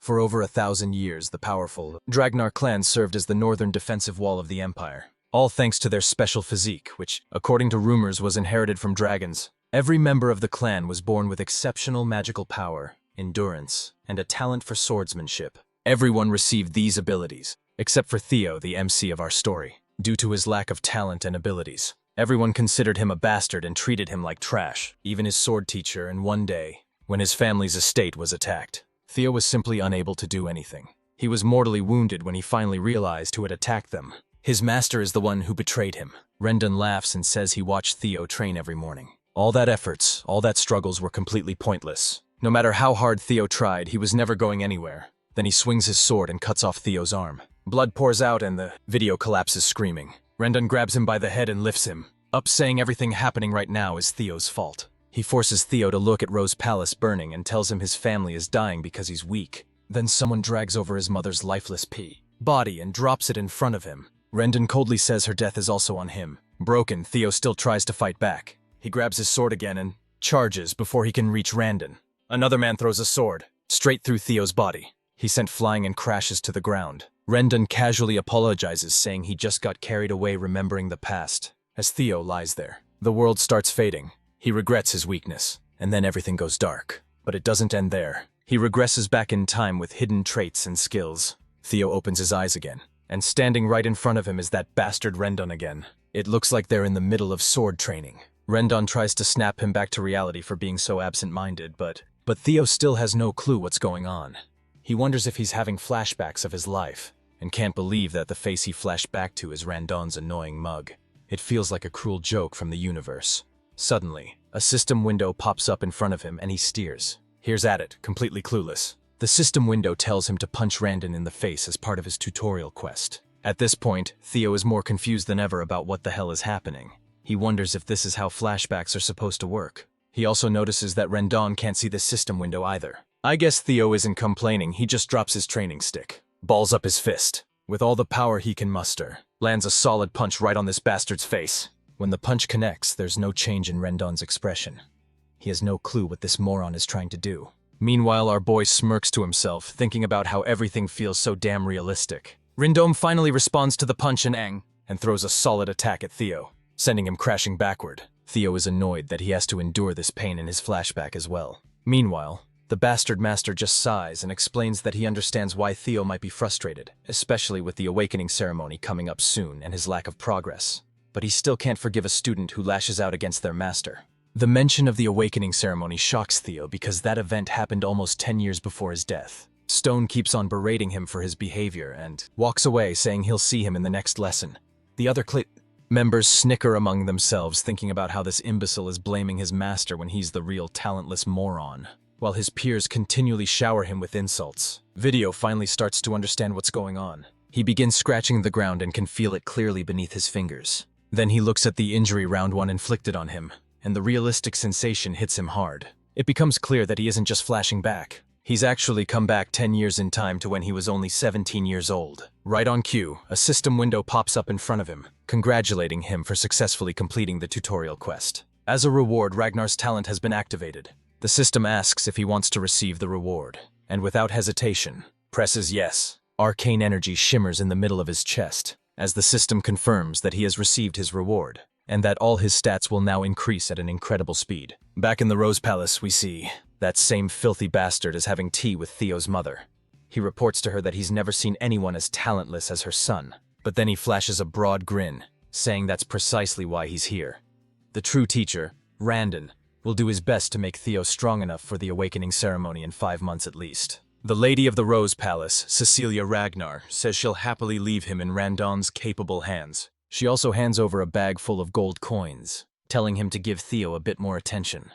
For over 1,000 years, the powerful Dragnar clan served as the northern defensive wall of the empire, all thanks to their special physique, which, according to rumors, was inherited from dragons. Every member of the clan was born with exceptional magical power, endurance, and a talent for swordsmanship. Everyone received these abilities, except for Theo, the MC of our story, due to his lack of talent and abilities. Everyone considered him a bastard and treated him like trash, even his sword teacher, and one day, when his family's estate was attacked, Theo was simply unable to do anything. He was mortally wounded when he finally realized who had attacked them. His master is the one who betrayed him. Rendon laughs and says he watched Theo train every morning. All that efforts, all that struggles were completely pointless. No matter how hard Theo tried, he was never going anywhere. Then he swings his sword and cuts off Theo's arm. Blood pours out and the video collapses screaming. Rendon grabs him by the head and lifts him, up saying everything happening right now is Theo's fault. He forces Theo to look at Rose Palace burning and tells him his family is dying because he's weak. Then someone drags over his mother's lifeless body and drops it in front of him. Rendon coldly says her death is also on him. Broken, Theo still tries to fight back. He grabs his sword again and charges before he can reach Rendon. Another man throws a sword, straight through Theo's body. He's sent flying and crashes to the ground. Rendon casually apologizes, saying he just got carried away remembering the past. As Theo lies there, the world starts fading. He regrets his weakness, and then everything goes dark. But it doesn't end there. He regresses back in time with hidden traits and skills. Theo opens his eyes again, and standing right in front of him is that bastard Rendon again. It looks like they're in the middle of sword training. Rendon tries to snap him back to reality for being so absent-minded, but Theo still has no clue what's going on. He wonders if he's having flashbacks of his life, and can't believe that the face he flashed back to is Rendon's annoying mug. It feels like a cruel joke from the universe. Suddenly, a system window pops up in front of him and he steers. Here's at it, completely clueless. The system window tells him to punch Rendon in the face as part of his tutorial quest. At this point, Theo is more confused than ever about what the hell is happening. He wonders if this is how flashbacks are supposed to work. He also notices that Rendon can't see the system window either. I guess Theo isn't complaining, he just drops his training stick, balls up his fist, with all the power he can muster, lands a solid punch right on this bastard's face. When the punch connects, there's no change in Rendon's expression. He has no clue what this moron is trying to do. Meanwhile, our boy smirks to himself, thinking about how everything feels so damn realistic. Rendon finally responds to the punch and throws a solid attack at Theo, sending him crashing backward. Theo is annoyed that he has to endure this pain in his flashback as well. Meanwhile, the bastard master just sighs and explains that he understands why Theo might be frustrated, especially with the awakening ceremony coming up soon and his lack of progress. But he still can't forgive a student who lashes out against their master. The mention of the awakening ceremony shocks Theo because that event happened almost 10 years before his death. Stone keeps on berating him for his behavior and walks away saying he'll see him in the next lesson. The other members snicker among themselves, thinking about how this imbecile is blaming his master when he's the real talentless moron, while his peers continually shower him with insults. Video finally starts to understand what's going on. He begins scratching the ground and can feel it clearly beneath his fingers. Then he looks at the injury round one inflicted on him, and the realistic sensation hits him hard. It becomes clear that he isn't just flashing back. He's actually come back 10 years in time to when he was only 17 years old. Right on cue, a system window pops up in front of him, congratulating him for successfully completing the tutorial quest. As a reward, Ragnar's talent has been activated. The system asks if he wants to receive the reward, and without hesitation, presses yes. Arcane energy shimmers in the middle of his chest, as the system confirms that he has received his reward, and that all his stats will now increase at an incredible speed. Back in the Rose Palace, we see that same filthy bastard is having tea with Theo's mother. He reports to her that he's never seen anyone as talentless as her son, but then he flashes a broad grin, saying that's precisely why he's here. The true teacher, Rendon, will do his best to make Theo strong enough for the awakening ceremony in 5 months at least. The Lady of the Rose Palace, Cecilia Ragnar, says she'll happily leave him in Rendon's capable hands. She also hands over a bag full of gold coins, telling him to give Theo a bit more attention.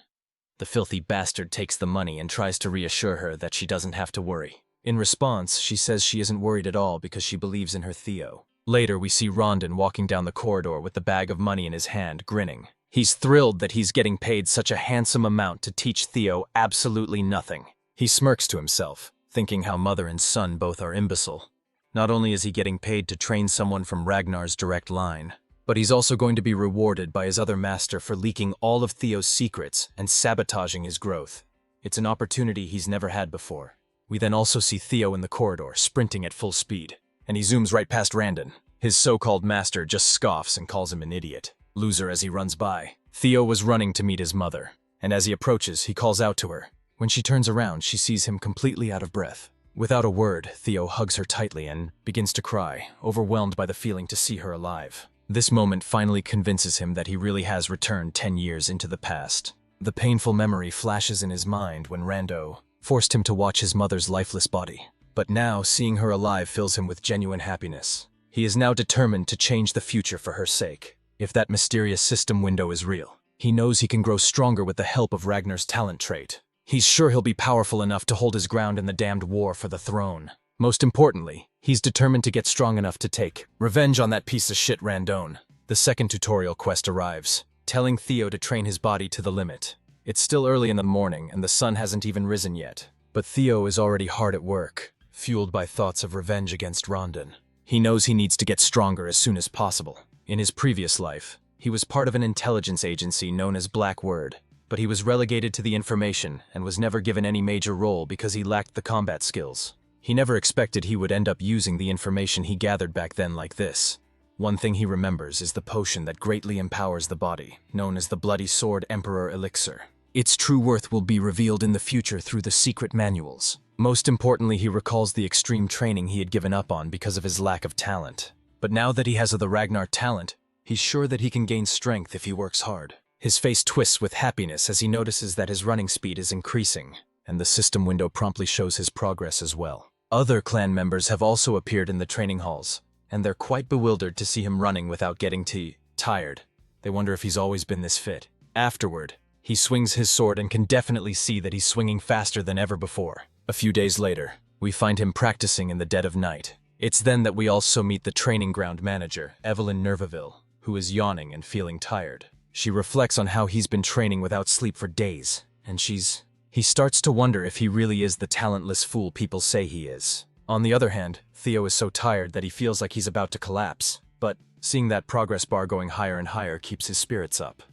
The filthy bastard takes the money and tries to reassure her that she doesn't have to worry. In response, she says she isn't worried at all because she believes in her Theo. Later, we see Rondon walking down the corridor with the bag of money in his hand, grinning. He's thrilled that he's getting paid such a handsome amount to teach Theo absolutely nothing. He smirks to himself, thinking how mother and son both are imbecile. Not only is he getting paid to train someone from Ragnar's direct line, but he's also going to be rewarded by his other master for leaking all of Theo's secrets and sabotaging his growth. It's an opportunity he's never had before. We then also see Theo in the corridor, sprinting at full speed. And he zooms right past Randon. His so-called master just scoffs and calls him an idiot. Loser as he runs by. Theo was running to meet his mother, and as he approaches, he calls out to her. When she turns around, she sees him completely out of breath. Without a word, Theo hugs her tightly and begins to cry, overwhelmed by the feeling to see her alive. This moment finally convinces him that he really has returned 10 years into the past. The painful memory flashes in his mind when Rando forced him to watch his mother's lifeless body. But now, seeing her alive fills him with genuine happiness. He is now determined to change the future for her sake. If that mysterious system window is real, he knows he can grow stronger with the help of Ragnar's talent trait. He's sure he'll be powerful enough to hold his ground in the damned war for the throne. Most importantly, he's determined to get strong enough to take revenge on that piece of shit Randon. The second tutorial quest arrives, telling Theo to train his body to the limit. It's still early in the morning and the sun hasn't even risen yet, but Theo is already hard at work, fueled by thoughts of revenge against Rondon. He knows he needs to get stronger as soon as possible. In his previous life, he was part of an intelligence agency known as Black Word, but he was relegated to the information and was never given any major role because he lacked the combat skills. He never expected he would end up using the information he gathered back then like this. One thing he remembers is the potion that greatly empowers the body, known as the Bloody Sword Emperor Elixir. Its true worth will be revealed in the future through the secret manuals. Most importantly, he recalls the extreme training he had given up on because of his lack of talent. But now that he has the Ragnar talent, he's sure that he can gain strength if he works hard. His face twists with happiness as he notices that his running speed is increasing, and the system window promptly shows his progress as well. Other clan members have also appeared in the training halls, and they're quite bewildered to see him running without getting tired. They wonder if he's always been this fit. Afterward, he swings his sword and can definitely see that he's swinging faster than ever before. A few days later, we find him practicing in the dead of night. It's then that we also meet the training ground manager, Evelyn Nervaville, who is yawning and feeling tired. She reflects on how he's been training without sleep for days, and he starts to wonder if he really is the talentless fool people say he is. On the other hand, Theo is so tired that he feels like he's about to collapse, but seeing that progress bar going higher and higher keeps his spirits up.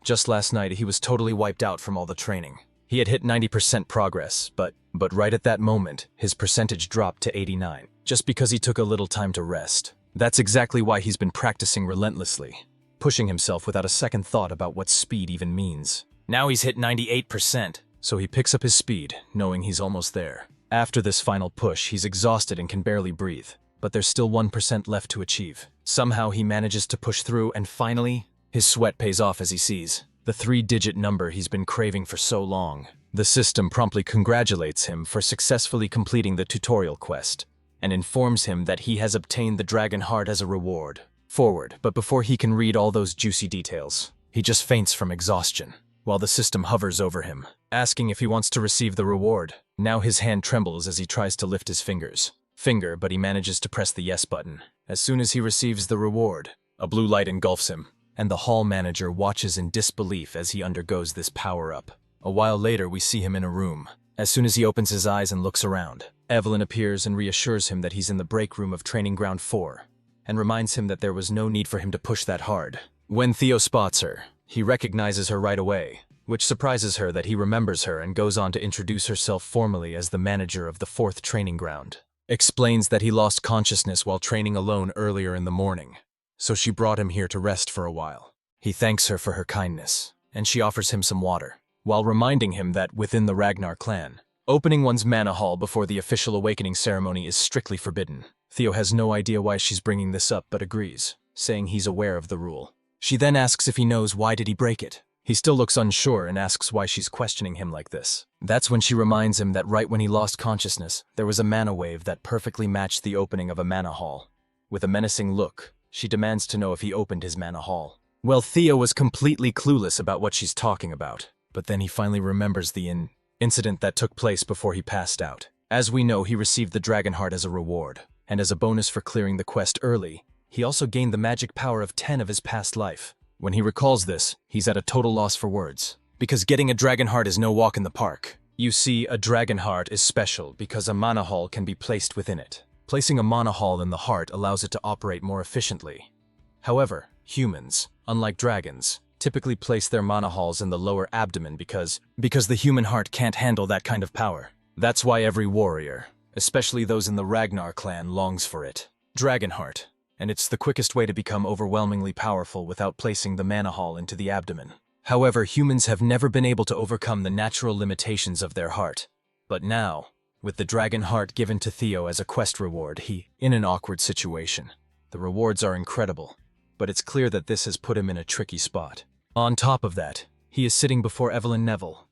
Just last night, he was totally wiped out from all the training. He had hit 90% progress, but right at that moment, his percentage dropped to 89, just because he took a little time to rest. That's exactly why he's been practicing relentlessly, pushing himself without a second thought about what speed even means. Now he's hit 98%, so he picks up his speed, knowing he's almost there. After this final push, he's exhausted and can barely breathe, but there's still 1% left to achieve. Somehow he manages to push through, and finally, his sweat pays off as he sees the 3-digit number he's been craving for so long. The system promptly congratulates him for successfully completing the tutorial quest, and informs him that he has obtained the dragon heart as a reward. But before he can read all those juicy details, he just faints from exhaustion, while the system hovers over him, asking if he wants to receive the reward. Now his hand trembles as he tries to lift his finger, but he manages to press the yes button. As soon as he receives the reward, a blue light engulfs him, and the hall manager watches in disbelief as he undergoes this power-up. A while later, we see him in a room. As soon as he opens his eyes and looks around, Evelyn appears and reassures him that he's in the break room of Training Ground 4, and reminds him that there was no need for him to push that hard. When Theo spots her, he recognizes her right away, which surprises her that he remembers her and goes on to introduce herself formally as the manager of the 4th Training Ground. Explains that he lost consciousness while training alone earlier in the morning, so she brought him here to rest for a while. He thanks her for her kindness, and she offers him some water, while reminding him that within the Ragnar clan, opening one's mana hall before the official awakening ceremony is strictly forbidden. Theo has no idea why she's bringing this up but agrees, saying he's aware of the rule. She then asks if he knows why did he break it. He still looks unsure and asks why she's questioning him like this. That's when she reminds him that right when he lost consciousness, there was a mana wave that perfectly matched the opening of a mana hall. With a menacing look, she demands to know if he opened his mana hall. Well, Theo was completely clueless about what she's talking about, but then he finally remembers the incident that took place before he passed out. As we know, he received the dragon heart as a reward, and as a bonus for clearing the quest early, he also gained the magic power of 10 of his past life. When he recalls this, he's at a total loss for words, because getting a dragon heart is no walk in the park. You see, a dragon heart is special because a mana hall can be placed within it. Placing a mana hall in the heart allows it to operate more efficiently. However, humans, unlike dragons, typically place their mana halls in the lower abdomen because the human heart can't handle that kind of power. That's why every warrior, especially those in the Ragnar clan, longs for it. Dragonheart. And it's the quickest way to become overwhelmingly powerful without placing the mana hall into the abdomen. However, humans have never been able to overcome the natural limitations of their heart. But now, with the dragon heart given to Theo as a quest reward, he, in an awkward situation. The rewards are incredible, but it's clear that this has put him in a tricky spot. On top of that, he is sitting before Evelyn Neville,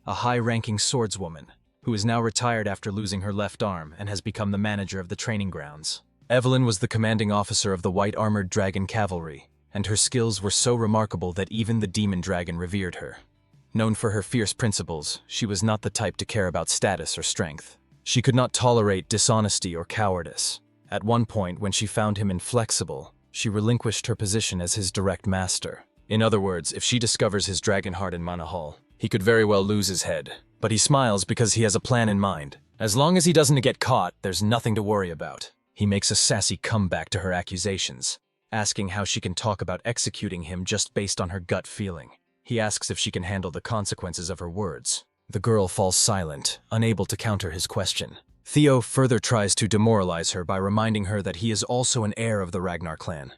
a high-ranking swordswoman, who is now retired after losing her left arm and has become the manager of the training grounds. Evelyn was the commanding officer of the white-armored dragon cavalry, and her skills were so remarkable that even the demon dragon revered her. Known for her fierce principles, she was not the type to care about status or strength. She could not tolerate dishonesty or cowardice. At one point, when she found him inflexible, she relinquished her position as his direct master. In other words, if she discovers his dragon heart in Mana Hall, he could very well lose his head. But he smiles because he has a plan in mind. As long as he doesn't get caught, there's nothing to worry about. He makes a sassy comeback to her accusations, asking how she can talk about executing him just based on her gut feeling. He asks if she can handle the consequences of her words. The girl falls silent, unable to counter his question. Theo further tries to demoralize her by reminding her that he is also an heir of the Ragnar clan.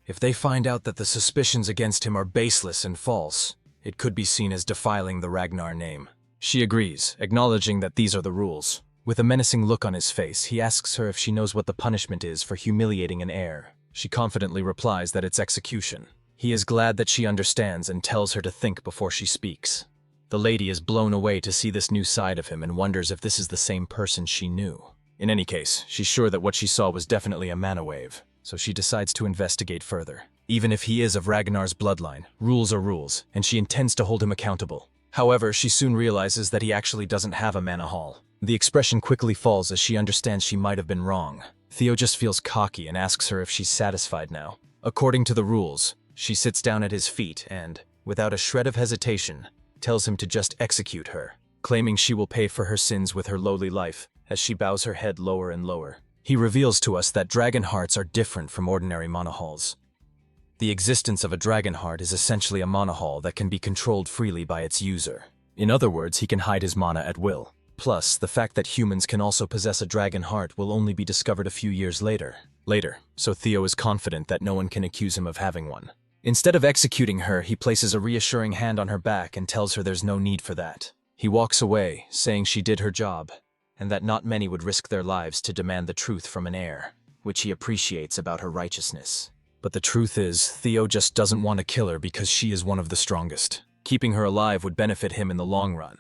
If they find out that the suspicions against him are baseless and false, it could be seen as defiling the Ragnar name. She agrees, acknowledging that these are the rules. With a menacing look on his face, he asks her if she knows what the punishment is for humiliating an heir. She confidently replies that it's execution. He is glad that she understands and tells her to think before she speaks. The lady is blown away to see this new side of him and wonders if this is the same person she knew. In any case, she's sure that what she saw was definitely a mana wave, so she decides to investigate further. Even if he is of Ragnar's bloodline, rules are rules, and she intends to hold him accountable. However, she soon realizes that he actually doesn't have a mana hall. The expression quickly falls as she understands she might have been wrong. Theo just feels cocky and asks her if she's satisfied now. According to the rules, she sits down at his feet and, without a shred of hesitation, tells him to just execute her, claiming she will pay for her sins with her lowly life as she bows her head lower and lower. He reveals to us that dragon hearts are different from ordinary mana halls. The existence of a dragon heart is essentially a mana hall that can be controlled freely by its user. In other words, he can hide his mana at will. Plus, the fact that humans can also possess a dragon heart will only be discovered a few years later. So Theo is confident that no one can accuse him of having one. Instead of executing her, he places a reassuring hand on her back and tells her there's no need for that. He walks away, saying she did her job, and that not many would risk their lives to demand the truth from an heir, which he appreciates about her righteousness. But the truth is, Theo just doesn't want to kill her because she is one of the strongest. Keeping her alive would benefit him in the long run.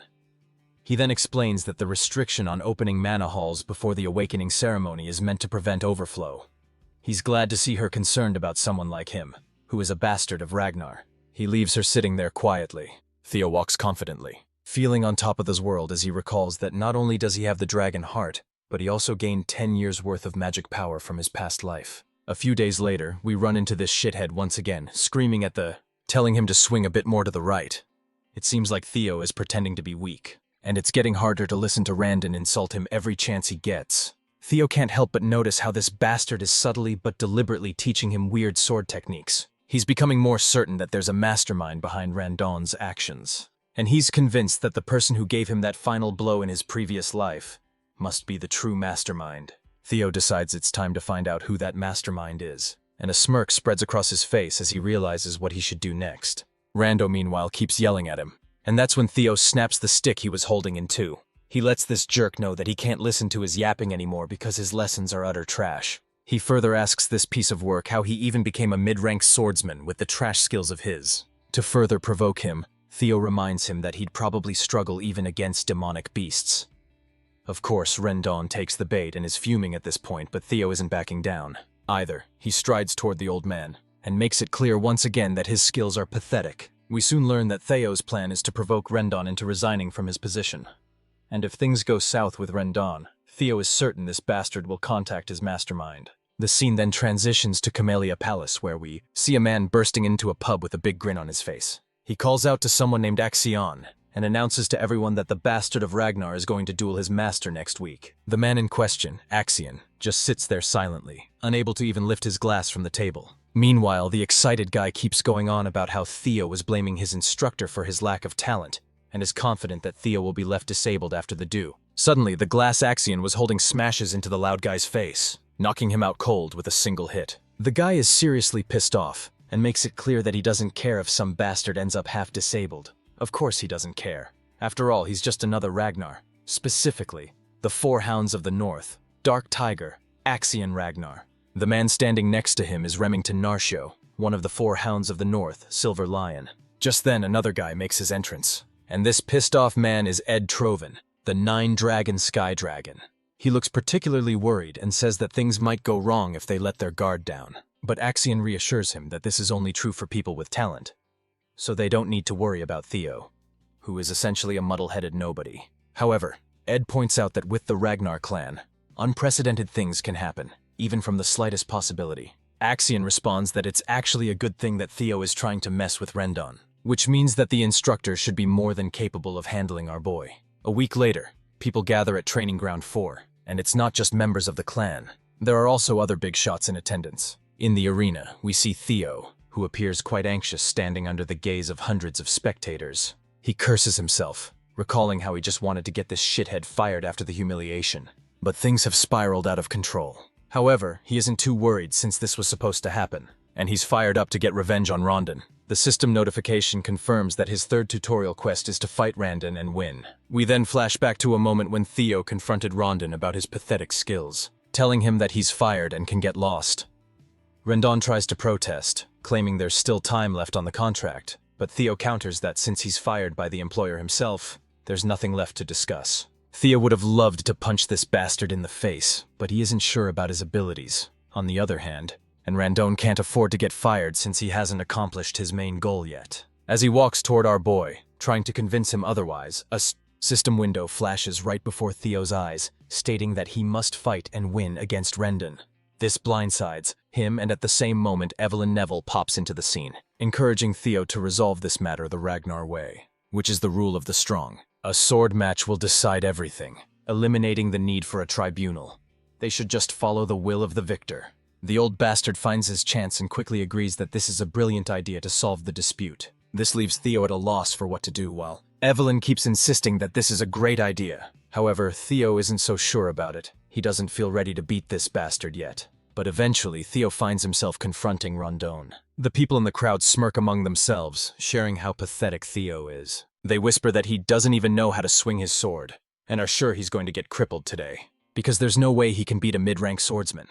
He then explains that the restriction on opening mana halls before the awakening ceremony is meant to prevent overflow. He's glad to see her concerned about someone like him, who is a bastard of Ragnar. He leaves her sitting there quietly. Theo walks confidently, feeling on top of this world as he recalls that not only does he have the dragon heart, but he also gained 10 years worth of magic power from his past life. A few days later, we run into this shithead once again, screaming telling him to swing a bit more to the right. It seems like Theo is pretending to be weak, and it's getting harder to listen to Randon insult him every chance he gets. Theo can't help but notice how this bastard is subtly but deliberately teaching him weird sword techniques. He's becoming more certain that there's a mastermind behind Randon's actions, and he's convinced that the person who gave him that final blow in his previous life must be the true mastermind. Theo decides it's time to find out who that mastermind is, and a smirk spreads across his face as he realizes what he should do next. Rando, meanwhile, keeps yelling at him, and that's when Theo snaps the stick he was holding in two. He lets this jerk know that he can't listen to his yapping anymore because his lessons are utter trash. He further asks this piece of work how he even became a mid-rank swordsman with the trash skills of his. To further provoke him, Theo reminds him that he'd probably struggle even against demonic beasts. Of course, Rendon takes the bait and is fuming at this point, but Theo isn't backing down either. He strides toward the old man and makes it clear once again that his skills are pathetic. We soon learn that Theo's plan is to provoke Rendon into resigning from his position. And if things go south with Rendon, Theo is certain this bastard will contact his mastermind. The scene then transitions to Camellia Palace, where we see a man bursting into a pub with a big grin on his face. He calls out to someone named Axion and announces to everyone that the bastard of Ragnar is going to duel his master next week. The man in question, Axion, just sits there silently, unable to even lift his glass from the table. Meanwhile, the excited guy keeps going on about how Theo was blaming his instructor for his lack of talent, and is confident that Theo will be left disabled after the do. Suddenly, the glass Axion was holding smashes into the loud guy's face, knocking him out cold with a single hit. The guy is seriously pissed off, and makes it clear that he doesn't care if some bastard ends up half disabled. Of course he doesn't care. After all, he's just another Ragnar. Specifically, the Four Hounds of the North, Dark Tiger, Axion Ragnar. The man standing next to him is Remington Narsho, one of the Four Hounds of the North, Silver Lion. Just then, another guy makes his entrance. And this pissed-off man is Ed Troven, the Nine-Dragon Sky Dragon. He looks particularly worried and says that things might go wrong if they let their guard down. But Axion reassures him that this is only true for people with talent, so they don't need to worry about Theo, who is essentially a muddle-headed nobody. However, Ed points out that with the Ragnar clan, unprecedented things can happen, even from the slightest possibility. Axion responds that it's actually a good thing that Theo is trying to mess with Rendon, which means that the instructor should be more than capable of handling our boy. A week later, people gather at Training Ground 4, and it's not just members of the clan. There are also other big shots in attendance. In the arena, we see Theo, who appears quite anxious standing under the gaze of hundreds of spectators. He curses himself, recalling how he just wanted to get this shithead fired after the humiliation. But things have spiraled out of control. However, he isn't too worried since this was supposed to happen, and he's fired up to get revenge on Rondon. The system notification confirms that his third tutorial quest is to fight Randon and win. We then flash back to a moment when Theo confronted Rondon about his pathetic skills, telling him that he's fired and can get lost. Rendon tries to protest, claiming there's still time left on the contract, but Theo counters that since he's fired by the employer himself, there's nothing left to discuss. Theo would have loved to punch this bastard in the face, but he isn't sure about his abilities. On the other hand, and Randon can't afford to get fired since he hasn't accomplished his main goal yet. As he walks toward our boy, trying to convince him otherwise, a system window flashes right before Theo's eyes, stating that he must fight and win against Rendon. This blindsides him, and at the same moment Evelyn Neville pops into the scene, encouraging Theo to resolve this matter the Ragnar way, which is the rule of the strong. A sword match will decide everything, eliminating the need for a tribunal. They should just follow the will of the victor. The old bastard finds his chance and quickly agrees that this is a brilliant idea to solve the dispute. This leaves Theo at a loss for what to do, while Evelyn keeps insisting that this is a great idea. However, Theo isn't so sure about it. He doesn't feel ready to beat this bastard yet. But eventually, Theo finds himself confronting Rondon. The people in the crowd smirk among themselves, sharing how pathetic Theo is. They whisper that he doesn't even know how to swing his sword, and are sure he's going to get crippled today, because there's no way he can beat a mid-rank swordsman.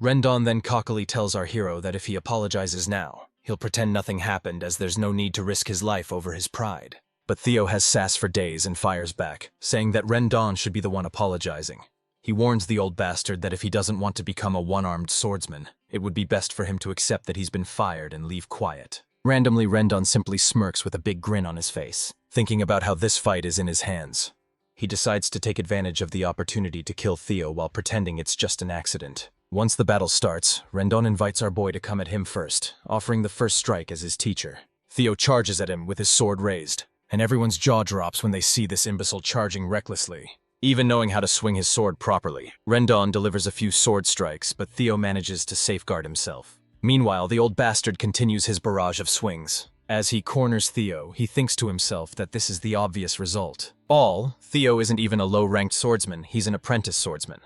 Rendon then cockily tells our hero that if he apologizes now, he'll pretend nothing happened as there's no need to risk his life over his pride. But Theo has sass for days and fires back, saying that Rendon should be the one apologizing. He warns the old bastard that if he doesn't want to become a one-armed swordsman, it would be best for him to accept that he's been fired and leave quiet. Randomly, Rendon simply smirks with a big grin on his face, thinking about how this fight is in his hands. He decides to take advantage of the opportunity to kill Theo while pretending it's just an accident. Once the battle starts, Rendon invites our boy to come at him first, offering the first strike as his teacher. Theo charges at him with his sword raised, and everyone's jaw drops when they see this imbecile charging recklessly. Even knowing how to swing his sword properly, Rendon delivers a few sword strikes, but Theo manages to safeguard himself. Meanwhile, the old bastard continues his barrage of swings. As he corners Theo, he thinks to himself that this is the obvious result. Theo isn't even a low-ranked swordsman, he's an apprentice swordsman.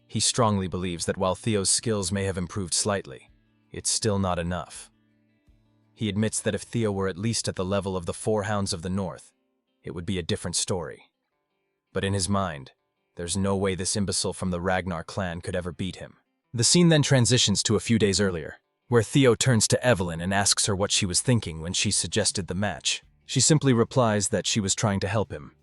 He strongly believes that while Theo's skills may have improved slightly, it's still not enough. He admits that if Theo were at least at the level of the Four Hounds of the North, it would be a different story. But in his mind, there's no way this imbecile from the Ragnar clan could ever beat him. The scene then transitions to a few days earlier, where Theo turns to Evelyn and asks her what she was thinking when she suggested the match. She simply replies that she was trying to help him.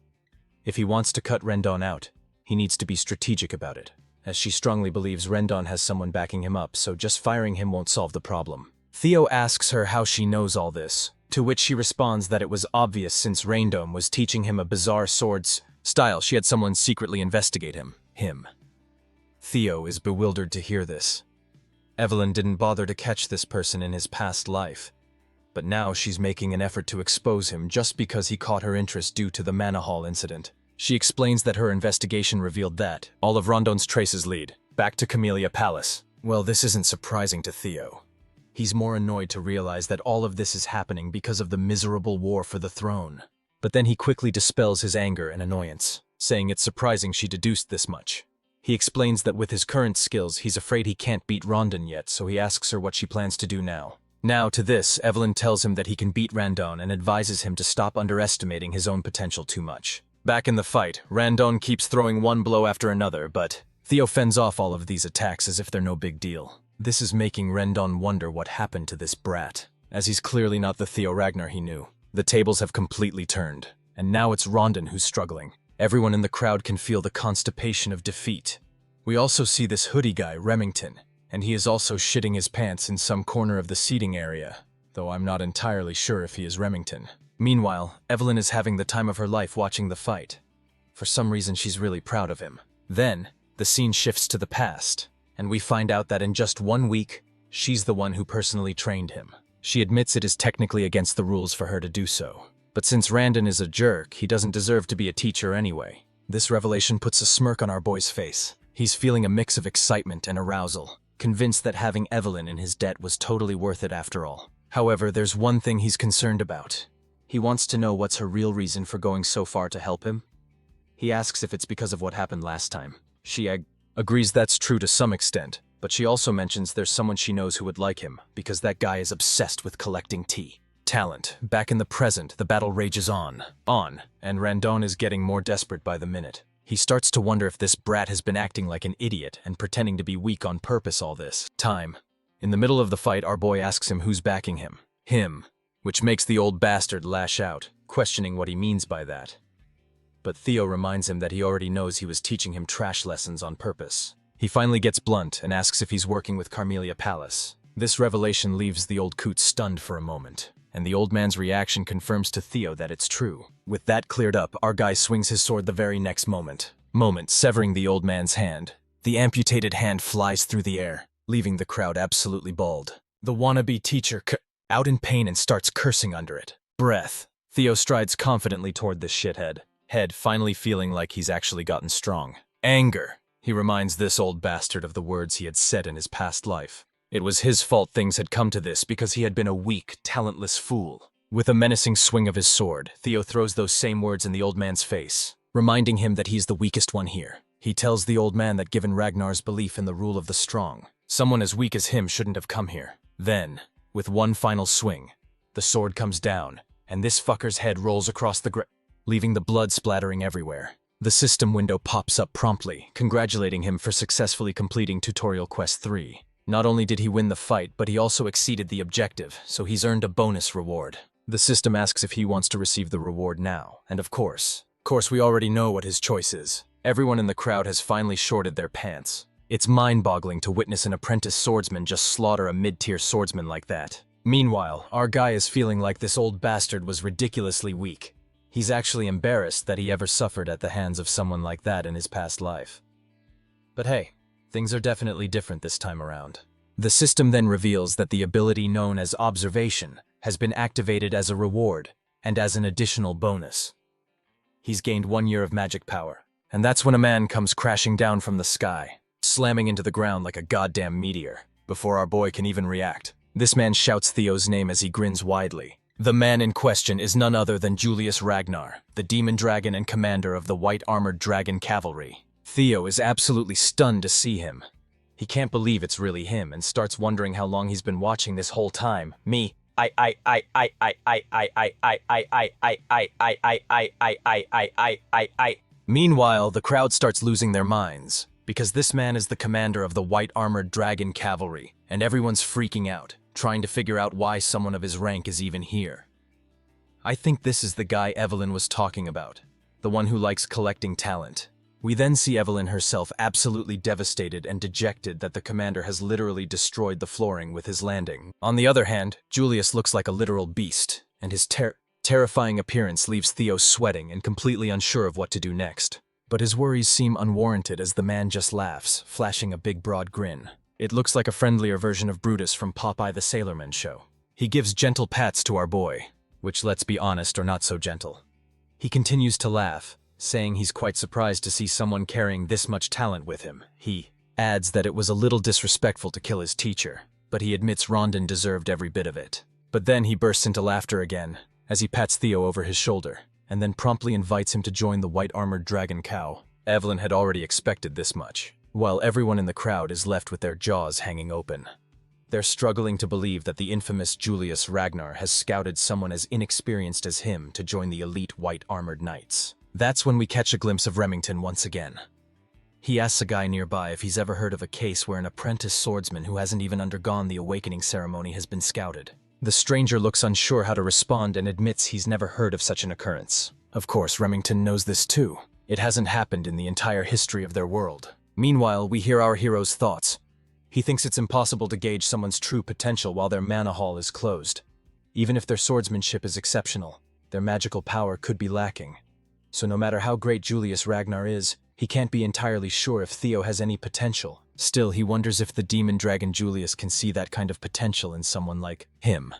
If he wants to cut Rendon out, he needs to be strategic about it, as she strongly believes Rendon has someone backing him up, so just firing him won't solve the problem. Theo asks her how she knows all this, to which she responds that it was obvious since Raindome was teaching him a bizarre swords style. She had someone secretly investigate him. Theo is bewildered to hear this. Evelyn didn't bother to catch this person in his past life, but now she's making an effort to expose him just because he caught her interest due to the Mana Hall incident. She explains that her investigation revealed that all of Rondon's traces lead back to Camellia Palace. Well, this isn't surprising to Theo. He's more annoyed to realize that all of this is happening because of the miserable war for the throne. But then he quickly dispels his anger and annoyance, saying it's surprising she deduced this much. He explains that with his current skills, he's afraid he can't beat Rondon yet, so he asks her what she plans to do now. Now, to this, Evelyn tells him that he can beat Randon and advises him to stop underestimating his own potential too much. Back in the fight, Randon keeps throwing one blow after another, but Theo fends off all of these attacks as if they're no big deal. This is making Randon wonder what happened to this brat, as he's clearly not the Theo Ragnar he knew. The tables have completely turned, and now it's Rondon who's struggling. Everyone in the crowd can feel the constipation of defeat. We also see this hoodie guy, Remington, and he is also shitting his pants in some corner of the seating area, though I'm not entirely sure if he is Remington. Meanwhile, Evelyn is having the time of her life watching the fight. For some reason, she's really proud of him. Then, the scene shifts to the past, and we find out that in just 1 week, she's the one who personally trained him. She admits it is technically against the rules for her to do so. But since Randon is a jerk, he doesn't deserve to be a teacher anyway. This revelation puts a smirk on our boy's face. He's feeling a mix of excitement and arousal, convinced that having Evelyn in his debt was totally worth it after all. However, there's one thing he's concerned about. He wants to know what's her real reason for going so far to help him. He asks if it's because of what happened last time. She agrees that's true to some extent, but she also mentions there's someone she knows who would like him, because that guy is obsessed with collecting tea. Talent. Back in the present, the battle rages on, and Randon is getting more desperate by the minute. He starts to wonder if this brat has been acting like an idiot and pretending to be weak on purpose all this time. In the middle of the fight, our boy asks him who's backing him. Him. Which makes the old bastard lash out, questioning what he means by that. But Theo reminds him that he already knows he was teaching him trash lessons on purpose. He finally gets blunt and asks if he's working with Carmelia Palace. This revelation leaves the old coot stunned for a moment, and the old man's reaction confirms to Theo that it's true. With that cleared up, our guy swings his sword the very next moment, severing the old man's hand. The amputated hand flies through the air, leaving the crowd absolutely bald. The wannabe teacher out in pain and starts cursing under it. Breath. Theo strides confidently toward this shithead, head finally feeling like he's actually gotten strong. Anger. He reminds this old bastard of the words he had said in his past life. It was his fault things had come to this because he had been a weak, talentless fool. With a menacing swing of his sword, Theo throws those same words in the old man's face, reminding him that he's the weakest one here. He tells the old man that given Ragnar's belief in the rule of the strong, someone as weak as him shouldn't have come here. Then, with one final swing, the sword comes down, and this fucker's head rolls across the ground, leaving the blood splattering everywhere. The system window pops up promptly, congratulating him for successfully completing Tutorial Quest 3. Not only did he win the fight, but he also exceeded the objective, so he's earned a bonus reward. The system asks if he wants to receive the reward now, and of course we already know what his choice is. Everyone in the crowd has finally shorted their pants. It's mind-boggling to witness an apprentice swordsman just slaughter a mid-tier swordsman like that. Meanwhile, our guy is feeling like this old bastard was ridiculously weak. He's actually embarrassed that he ever suffered at the hands of someone like that in his past life. But hey, things are definitely different this time around. The system then reveals that the ability known as Observation has been activated as a reward and as an additional bonus. He's gained 1 year of magic power, and that's when a man comes crashing down from the sky, slamming into the ground like a goddamn meteor. Before our boy can even react, this man shouts Theo's name as he grins widely. The man in question is none other than Julius Ragnar, the demon dragon and commander of the white-armored dragon cavalry. Theo is absolutely stunned to see him. He can't believe it's really him and starts wondering how long he's been watching this whole time. Meanwhile, the crowd starts losing their minds, because this man is the commander of the white-armored dragon cavalry, and everyone's freaking out, trying to figure out why someone of his rank is even here. I think this is the guy Evelyn was talking about, the one who likes collecting talent. We then see Evelyn herself absolutely devastated and dejected that the commander has literally destroyed the flooring with his landing. On the other hand, Julius looks like a literal beast, and his terrifying appearance leaves Theo sweating and completely unsure of what to do next. But his worries seem unwarranted as the man just laughs, flashing a big broad grin. It looks like a friendlier version of Brutus from Popeye the Sailorman show. He gives gentle pats to our boy, which, let's be honest, are not so gentle. He continues to laugh, saying he's quite surprised to see someone carrying this much talent with him. He adds that it was a little disrespectful to kill his teacher, but he admits Rondon deserved every bit of it. But then he bursts into laughter again, as he pats Theo over his shoulder, and then promptly invites him to join the white-armored dragon cow. Evelyn had already expected this much, while everyone in the crowd is left with their jaws hanging open. They're struggling to believe that the infamous Julius Ragnar has scouted someone as inexperienced as him to join the elite white-armored knights. That's when we catch a glimpse of Remington once again. He asks a guy nearby if he's ever heard of a case where an apprentice swordsman who hasn't even undergone the awakening ceremony has been scouted. The stranger looks unsure how to respond and admits he's never heard of such an occurrence. Of course, Remington knows this too. It hasn't happened in the entire history of their world. Meanwhile, we hear our hero's thoughts. He thinks it's impossible to gauge someone's true potential while their mana hall is closed. Even if their swordsmanship is exceptional, their magical power could be lacking. So no matter how great Julius Ragnar is, he can't be entirely sure if Theo has any potential. Still, he wonders if the demon dragon Julius can see that kind of potential in someone like him.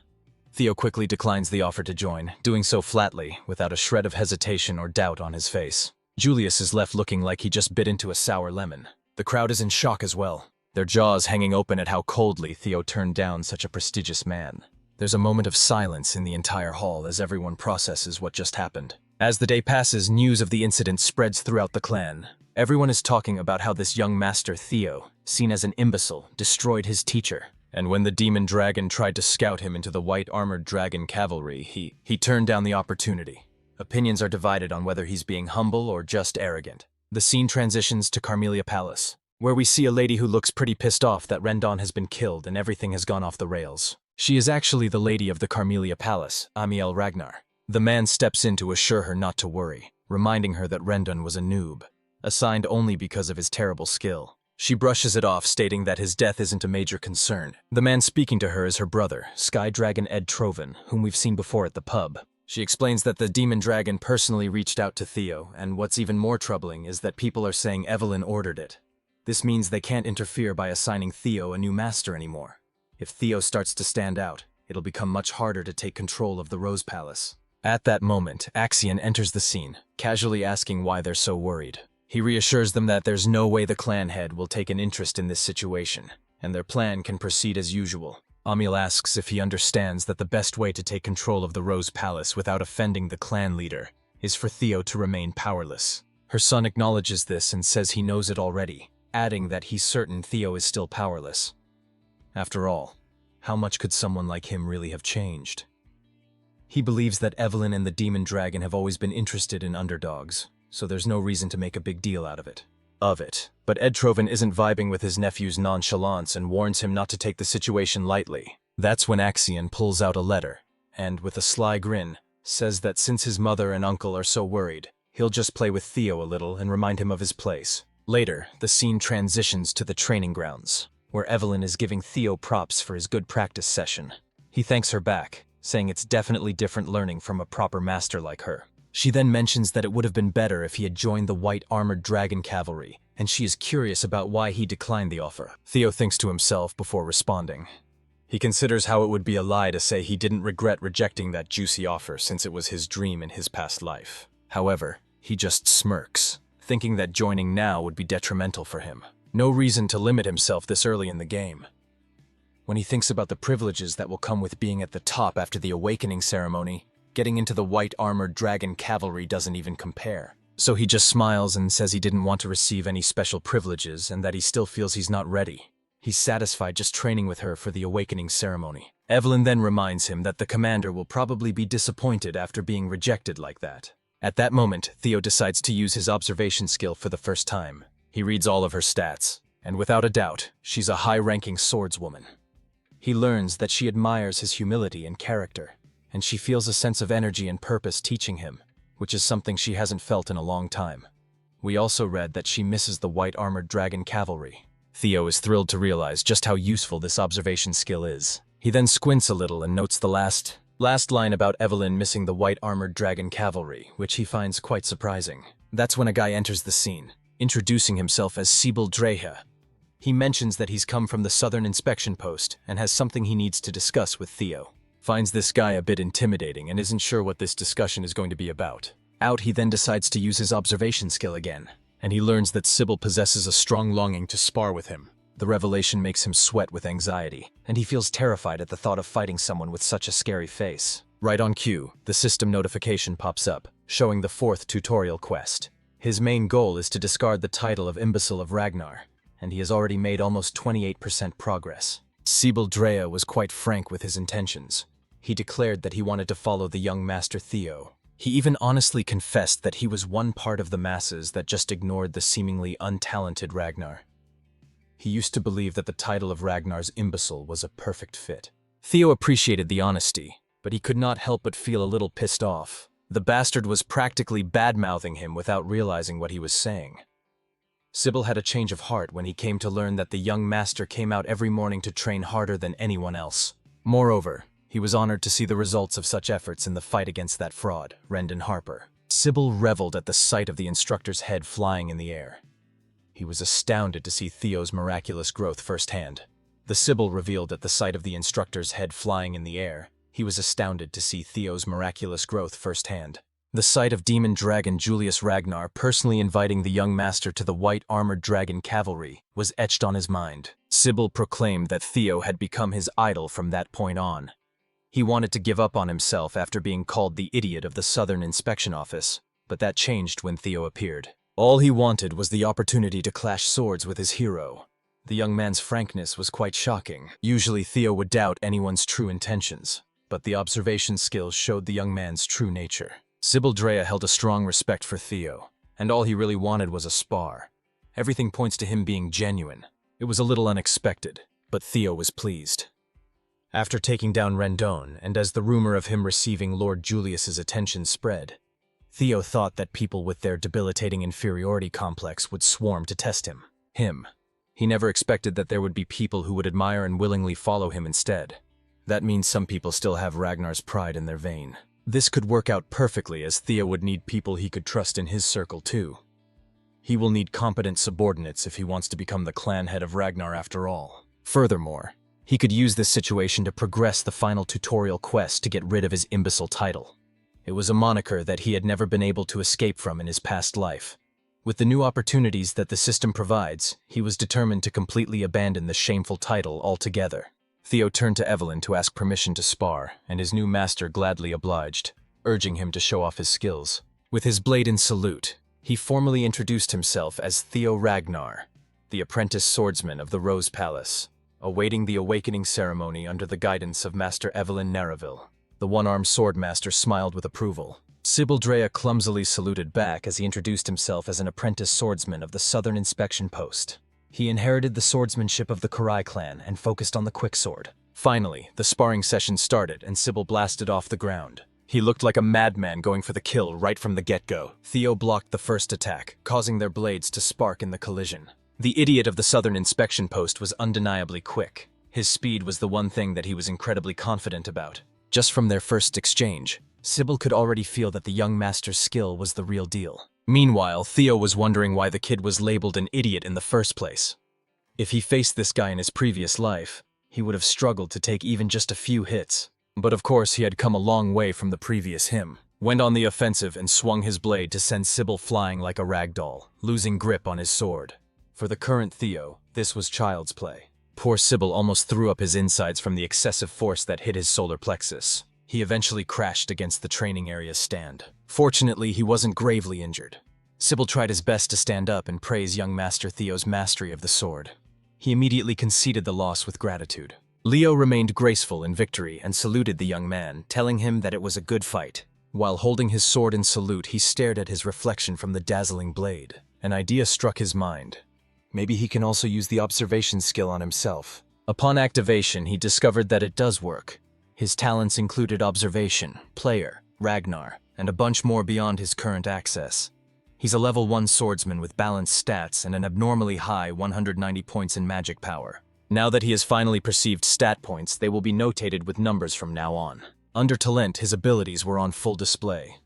Theo quickly declines the offer to join, doing so flatly, without a shred of hesitation or doubt on his face. Julius is left looking like he just bit into a sour lemon. The crowd is in shock as well, their jaws hanging open at how coldly Theo turned down such a prestigious man. There's a moment of silence in the entire hall as everyone processes what just happened. As the day passes, news of the incident spreads throughout the clan. Everyone is talking about how this young master Theo, seen as an imbecile, destroyed his teacher. And when the demon dragon tried to scout him into the white-armored dragon cavalry, he turned down the opportunity. Opinions are divided on whether he's being humble or just arrogant. The scene transitions to Carmelia Palace, where we see a lady who looks pretty pissed off that Rendon has been killed and everything has gone off the rails. She is actually the lady of the Carmelia Palace, Amiel Ragnar. The man steps in to assure her not to worry, reminding her that Rendon was a noob, assigned only because of his terrible skill. She brushes it off, stating that his death isn't a major concern. The man speaking to her is her brother, Sky Dragon Ed Troven, whom we've seen before at the pub. She explains that the demon dragon personally reached out to Theo, and what's even more troubling is that people are saying Evelyn ordered it. This means they can't interfere by assigning Theo a new master anymore. If Theo starts to stand out, it'll become much harder to take control of the Rose Palace. At that moment, Axion enters the scene, casually asking why they're so worried. He reassures them that there's no way the clan head will take an interest in this situation, and their plan can proceed as usual. Amiel asks if he understands that the best way to take control of the Rose Palace without offending the clan leader is for Theo to remain powerless. Her son acknowledges this and says he knows it already, adding that he's certain Theo is still powerless. After all, how much could someone like him really have changed? He believes that Evelyn and the demon dragon have always been interested in underdogs, so there's no reason to make a big deal out of it. But Ed Troven isn't vibing with his nephew's nonchalance and warns him not to take the situation lightly. That's when Axion pulls out a letter, and with a sly grin, says that since his mother and uncle are so worried, he'll just play with Theo a little and remind him of his place. Later, the scene transitions to the training grounds, where Evelyn is giving Theo props for his good practice session. He thanks her back, saying it's definitely different learning from a proper master like her. She then mentions that it would have been better if he had joined the white-armored dragon cavalry, and she is curious about why he declined the offer. Theo thinks to himself before responding. He considers how it would be a lie to say he didn't regret rejecting that juicy offer since it was his dream in his past life. However, he just smirks, thinking that joining now would be detrimental for him. No reason to limit himself this early in the game. When he thinks about the privileges that will come with being at the top after the awakening ceremony, getting into the white-armored dragon cavalry doesn't even compare. So he just smiles and says he didn't want to receive any special privileges and that he still feels he's not ready. He's satisfied just training with her for the awakening ceremony. Evelyn then reminds him that the commander will probably be disappointed after being rejected like that. At that moment, Theo decides to use his observation skill for the first time. He reads all of her stats, and without a doubt, she's a high-ranking swordswoman. He learns that she admires his humility and character, and she feels a sense of energy and purpose teaching him, which is something she hasn't felt in a long time. We also read that she misses the white-armored dragon cavalry. Theo is thrilled to realize just how useful this observation skill is. He then squints a little and notes the last line about Evelyn missing the white-armored dragon cavalry, which he finds quite surprising. That's when a guy enters the scene, introducing himself as Sibyl Dreja. He mentions that he's come from the Southern Inspection Post and has something he needs to discuss with Theo. Finds this guy a bit intimidating and isn't sure what this discussion is going to be about. He then decides to use his observation skill again, and he learns that Sibyl possesses a strong longing to spar with him. The revelation makes him sweat with anxiety, and he feels terrified at the thought of fighting someone with such a scary face. Right on cue, the system notification pops up, showing the 4th tutorial quest. His main goal is to discard the title of Imbecile of Ragnar, and he has already made almost 28% progress. Sibyl Drea was quite frank with his intentions. He declared that he wanted to follow the young master Theo. He even honestly confessed that he was one part of the masses that just ignored the seemingly untalented Ragnar. He used to believe that the title of Ragnar's imbecile was a perfect fit. Theo appreciated the honesty, but he could not help but feel a little pissed off. The bastard was practically bad-mouthing him without realizing what he was saying. Sibyl had a change of heart when he came to learn that the young master came out every morning to train harder than anyone else. Moreover, he was honored to see the results of such efforts in the fight against that fraud, Rendon Harper. Sibyl reveled at the sight of the instructor's head flying in the air. He was astounded to see Theo's miraculous growth firsthand. The Sibyl revealed at the sight of the instructor's head flying in the air. He was astounded to see Theo's miraculous growth firsthand. The sight of demon dragon Julius Ragnar personally inviting the young master to the white armored dragon cavalry was etched on his mind. Sibyl proclaimed that Theo had become his idol from that point on. He wanted to give up on himself after being called the idiot of the Southern Inspection Office, but that changed when Theo appeared. All he wanted was the opportunity to clash swords with his hero. The young man's frankness was quite shocking. Usually Theo would doubt anyone's true intentions, but the observation skills showed the young man's true nature. Sibyl Drea held a strong respect for Theo, and all he really wanted was a spar. Everything points to him being genuine. It was a little unexpected, but Theo was pleased. After taking down Rendon, and as the rumor of him receiving Lord Julius's attention spread, Theo thought that people with their debilitating inferiority complex would swarm to test him. He never expected that there would be people who would admire and willingly follow him instead. That means some people still have Ragnar's pride in their vein. This could work out perfectly, as Theo would need people he could trust in his circle too. He will need competent subordinates if he wants to become the clan head of Ragnar after all. Furthermore, he could use this situation to progress the final tutorial quest to get rid of his imbecile title. It was a moniker that he had never been able to escape from in his past life. With the new opportunities that the system provides, he was determined to completely abandon the shameful title altogether. Theo turned to Evelyn to ask permission to spar, and his new master gladly obliged, urging him to show off his skills. With his blade in salute, he formally introduced himself as Theo Ragnar, the apprentice swordsman of the Rose Palace, awaiting the awakening ceremony under the guidance of Master Evelyn Narraville. The one-armed swordmaster smiled with approval. Sibyl Drea clumsily saluted back as he introduced himself as an apprentice swordsman of the Southern Inspection Post. He inherited the swordsmanship of the Karai clan and focused on the quicksword. Finally, the sparring session started and Sibyl blasted off the ground. He looked like a madman going for the kill right from the get-go. Theo blocked the first attack, causing their blades to spark in the collision. The idiot of the Southern Inspection Post was undeniably quick. His speed was the one thing that he was incredibly confident about. Just from their first exchange, Sibyl could already feel that the young master's skill was the real deal. Meanwhile, Theo was wondering why the kid was labeled an idiot in the first place. If he faced this guy in his previous life, he would have struggled to take even just a few hits. But of course he had come a long way from the previous him. Went on the offensive and swung his blade to send Sibyl flying like a rag doll, losing grip on his sword. For the current Theo, this was child's play. Poor Sibyl almost threw up his insides from the excessive force that hit his solar plexus. He eventually crashed against the training area's stand. Fortunately, he wasn't gravely injured. Sibyl tried his best to stand up and praise young Master Theo's mastery of the sword. He immediately conceded the loss with gratitude. Leo remained graceful in victory and saluted the young man, telling him that it was a good fight. While holding his sword in salute, he stared at his reflection from the dazzling blade. An idea struck his mind. Maybe he can also use the observation skill on himself. Upon activation, he discovered that it does work. His talents included observation, player, Ragnar, and a bunch more beyond his current access. He's a level 1 swordsman with balanced stats and an abnormally high 190 points in magic power. Now that he has finally perceived stat points, they will be notated with numbers from now on. Under talent, his abilities were on full display.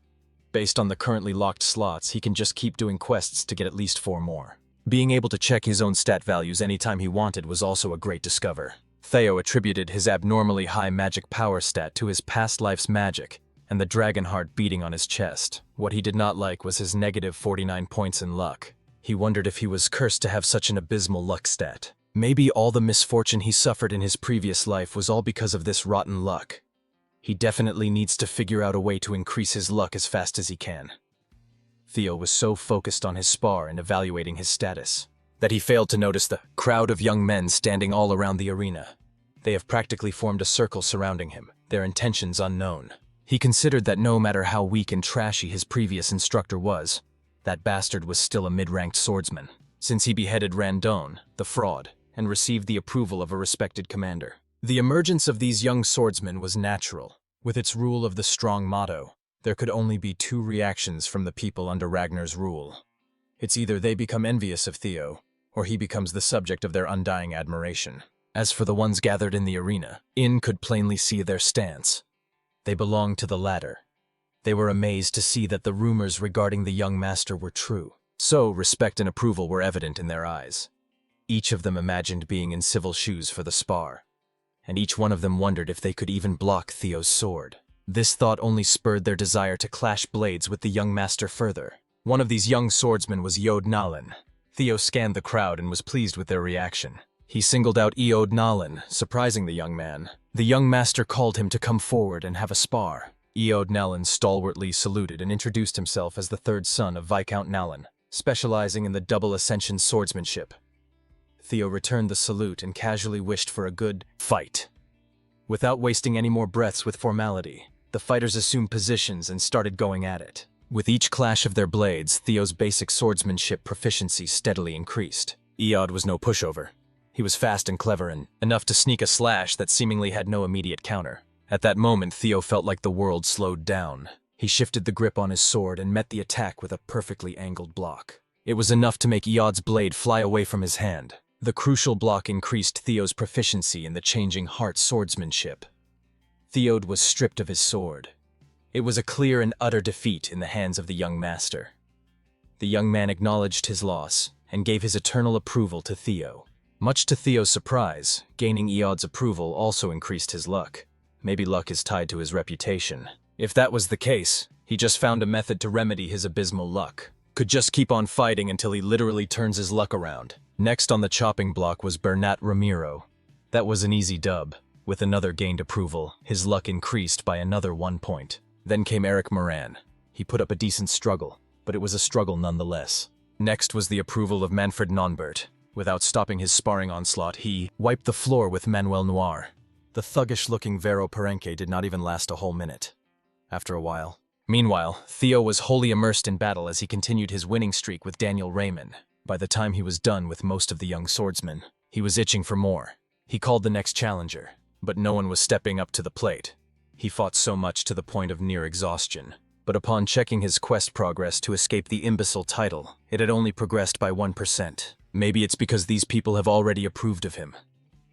Based on the currently locked slots, he can just keep doing quests to get at least 4 more. Being able to check his own stat values anytime he wanted was also a great discover. Theo attributed his abnormally high magic power stat to his past life's magic, and the dragon heart beating on his chest. What he did not like was his negative 49 points in luck. He wondered if he was cursed to have such an abysmal luck stat. Maybe all the misfortune he suffered in his previous life was all because of this rotten luck. He definitely needs to figure out a way to increase his luck as fast as he can. Theo was so focused on his spar and evaluating his status that he failed to notice the crowd of young men standing all around the arena. They have practically formed a circle surrounding him, their intentions unknown. He considered that no matter how weak and trashy his previous instructor was, that bastard was still a mid-ranked swordsman, since he beheaded Randon, the fraud, and received the approval of a respected commander. The emergence of these young swordsmen was natural. With its rule of the strong motto, there could only be two reactions from the people under Ragnar's rule. It's either they become envious of Theo, or he becomes the subject of their undying admiration. As for the ones gathered in the arena, In could plainly see their stance. They belonged to the latter. They were amazed to see that the rumors regarding the young master were true. So, respect and approval were evident in their eyes. Each of them imagined being in civil shoes for the spar, and each one of them wondered if they could even block Theo's sword. This thought only spurred their desire to clash blades with the young master further. One of these young swordsmen was Eod Nalin. Theo scanned the crowd and was pleased with their reaction. He singled out Eod Nalin, surprising the young man. The young master called him to come forward and have a spar. Eod Nalin stalwartly saluted and introduced himself as the third son of Viscount Nalin, specializing in the double ascension swordsmanship. Theo returned the salute and casually wished for a good fight. Without wasting any more breaths with formality, the fighters assumed positions and started going at it. With each clash of their blades, Theo's basic swordsmanship proficiency steadily increased. Eod was no pushover. He was fast and clever and enough to sneak a slash that seemingly had no immediate counter. At that moment, Theo felt like the world slowed down. He shifted the grip on his sword and met the attack with a perfectly angled block. It was enough to make Eod's blade fly away from his hand. The crucial block increased Theo's proficiency in the changing heart swordsmanship. Theod was stripped of his sword. It was a clear and utter defeat in the hands of the young master. The young man acknowledged his loss and gave his eternal approval to Theo. Much to Theo's surprise, gaining Eod's approval also increased his luck. Maybe luck is tied to his reputation. If that was the case, he just found a method to remedy his abysmal luck. Could just keep on fighting until he literally turns his luck around. Next on the chopping block was Bernat Ramiro. That was an easy dub. With another gained approval, his luck increased by another 1 point. Then came Eric Moran. He put up a decent struggle, but it was a struggle nonetheless. Next was the approval of Manfred Nonbert. Without stopping his sparring onslaught, he wiped the floor with Manuel Noir. The thuggish-looking Vero Parenque did not even last a whole minute. After a while. Meanwhile, Theo was wholly immersed in battle as he continued his winning streak with Daniel Raymond. By the time he was done with most of the young swordsmen, he was itching for more. He called the next challenger, but no one was stepping up to the plate. He fought so much to the point of near exhaustion. But upon checking his quest progress to escape the imbecile title, it had only progressed by 1%. Maybe it's because these people have already approved of him.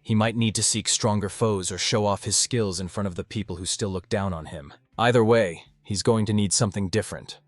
He might need to seek stronger foes or show off his skills in front of the people who still look down on him. Either way, he's going to need something different.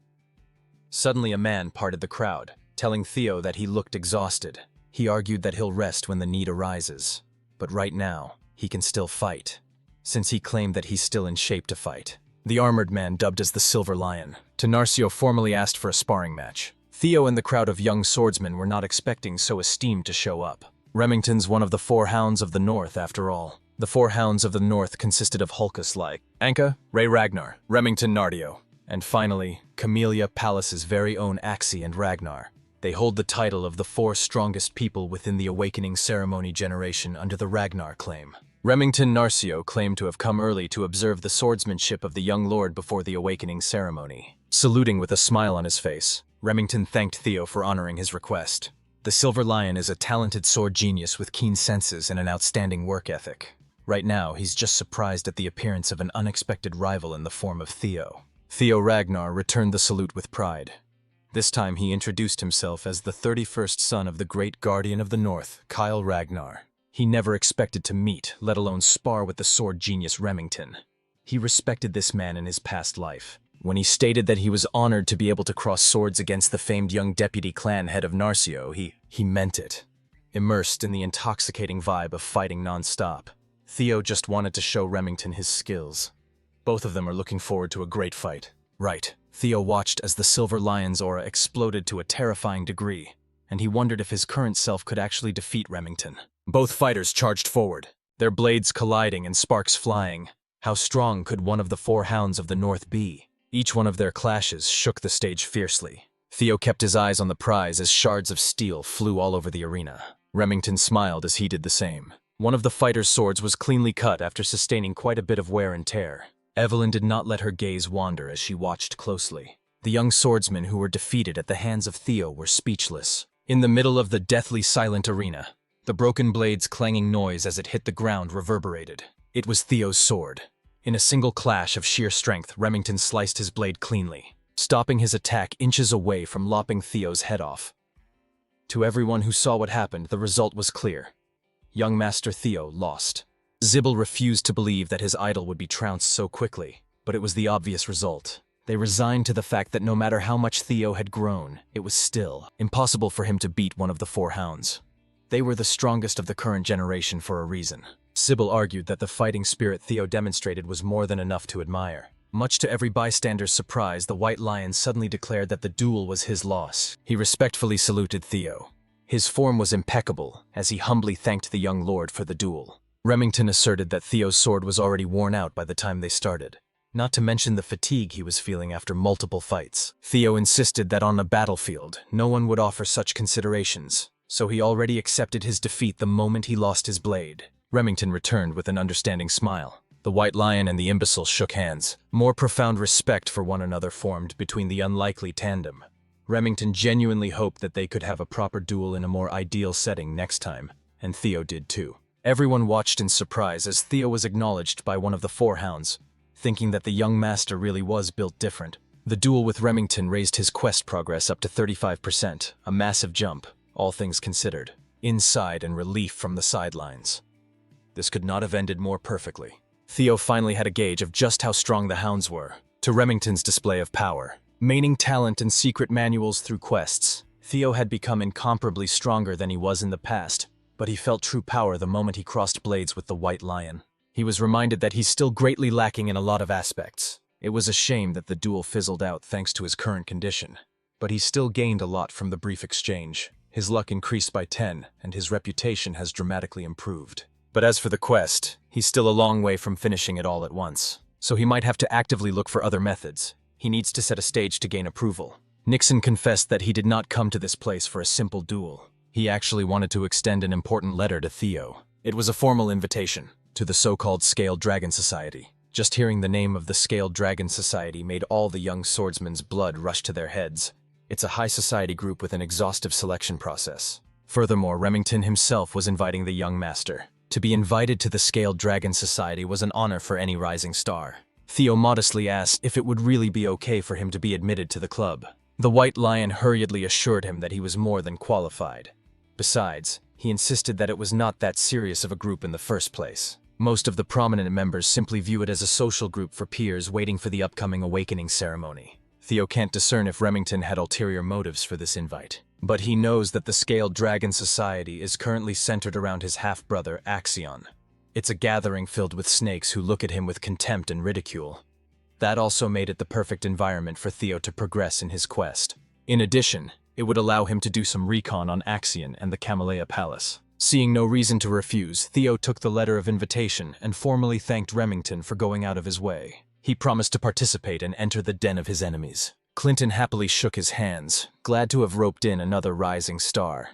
Suddenly a man parted the crowd, telling Theo that he looked exhausted. He argued that he'll rest when the need arises. But right now, he can still fight, since he claimed that he's still in shape to fight. The armored man, dubbed as the Silver Lion, Tenarcio formally asked for a sparring match. Theo and the crowd of young swordsmen were not expecting so esteemed to show up. Remington's one of the four hounds of the North, after all. The four hounds of the North consisted of Hulkus like Anka, Ray Ragnar, Remington Nardio, and finally, Camellia Palace's very own Axie and Ragnar. They hold the title of the four strongest people within the Awakening Ceremony generation under the Ragnar claim. Remington Narcio claimed to have come early to observe the swordsmanship of the young lord before the Awakening Ceremony. Saluting with a smile on his face, Remington thanked Theo for honoring his request. The Silver Lion is a talented sword genius with keen senses and an outstanding work ethic. Right now, he's just surprised at the appearance of an unexpected rival in the form of Theo. Theo Ragnar returned the salute with pride. This time he introduced himself as the 31st son of the great guardian of the North, Kyle Ragnar. He never expected to meet, let alone spar with the sword genius Remington. He respected this man in his past life. When he stated that he was honored to be able to cross swords against the famed young deputy clan head of Narcio, he meant it. Immersed in the intoxicating vibe of fighting non-stop, Theo just wanted to show Remington his skills. Both of them are looking forward to a great fight. Right. Theo watched as the Silver Lion's aura exploded to a terrifying degree, and he wondered if his current self could actually defeat Remington. Both fighters charged forward, their blades colliding and sparks flying. How strong could one of the four hounds of the North be? Each one of their clashes shook the stage fiercely. Theo kept his eyes on the prize as shards of steel flew all over the arena. Remington smiled as he did the same. One of the fighters' swords was cleanly cut after sustaining quite a bit of wear and tear. Evelyn did not let her gaze wander as she watched closely. The young swordsmen who were defeated at the hands of Theo were speechless. In the middle of the deathly silent arena, the broken blade's clanging noise as it hit the ground reverberated. It was Theo's sword. In a single clash of sheer strength, Remington sliced his blade cleanly, stopping his attack inches away from lopping Theo's head off. To everyone who saw what happened, the result was clear. Young Master Theo lost. Zibble refused to believe that his idol would be trounced so quickly, but it was the obvious result. They resigned to the fact that no matter how much Theo had grown, it was still impossible for him to beat one of the four hounds. They were the strongest of the current generation for a reason. Sybil argued that the fighting spirit Theo demonstrated was more than enough to admire. Much to every bystander's surprise, the White Lion suddenly declared that the duel was his loss. He respectfully saluted Theo. His form was impeccable, as he humbly thanked the young lord for the duel. Remington asserted that Theo's sword was already worn out by the time they started, not to mention the fatigue he was feeling after multiple fights. Theo insisted that on a battlefield, no one would offer such considerations, so he already accepted his defeat the moment he lost his blade. Remington returned with an understanding smile. The White Lion and the imbecile shook hands. More profound respect for one another formed between the unlikely tandem. Remington genuinely hoped that they could have a proper duel in a more ideal setting next time, and Theo did too. Everyone watched in surprise as Theo was acknowledged by one of the four hounds, thinking that the young master really was built different. The duel with Remington raised his quest progress up to 35%, a massive jump, all things considered. Inside and relief from the sidelines. This could not have ended more perfectly. Theo finally had a gauge of just how strong the hounds were. To Remington's display of power, maining talent and secret manuals through quests, Theo had become incomparably stronger than he was in the past, but he felt true power the moment he crossed blades with the White Lion. He was reminded that he's still greatly lacking in a lot of aspects. It was a shame that the duel fizzled out thanks to his current condition, but he still gained a lot from the brief exchange. His luck increased by 10, and his reputation has dramatically improved. But as for the quest, he's still a long way from finishing it all at once, so he might have to actively look for other methods. He needs to set a stage to gain approval. Nixon confessed that he did not come to this place for a simple duel. He actually wanted to extend an important letter to Theo. It was a formal invitation to the so-called Scaled Dragon Society. Just hearing the name of the Scaled Dragon Society made all the young swordsmen's blood rush to their heads. It's a high society group with an exhaustive selection process. Furthermore, Remington himself was inviting the young master. To be invited to the Scaled Dragon Society was an honor for any rising star. Theo modestly asked if it would really be okay for him to be admitted to the club. The White Lion hurriedly assured him that he was more than qualified. Besides, he insisted that it was not that serious of a group in the first place. Most of the prominent members simply view it as a social group for peers waiting for the upcoming awakening ceremony. Theo can't discern if Remington had ulterior motives for this invite. But he knows that the Scaled Dragon Society is currently centered around his half-brother, Axion. It's a gathering filled with snakes who look at him with contempt and ridicule. That also made it the perfect environment for Theo to progress in his quest. In addition, it would allow him to do some recon on Axion and the Camellia Palace. Seeing no reason to refuse, Theo took the letter of invitation and formally thanked Remington for going out of his way. He promised to participate and enter the den of his enemies. Clinton happily shook his hands, glad to have roped in another rising star.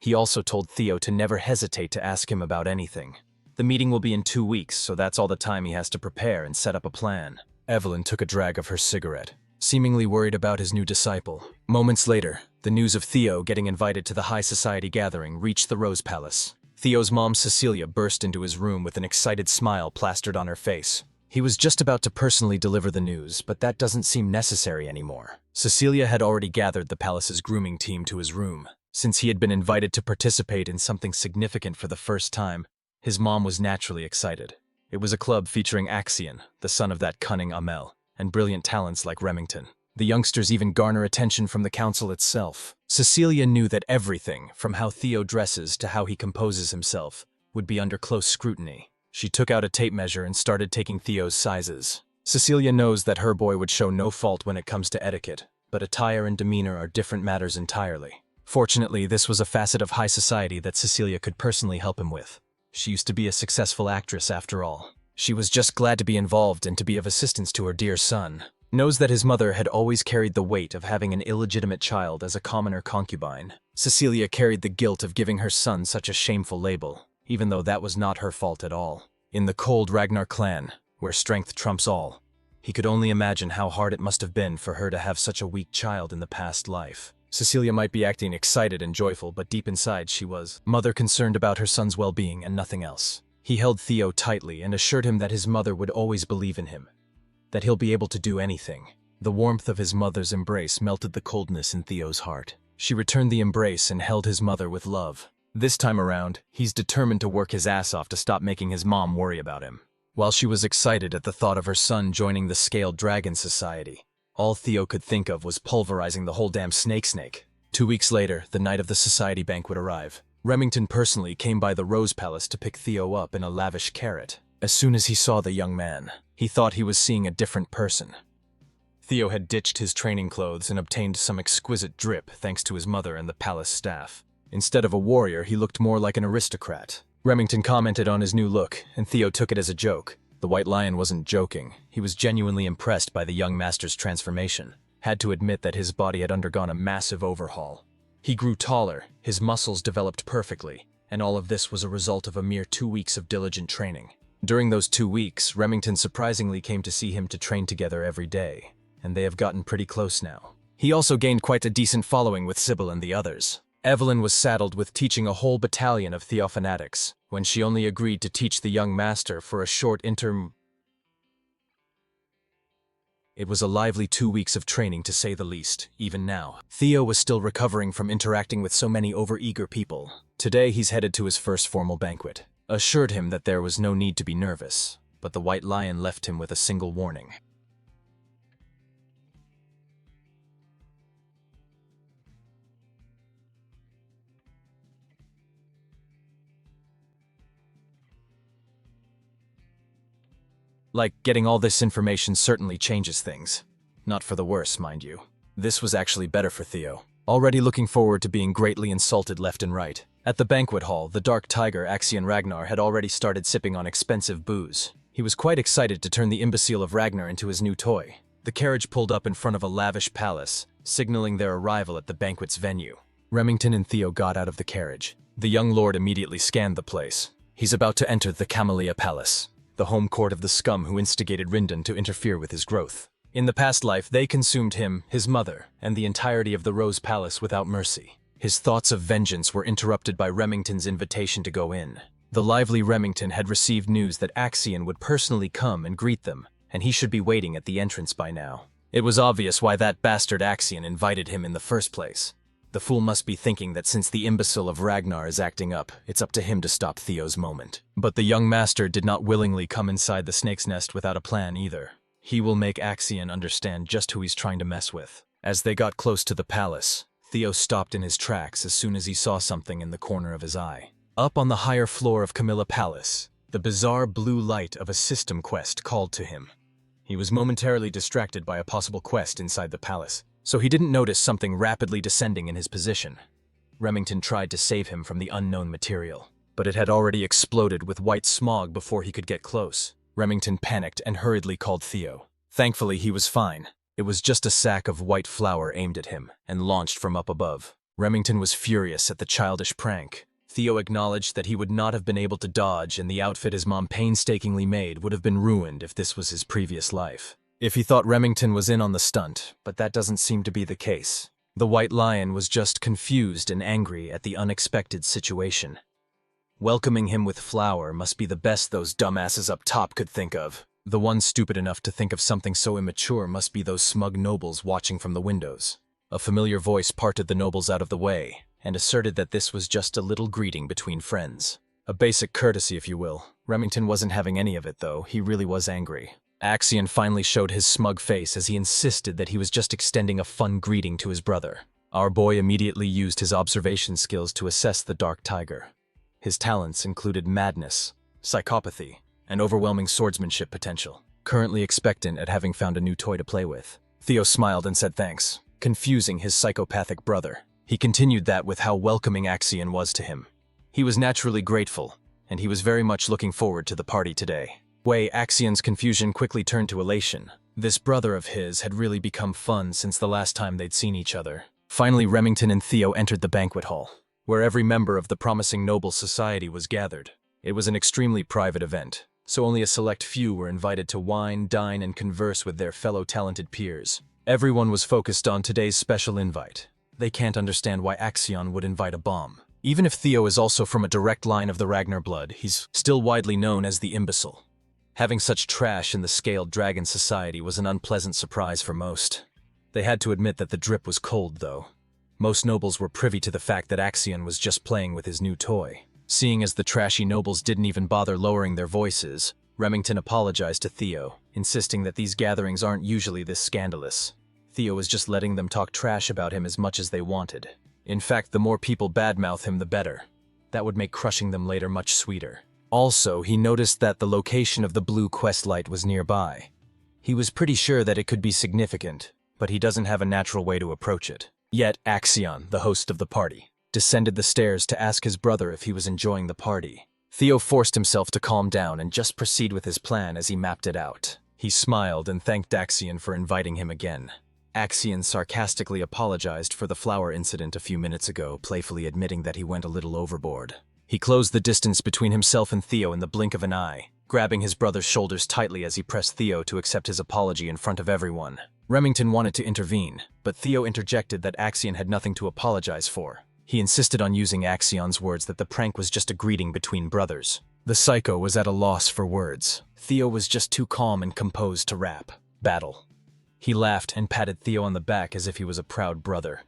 He also told Theo to never hesitate to ask him about anything. The meeting will be in 2 weeks, so that's all the time he has to prepare and set up a plan. Evelyn took a drag of her cigarette, seemingly worried about his new disciple. Moments later, the news of Theo getting invited to the high society gathering reached the Rose Palace. Theo's mom, Cecilia, burst into his room with an excited smile plastered on her face. He was just about to personally deliver the news, but that doesn't seem necessary anymore. Cecilia had already gathered the palace's grooming team to his room. Since he had been invited to participate in something significant for the first time, his mom was naturally excited. It was a club featuring Axion, the son of that cunning Amel, and brilliant talents like Remington. The youngsters even garner attention from the council itself. Cecilia knew that everything, from how Theo dresses to how he composes himself, would be under close scrutiny. She took out a tape measure and started taking Theo's sizes. Cecilia knows that her boy would show no fault when it comes to etiquette, but attire and demeanor are different matters entirely. Fortunately, this was a facet of high society that Cecilia could personally help him with. She used to be a successful actress after all. She was just glad to be involved and to be of assistance to her dear son. Knows that his mother had always carried the weight of having an illegitimate child as a commoner concubine. Cecilia carried the guilt of giving her son such a shameful label, even though that was not her fault at all. In the cold Ragnar clan, where strength trumps all, he could only imagine how hard it must have been for her to have such a weak child in the past life. Cecilia might be acting excited and joyful, but deep inside she was mother concerned about her son's well-being and nothing else. He held Theo tightly and assured him that his mother would always believe in him, that he'll be able to do anything. The warmth of his mother's embrace melted the coldness in Theo's heart. She returned the embrace and held his mother with love. This time around, he's determined to work his ass off to stop making his mom worry about him. While she was excited at the thought of her son joining the Scaled Dragon Society, all Theo could think of was pulverizing the whole damn snake. 2 weeks later, the night of the society banquet arrived. Remington personally came by the Rose Palace to pick Theo up in a lavish carrot. As soon as he saw the young man, he thought he was seeing a different person. Theo had ditched his training clothes and obtained some exquisite drip thanks to his mother and the palace staff. Instead of a warrior, he looked more like an aristocrat. Remington commented on his new look, and Theo took it as a joke. The White Lion wasn't joking. He was genuinely impressed by the young master's transformation. Had to admit that his body had undergone a massive overhaul. He grew taller, his muscles developed perfectly, and all of this was a result of a mere 2 weeks of diligent training. During those 2 weeks, Remington surprisingly came to see him to train together every day, and they have gotten pretty close now. He also gained quite a decent following with Sybil and the others. Evelyn was saddled with teaching a whole battalion of Theofanatics, when she only agreed to teach the young master for a short interim. It was a lively 2 weeks of training to say the least, even now. Theo was still recovering from interacting with so many overeager people. Today he's headed to his first formal banquet. Assured him that there was no need to be nervous, but the White Lion left him with a single warning. Like, getting all this information certainly changes things. Not for the worse, mind you. This was actually better for Theo. Already looking forward to being greatly insulted left and right. At the banquet hall, the Dark Tiger, Axion Ragnar, had already started sipping on expensive booze. He was quite excited to turn the imbecile of Ragnar into his new toy. The carriage pulled up in front of a lavish palace, signaling their arrival at the banquet's venue. Remington and Theo got out of the carriage. The young lord immediately scanned the place. He's about to enter the Camellia Palace, the home court of the scum who instigated Rindon to interfere with his growth. In the past life, they consumed him, his mother, and the entirety of the Rose Palace without mercy. His thoughts of vengeance were interrupted by Remington's invitation to go in. The lively Remington had received news that Axion would personally come and greet them, and he should be waiting at the entrance by now. It was obvious why that bastard Axion invited him in the first place. The fool must be thinking that since the imbecile of Ragnar is acting up, it's up to him to stop Theo's moment. But the young master did not willingly come inside the snake's nest without a plan either. He will make Axion understand just who he's trying to mess with. As they got close to the palace, Theo stopped in his tracks as soon as he saw something in the corner of his eye. Up on the higher floor of Camilla Palace, the bizarre blue light of a system quest called to him. He was momentarily distracted by a possible quest inside the palace, so he didn't notice something rapidly descending in his position. Remington tried to save him from the unknown material, but it had already exploded with white smog before he could get close. Remington panicked and hurriedly called Theo. Thankfully, he was fine. It was just a sack of white flour aimed at him and launched from up above. Remington was furious at the childish prank. Theo acknowledged that he would not have been able to dodge, and the outfit his mom painstakingly made would have been ruined if this was his previous life. If he thought Remington was in on the stunt, but that doesn't seem to be the case. The White Lion was just confused and angry at the unexpected situation. Welcoming him with flour must be the best those dumbasses up top could think of. The one stupid enough to think of something so immature must be those smug nobles watching from the windows. A familiar voice parted the nobles out of the way and asserted that this was just a little greeting between friends. A basic courtesy, if you will. Remington wasn't having any of it, though. He really was angry. Axion finally showed his smug face as he insisted that he was just extending a fun greeting to his brother. Our boy immediately used his observation skills to assess the Dark Tiger. His talents included madness, psychopathy, and overwhelming swordsmanship potential. Currently expectant at having found a new toy to play with, Theo smiled and said thanks, confusing his psychopathic brother. He continued that with how welcoming Axion was to him. He was naturally grateful, and he was very much looking forward to the party today. Axion's confusion quickly turned to elation. This brother of his had really become fun since the last time they'd seen each other. Finally, Remington and Theo entered the banquet hall, where every member of the promising noble society was gathered. It was an extremely private event, so only a select few were invited to wine, dine, and converse with their fellow talented peers. Everyone was focused on today's special invite. They can't understand why Axion would invite a bomb. Even if Theo is also from a direct line of the Ragnar blood, he's still widely known as the imbecile. Having such trash in the scaled dragon society was an unpleasant surprise for most. They had to admit that the drip was cold, though. Most nobles were privy to the fact that Axion was just playing with his new toy. Seeing as the trashy nobles didn't even bother lowering their voices, Remington apologized to Theo, insisting that these gatherings aren't usually this scandalous. Theo was just letting them talk trash about him as much as they wanted. In fact, the more people badmouth him, the better. That would make crushing them later much sweeter. Also, he noticed that the location of the blue quest light was nearby. He was pretty sure that it could be significant, but he doesn't have a natural way to approach it. Yet Axion, the host of the party, descended the stairs to ask his brother if he was enjoying the party. Theo forced himself to calm down and just proceed with his plan as he mapped it out. He smiled and thanked Axion for inviting him again. Axion sarcastically apologized for the flower incident a few minutes ago, playfully admitting that he went a little overboard. He closed the distance between himself and Theo in the blink of an eye, grabbing his brother's shoulders tightly as he pressed Theo to accept his apology in front of everyone. Remington wanted to intervene, but Theo interjected that Axion had nothing to apologize for. He insisted on using Axion's words that the prank was just a greeting between brothers. The psycho was at a loss for words. Theo was just too calm and composed to rap. Battle. He laughed and patted Theo on the back as if he was a proud brother.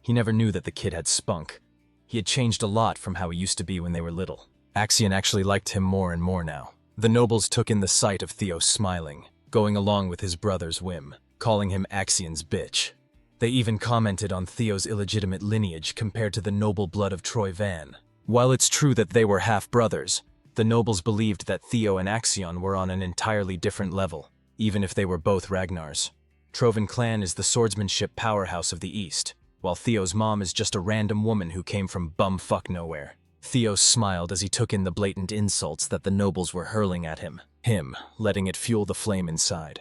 He never knew that the kid had spunk. He had changed a lot from how he used to be when they were little. Axion actually liked him more and more now. The nobles took in the sight of Theo smiling, going along with his brother's whim, calling him Axion's bitch. They even commented on Theo's illegitimate lineage compared to the noble blood of Troy Van. While it's true that they were half-brothers, the nobles believed that Theo and Axion were on an entirely different level, even if they were both Ragnars. Trovan clan is the swordsmanship powerhouse of the East, while Theo's mom is just a random woman who came from bumfuck nowhere. Theo smiled as he took in the blatant insults that the nobles were hurling at him, letting it fuel the flame inside.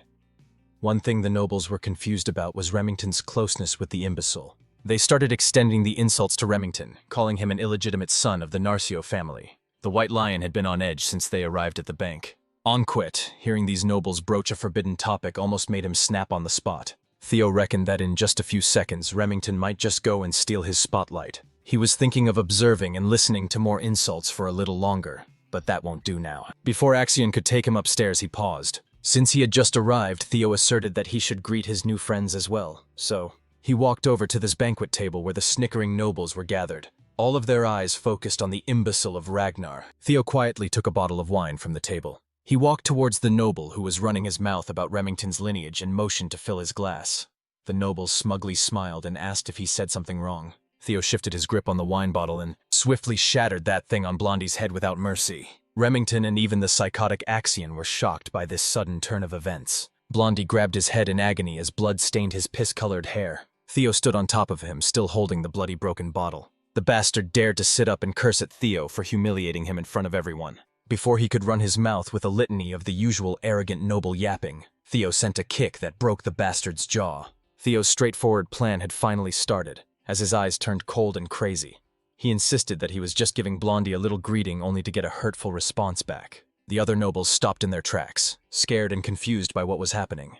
One thing the nobles were confused about was Remington's closeness with the imbecile. They started extending the insults to Remington, calling him an illegitimate son of the Narcio family. The White Lion had been on edge since they arrived at the bank. Onquit, hearing these nobles broach a forbidden topic, almost made him snap on the spot. Theo reckoned that in just a few seconds, Remington might just go and steal his spotlight. He was thinking of observing and listening to more insults for a little longer, but that won't do now. Before Axion could take him upstairs, he paused. Since he had just arrived, Theo asserted that he should greet his new friends as well, so he walked over to this banquet table where the snickering nobles were gathered, all of their eyes focused on the imbecile of Ragnar. Theo quietly took a bottle of wine from the table. He walked towards the noble who was running his mouth about Remington's lineage and motioned to fill his glass. The noble smugly smiled and asked if he said something wrong. Theo shifted his grip on the wine bottle and swiftly shattered that thing on Blondie's head without mercy. Remington and even the psychotic Axion were shocked by this sudden turn of events. Blondie grabbed his head in agony as blood stained his piss-colored hair. Theo stood on top of him, still holding the bloody broken bottle. The bastard dared to sit up and curse at Theo for humiliating him in front of everyone. Before he could run his mouth with a litany of the usual arrogant noble yapping, Theo sent a kick that broke the bastard's jaw. Theo's straightforward plan had finally started, as his eyes turned cold and crazy. He insisted that he was just giving Blondie a little greeting only to get a hurtful response back. The other nobles stopped in their tracks, scared and confused by what was happening.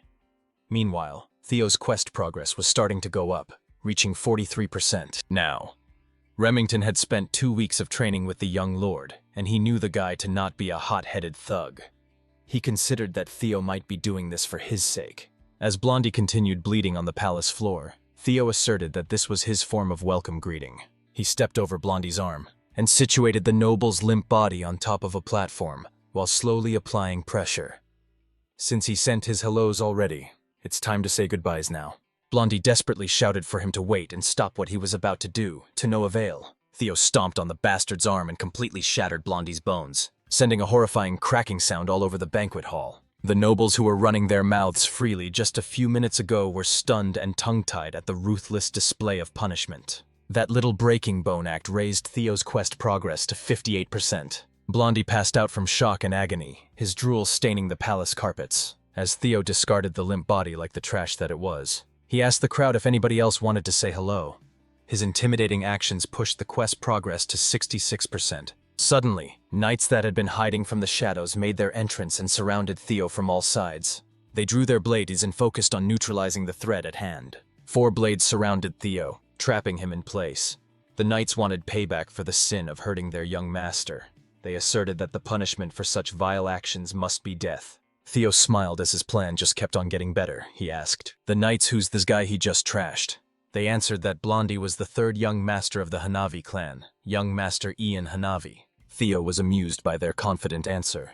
Meanwhile, Theo's quest progress was starting to go up, reaching 43% now. Remington had spent 2 weeks of training with the young lord, and he knew the guy to not be a hot-headed thug. He considered that Theo might be doing this for his sake. As Blondie continued bleeding on the palace floor, Theo asserted that this was his form of welcome greeting. He stepped over Blondie's arm and situated the noble's limp body on top of a platform while slowly applying pressure. Since he sent his hellos already, it's time to say goodbyes now. Blondie desperately shouted for him to wait and stop what he was about to do, to no avail. Theo stomped on the bastard's arm and completely shattered Blondie's bones, sending a horrifying cracking sound all over the banquet hall. The nobles who were running their mouths freely just a few minutes ago were stunned and tongue-tied at the ruthless display of punishment. That little breaking bone act raised Theo's quest progress to 58%. Blondie passed out from shock and agony, his drool staining the palace carpets, as Theo discarded the limp body like the trash that it was. He asked the crowd if anybody else wanted to say hello. His intimidating actions pushed the quest progress to 66%. Suddenly, knights that had been hiding from the shadows made their entrance and surrounded Theo from all sides. They drew their blades and focused on neutralizing the threat at hand. 4 blades surrounded Theo, trapping him in place. The knights wanted payback for the sin of hurting their young master. They asserted that the punishment for such vile actions must be death. Theo smiled as his plan just kept on getting better. He asked the knights who's this guy he just trashed. They answered that Blondie was the 3rd young master of the Hanavi clan, young master Ian Hanavi. Theo was amused by their confident answer.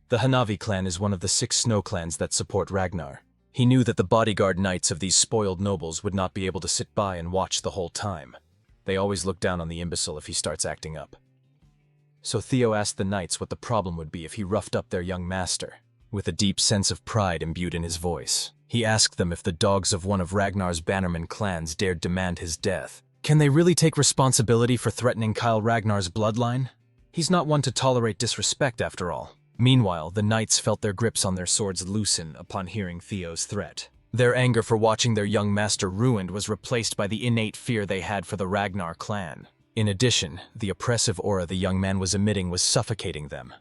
The Hanavi clan is one of the 6 snow clans that support Ragnar. He knew that the bodyguard knights of these spoiled nobles would not be able to sit by and watch the whole time. They always look down on the imbecile if he starts acting up. So Theo asked the knights what the problem would be if he roughed up their young master. With a deep sense of pride imbued in his voice, he asked them if the dogs of one of Ragnar's bannerman clans dared demand his death. Can they really take responsibility for threatening Kyle Ragnar's bloodline? He's not one to tolerate disrespect after all. Meanwhile, the knights felt their grips on their swords loosen upon hearing Theo's threat. Their anger for watching their young master ruined was replaced by the innate fear they had for the Ragnar clan. In addition, the oppressive aura the young man was emitting was suffocating them.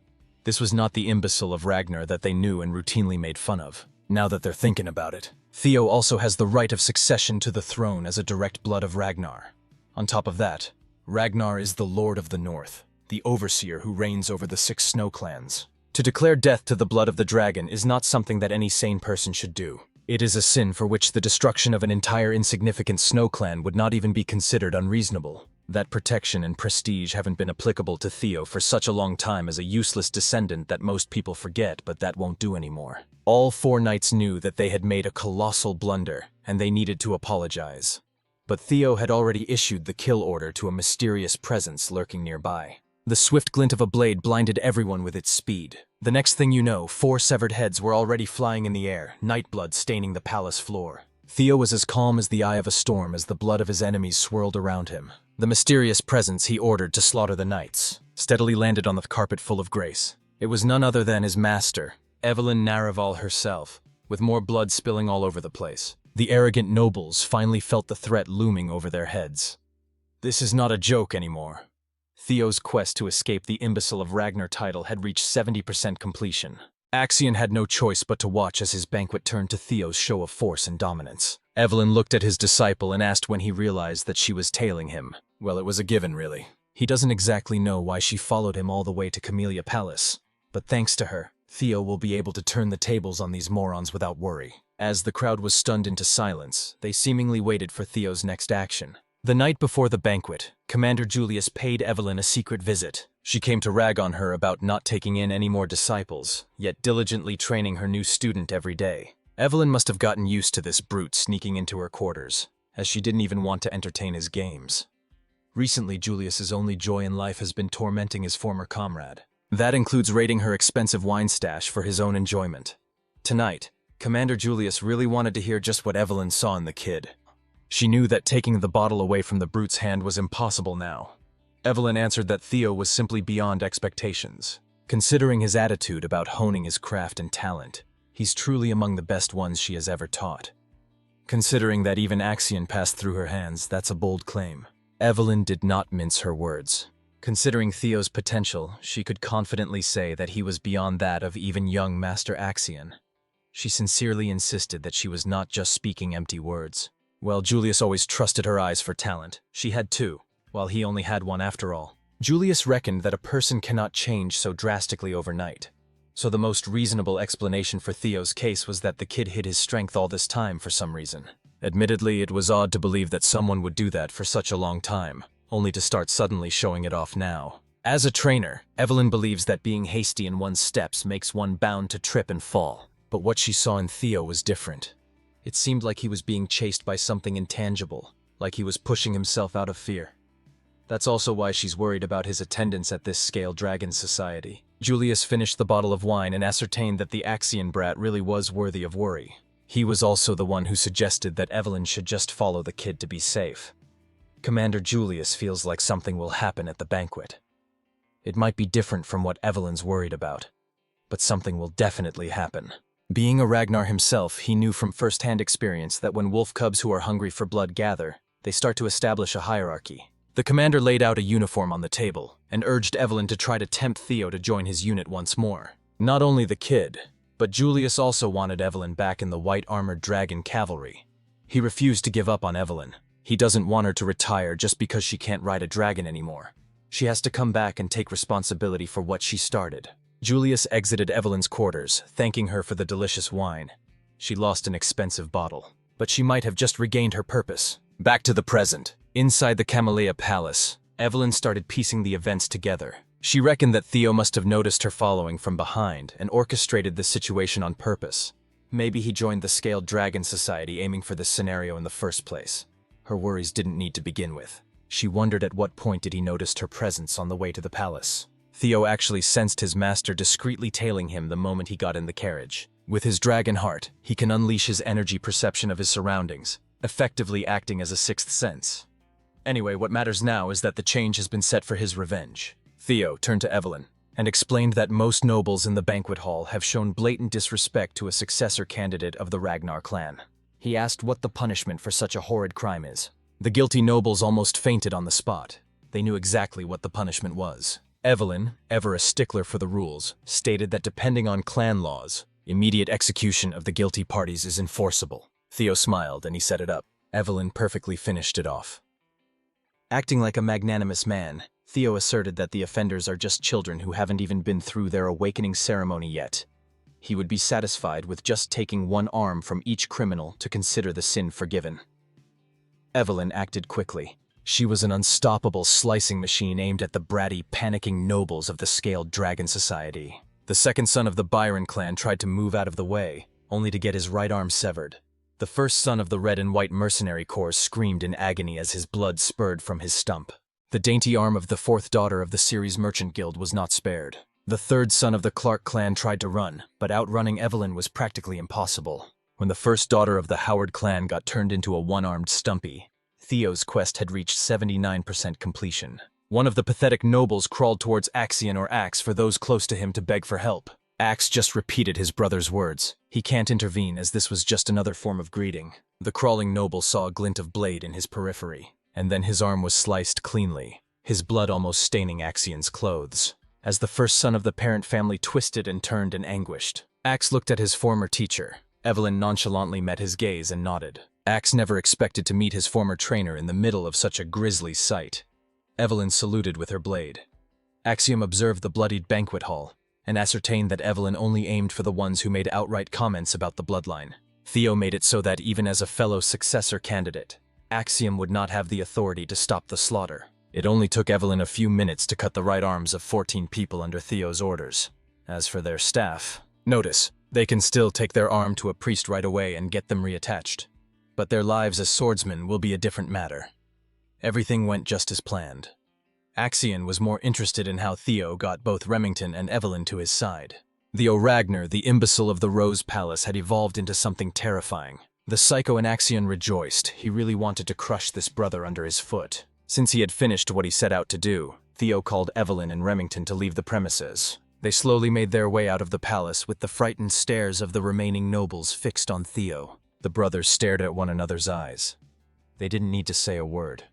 This was not the imbecile of Ragnar that they knew and routinely made fun of. Now that they're thinking about it, Theo also has the right of succession to the throne as a direct blood of Ragnar. On top of that, Ragnar is the Lord of the North, the overseer who reigns over the 6 snow clans. To declare death to the blood of the dragon is not something that any sane person should do. It is a sin for which the destruction of an entire insignificant snow clan would not even be considered unreasonable. That protection and prestige haven't been applicable to Theo for such a long time as a useless descendant that most people forget, but that won't do anymore. All 4 knights knew that they had made a colossal blunder, and they needed to apologize. But Theo had already issued the kill order to a mysterious presence lurking nearby. The swift glint of a blade blinded everyone with its speed. The next thing you know, 4 severed heads were already flying in the air, night blood staining the palace floor. Theo was as calm as the eye of a storm as the blood of his enemies swirled around him. The mysterious presence he ordered to slaughter the knights steadily landed on the carpet full of grace. It was none other than his master, Evelyn Naraval herself, with more blood spilling all over the place. The arrogant nobles finally felt the threat looming over their heads. This is not a joke anymore. Theo's quest to escape the imbecile of Ragnar title had reached 70% completion. Axion had no choice but to watch as his banquet turned to Theo's show of force and dominance. Evelyn looked at his disciple and asked when he realized that she was tailing him. Well, it was a given, really. He doesn't exactly know why she followed him all the way to Camellia Palace. But thanks to her, Theo will be able to turn the tables on these morons without worry. As the crowd was stunned into silence, they seemingly waited for Theo's next action. The night before the banquet, Commander Julius paid Evelyn a secret visit. She came to rag on her about not taking in any more disciples, yet diligently training her new student every day. Evelyn must have gotten used to this brute sneaking into her quarters, as she didn't even want to entertain his games. Recently, Julius's only joy in life has been tormenting his former comrade. That includes raiding her expensive wine stash for his own enjoyment. Tonight, Commander Julius really wanted to hear just what Evelyn saw in the kid. She knew that taking the bottle away from the brute's hand was impossible now. Evelyn answered that Theo was simply beyond expectations. Considering his attitude about honing his craft and talent, he's truly among the best ones she has ever taught. Considering that even Axion passed through her hands, that's a bold claim. Evelyn did not mince her words. Considering Theo's potential, she could confidently say that he was beyond that of even young Master Axion. She sincerely insisted that she was not just speaking empty words. Well, Julius always trusted her eyes for talent. She had 2, while he only had 1 after all. Julius reckoned that a person cannot change so drastically overnight. So the most reasonable explanation for Theo's case was that the kid hid his strength all this time for some reason. Admittedly, it was odd to believe that someone would do that for such a long time, only to start suddenly showing it off now. As a trainer, Evelyn believes that being hasty in one's steps makes one bound to trip and fall. But what she saw in Theo was different. It seemed like he was being chased by something intangible, like he was pushing himself out of fear. That's also why she's worried about his attendance at this scale dragon society. Julius finished the bottle of wine and ascertained that the Axion brat really was worthy of worry. He was also the one who suggested that Evelyn should just follow the kid to be safe. Commander Julius feels like something will happen at the banquet. It might be different from what Evelyn's worried about, but something will definitely happen. Being a Ragnar himself, he knew from first-hand experience that when wolf cubs who are hungry for blood gather, they start to establish a hierarchy. The commander laid out a uniform on the table and urged Evelyn to try to tempt Theo to join his unit once more. Not only the kid, but Julius also wanted Evelyn back in the white-armored dragon cavalry. He refused to give up on Evelyn. He doesn't want her to retire just because she can't ride a dragon anymore. She has to come back and take responsibility for what she started. Julius exited Evelyn's quarters, thanking her for the delicious wine. She lost an expensive bottle, but she might have just regained her purpose. Back to the present. Inside the Camellia Palace, Evelyn started piecing the events together. She reckoned that Theo must have noticed her following from behind and orchestrated this situation on purpose. Maybe he joined the Scaled Dragon Society aiming for this scenario in the first place. Her worries didn't need to begin with. She wondered at what point did he notice her presence on the way to the palace. Theo actually sensed his master discreetly tailing him the moment he got in the carriage. With his dragon heart, he can unleash his energy perception of his surroundings, effectively acting as a sixth sense. Anyway, what matters now is that the change has been set for his revenge. Theo turned to Evelyn and explained that most nobles in the banquet hall have shown blatant disrespect to a successor candidate of the Ragnar clan. He asked what the punishment for such a horrid crime is. The guilty nobles almost fainted on the spot. They knew exactly what the punishment was. Evelyn, ever a stickler for the rules, stated that depending on clan laws, immediate execution of the guilty parties is enforceable. Theo smiled and he set it up. Evelyn perfectly finished it off. Acting like a magnanimous man, Theo asserted that the offenders are just children who haven't even been through their awakening ceremony yet. He would be satisfied with just taking one arm from each criminal to consider the sin forgiven. Evelyn acted quickly. She was an unstoppable slicing machine aimed at the bratty, panicking nobles of the Scaled Dragon Society. The second son of the Byron clan tried to move out of the way, only to get his right arm severed. The first son of the Red and White Mercenary Corps screamed in agony as his blood spurted from his stump. The dainty arm of the fourth daughter of the Ceres Merchant Guild was not spared. The third son of the Clark clan tried to run, but outrunning Evelyn was practically impossible. When the first daughter of the Howard clan got turned into a one-armed Stumpy, Theo's quest had reached 79% completion. One of the pathetic nobles crawled towards Axion or Axe for those close to him to beg for help. Axe just repeated his brother's words. He can't intervene as this was just another form of greeting. The crawling noble saw a glint of blade in his periphery, and then his arm was sliced cleanly, his blood almost staining Axion's clothes. As the first son of the parent family twisted and turned in anguished, Axe looked at his former teacher. Evelyn nonchalantly met his gaze and nodded. Axe never expected to meet his former trainer in the middle of such a grisly sight. Evelyn saluted with her blade. Axiom observed the bloodied banquet hall and ascertained that Evelyn only aimed for the ones who made outright comments about the bloodline. Theo made it so that even as a fellow successor candidate, Axiom would not have the authority to stop the slaughter. It only took Evelyn a few minutes to cut the right arms of 14 people under Theo's orders. As for their staff, notice, they can still take their arm to a priest right away and get them reattached. But their lives as swordsmen will be a different matter. Everything went just as planned. Axion was more interested in how Theo got both Remington and Evelyn to his side. Theo Ragnar, the imbecile of the Rose Palace, had evolved into something terrifying. The psycho in Axion rejoiced. He really wanted to crush this brother under his foot. Since he had finished what he set out to do, Theo called Evelyn and Remington to leave the premises. They slowly made their way out of the palace with the frightened stares of the remaining nobles fixed on Theo. The brothers stared at one another's eyes. They didn't need to say a word.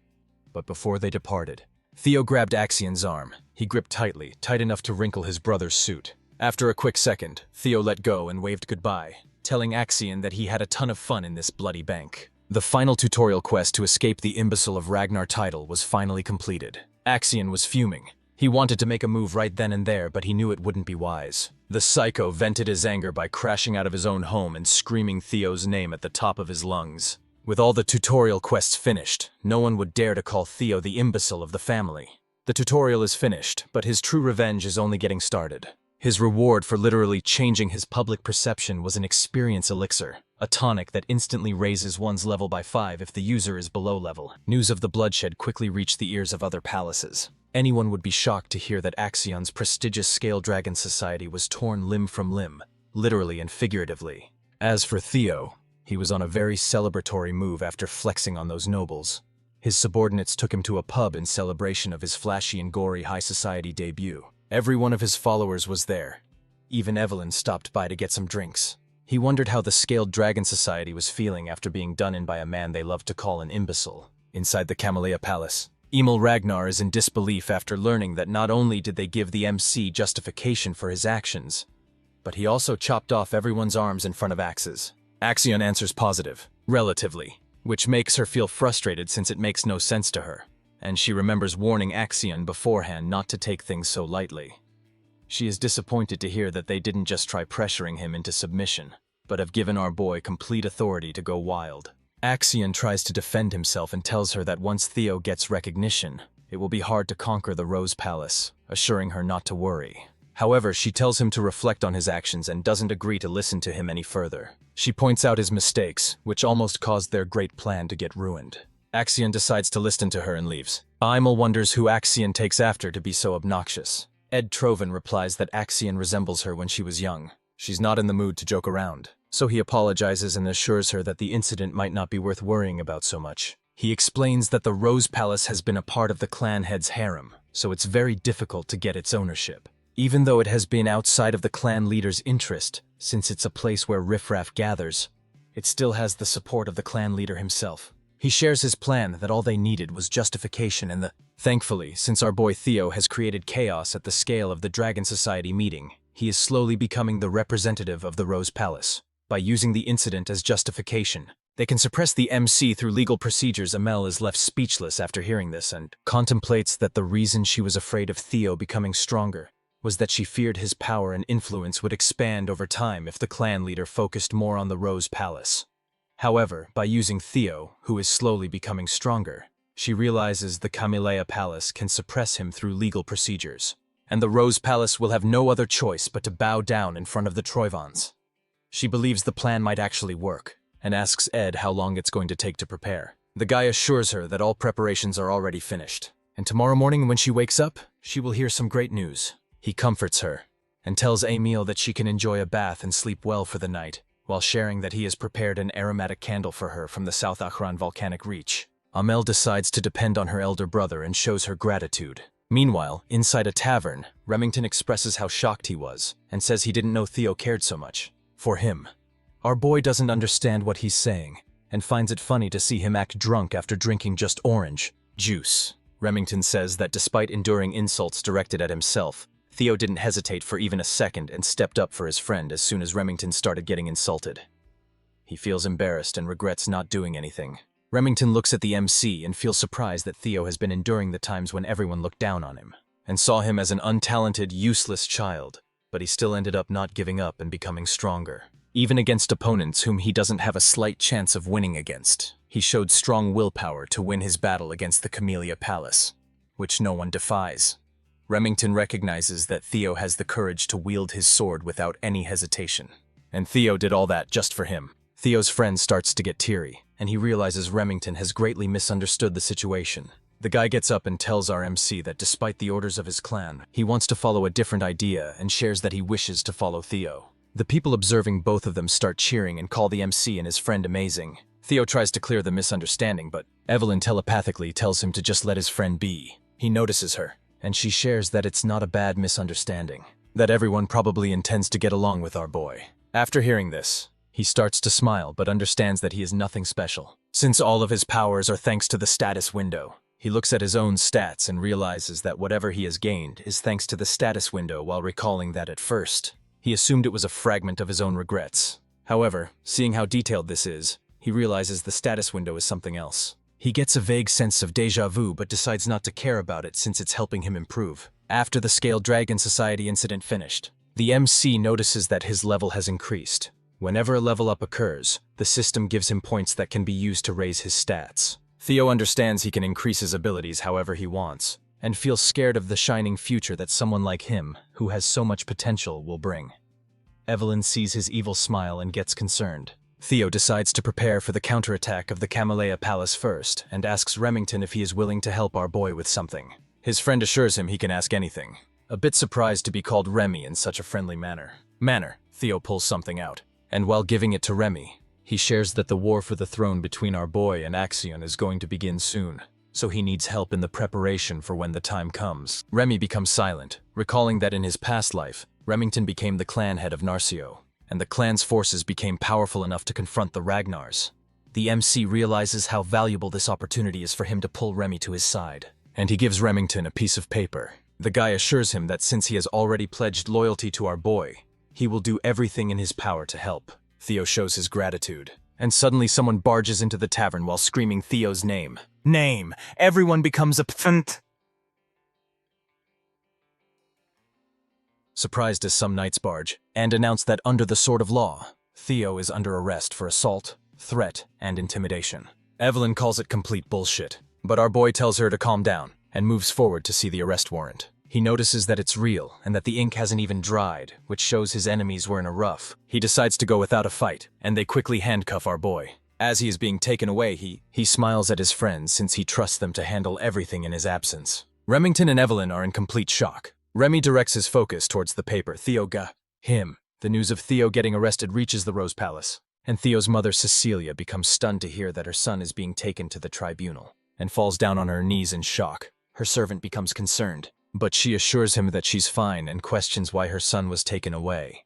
But before they departed, Theo grabbed Axion's arm. He gripped tightly, tight enough to wrinkle his brother's suit. After a quick second, Theo let go and waved goodbye, telling Axion that he had a ton of fun in this bloody bank. The final tutorial quest to escape the imbecile of Ragnar title was finally completed. Axion was fuming. He wanted to make a move right then and there, but he knew it wouldn't be wise. The psycho vented his anger by crashing out of his own home and screaming Theo's name at the top of his lungs. With all the tutorial quests finished, no one would dare to call Theo the imbecile of the family. The tutorial is finished, but his true revenge is only getting started. His reward for literally changing his public perception was an experience elixir, a tonic that instantly raises one's level by 5 if the user is below level. News of the bloodshed quickly reached the ears of other palaces. Anyone would be shocked to hear that Axion's prestigious Scale Dragon Society was torn limb from limb, literally and figuratively. As for Theo, he was on a very celebratory move after flexing on those nobles. His subordinates took him to a pub in celebration of his flashy and gory high society debut. Every one of his followers was there. Even Evelyn stopped by to get some drinks. He wondered how the Scaled Dragon Society was feeling after being done in by a man they loved to call an imbecile. Inside the Camellia Palace, Emil Ragnar is in disbelief after learning that not only did they give the MC justification for his actions, but he also chopped off everyone's arms in front of Axe's. Axion answers positive, relatively, which makes her feel frustrated since it makes no sense to her, and she remembers warning Axion beforehand not to take things so lightly. She is disappointed to hear that they didn't just try pressuring him into submission, but have given our boy complete authority to go wild. Axion tries to defend himself and tells her that once Theo gets recognition, it will be hard to conquer the Rose Palace, assuring her not to worry. However, she tells him to reflect on his actions and doesn't agree to listen to him any further. She points out his mistakes, which almost caused their great plan to get ruined. Axion decides to listen to her and leaves. Emil wonders who Axion takes after to be so obnoxious. Ed Trovan replies that Axion resembles her when she was young. She's not in the mood to joke around, so he apologizes and assures her that the incident might not be worth worrying about so much. He explains that the Rose Palace has been a part of the clan head's harem, so it's very difficult to get its ownership. Even though it has been outside of the clan leader's interest, since it's a place where riffraff gathers, it still has the support of the clan leader himself. He shares his plan that all they needed was justification and Thankfully, since our boy Theo has created chaos at the scale of the Dragon Society meeting, he is slowly becoming the representative of the Rose Palace. By using the incident as justification, they can suppress the MC through legal procedures. Amel is left speechless after hearing this and contemplates that the reason she was afraid of Theo becoming stronger was that she feared his power and influence would expand over time if the clan leader focused more on the Rose Palace. However, by using Theo, who is slowly becoming stronger, she realizes the Camellia Palace can suppress him through legal procedures, and the Rose Palace will have no other choice but to bow down in front of the Troivans. She believes the plan might actually work, and asks Ed how long it's going to take to prepare. The guy assures her that all preparations are already finished, and tomorrow morning when she wakes up, she will hear some great news. He comforts her, and tells Emil that she can enjoy a bath and sleep well for the night, while sharing that he has prepared an aromatic candle for her from the South Akhran volcanic reach. Amel decides to depend on her elder brother and shows her gratitude. Meanwhile, inside a tavern, Remington expresses how shocked he was, and says he didn't know Theo cared so much for him. Our boy doesn't understand what he's saying, and finds it funny to see him act drunk after drinking just orange juice. Remington says that despite enduring insults directed at himself, Theo didn't hesitate for even a second and stepped up for his friend as soon as Remington started getting insulted. He feels embarrassed and regrets not doing anything. Remington looks at the MC and feels surprised that Theo has been enduring the times when everyone looked down on him, and saw him as an untalented, useless child, but he still ended up not giving up and becoming stronger. Even against opponents whom he doesn't have a slight chance of winning against, he showed strong willpower to win his battle against the Camellia Palace, which no one defies. Remington recognizes that Theo has the courage to wield his sword without any hesitation. And Theo did all that just for him. Theo's friend starts to get teary, and he realizes Remington has greatly misunderstood the situation. The guy gets up and tells our MC that despite the orders of his clan, he wants to follow a different idea and shares that he wishes to follow Theo. The people observing both of them start cheering and call the MC and his friend amazing. Theo tries to clear the misunderstanding, but Evelyn telepathically tells him to just let his friend be. He notices her, and she shares that it's not a bad misunderstanding, that everyone probably intends to get along with our boy. After hearing this, he starts to smile but understands that he is nothing special. Since all of his powers are thanks to the status window, he looks at his own stats and realizes that whatever he has gained is thanks to the status window while recalling that at first, he assumed it was a fragment of his own regrets. However, seeing how detailed this is, he realizes the status window is something else. He gets a vague sense of déjà vu but decides not to care about it since it's helping him improve. After the Scaled Dragon Society incident finished, the MC notices that his level has increased. Whenever a level up occurs, the system gives him points that can be used to raise his stats. Theo understands he can increase his abilities however he wants, and feels scared of the shining future that someone like him, who has so much potential, will bring. Evelyn sees his evil smile and gets concerned. Theo decides to prepare for the counterattack of the Camellia Palace first, and asks Remington if he is willing to help our boy with something. His friend assures him he can ask anything. A bit surprised to be called Remy in such a friendly manner. Theo pulls something out, and while giving it to Remy, He shares that the war for the throne between our boy and ActionToon is going to begin soon, so he needs help in the preparation for when the time comes. Remy becomes silent, recalling that in his past life, Remington became the clan head of Narcio, and the clan's forces became powerful enough to confront the Ragnars. The MC realizes how valuable this opportunity is for him to pull Remy to his side, and he gives Remington a piece of paper. The guy assures him that since he has already pledged loyalty to our boy, he will do everything in his power to help. Theo shows his gratitude, and suddenly someone barges into the tavern while screaming Theo's name. Name! Everyone becomes a pfnt! Surprised as some knights barge, and announce that under the sword of law, Theo is under arrest for assault, threat, and intimidation. Evelyn calls it complete bullshit, but our boy tells her to calm down, and moves forward to see the arrest warrant. He notices that it's real, and that the ink hasn't even dried, which shows his enemies were in a rough. He decides to go without a fight, and they quickly handcuff our boy. As he is being taken away, he smiles at his friends since he trusts them to handle everything in his absence. Remington and Evelyn are in complete shock. Remy directs his focus towards the paper. Him. The news of Theo getting arrested reaches the Rose Palace, and Theo's mother Cecilia becomes stunned to hear that her son is being taken to the tribunal, and falls down on her knees in shock. Her servant becomes concerned, but she assures him that she's fine and questions why her son was taken away.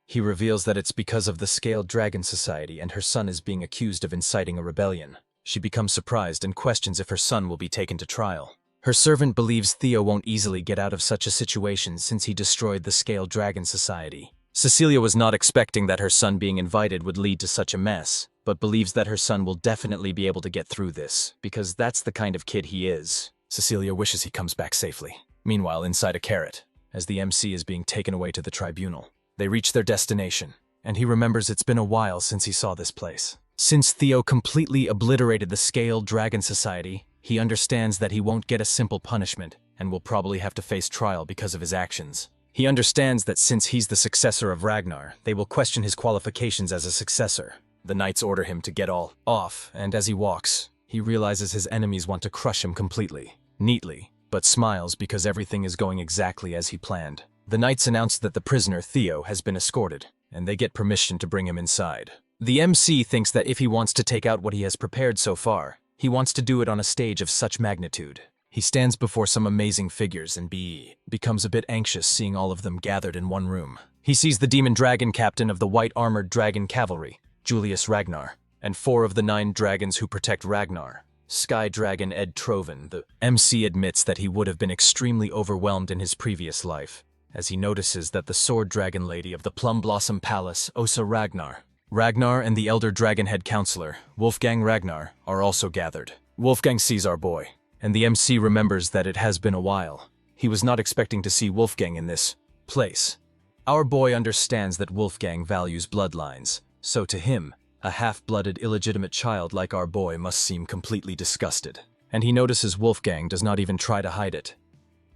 He reveals that it's because of the Scaled Dragon Society and her son is being accused of inciting a rebellion. She becomes surprised and questions if her son will be taken to trial. Her servant believes Theo won't easily get out of such a situation since he destroyed the Scaled Dragon Society. Cecilia was not expecting that her son being invited would lead to such a mess, but believes that her son will definitely be able to get through this, because that's the kind of kid he is. Cecilia wishes he comes back safely. Meanwhile, inside a carrot, as the MC is being taken away to the tribunal, they reach their destination, and he remembers it's been a while since he saw this place. Since Theo completely obliterated the Scaled Dragon Society, he understands that he won't get a simple punishment, and will probably have to face trial because of his actions. He understands that since he's the successor of Ragnar, they will question his qualifications as a successor. The knights order him to get all off, and as he walks, he realizes his enemies want to crush him completely, neatly, but smiles because everything is going exactly as he planned. The knights announce that the prisoner, Theo, has been escorted, and they get permission to bring him inside. The MC thinks that if he wants to take out what he has prepared so far, he wants to do it on a stage of such magnitude. He stands before some amazing figures and becomes a bit anxious seeing all of them gathered in one room. He sees the demon dragon captain of the white-armored dragon cavalry, Julius Ragnar, and 4 of the 9 dragons who protect Ragnar. Sky Dragon Ed Troven. The MC admits that he would have been extremely overwhelmed in his previous life, as he notices that the Sword Dragon Lady of the Plum Blossom Palace, Osa Ragnar, and the Elder Dragon Head Counselor, Wolfgang Ragnar, are also gathered. Wolfgang sees our boy, and the MC remembers that it has been a while. He was not expecting to see Wolfgang in this place. Our boy understands that Wolfgang values bloodlines, so to him, a half-blooded illegitimate child like our boy must seem completely disgusted. And he notices Wolfgang does not even try to hide it.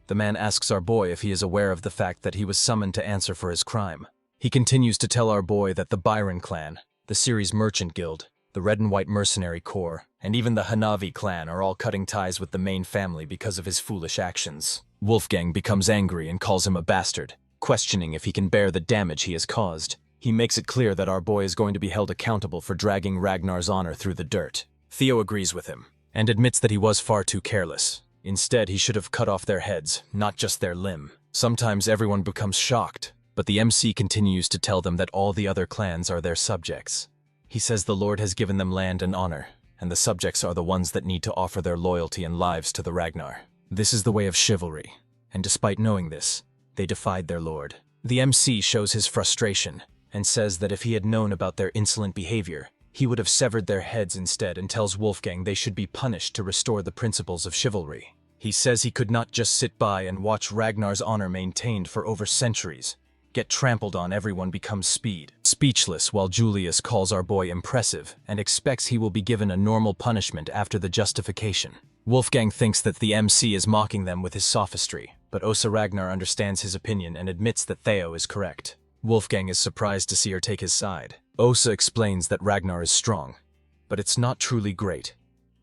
The man asks our boy if he is aware of the fact that he was summoned to answer for his crime. He continues to tell our boy that the Byron clan, the Ceres Merchant Guild, the Red and White Mercenary Corps, and even the Hanavi clan are all cutting ties with the main family because of his foolish actions. Wolfgang becomes angry and calls him a bastard, questioning if he can bear the damage he has caused. He makes it clear that our boy is going to be held accountable for dragging Ragnar's honor through the dirt. Theo agrees with him, and admits that he was far too careless. Instead, he should have cut off their heads, not just their limb. Sometimes everyone becomes shocked, but the MC continues to tell them that all the other clans are their subjects. He says the Lord has given them land and honor, and the subjects are the ones that need to offer their loyalty and lives to the Ragnar. This is the way of chivalry, and despite knowing this, they defied their lord. The MC shows his frustration, and says that if he had known about their insolent behavior, he would have severed their heads instead, and tells Wolfgang they should be punished to restore the principles of chivalry. He says he could not just sit by and watch Ragnar's honor maintained for over centuries, get trampled on. Everyone becomes speechless while Julius calls our boy impressive and expects he will be given a normal punishment after the justification. Wolfgang thinks that the MC is mocking them with his sophistry, but Osa Ragnar understands his opinion and admits that Theo is correct. Wolfgang is surprised to see her take his side. Osa explains that Ragnar is strong, but it's not truly great,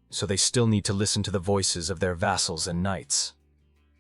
so they still need to listen to the voices of their vassals and knights.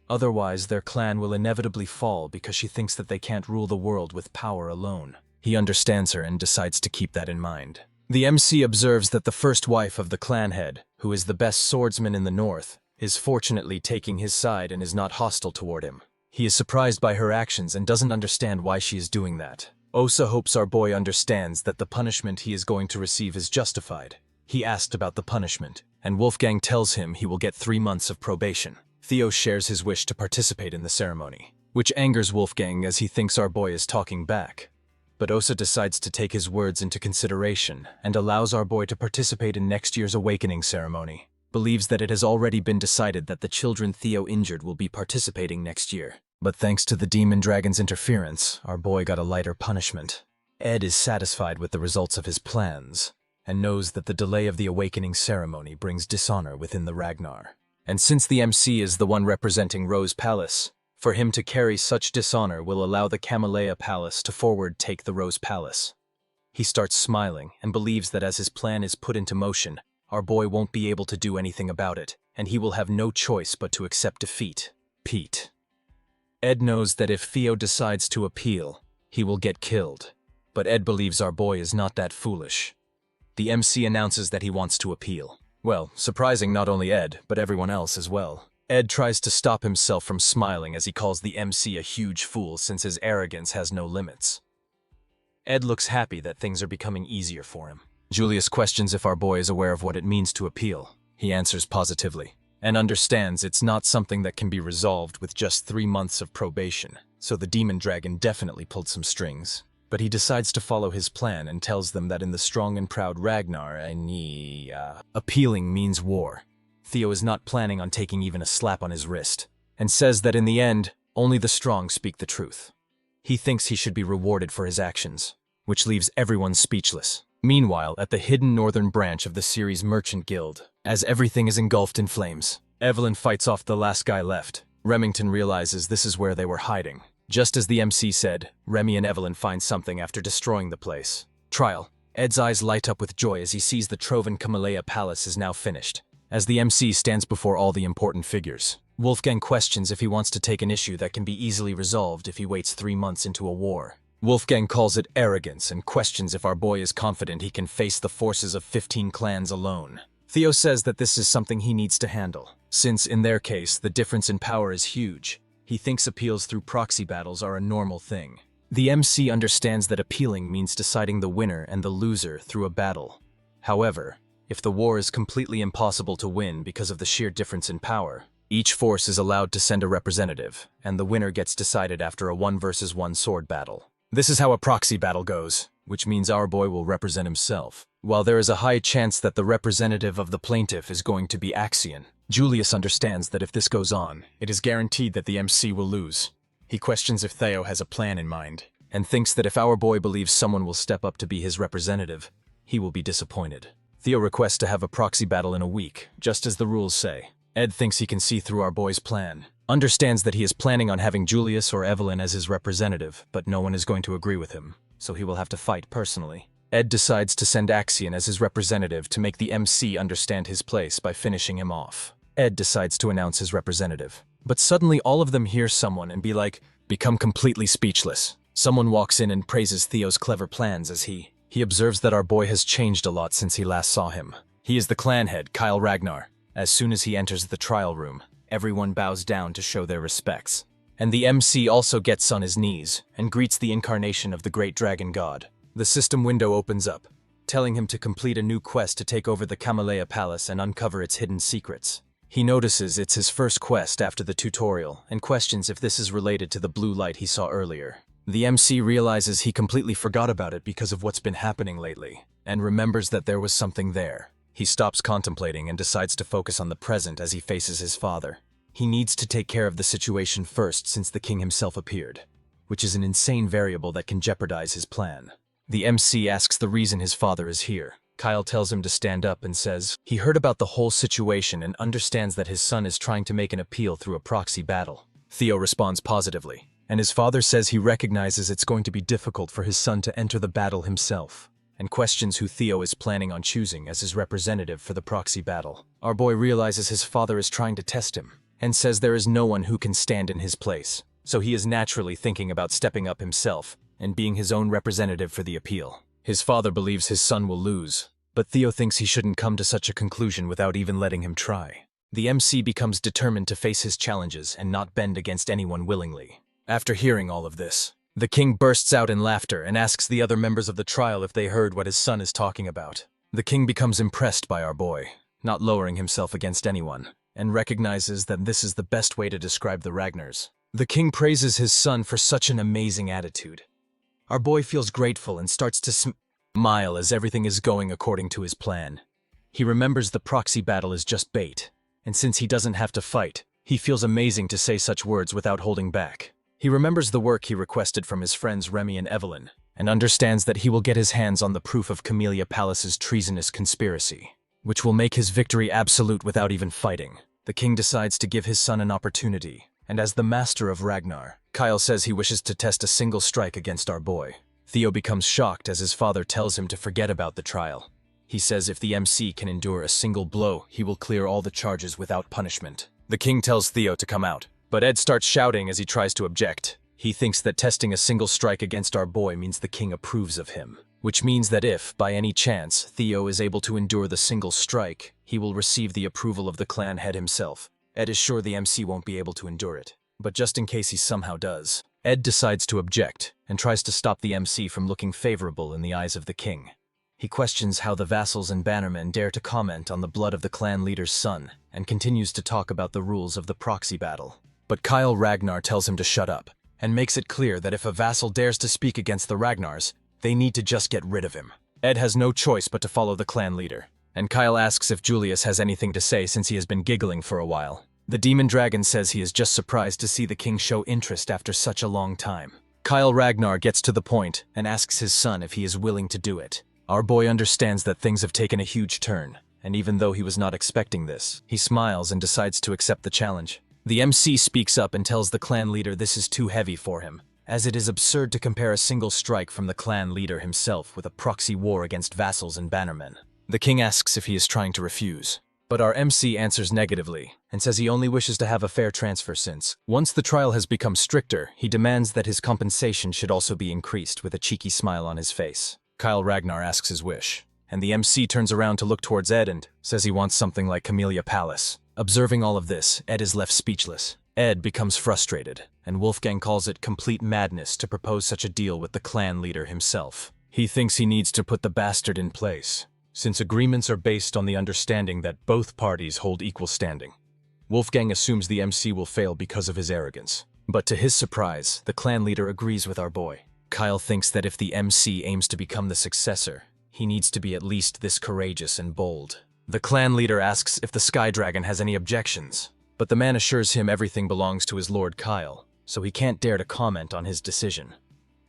Otherwise, their clan will inevitably fall because she thinks that they can't rule the world with power alone. He understands her and decides to keep that in mind. The MC observes that the first wife of the clan head, who is the best swordsman in the north, is fortunately taking his side and is not hostile toward him. He is surprised by her actions and doesn't understand why she is doing that. Osa hopes our boy understands that the punishment he is going to receive is justified. He asked about the punishment, and Wolfgang tells him he will get 3 months of probation. Theo shares his wish to participate in the ceremony, which angers Wolfgang as he thinks our boy is talking back. But Osa decides to take his words into consideration and allows our boy to participate in next year's awakening ceremony. Believes that it has already been decided that the children Theo injured will be participating next year. But thanks to the demon dragon's interference, our boy got a lighter punishment. Ed is satisfied with the results of his plans, and knows that the delay of the awakening ceremony brings dishonor within the Ragnar. And since the MC is the one representing Rose Palace, for him to carry such dishonor will allow the Camellia Palace to forward take the Rose Palace. He starts smiling and believes that as his plan is put into motion, our boy won't be able to do anything about it, and he will have no choice but to accept defeat. Pete. Ed knows that if Theo decides to appeal, he will get killed, but Ed believes our boy is not that foolish. The MC announces that he wants to appeal. Well, surprising not only Ed, but everyone else as well. Ed tries to stop himself from smiling as he calls the MC a huge fool since his arrogance has no limits. Ed looks happy that things are becoming easier for him. Julius questions if our boy is aware of what it means to appeal. He answers positively, and understands it's not something that can be resolved with just 3 months of probation, so the demon dragon definitely pulled some strings. But he decides to follow his plan and tells them that in the strong and proud Ragnar, appealing means war. Theo is not planning on taking even a slap on his wrist, and says that in the end, only the strong speak the truth. He thinks he should be rewarded for his actions, which leaves everyone speechless. Meanwhile, at the hidden northern branch of the series Merchant Guild, as everything is engulfed in flames, Evelyn fights off the last guy left. Remington realizes this is where they were hiding. Just as the MC said, Remy and Evelyn find something after destroying the place. Trial. Ed's eyes light up with joy as he sees the Trovan Camellia Palace is now finished. As the MC stands before all the important figures, Wolfgang questions if he wants to take an issue that can be easily resolved if he waits 3 months into a war. Wolfgang calls it arrogance and questions if our boy is confident he can face the forces of 15 clans alone. Theo says that this is something he needs to handle, since in their case the difference in power is huge. He thinks appeals through proxy battles are a normal thing. The MC understands that appealing means deciding the winner and the loser through a battle. However, if the war is completely impossible to win because of the sheer difference in power, each force is allowed to send a representative, and the winner gets decided after a 1 versus 1 sword battle. This is how a proxy battle goes, which means our boy will represent himself. While there is a high chance that the representative of the plaintiff is going to be Axion, Julius understands that if this goes on, it is guaranteed that the MC will lose. He questions if Theo has a plan in mind, and thinks that if our boy believes someone will step up to be his representative, he will be disappointed. Theo requests to have a proxy battle in a week, just as the rules say. Ed thinks he can see through our boy's plan, understands that he is planning on having Julius or Evelyn as his representative, but no one is going to agree with him, so he will have to fight personally. Ed decides to send Axion as his representative to make the MC understand his place by finishing him off. Ed decides to announce his representative, but suddenly all of them hear someone and become completely speechless. Someone walks in and praises Theo's clever plans as he observes that our boy has changed a lot since he last saw him. He is the clan head, Kyle Ragnar. As soon as he enters the trial room, everyone bows down to show their respects. And the MC also gets on his knees and greets the incarnation of the great dragon god. The system window opens up, telling him to complete a new quest to take over the Camellia Palace and uncover its hidden secrets. He notices it's his first quest after the tutorial and questions if this is related to the blue light he saw earlier. The MC realizes he completely forgot about it because of what's been happening lately, and remembers that there was something there. He stops contemplating and decides to focus on the present as he faces his father. He needs to take care of the situation first since the king himself appeared, which is an insane variable that can jeopardize his plan. The MC asks the reason his father is here. Kyle tells him to stand up and says he heard about the whole situation and understands that his son is trying to make an appeal through a proxy battle. Theo responds positively, and his father says he recognizes it's going to be difficult for his son to enter the battle himself, and questions who Theo is planning on choosing as his representative for the proxy battle. Our boy realizes his father is trying to test him, and says there is no one who can stand in his place, so he is naturally thinking about stepping up himself and being his own representative for the appeal. His father believes his son will lose, but Theo thinks he shouldn't come to such a conclusion without even letting him try. The MC becomes determined to face his challenges and not bend against anyone willingly. After hearing all of this, the king bursts out in laughter and asks the other members of the trial if they heard what his son is talking about. The king becomes impressed by our boy, not lowering himself against anyone, and recognizes that this is the best way to describe the Ragnars. The king praises his son for such an amazing attitude. Our boy feels grateful and starts to smile as everything is going according to his plan. He remembers the proxy battle is just bait, and since he doesn't have to fight, he feels amazing to say such words without holding back. He remembers the work he requested from his friends Remy and Evelyn, and understands that he will get his hands on the proof of Camellia Palace's treasonous conspiracy, which will make his victory absolute without even fighting. The king decides to give his son an opportunity, and as the master of Ragnar, Kyle says he wishes to test a single strike against our boy. Theo becomes shocked as his father tells him to forget about the trial. He says if the MC can endure a single blow, he will clear all the charges without punishment. The king tells Theo to come out, but Ed starts shouting as he tries to object. He thinks that testing a single strike against our boy means the king approves of him, which means that if, by any chance, Theo is able to endure the single strike, he will receive the approval of the clan head himself. Ed is sure the MC won't be able to endure it, but just in case he somehow does, Ed decides to object and tries to stop the MC from looking favorable in the eyes of the king. He questions how the vassals and bannermen dare to comment on the blood of the clan leader's son, and continues to talk about the rules of the proxy battle. But Kyle Ragnar tells him to shut up, and makes it clear that if a vassal dares to speak against the Ragnars, they need to just get rid of him. Ed has no choice but to follow the clan leader, and Kyle asks if Julius has anything to say since he has been giggling for a while. The demon dragon says he is just surprised to see the king show interest after such a long time. Kyle Ragnar gets to the point and asks his son if he is willing to do it. Our boy understands that things have taken a huge turn, and even though he was not expecting this, he smiles and decides to accept the challenge. The MC speaks up and tells the clan leader this is too heavy for him, as it is absurd to compare a single strike from the clan leader himself with a proxy war against vassals and bannermen. The king asks if he is trying to refuse, but our MC answers negatively and says he only wishes to have a fair transfer since, once the trial has become stricter, he demands that his compensation should also be increased with a cheeky smile on his face. Kyle Ragnar asks his wish, and the MC turns around to look towards Ed and says he wants something like Camellia Palace. Observing all of this, Ed is left speechless. Ed becomes frustrated, and Wolfgang calls it complete madness to propose such a deal with the clan leader himself. He thinks he needs to put the bastard in place, since agreements are based on the understanding that both parties hold equal standing. Wolfgang assumes the MC will fail because of his arrogance, but to his surprise, the clan leader agrees with our boy. Kyle thinks that if the MC aims to become the successor, he needs to be at least this courageous and bold. The clan leader asks if the Sky Dragon has any objections, but the man assures him everything belongs to his lord Kyle, so he can't dare to comment on his decision.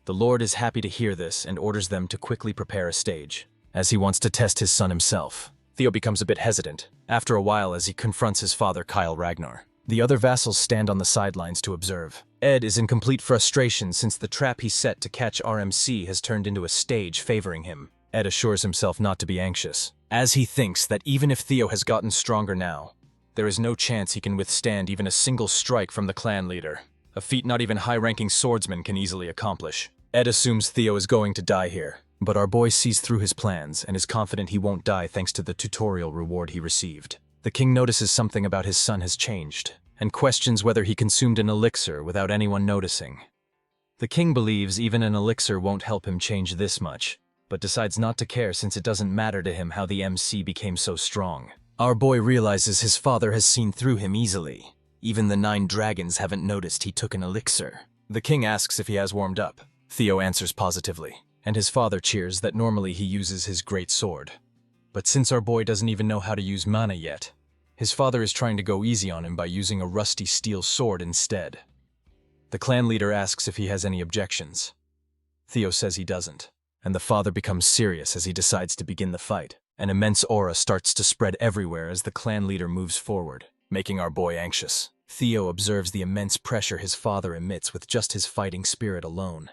The lord is happy to hear this and orders them to quickly prepare a stage, as he wants to test his son himself. Theo becomes a bit hesitant, after a while as he confronts his father Kyle Ragnar. The other vassals stand on the sidelines to observe. Ed is in complete frustration since the trap he set to catch RMC has turned into a stage favoring him. Ed assures himself not to be anxious, as he thinks that even if Theo has gotten stronger now, there is no chance he can withstand even a single strike from the clan leader, a feat not even high-ranking swordsmen can easily accomplish. Ed assumes Theo is going to die here, but our boy sees through his plans and is confident he won't die thanks to the tutorial reward he received. The king notices something about his son has changed, and questions whether he consumed an elixir without anyone noticing. The king believes even an elixir won't help him change this much, but decides not to care since it doesn't matter to him how the MC became so strong. Our boy realizes his father has seen through him easily. Even the 9 dragons haven't noticed he took an elixir. The king asks if he has warmed up. Theo answers positively, and his father cheers that normally he uses his great sword. But since our boy doesn't even know how to use mana yet, his father is trying to go easy on him by using a rusty steel sword instead. The clan leader asks if he has any objections. Theo says he doesn't, and the father becomes serious as he decides to begin the fight. An immense aura starts to spread everywhere as the clan leader moves forward, making our boy anxious. Theo observes the immense pressure his father emits with just his fighting spirit alone.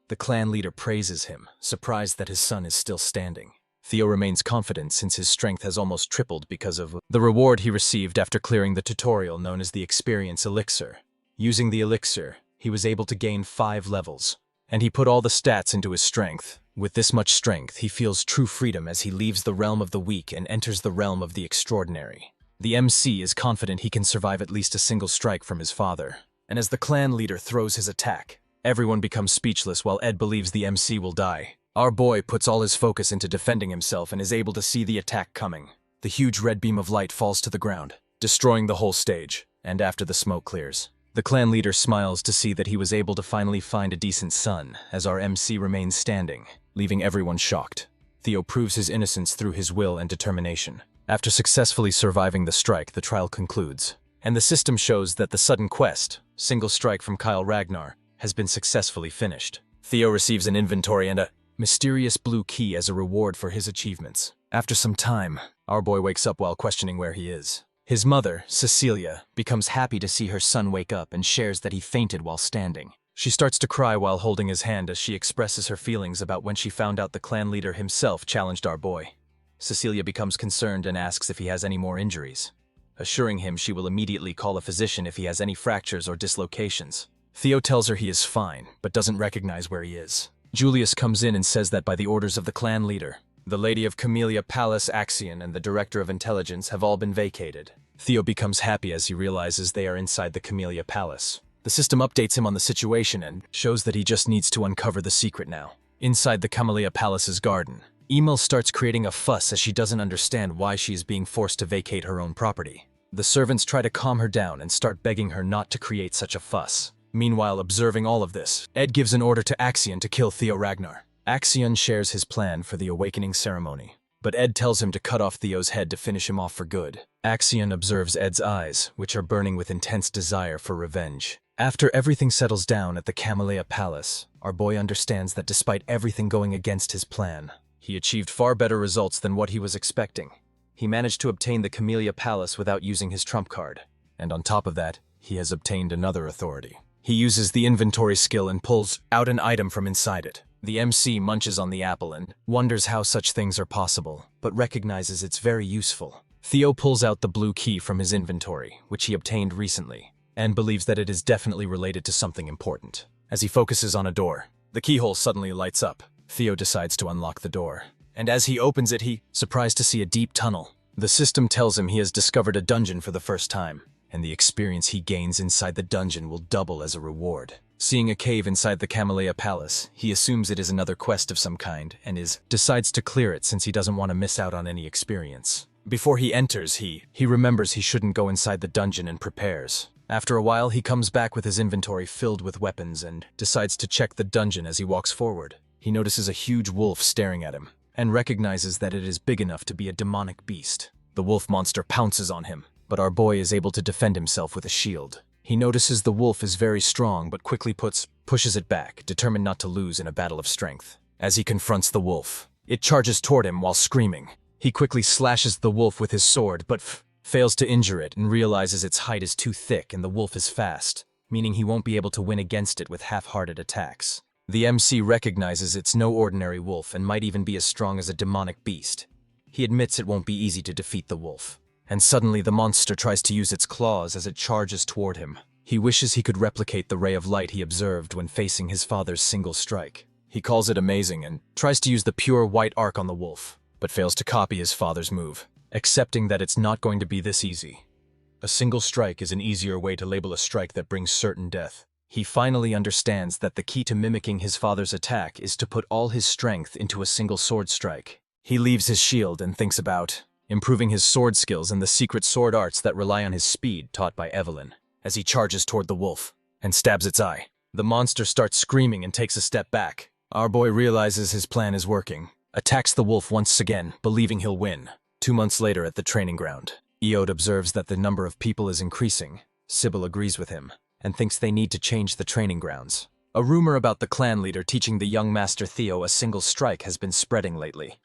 The clan leader praises him, surprised that his son is still standing. Theo remains confident since his strength has almost tripled because of the reward he received after clearing the tutorial known as the Experience Elixir. Using the elixir, he was able to gain 5 levels, and he put all the stats into his strength. With this much strength, he feels true freedom as he leaves the realm of the weak and enters the realm of the extraordinary. The MC is confident he can survive at least a single strike from his father. And as the clan leader throws his attack, everyone becomes speechless while Ed believes the MC will die. Our boy puts all his focus into defending himself and is able to see the attack coming. The huge red beam of light falls to the ground, destroying the whole stage, and after the smoke clears, the clan leader smiles to see that he was able to finally find a decent son, as our MC remains standing, leaving everyone shocked. Theo proves his innocence through his will and determination. After successfully surviving the strike, the trial concludes, and the system shows that the sudden quest, single strike from Kyle Ragnar, has been successfully finished. Theo receives an inventory and a mysterious blue key as a reward for his achievements. After some time, our boy wakes up while questioning where he is. His mother, Cecilia, becomes happy to see her son wake up and shares that he fainted while standing. She starts to cry while holding his hand as she expresses her feelings about when she found out the clan leader himself challenged our boy. Cecilia becomes concerned and asks if he has any more injuries, assuring him she will immediately call a physician if he has any fractures or dislocations. Theo tells her he is fine, but doesn't recognize where he is. Julius comes in and says that by the orders of the clan leader, the Lady of Camellia Palace Axion and the Director of Intelligence have all been vacated. Theo becomes happy as he realizes they are inside the Camellia Palace. The system updates him on the situation and shows that he just needs to uncover the secret now. Inside the Camellia Palace's garden, Emil starts creating a fuss as she doesn't understand why she is being forced to vacate her own property. The servants try to calm her down and start begging her not to create such a fuss. Meanwhile, observing all of this, Ed gives an order to Axion to kill Theo Ragnar. Axion shares his plan for the awakening ceremony, but Ed tells him to cut off Theo's head to finish him off for good. Axion observes Ed's eyes, which are burning with intense desire for revenge. After everything settles down at the Camellia Palace, our boy understands that despite everything going against his plan, he achieved far better results than what he was expecting. He managed to obtain the Camellia Palace without using his trump card, and on top of that, he has obtained another authority. He uses the inventory skill and pulls out an item from inside it. The MC munches on the apple and wonders how such things are possible, but recognizes it's very useful. Theo pulls out the blue key from his inventory, which he obtained recently, and believes that it is definitely related to something important. As he focuses on a door, the keyhole suddenly lights up. Theo decides to unlock the door, and as he opens it, he's surprised to see a deep tunnel. The system tells him he has discovered a dungeon for the first time, and the experience he gains inside the dungeon will double as a reward. Seeing a cave inside the Camellia Palace, he assumes it is another quest of some kind and decides to clear it since he doesn't want to miss out on any experience. Before he enters, he remembers he shouldn't go inside the dungeon and prepares. After a while, he comes back with his inventory filled with weapons and decides to check the dungeon as he walks forward. He notices a huge wolf staring at him and recognizes that it is big enough to be a demonic beast. The wolf monster pounces on him, but our boy is able to defend himself with a shield. He notices the wolf is very strong but quickly pushes it back, determined not to lose in a battle of strength. As he confronts the wolf, it charges toward him while screaming. He quickly slashes the wolf with his sword but fails to injure it and realizes its hide is too thick and the wolf is fast, meaning he won't be able to win against it with half-hearted attacks. The MC recognizes it's no ordinary wolf and might even be as strong as a demonic beast. He admits it won't be easy to defeat the wolf. And suddenly the monster tries to use its claws as it charges toward him. He wishes he could replicate the ray of light he observed when facing his father's single strike. He calls it amazing and tries to use the pure white arc on the wolf, but fails to copy his father's move, accepting that it's not going to be this easy. A single strike is an easier way to label a strike that brings certain death. He finally understands that the key to mimicking his father's attack is to put all his strength into a single sword strike. He leaves his shield and thinks about improving his sword skills and the secret sword arts that rely on his speed taught by Evelyn. As he charges toward the wolf and stabs its eye, the monster starts screaming and takes a step back. Our boy realizes his plan is working, attacks the wolf once again, believing he'll win. 2 months later at the training ground, Eode observes that the number of people is increasing. Sybil agrees with him and thinks they need to change the training grounds. A rumor about the clan leader teaching the young master Theo a single strike has been spreading lately.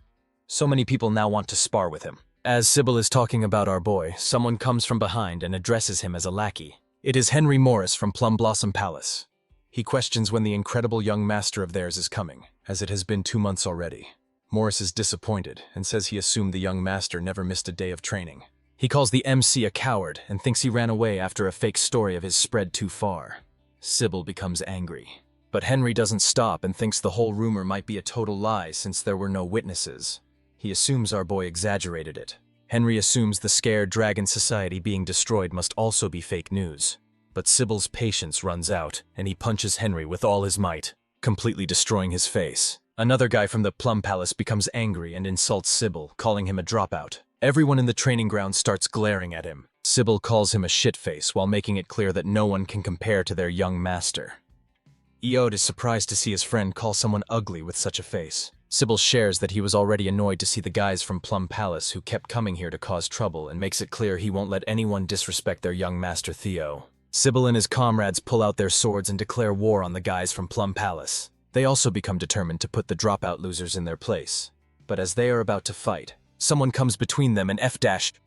So many people now want to spar with him. As Sybil is talking about our boy, someone comes from behind and addresses him as a lackey. It is Henry Morris from Plum Blossom Palace. He questions when the incredible young master of theirs is coming, as it has been 2 months already. Morris is disappointed and says he assumed the young master never missed a day of training. He calls the MC a coward and thinks he ran away after a fake story of his spread too far. Sybil becomes angry. But Henry doesn't stop and thinks the whole rumor might be a total lie since there were no witnesses. He assumes our boy exaggerated it. Henry assumes the scared dragon society being destroyed must also be fake news. But Sybil's patience runs out, and he punches Henry with all his might, completely destroying his face. Another guy from the Plum Palace becomes angry and insults Sybil, calling him a dropout. Everyone in the training ground starts glaring at him. Sybil calls him a shitface while making it clear that no one can compare to their young master. Eode is surprised to see his friend call someone ugly with such a face. Sybil shares that he was already annoyed to see the guys from Plum Palace who kept coming here to cause trouble and makes it clear he won't let anyone disrespect their young master Theo. Sybil and his comrades pull out their swords and declare war on the guys from Plum Palace. They also become determined to put the dropout losers in their place. But as they are about to fight, someone comes between them and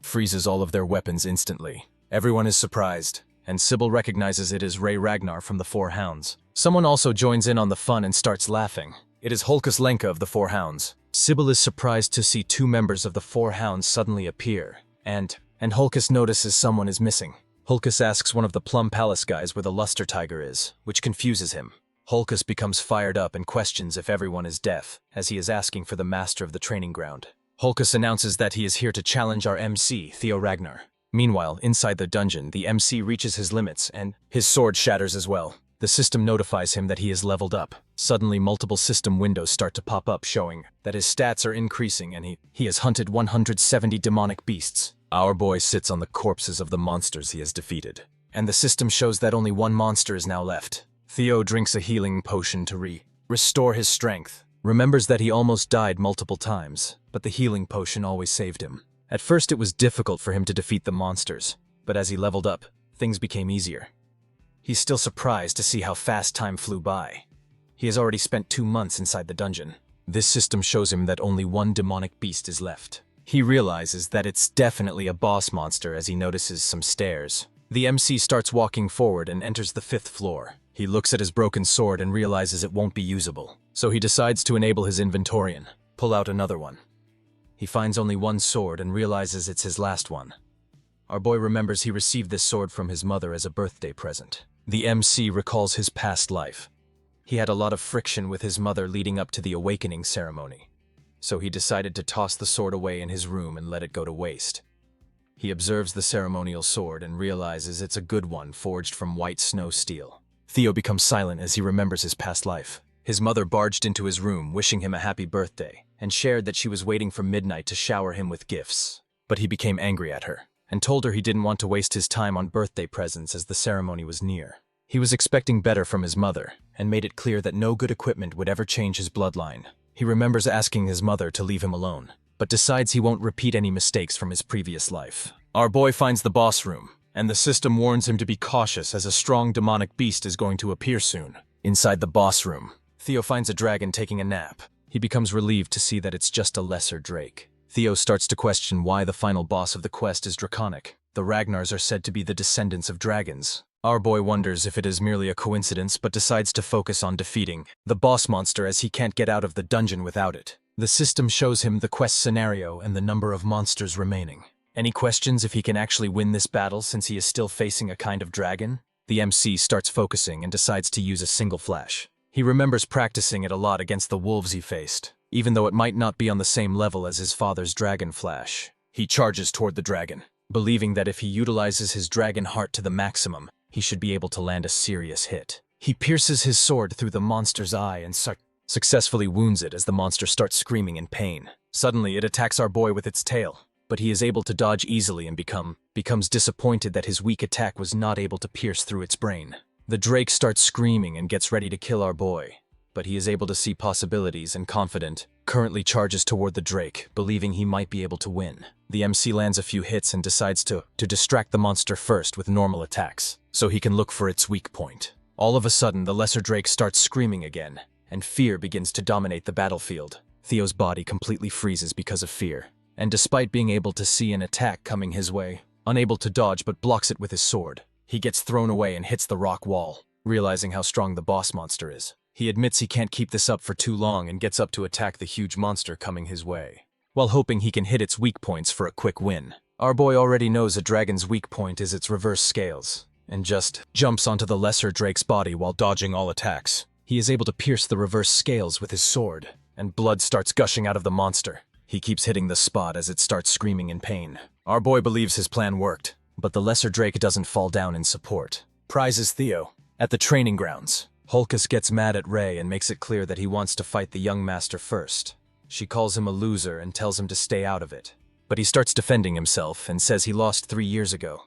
freezes all of their weapons instantly. Everyone is surprised, and Sybil recognizes it is Ray Ragnar from the Four Hounds. Someone also joins in on the fun and starts laughing. It is Holkus Lenka of the Four Hounds. Sybil is surprised to see two members of the Four Hounds suddenly appear, and Holkus notices someone is missing. Holkus asks one of the Plum Palace guys where the Luster Tiger is, which confuses him. Holkus becomes fired up and questions if everyone is deaf, as he is asking for the master of the training ground. Holkus announces that he is here to challenge our MC, Theo Ragnar. Meanwhile, inside the dungeon, the MC reaches his limits and his sword shatters as well. The system notifies him that he is leveled up. Suddenly, multiple system windows start to pop up showing that his stats are increasing and he has hunted 170 demonic beasts. Our boy sits on the corpses of the monsters he has defeated. And the system shows that only one monster is now left. Theo drinks a healing potion to restore his strength. Remembers that he almost died multiple times, but the healing potion always saved him. At first it was difficult for him to defeat the monsters, but as he leveled up, things became easier. He's still surprised to see how fast time flew by. He has already spent 2 months inside the dungeon. This system shows him that only one demonic beast is left. He realizes that it's definitely a boss monster as he notices some stairs. The MC starts walking forward and enters the 5th floor. He looks at his broken sword and realizes it won't be usable. So he decides to enable his inventory and pull out another one. He finds only one sword and realizes it's his last one. Our boy remembers he received this sword from his mother as a birthday present. The MC recalls his past life. He had a lot of friction with his mother leading up to the awakening ceremony. So he decided to toss the sword away in his room and let it go to waste. He observes the ceremonial sword and realizes it's a good one forged from white snow steel. Theo becomes silent as he remembers his past life. His mother barged into his room wishing him a happy birthday and shared that she was waiting for midnight to shower him with gifts. But he became angry at her and told her he didn't want to waste his time on birthday presents as the ceremony was near. He was expecting better from his mother and made it clear that no good equipment would ever change his bloodline. He remembers asking his mother to leave him alone, but decides he won't repeat any mistakes from his previous life. Our boy finds the boss room, and the system warns him to be cautious as a strong demonic beast is going to appear soon. Inside the boss room, Theo finds a dragon taking a nap. He becomes relieved to see that it's just a lesser drake. Theo starts to question why the final boss of the quest is draconic. The Ragnars are said to be the descendants of dragons. Our boy wonders if it is merely a coincidence but decides to focus on defeating the boss monster as he can't get out of the dungeon without it. The system shows him the quest scenario and the number of monsters remaining. Any questions if he can actually win this battle since he is still facing a kind of dragon? The MC starts focusing and decides to use a single flash. He remembers practicing it a lot against the wolves he faced, even though it might not be on the same level as his father's dragon flash. He charges toward the dragon, believing that if he utilizes his dragon heart to the maximum, he should be able to land a serious hit. He pierces his sword through the monster's eye and successfully wounds it as the monster starts screaming in pain. Suddenly, it attacks our boy with its tail, but he is able to dodge easily and becomes disappointed that his weak attack was not able to pierce through its brain. The drake starts screaming and gets ready to kill our boy, but he is able to see possibilities and confident, currently charges toward the drake, believing he might be able to win. The MC lands a few hits and decides to distract the monster first with normal attacks, so he can look for its weak point. All of a sudden, the lesser drake starts screaming again, and fear begins to dominate the battlefield. Theo's body completely freezes because of fear, and despite being able to see an attack coming his way, unable to dodge but blocks it with his sword. He gets thrown away and hits the rock wall, realizing how strong the boss monster is. He admits he can't keep this up for too long and gets up to attack the huge monster coming his way, while hoping he can hit its weak points for a quick win. Our boy already knows a dragon's weak point is its reverse scales, and just jumps onto the lesser drake's body while dodging all attacks. He is able to pierce the reverse scales with his sword, and blood starts gushing out of the monster. He keeps hitting the spot as it starts screaming in pain. Our boy believes his plan worked, but the lesser drake doesn't fall down in support. Prizes Theo. At the training grounds, Holcus gets mad at Ray and makes it clear that he wants to fight the young master first. She calls him a loser and tells him to stay out of it. But he starts defending himself and says he lost 3 years ago.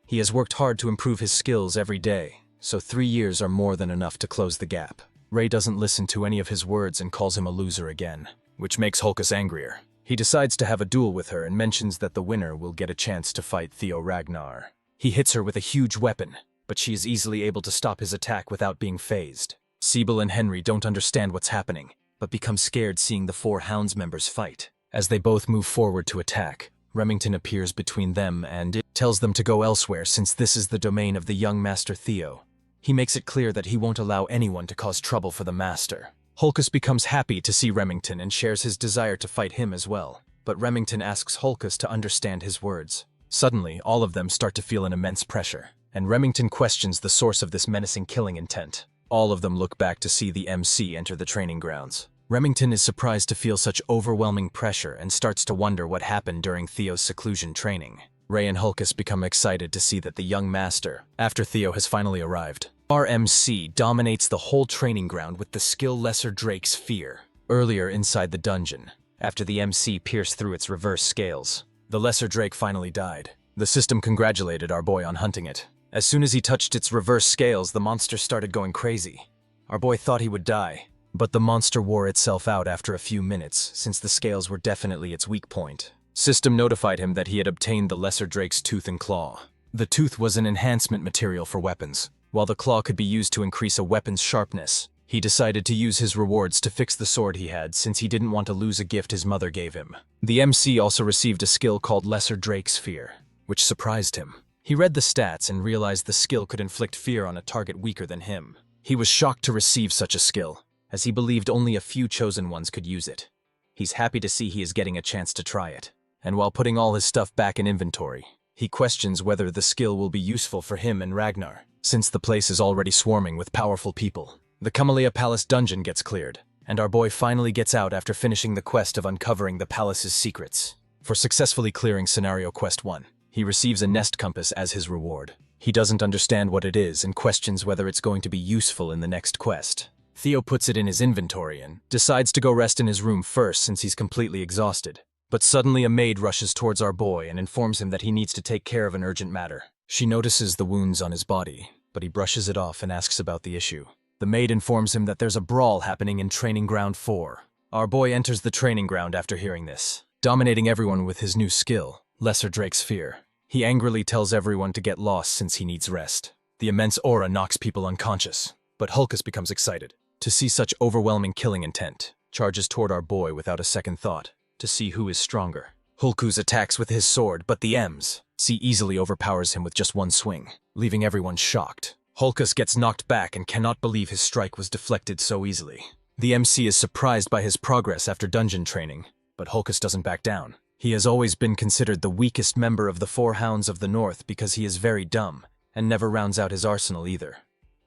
He has worked hard to improve his skills every day, so 3 years are more than enough to close the gap. Ray doesn't listen to any of his words and calls him a loser again, which makes Holcus angrier. He decides to have a duel with her and mentions that the winner will get a chance to fight Theo Ragnar. He hits her with a huge weapon, but she is easily able to stop his attack without being phased. Sibyl and Henry don't understand what's happening, but become scared seeing the 4 Hounds members fight. As they both move forward to attack, Remington appears between them and tells them to go elsewhere since this is the domain of the young Master Theo. He makes it clear that he won't allow anyone to cause trouble for the Master. Holcus becomes happy to see Remington and shares his desire to fight him as well, but Remington asks Holcus to understand his words. Suddenly, all of them start to feel an immense pressure, and Remington questions the source of this menacing killing intent. All of them look back to see the MC enter the training grounds. Remington is surprised to feel such overwhelming pressure and starts to wonder what happened during Theo's seclusion training. Ray and Holcus become excited to see that the young master, after Theo has finally arrived. Our MC dominates the whole training ground with the skill Lesser Drake's Fear. Earlier inside the dungeon, after the MC pierced through its reverse scales, the Lesser Drake finally died. The system congratulated our boy on hunting it. As soon as he touched its reverse scales, the monster started going crazy. Our boy thought he would die, but the monster wore itself out after a few minutes, since the scales were definitely its weak point. System notified him that he had obtained the Lesser Drake's tooth and claw. The tooth was an enhancement material for weapons, while the claw could be used to increase a weapon's sharpness. He decided to use his rewards to fix the sword he had since he didn't want to lose a gift his mother gave him. The MC also received a skill called Lesser Drake's Fear, which surprised him. He read the stats and realized the skill could inflict fear on a target weaker than him. He was shocked to receive such a skill, as he believed only a few chosen ones could use it. He's happy to see he is getting a chance to try it, and while putting all his stuff back in inventory, he questions whether the skill will be useful for him and Ragnar, since the place is already swarming with powerful people. The Camellia Palace dungeon gets cleared, and our boy finally gets out after finishing the quest of uncovering the palace's secrets. For successfully clearing Scenario Quest 1, he receives a nest compass as his reward. He doesn't understand what it is and questions whether it's going to be useful in the next quest. Theo puts it in his inventory and decides to go rest in his room first since he's completely exhausted. But suddenly a maid rushes towards our boy and informs him that he needs to take care of an urgent matter. She notices the wounds on his body, but he brushes it off and asks about the issue. The maid informs him that there's a brawl happening in Training Ground 4. Our boy enters the training ground after hearing this, dominating everyone with his new skill, Lesser Drake's Fear. He angrily tells everyone to get lost since he needs rest. The immense aura knocks people unconscious, but Holcus becomes excited. To see such overwhelming killing intent, charges toward our boy without a second thought, to see who is stronger. Holcus attacks with his sword, but the MC easily overpowers him with just one swing, leaving everyone shocked. Holcus gets knocked back and cannot believe his strike was deflected so easily. The MC is surprised by his progress after dungeon training, but Holcus doesn't back down. He has always been considered the weakest member of the 4 Hounds of the North because he is very dumb, and never rounds out his arsenal either.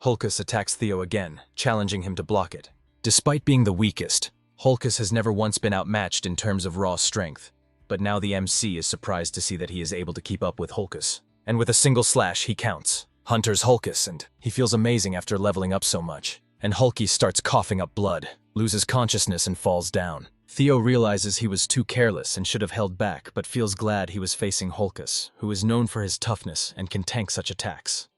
Holcus attacks Theo again, challenging him to block it. Despite being the weakest, Holcus has never once been outmatched in terms of raw strength, but now the MC is surprised to see that he is able to keep up with Holcus. And with a single slash, he counts. Hunter's Holcus, and he feels amazing after leveling up so much. And Hulky starts coughing up blood, loses consciousness and falls down. Theo realizes he was too careless and should have held back, but feels glad he was facing Holcus, who is known for his toughness and can tank such attacks.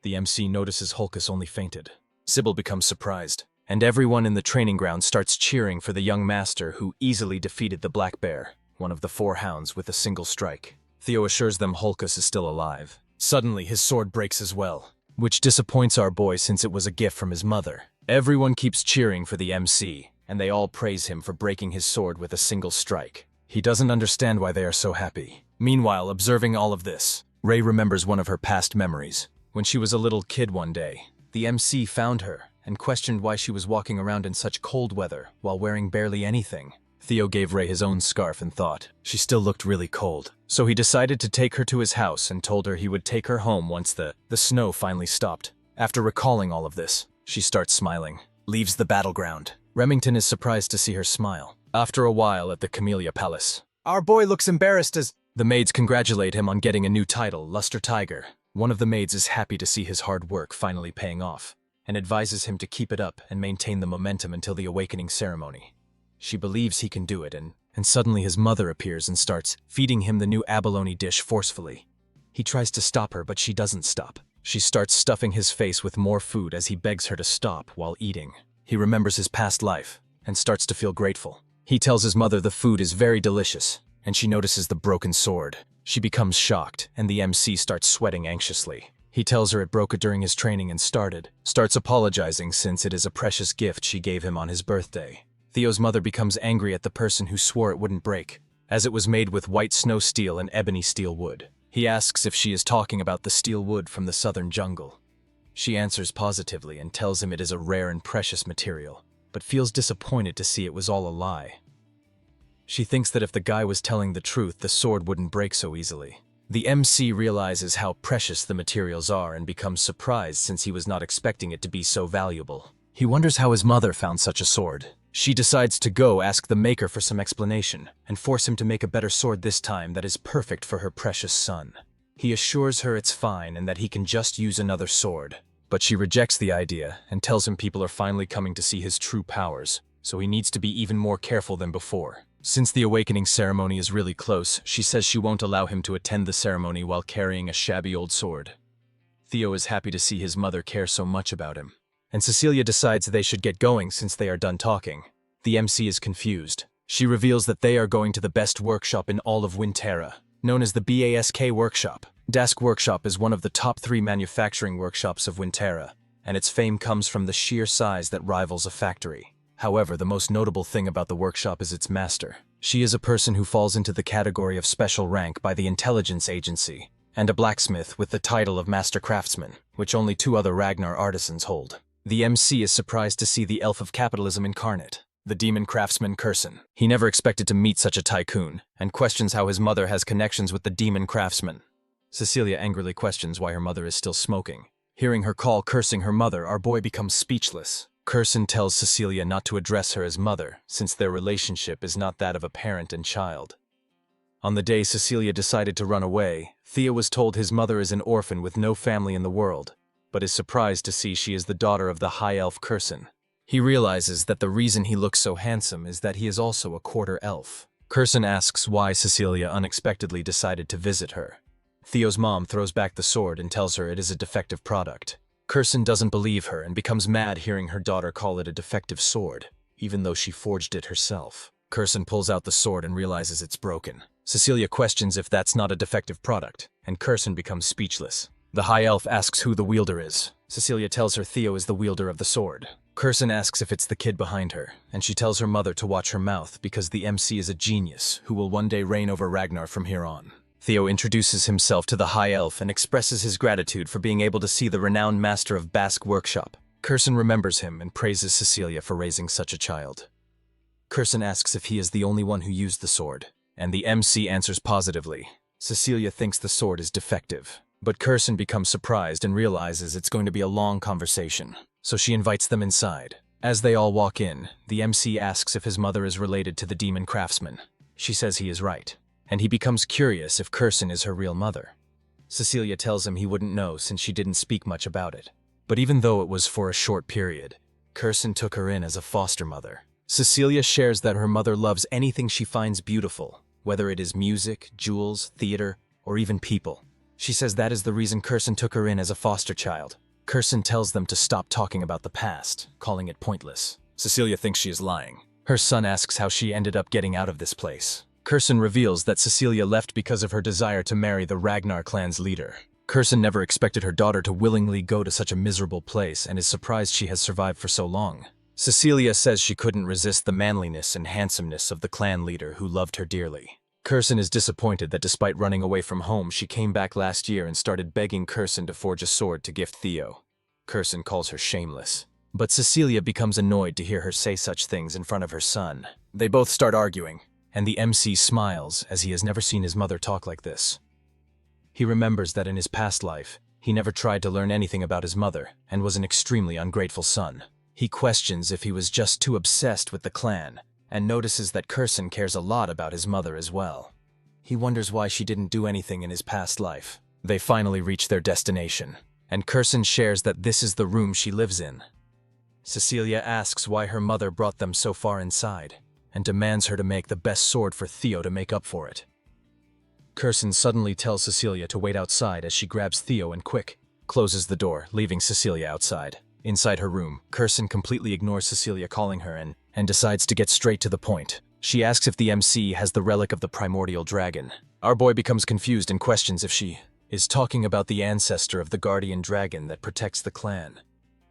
The MC notices Holcus only fainted. Sybil becomes surprised, and everyone in the training ground starts cheering for the young master who easily defeated the Black Bear, one of the 4 Hounds, with a single strike. Theo assures them Holcus is still alive. Suddenly, his sword breaks as well, which disappoints our boy since it was a gift from his mother. Everyone keeps cheering for the MC, and they all praise him for breaking his sword with a single strike. He doesn't understand why they are so happy. Meanwhile, observing all of this, Ray remembers one of her past memories. When she was a little kid one day, the MC found her and questioned why she was walking around in such cold weather while wearing barely anything. Theo gave Ray his own scarf and thought she still looked really cold. So he decided to take her to his house and told her he would take her home once the snow finally stopped. After recalling all of this, she starts smiling. leaves the battleground. Remington is surprised to see her smile. After a while at the Camellia Palace, our boy looks embarrassed as the maids congratulate him on getting a new title, Luster Tiger. One of the maids is happy to see his hard work finally paying off, and advises him to keep it up and maintain the momentum until the awakening ceremony. She believes he can do it, and suddenly his mother appears and starts feeding him the new abalone dish forcefully. He tries to stop her, but she doesn't stop. She starts stuffing his face with more food as he begs her to stop while eating. He remembers his past life and starts to feel grateful. He tells his mother the food is very delicious, and she notices the broken sword. She becomes shocked, and the MC starts sweating anxiously. He tells her it broke it during his training and starts apologizing since it is a precious gift she gave him on his birthday. Theo's mother becomes angry at the person who swore it wouldn't break, as it was made with white snow steel and ebony steel wood. He asks if she is talking about the steel wood from the southern jungle. She answers positively and tells him it is a rare and precious material, but feels disappointed to see it was all a lie. She thinks that if the guy was telling the truth, the sword wouldn't break so easily. The MC realizes how precious the materials are and becomes surprised since he was not expecting it to be so valuable. He wonders how his mother found such a sword. She decides to go ask the maker for some explanation and force him to make a better sword this time that is perfect for her precious son. He assures her it's fine and that he can just use another sword, but she rejects the idea and tells him people are finally coming to see his true powers, so he needs to be even more careful than before. Since the awakening ceremony is really close, she says she won't allow him to attend the ceremony while carrying a shabby old sword. Theo is happy to see his mother care so much about him, and Cecilia decides they should get going since they are done talking. The MC is confused. She reveals that they are going to the best workshop in all of Winterra, known as the BASK Workshop. Dask Workshop is one of the top 3 manufacturing workshops of Winterra, and its fame comes from the sheer size that rivals a factory. However, the most notable thing about the workshop is its master. She is a person who falls into the category of special rank by the intelligence agency, and a blacksmith with the title of master craftsman, which only 2 other Ragnar artisans hold. The MC is surprised to see the elf of capitalism incarnate, the demon craftsman Curson. He never expected to meet such a tycoon, and questions how his mother has connections with the demon craftsman. Cecilia angrily questions why her mother is still smoking. Hearing her call cursing her mother, our boy becomes speechless. Curson tells Cecilia not to address her as mother, since their relationship is not that of a parent and child. On the day Cecilia decided to run away, Theo was told his mother is an orphan with no family in the world, but is surprised to see she is the daughter of the high elf Curson. He realizes that the reason he looks so handsome is that he is also a quarter elf. Curson asks why Cecilia unexpectedly decided to visit her. Theo's mom throws back the sword and tells her it is a defective product. Curson doesn't believe her and becomes mad hearing her daughter call it a defective sword, even though she forged it herself. Curson pulls out the sword and realizes it's broken. Cecilia questions if that's not a defective product, and Curson becomes speechless. The high elf asks who the wielder is. Cecilia tells her Theo is the wielder of the sword. Curson asks if it's the kid behind her, and she tells her mother to watch her mouth because the MC is a genius who will one day reign over Ragnar from here on. Theo introduces himself to the high elf and expresses his gratitude for being able to see the renowned master of Bask Workshop. Curson remembers him and praises Cecilia for raising such a child. Curson asks if he is the only one who used the sword, and the MC answers positively. Cecilia thinks the sword is defective, but Curson becomes surprised and realizes it's going to be a long conversation, so she invites them inside. As they all walk in, the MC asks if his mother is related to the demon craftsman. She says he is right, and he becomes curious if Curson is her real mother. Cecilia tells him he wouldn't know since she didn't speak much about it. But even though it was for a short period, Curson took her in as a foster mother. Cecilia shares that her mother loves anything she finds beautiful, whether it is music, jewels, theater, or even people. She says that is the reason Curson took her in as a foster child. Curson tells them to stop talking about the past, calling it pointless. Cecilia thinks she is lying. Her son asks how she ended up getting out of this place. Curson reveals that Cecilia left because of her desire to marry the Ragnar clan's leader. Curson never expected her daughter to willingly go to such a miserable place and is surprised she has survived for so long. Cecilia says she couldn't resist the manliness and handsomeness of the clan leader who loved her dearly. Curson is disappointed that despite running away from home, she came back last year and started begging Curson to forge a sword to gift Theo. Curson calls her shameless. But Cecilia becomes annoyed to hear her say such things in front of her son. They both start arguing, and the MC smiles as he has never seen his mother talk like this. He remembers that in his past life, he never tried to learn anything about his mother and was an extremely ungrateful son. He questions if he was just too obsessed with the clan, and notices that Kurson cares a lot about his mother as well. He wonders why she didn't do anything in his past life. They finally reach their destination, and Kurson shares that this is the room she lives in. Cecilia asks why her mother brought them so far inside, and demands her to make the best sword for Theo to make up for it. Kurson suddenly tells Cecilia to wait outside as she grabs Theo and closes the door, leaving Cecilia outside. Inside her room, Kurson completely ignores Cecilia calling her and decides to get straight to the point. She asks if the MC has the relic of the primordial dragon. Our boy becomes confused and questions if she is talking about the ancestor of the guardian dragon that protects the clan.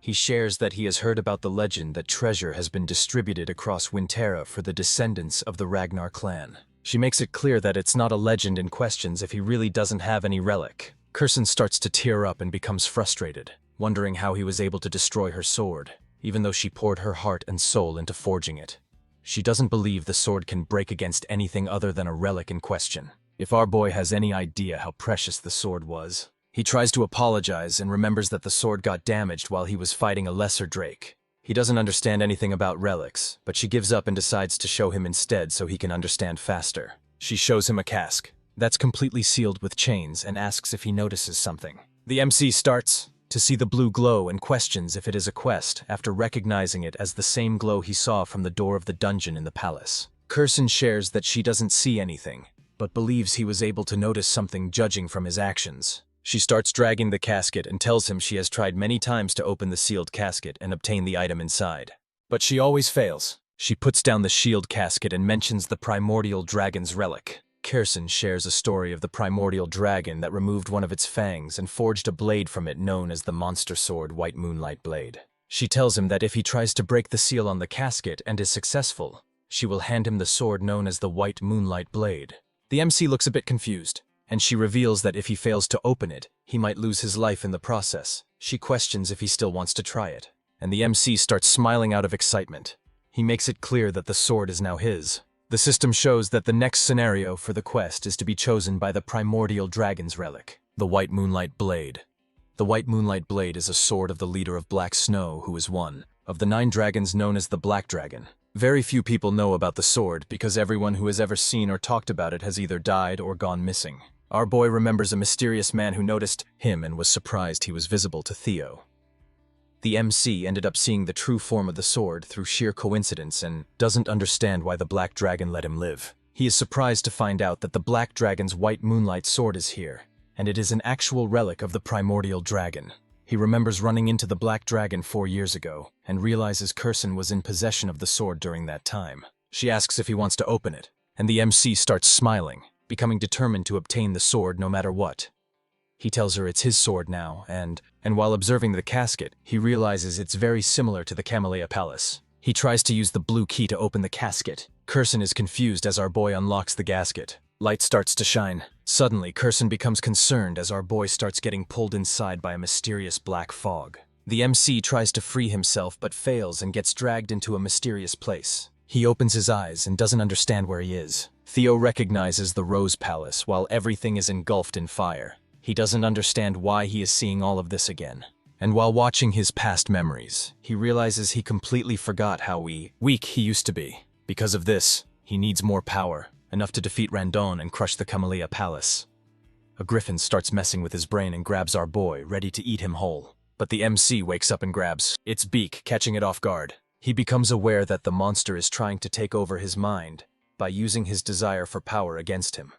He shares that he has heard about the legend that treasure has been distributed across Winterra for the descendants of the Ragnar clan. She makes it clear that it's not a legend and questions if he really doesn't have any relic. Kurson starts to tear up and becomes frustrated, wondering how he was able to destroy her sword, even though she poured her heart and soul into forging it. She doesn't believe the sword can break against anything other than a relic in question. If our boy has any idea how precious the sword was, he tries to apologize and remembers that the sword got damaged while he was fighting a lesser drake. He doesn't understand anything about relics, but she gives up and decides to show him instead so he can understand faster. She shows him a cask that's completely sealed with chains and asks if he notices something. The MC starts to see the blue glow and questions if it is a quest after recognizing it as the same glow he saw from the door of the dungeon in the palace. Kurson shares that she doesn't see anything, but believes he was able to notice something judging from his actions. She starts dragging the casket and tells him she has tried many times to open the sealed casket and obtain the item inside. But she always fails. She puts down the shield casket and mentions the primordial dragon's relic. Kurson shares a story of the primordial dragon that removed one of its fangs and forged a blade from it known as the monster sword White Moonlight Blade. She tells him that if he tries to break the seal on the casket and is successful, she will hand him the sword known as the White Moonlight Blade. The MC looks a bit confused, and she reveals that if he fails to open it, he might lose his life in the process. She questions if he still wants to try it, and the MC starts smiling out of excitement. He makes it clear that the sword is now his. The system shows that the next scenario for the quest is to be chosen by the primordial dragon's relic, the White Moonlight Blade. The White Moonlight Blade is a sword of the leader of Black Snow, who is one of the 9 dragons known as the Black Dragon. Very few people know about the sword because everyone who has ever seen or talked about it has either died or gone missing. Our boy remembers a mysterious man who noticed him and was surprised he was visible to Theo. The MC ended up seeing the true form of the sword through sheer coincidence and doesn't understand why the Black Dragon let him live. He is surprised to find out that the Black Dragon's White Moonlight sword is here, and it is an actual relic of the primordial dragon. He remembers running into the Black Dragon 4 years ago, and realizes Kurson was in possession of the sword during that time. She asks if he wants to open it, and the MC starts smiling, becoming determined to obtain the sword no matter what. He tells her it's his sword now, and while observing the casket, he realizes it's very similar to the Camellia Palace. He tries to use the blue key to open the casket. Kurson is confused as our boy unlocks the gasket. Light starts to shine. Suddenly, Kurson becomes concerned as our boy starts getting pulled inside by a mysterious black fog. The MC tries to free himself but fails and gets dragged into a mysterious place. He opens his eyes and doesn't understand where he is. Theo recognizes the Rose Palace while everything is engulfed in fire. He doesn't understand why he is seeing all of this again. And while watching his past memories, he realizes he completely forgot how weak he used to be. Because of this, he needs more power, enough to defeat Randon and crush the Camellia Palace. A griffin starts messing with his brain and grabs our boy, ready to eat him whole. But the MC wakes up and grabs its beak, catching it off guard. He becomes aware that the monster is trying to take over his mind by using his desire for power against him.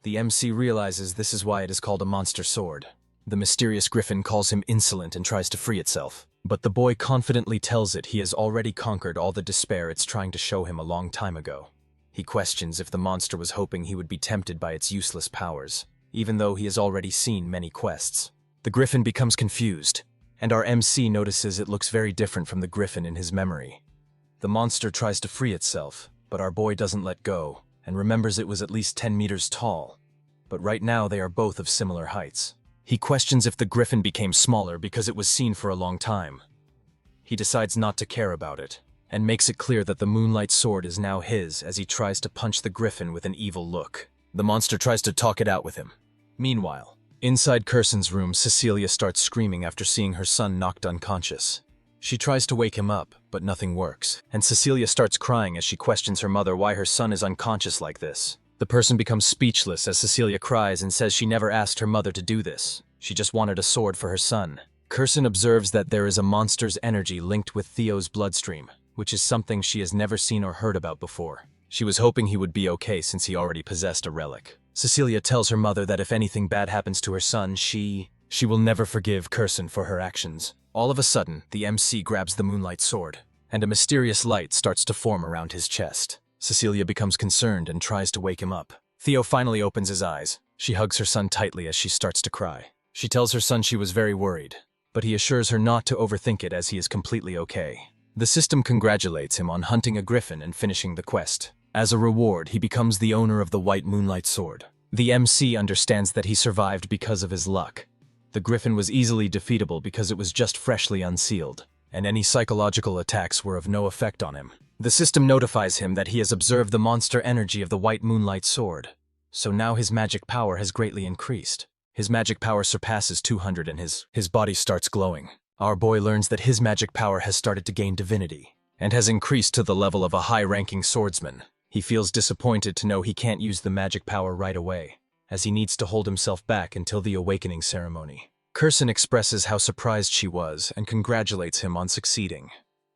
The MC realizes this is why it is called a monster sword. The mysterious griffin calls him insolent and tries to free itself. But the boy confidently tells it he has already conquered all the despair it's trying to show him a long time ago. He questions if the monster was hoping he would be tempted by its useless powers, even though he has already seen many quests. The griffin becomes confused, and our MC notices it looks very different from the griffin in his memory. The monster tries to free itself, but our boy doesn't let go, and remembers it was at least 10 meters tall, but right now they are both of similar heights. He questions if the griffin became smaller because it was seen for a long time. He decides not to care about it, and makes it clear that the Moonlight Sword is now his as he tries to punch the griffin with an evil look. The monster tries to talk it out with him. Meanwhile, inside Kurson's room, Cecilia starts screaming after seeing her son knocked unconscious. She tries to wake him up, but nothing works, and Cecilia starts crying as she questions her mother why her son is unconscious like this. The person becomes speechless as Cecilia cries and says she never asked her mother to do this. She just wanted a sword for her son. Kirsten observes that there is a monster's energy linked with Theo's bloodstream, which is something she has never seen or heard about before. She was hoping he would be okay since he already possessed a relic. Cecilia tells her mother that if anything bad happens to her son, she will never forgive Kirsten for her actions. All of a sudden, the MC grabs the moonlight sword, and a mysterious light starts to form around his chest. Cecilia becomes concerned and tries to wake him up. Theo finally opens his eyes. She hugs her son tightly as she starts to cry. She tells her son she was very worried, but he assures her not to overthink it as he is completely okay. The system congratulates him on hunting a griffin and finishing the quest. As a reward, he becomes the owner of the white moonlight sword. The MC understands that he survived because of his luck. The griffin was easily defeatable because it was just freshly unsealed, and any psychological attacks were of no effect on him. The system notifies him that he has observed the monster energy of the white moonlight sword, so now his magic power has greatly increased. His magic power surpasses 200 and his body starts glowing. Our boy learns that his magic power has started to gain divinity, and has increased to the level of a high-ranking swordsman. He feels disappointed to know he can't use the magic power right away, as he needs to hold himself back until the awakening ceremony. Kirsten expresses how surprised she was and congratulates him on succeeding.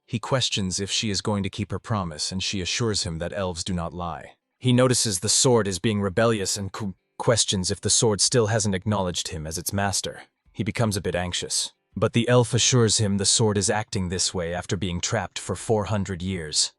He questions if she is going to keep her promise, and she assures him that elves do not lie. He notices the sword is being rebellious and questions if the sword still hasn't acknowledged him as its master. He becomes a bit anxious, but the elf assures him the sword is acting this way after being trapped for 400 years.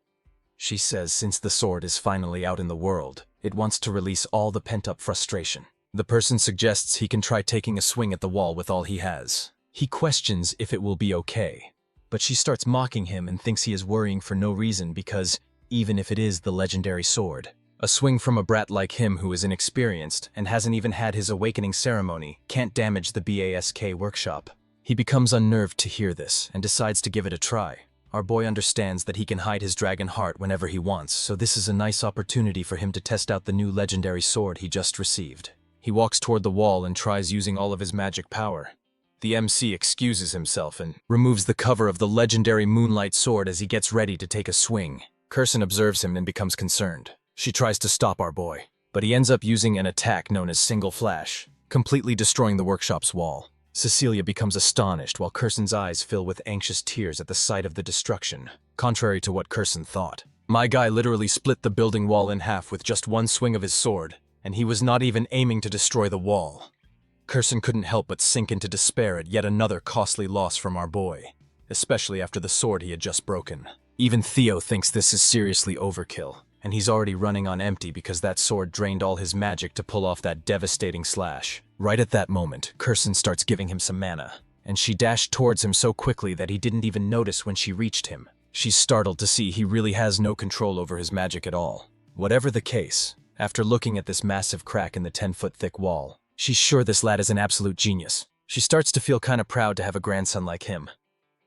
She says since the sword is finally out in the world, it wants to release all the pent-up frustration. The person suggests he can try taking a swing at the wall with all he has. He questions if it will be okay, but she starts mocking him and thinks he is worrying for no reason because, even if it is the legendary sword, a swing from a brat like him who is inexperienced and hasn't even had his awakening ceremony can't damage the BASK workshop. He becomes unnerved to hear this and decides to give it a try. Our boy understands that he can hide his dragon heart whenever he wants, so this is a nice opportunity for him to test out the new legendary sword he just received. He walks toward the wall and tries using all of his magic power. The MC excuses himself and removes the cover of the legendary moonlight sword as he gets ready to take a swing. Kirsten observes him and becomes concerned. She tries to stop our boy, but he ends up using an attack known as Single Flash, completely destroying the workshop's wall. Cecilia becomes astonished while Kirsten's eyes fill with anxious tears at the sight of the destruction. Contrary to what Kirsten thought, my guy literally split the building wall in half with just one swing of his sword, and he was not even aiming to destroy the wall. Kirsten couldn't help but sink into despair at yet another costly loss from our boy, especially after the sword he had just broken. Even Theo thinks this is seriously overkill, and he's already running on empty because that sword drained all his magic to pull off that devastating slash. Right at that moment, Kirsten starts giving him some mana, and she dashed towards him so quickly that he didn't even notice when she reached him. She's startled to see he really has no control over his magic at all. Whatever the case, after looking at this massive crack in the 10-foot thick wall, she's sure this lad is an absolute genius. She starts to feel kind of proud to have a grandson like him.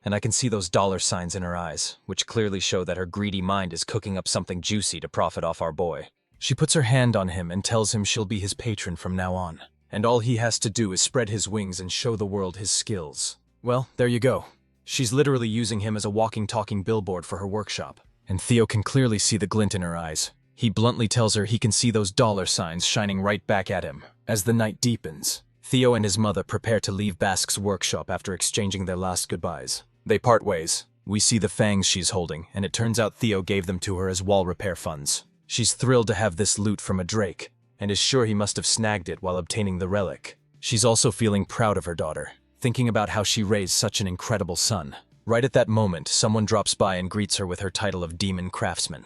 And I can see those dollar signs in her eyes, which clearly show that her greedy mind is cooking up something juicy to profit off our boy. She puts her hand on him and tells him she'll be his patron from now on, and all he has to do is spread his wings and show the world his skills. Well, there you go. She's literally using him as a walking, talking billboard for her workshop, and Theo can clearly see the glint in her eyes. He bluntly tells her he can see those dollar signs shining right back at him. As the night deepens, Theo and his mother prepare to leave Bask's workshop after exchanging their last goodbyes. They part ways. We see the fangs she's holding, and it turns out Theo gave them to her as wall repair funds. She's thrilled to have this loot from a drake, and is sure he must have snagged it while obtaining the relic. She's also feeling proud of her daughter, thinking about how she raised such an incredible son. Right at that moment, someone drops by and greets her with her title of Demon Craftsman.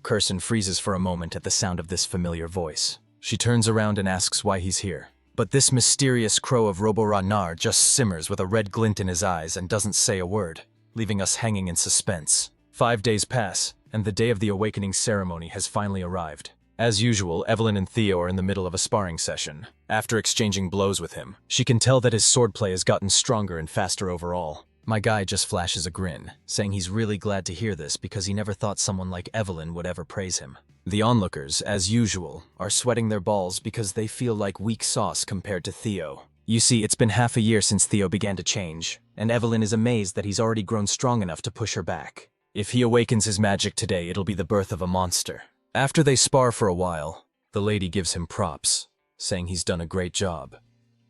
Kirsten freezes for a moment at the sound of this familiar voice. She turns around and asks why he's here. But this mysterious crow of Roboranar just simmers with a red glint in his eyes and doesn't say a word, leaving us hanging in suspense. 5 days pass, and the day of the awakening ceremony has finally arrived. As usual, Evelyn and Theo are in the middle of a sparring session. After exchanging blows with him, she can tell that his swordplay has gotten stronger and faster overall. My guy just flashes a grin, saying he's really glad to hear this because he never thought someone like Evelyn would ever praise him. The onlookers, as usual, are sweating their balls because they feel like weak sauce compared to Theo. You see, it's been half a year since Theo began to change. and Evelyn is amazed that he's already grown strong enough to push her back. If he awakens his magic today, it'll be the birth of a monster. After they spar for a while, the lady gives him props, saying he's done a great job,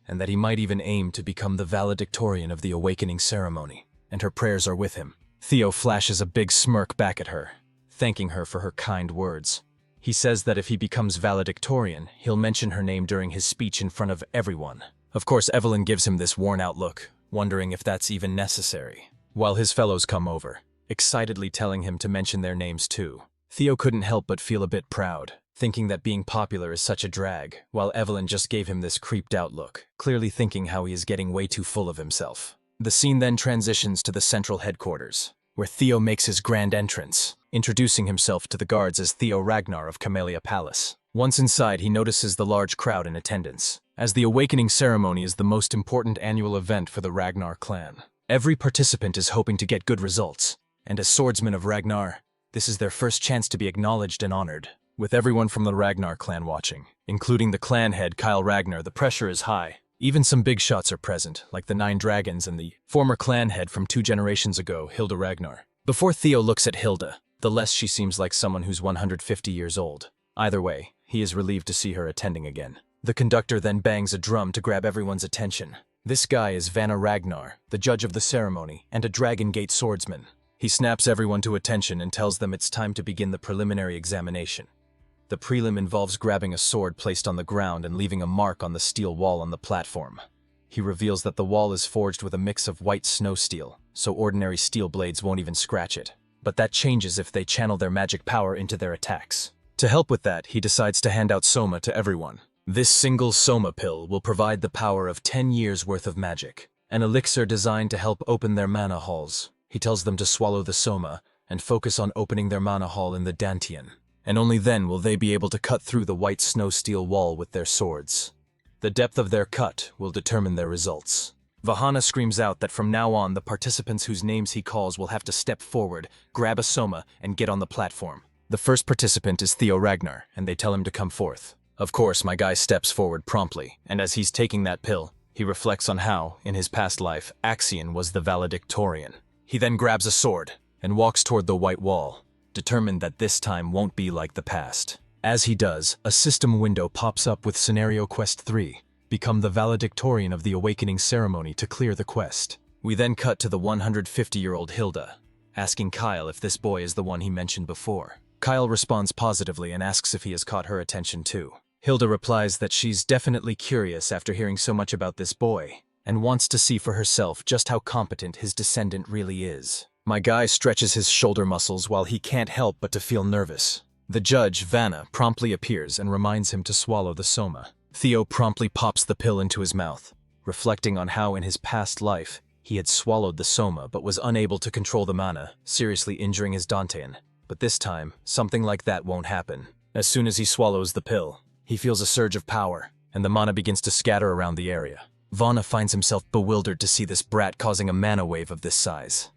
and that he might even aim to become the valedictorian of the awakening ceremony, and her prayers are with him. Theo flashes a big smirk back at her, thanking her for her kind words. He says that if he becomes valedictorian, he'll mention her name during his speech in front of everyone. Of course, Evelyn gives him this worn-out look, wondering if that's even necessary, while his fellows come over, excitedly telling him to mention their names too. Theo couldn't help but feel a bit proud, thinking that being popular is such a drag, while Evelyn just gave him this creeped-out look, clearly thinking how he is getting way too full of himself. The scene then transitions to the central headquarters, where Theo makes his grand entrance, introducing himself to the guards as Theo Ragnar of Camellia Palace. Once inside, he notices the large crowd in attendance, as the awakening ceremony is the most important annual event for the Ragnar clan. Every participant is hoping to get good results, and as swordsmen of Ragnar, this is their first chance to be acknowledged and honored. With everyone from the Ragnar clan watching, including the clan head Kyle Ragnar, the pressure is high. Even some big shots are present, like the 9 dragons and the former clan head from 2 generations ago, Hilda Ragnar. Before Theo looks at Hilda, the less she seems like someone who's 150 years old. Either way, he is relieved to see her attending again. The conductor then bangs a drum to grab everyone's attention. This guy is Vanna Ragnar, the judge of the ceremony, and a Dragon Gate swordsman. He snaps everyone to attention and tells them it's time to begin the preliminary examination. The prelim involves grabbing a sword placed on the ground and leaving a mark on the steel wall on the platform. He reveals that the wall is forged with a mix of white snow steel, so ordinary steel blades won't even scratch it. But that changes if they channel their magic power into their attacks. To help with that, he decides to hand out Soma to everyone. This single Soma pill will provide the power of 10 years worth of magic, an elixir designed to help open their mana halls. He tells them to swallow the Soma and focus on opening their mana hall in the Dantian, and only then will they be able to cut through the white snow steel wall with their swords. The depth of their cut will determine their results. Vahana screams out that from now on the participants whose names he calls will have to step forward, grab a Soma, and get on the platform. The first participant is Theo Ragnar, and they tell him to come forth. Of course, my guy steps forward promptly, and as he's taking that pill, he reflects on how, in his past life, Axion was the valedictorian. He then grabs a sword and walks toward the white wall, determined that this time won't be like the past. As he does, a system window pops up with Scenario Quest 3, become the valedictorian of the awakening ceremony to clear the quest. We then cut to the 150-year-old Hilda, asking Kyle if this boy is the one he mentioned before. Kyle responds positively and asks if he has caught her attention too. Hilda replies that she's definitely curious after hearing so much about this boy, and wants to see for herself just how competent his descendant really is. My guy stretches his shoulder muscles while he can't help but to feel nervous. The judge, Vanna, promptly appears and reminds him to swallow the Soma. Theo promptly pops the pill into his mouth, reflecting on how in his past life he had swallowed the Soma but was unable to control the mana, seriously injuring his Dantean. But this time, something like that won't happen. As soon as he swallows the pill, he feels a surge of power, and the mana begins to scatter around the area. Vanna finds himself bewildered to see this brat causing a mana wave of this size.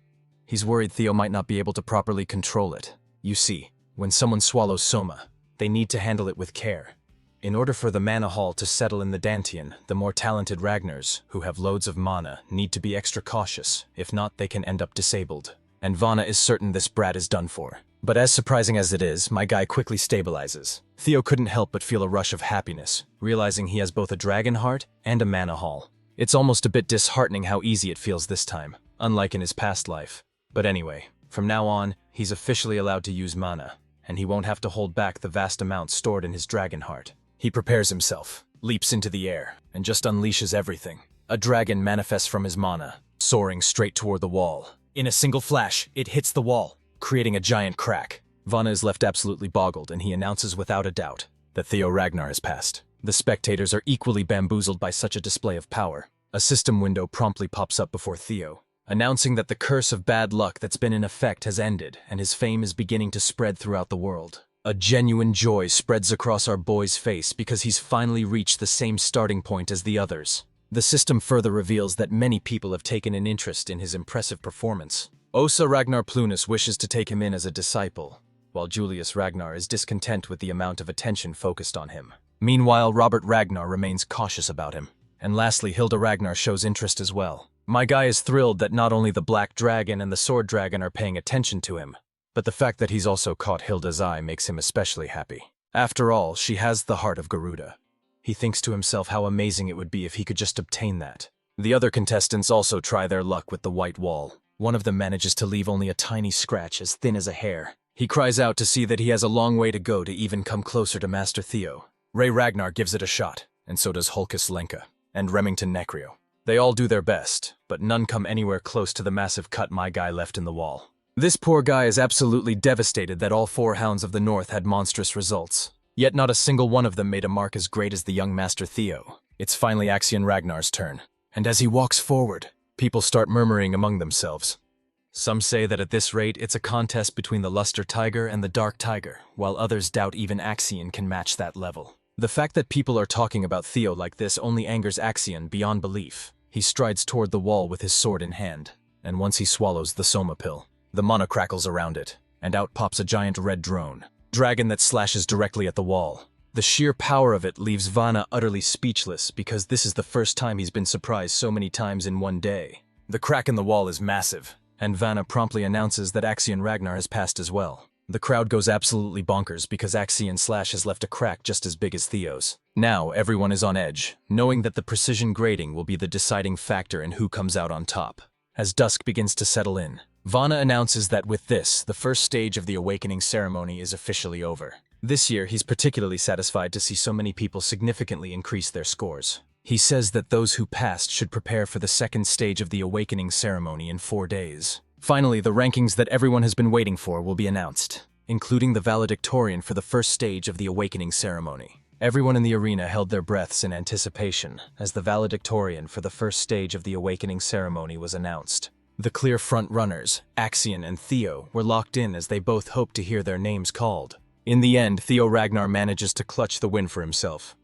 He's worried Theo might not be able to properly control it. You see, when someone swallows Soma, they need to handle it with care. In order for the mana hall to settle in the Dantian, the more talented Ragnars, who have loads of mana, need to be extra cautious. If not, they can end up disabled. And Vanna is certain this brat is done for. But as surprising as it is, my guy quickly stabilizes. Theo couldn't help but feel a rush of happiness, realizing he has both a dragon heart and a mana hall. It's almost a bit disheartening how easy it feels this time, unlike in his past life. But anyway, from now on, he's officially allowed to use mana, and he won't have to hold back the vast amounts stored in his dragon heart. He prepares himself, leaps into the air, and just unleashes everything. A dragon manifests from his mana, soaring straight toward the wall. In a single flash, it hits the wall, creating a giant crack. Vanna is left absolutely boggled, and he announces without a doubt that Theo Ragnar has passed. The spectators are equally bamboozled by such a display of power. A system window promptly pops up before Theo, announcing that the curse of bad luck that's been in effect has ended, and his fame is beginning to spread throughout the world. A genuine joy spreads across our boy's face because he's finally reached the same starting point as the others. The system further reveals that many people have taken an interest in his impressive performance. Osa Ragnar Plunus wishes to take him in as a disciple, while Julius Ragnar is discontent with the amount of attention focused on him. Meanwhile, Robert Ragnar remains cautious about him. And lastly, Hilda Ragnar shows interest as well. My guy is thrilled that not only the Black Dragon and the Sword Dragon are paying attention to him, but the fact that he's also caught Hilda's eye makes him especially happy. After all, she has the heart of Garuda. He thinks to himself how amazing it would be if he could just obtain that. The other contestants also try their luck with the white wall. One of them manages to leave only a tiny scratch as thin as a hair. He cries out to see that he has a long way to go to even come closer to Master Theo. Ray Ragnar gives it a shot, and so does Hulkus Lenka, and Remington Necrio. They all do their best, but none come anywhere close to the massive cut my guy left in the wall. This poor guy is absolutely devastated that all 4 Hounds of the North had monstrous results. Yet not a single one of them made a mark as great as the young Master Theo. It's finally Axion Ragnar's turn, and as he walks forward, people start murmuring among themselves. Some say that at this rate it's a contest between the Luster Tiger and the Dark Tiger, while others doubt even Axion can match that level. The fact that people are talking about Theo like this only angers Axion beyond belief. He strides toward the wall with his sword in hand, and once he swallows the Soma pill, the mana crackles around it, and out pops a giant red drone. Dragon that slashes directly at the wall. The sheer power of it leaves Vana utterly speechless because this is the first time he's been surprised so many times in one day. The crack in the wall is massive, and Vana promptly announces that Axion Ragnar has passed as well. The crowd goes absolutely bonkers because Axion Slash has left a crack just as big as Theo's. Now everyone is on edge, knowing that the precision grading will be the deciding factor in who comes out on top. As dusk begins to settle in, Vana announces that with this, the first stage of the awakening ceremony is officially over. This year, he's particularly satisfied to see so many people significantly increase their scores. He says that those who passed should prepare for the second stage of the awakening ceremony in 4 days. Finally, the rankings that everyone has been waiting for will be announced, including the valedictorian for the first stage of the awakening ceremony. Everyone in the arena held their breaths in anticipation as the valedictorian for the first stage of the awakening ceremony was announced. The clear front runners, Axion and Theo, were locked in as they both hoped to hear their names called. In the end, Theo Ragnar manages to clutch the win for himself.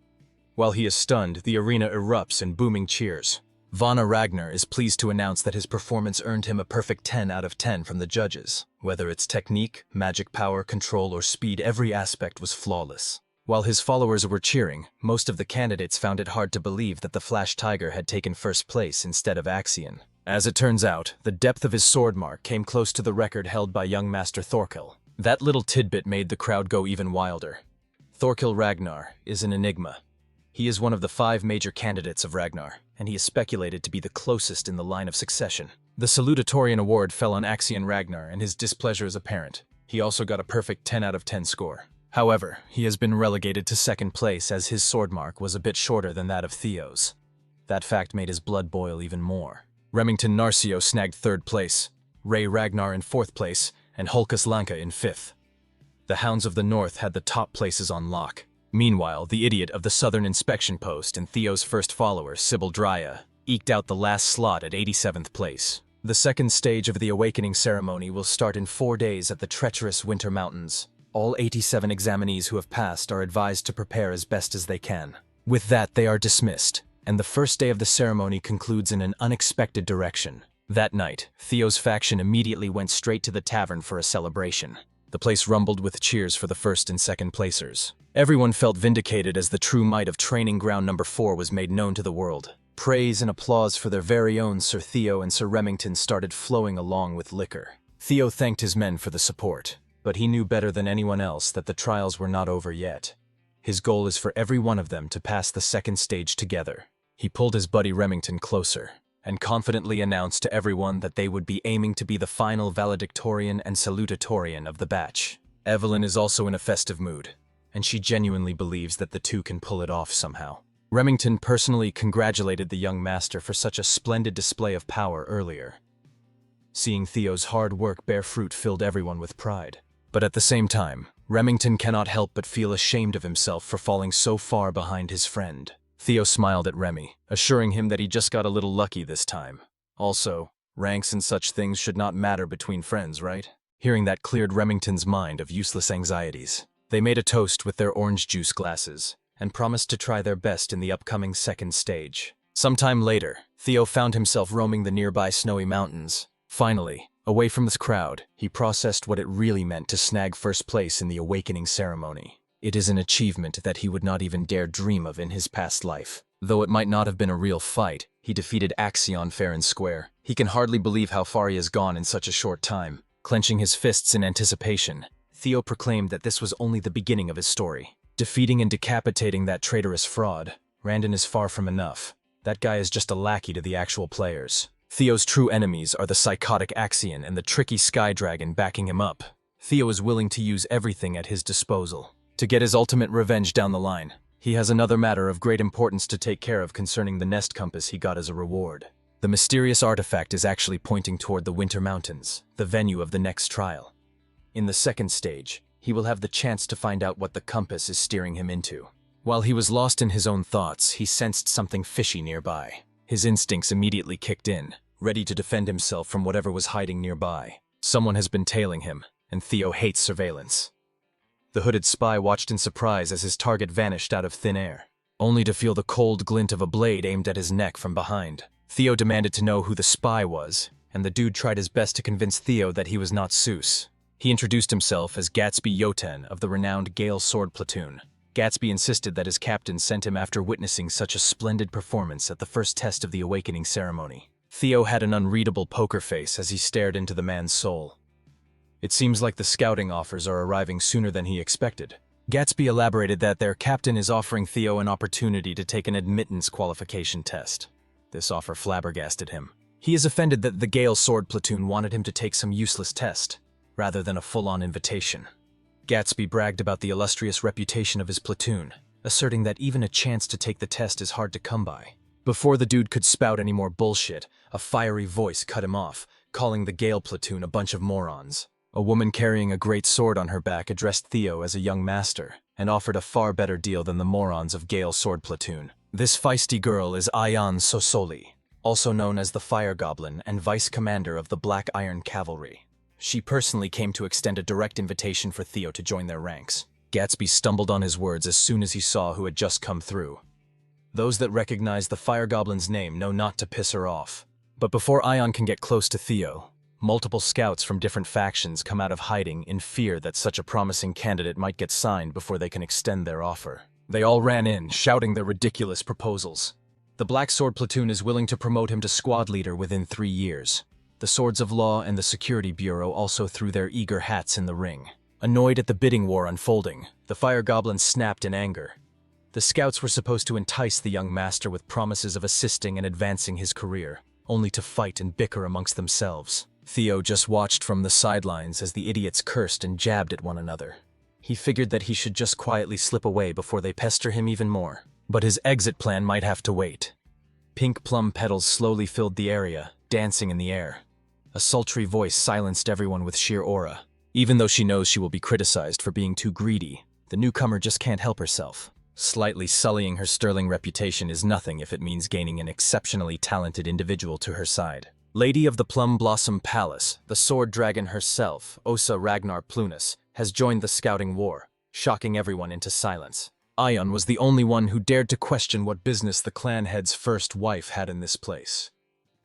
While he is stunned, the arena erupts in booming cheers. Vana Ragnar is pleased to announce that his performance earned him a perfect 10 out of 10 from the judges. Whether it's technique, magic power, control, or speed, every aspect was flawless. While his followers were cheering, most of the candidates found it hard to believe that the Flash Tiger had taken first place instead of Axion. As it turns out, the depth of his sword mark came close to the record held by young Master Thorkel. That little tidbit made the crowd go even wilder. Thorkel Ragnar is an enigma. He is one of the 5 major candidates of Ragnar, and he is speculated to be the closest in the line of succession. The salutatorian award fell on Axion Ragnar, and his displeasure is apparent. He also got a perfect 10 out of 10 score. However, he has been relegated to second place as his sword mark was a bit shorter than that of Theo's. That fact made his blood boil even more. Remington Narcio snagged 3rd place, Ray Ragnar in 4th place, and Hulkus Lanka in 5th. The Hounds of the North had the top places on lock. Meanwhile, the idiot of the Southern Inspection Post and Theo's first follower, Sybil Drya, eked out the last slot at 87th place. The second stage of the awakening ceremony will start in 4 days at the treacherous Winter Mountains. All 87 examinees who have passed are advised to prepare as best as they can. With that, they are dismissed, and the first day of the ceremony concludes in an unexpected direction. That night, Theo's faction immediately went straight to the tavern for a celebration. The place rumbled with cheers for the first and second placers. Everyone felt vindicated as the true might of Training Ground Number 4 was made known to the world. Praise and applause for their very own Sir Theo and Sir Remington started flowing along with liquor. Theo thanked his men for the support, but he knew better than anyone else that the trials were not over yet. His goal is for every one of them to pass the second stage together. He pulled his buddy Remington closer, and confidently announced to everyone that they would be aiming to be the final valedictorian and salutatorian of the batch. Evelyn is also in a festive mood, and she genuinely believes that the two can pull it off somehow. Remington personally congratulated the young master for such a splendid display of power earlier. Seeing Theo's hard work bear fruit filled everyone with pride. But at the same time, Remington cannot help but feel ashamed of himself for falling so far behind his friend. Theo smiled at Remy, assuring him that he just got a little lucky this time. Also, ranks and such things should not matter between friends, right? Hearing that cleared Remington's mind of useless anxieties. They made a toast with their orange juice glasses, and promised to try their best in the upcoming second stage. Sometime later, Theo found himself roaming the nearby snowy mountains. Finally, away from this crowd, he processed what it really meant to snag first place in the awakening ceremony. It is an achievement that he would not even dare dream of in his past life. Though it might not have been a real fight, he defeated Axion fair and square. He can hardly believe how far he has gone in such a short time. Clenching his fists in anticipation, Theo proclaimed that this was only the beginning of his story. Defeating and decapitating that traitorous fraud, Randon is far from enough. That guy is just a lackey to the actual players. Theo's true enemies are the psychotic Axion and the tricky Sky Dragon backing him up. Theo is willing to use everything at his disposal to get his ultimate revenge down the line. He has another matter of great importance to take care of concerning the nest compass he got as a reward. The mysterious artifact is actually pointing toward the Winter Mountains, the venue of the next trial. In the second stage, he will have the chance to find out what the compass is steering him into. While he was lost in his own thoughts, he sensed something fishy nearby. His instincts immediately kicked in, ready to defend himself from whatever was hiding nearby. Someone has been tailing him, and Theo hates surveillance. The hooded spy watched in surprise as his target vanished out of thin air, only to feel the cold glint of a blade aimed at his neck from behind. Theo demanded to know who the spy was, and the dude tried his best to convince Theo that he was not Seuss. He introduced himself as Gatsby Yoten of the renowned Gale Sword Platoon. Gatsby insisted that his captain sent him after witnessing such a splendid performance at the first test of the awakening ceremony. Theo had an unreadable poker face as he stared into the man's soul. It seems like the scouting offers are arriving sooner than he expected. Gatsby elaborated that their captain is offering Theo an opportunity to take an admittance qualification test. This offer flabbergasted him. He is offended that the Gale Sword Platoon wanted him to take some useless test, rather than a full-on invitation. Gatsby bragged about the illustrious reputation of his platoon, asserting that even a chance to take the test is hard to come by. Before the dude could spout any more bullshit, a fiery voice cut him off, calling the Gale Platoon a bunch of morons. A woman carrying a great sword on her back addressed Theo as a young master, and offered a far better deal than the morons of Gale Sword Platoon. This feisty girl is Ayan Sosoli, also known as the Fire Goblin and Vice Commander of the Black Iron Cavalry. She personally came to extend a direct invitation for Theo to join their ranks. Gatsby stumbled on his words as soon as he saw who had just come through. Those that recognize the Fire Goblin's name know not to piss her off. But before Ayan can get close to Theo, multiple scouts from different factions come out of hiding in fear that such a promising candidate might get signed before they can extend their offer. They all ran in, shouting their ridiculous proposals. The Black Sword Platoon is willing to promote him to squad leader within 3 years. The Swords of Law and the Security Bureau also threw their eager hats in the ring. Annoyed at the bidding war unfolding, the Fire Goblin snapped in anger. The scouts were supposed to entice the young master with promises of assisting and advancing his career, only to fight and bicker amongst themselves. Theo just watched from the sidelines as the idiots cursed and jabbed at one another. He figured that he should just quietly slip away before they pester him even more. But his exit plan might have to wait. Pink plum petals slowly filled the area, dancing in the air. A sultry voice silenced everyone with sheer aura. Even though she knows she will be criticized for being too greedy, the newcomer just can't help herself. Slightly sullying her sterling reputation is nothing if it means gaining an exceptionally talented individual to her side. Lady of the Plum Blossom Palace, the sword dragon herself, Osa Ragnar Plunus, has joined the scouting war, shocking everyone into silence. Ayan was the only one who dared to question what business the clan head's first wife had in this place.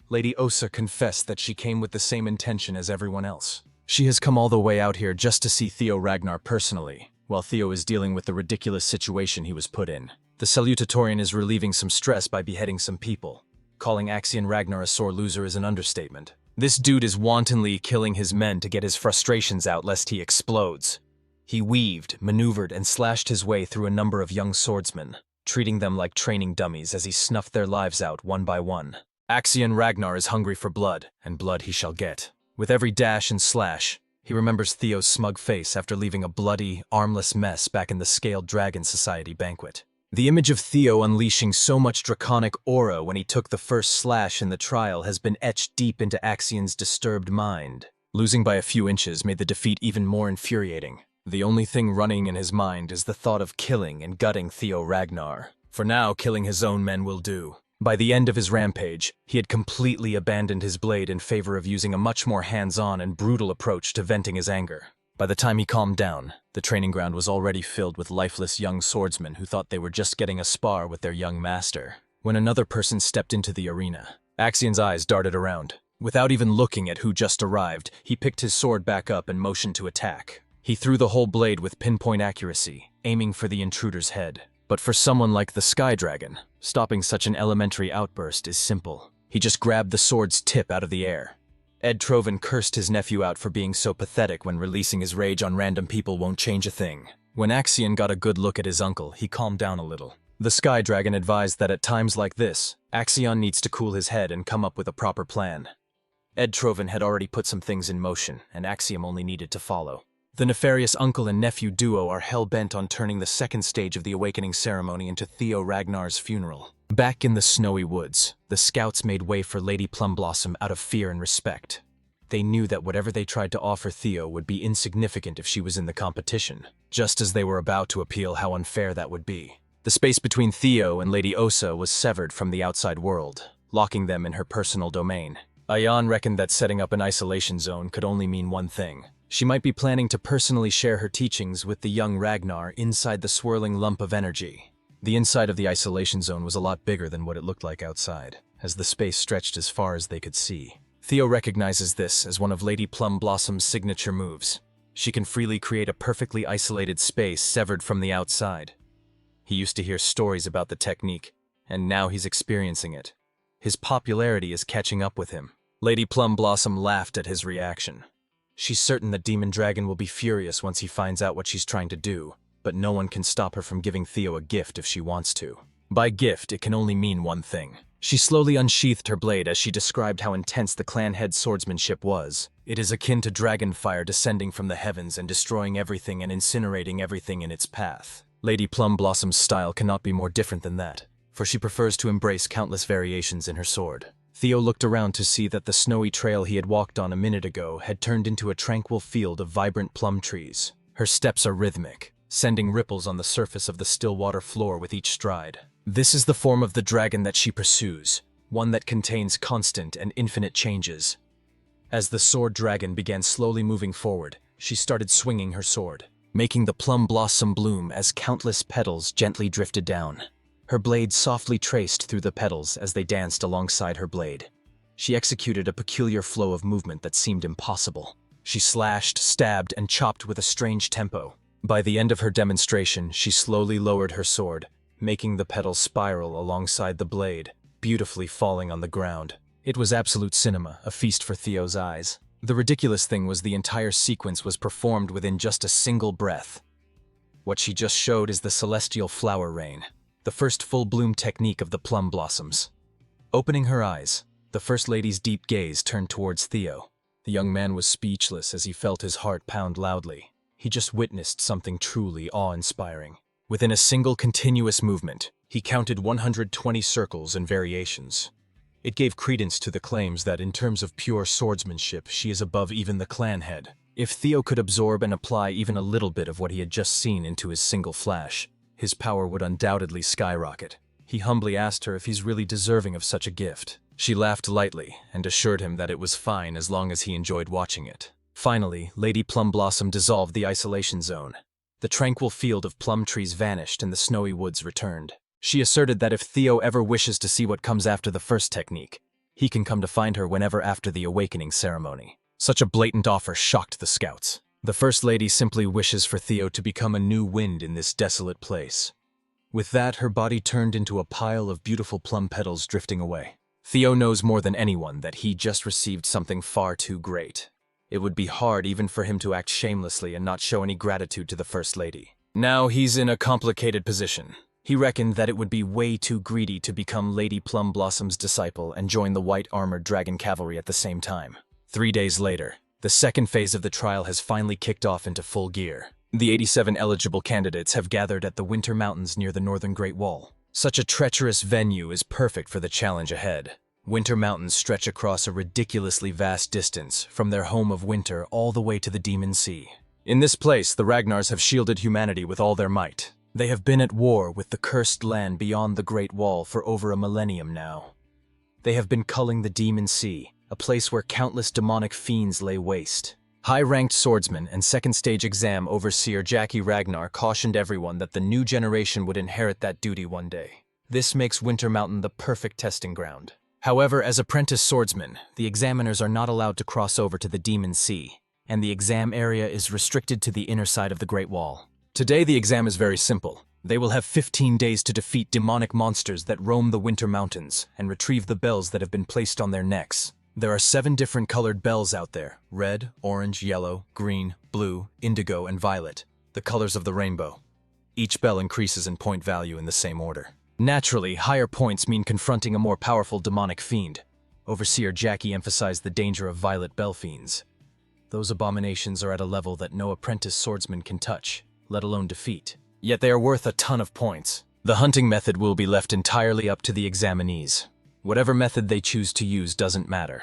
Lady Osa confessed that she came with the same intention as everyone else. She has come all the way out here just to see Theo Ragnar personally, while Theo is dealing with the ridiculous situation he was put in. The salutatorian is relieving some stress by beheading some people. Calling Axion Ragnar a sore loser is an understatement. This dude is wantonly killing his men to get his frustrations out lest he explodes. He weaved, maneuvered, and slashed his way through a number of young swordsmen, treating them like training dummies as he snuffed their lives out one by one. Axion Ragnar is hungry for blood, and blood he shall get. With every dash and slash, he remembers Theo's smug face after leaving a bloody, armless mess back in the Scaled Dragon Society banquet. The image of Theo unleashing so much draconic aura when he took the first slash in the trial has been etched deep into Axion's disturbed mind. Losing by a few inches made the defeat even more infuriating. The only thing running in his mind is the thought of killing and gutting Theo Ragnar. For now, killing his own men will do. By the end of his rampage, he had completely abandoned his blade in favor of using a much more hands-on and brutal approach to venting his anger. By the time he calmed down, the training ground was already filled with lifeless young swordsmen who thought they were just getting a spar with their young master. When another person stepped into the arena, Axion's eyes darted around. Without even looking at who just arrived, he picked his sword back up and motioned to attack. He threw the whole blade with pinpoint accuracy, aiming for the intruder's head. But for someone like the Sky Dragon, stopping such an elementary outburst is simple. He just grabbed the sword's tip out of the air. Ed Trovan cursed his nephew out for being so pathetic when releasing his rage on random people won't change a thing. When Axion got a good look at his uncle, he calmed down a little. The Sky Dragon advised that at times like this, Axion needs to cool his head and come up with a proper plan. Ed Trovan had already put some things in motion, and Axiom only needed to follow. The nefarious uncle and nephew duo are hell-bent on turning the second stage of the awakening ceremony into Theo Ragnar's funeral. Back in the snowy woods, the scouts made way for Lady Plumblossom out of fear and respect. They knew that whatever they tried to offer Theo would be insignificant if she was in the competition, just as they were about to appeal how unfair that would be. The space between Theo and Lady Osa was severed from the outside world, locking them in her personal domain. Ayan reckoned that setting up an isolation zone could only mean one thing. She might be planning to personally share her teachings with the young Ragnar inside the swirling lump of energy. The inside of the isolation zone was a lot bigger than what it looked like outside, as the space stretched as far as they could see. Theo recognizes this as one of Lady Plumblossom's signature moves. She can freely create a perfectly isolated space severed from the outside. He used to hear stories about the technique, and now he's experiencing it. His popularity is catching up with him. Lady Plumblossom laughed at his reaction. She's certain that Demon Dragon will be furious once he finds out what she's trying to do, but no one can stop her from giving Theo a gift if she wants to. By gift, it can only mean one thing. She slowly unsheathed her blade as she described how intense the clan head's swordsmanship was. It is akin to dragon fire descending from the heavens and destroying everything and incinerating everything in its path. Lady Plumblossom's style cannot be more different than that, for she prefers to embrace countless variations in her sword. Theo looked around to see that the snowy trail he had walked on a minute ago had turned into a tranquil field of vibrant plum trees. Her steps are rhythmic, sending ripples on the surface of the still water floor with each stride. This is the form of the dragon that she pursues, one that contains constant and infinite changes. As the sword dragon began slowly moving forward, she started swinging her sword, making the plum blossom bloom as countless petals gently drifted down. Her blade softly traced through the petals as they danced alongside her blade. She executed a peculiar flow of movement that seemed impossible. She slashed, stabbed, and chopped with a strange tempo. By the end of her demonstration, she slowly lowered her sword, making the petals spiral alongside the blade, beautifully falling on the ground. It was absolute cinema, a feast for Theo's eyes. The ridiculous thing was the entire sequence was performed within just a single breath. What she just showed is the celestial flower rain, the first full-bloom technique of the plum blossoms. Opening her eyes, the First Lady's deep gaze turned towards Theo. The young man was speechless as he felt his heart pound loudly. He just witnessed something truly awe-inspiring. Within a single continuous movement, he counted 120 circles and variations. It gave credence to the claims that in terms of pure swordsmanship, she is above even the clan head. If Theo could absorb and apply even a little bit of what he had just seen into his single flash, his power would undoubtedly skyrocket. He humbly asked her if he's really deserving of such a gift. She laughed lightly and assured him that it was fine as long as he enjoyed watching it. Finally, Lady Plumblossom dissolved the isolation zone. The tranquil field of plum trees vanished and the snowy woods returned. She asserted that if Theo ever wishes to see what comes after the first technique, he can come to find her whenever after the awakening ceremony. Such a blatant offer shocked the scouts. The First Lady simply wishes for Theo to become a new wind in this desolate place. With that, her body turned into a pile of beautiful plum petals drifting away. Theo knows more than anyone that he just received something far too great. It would be hard even for him to act shamelessly and not show any gratitude to the First Lady. Now he's in a complicated position. He reckoned that it would be way too greedy to become Lady Plumblosom's disciple and join the white-armored dragon cavalry at the same time. 3 days later, the second phase of the trial has finally kicked off into full gear. The 87 eligible candidates have gathered at the Winter Mountains near the Northern Great Wall. Such a treacherous venue is perfect for the challenge ahead. Winter Mountains stretch across a ridiculously vast distance, from their home of winter all the way to the Demon Sea. In this place, the Ragnars have shielded humanity with all their might. They have been at war with the cursed land beyond the Great Wall for over a millennium now. They have been culling the Demon Sea, a place where countless demonic fiends lay waste. High-ranked swordsman and second-stage exam overseer Jackie Ragnar cautioned everyone that the new generation would inherit that duty one day. This makes Winter Mountain the perfect testing ground. However, as apprentice swordsmen, the examiners are not allowed to cross over to the Demon Sea, and the exam area is restricted to the inner side of the Great Wall. Today, the exam is very simple. They will have 15 days to defeat demonic monsters that roam the winter mountains and retrieve the bells that have been placed on their necks. There are 7 different colored bells out there: red, orange, yellow, green, blue, indigo, and violet, the colors of the rainbow. Each bell increases in point value in the same order. Naturally, higher points mean confronting a more powerful demonic fiend. Overseer Jackie emphasized the danger of violet bell fiends. Those abominations are at a level that no apprentice swordsman can touch, let alone defeat. Yet they are worth a ton of points. The hunting method will be left entirely up to the examinees. Whatever method they choose to use doesn't matter.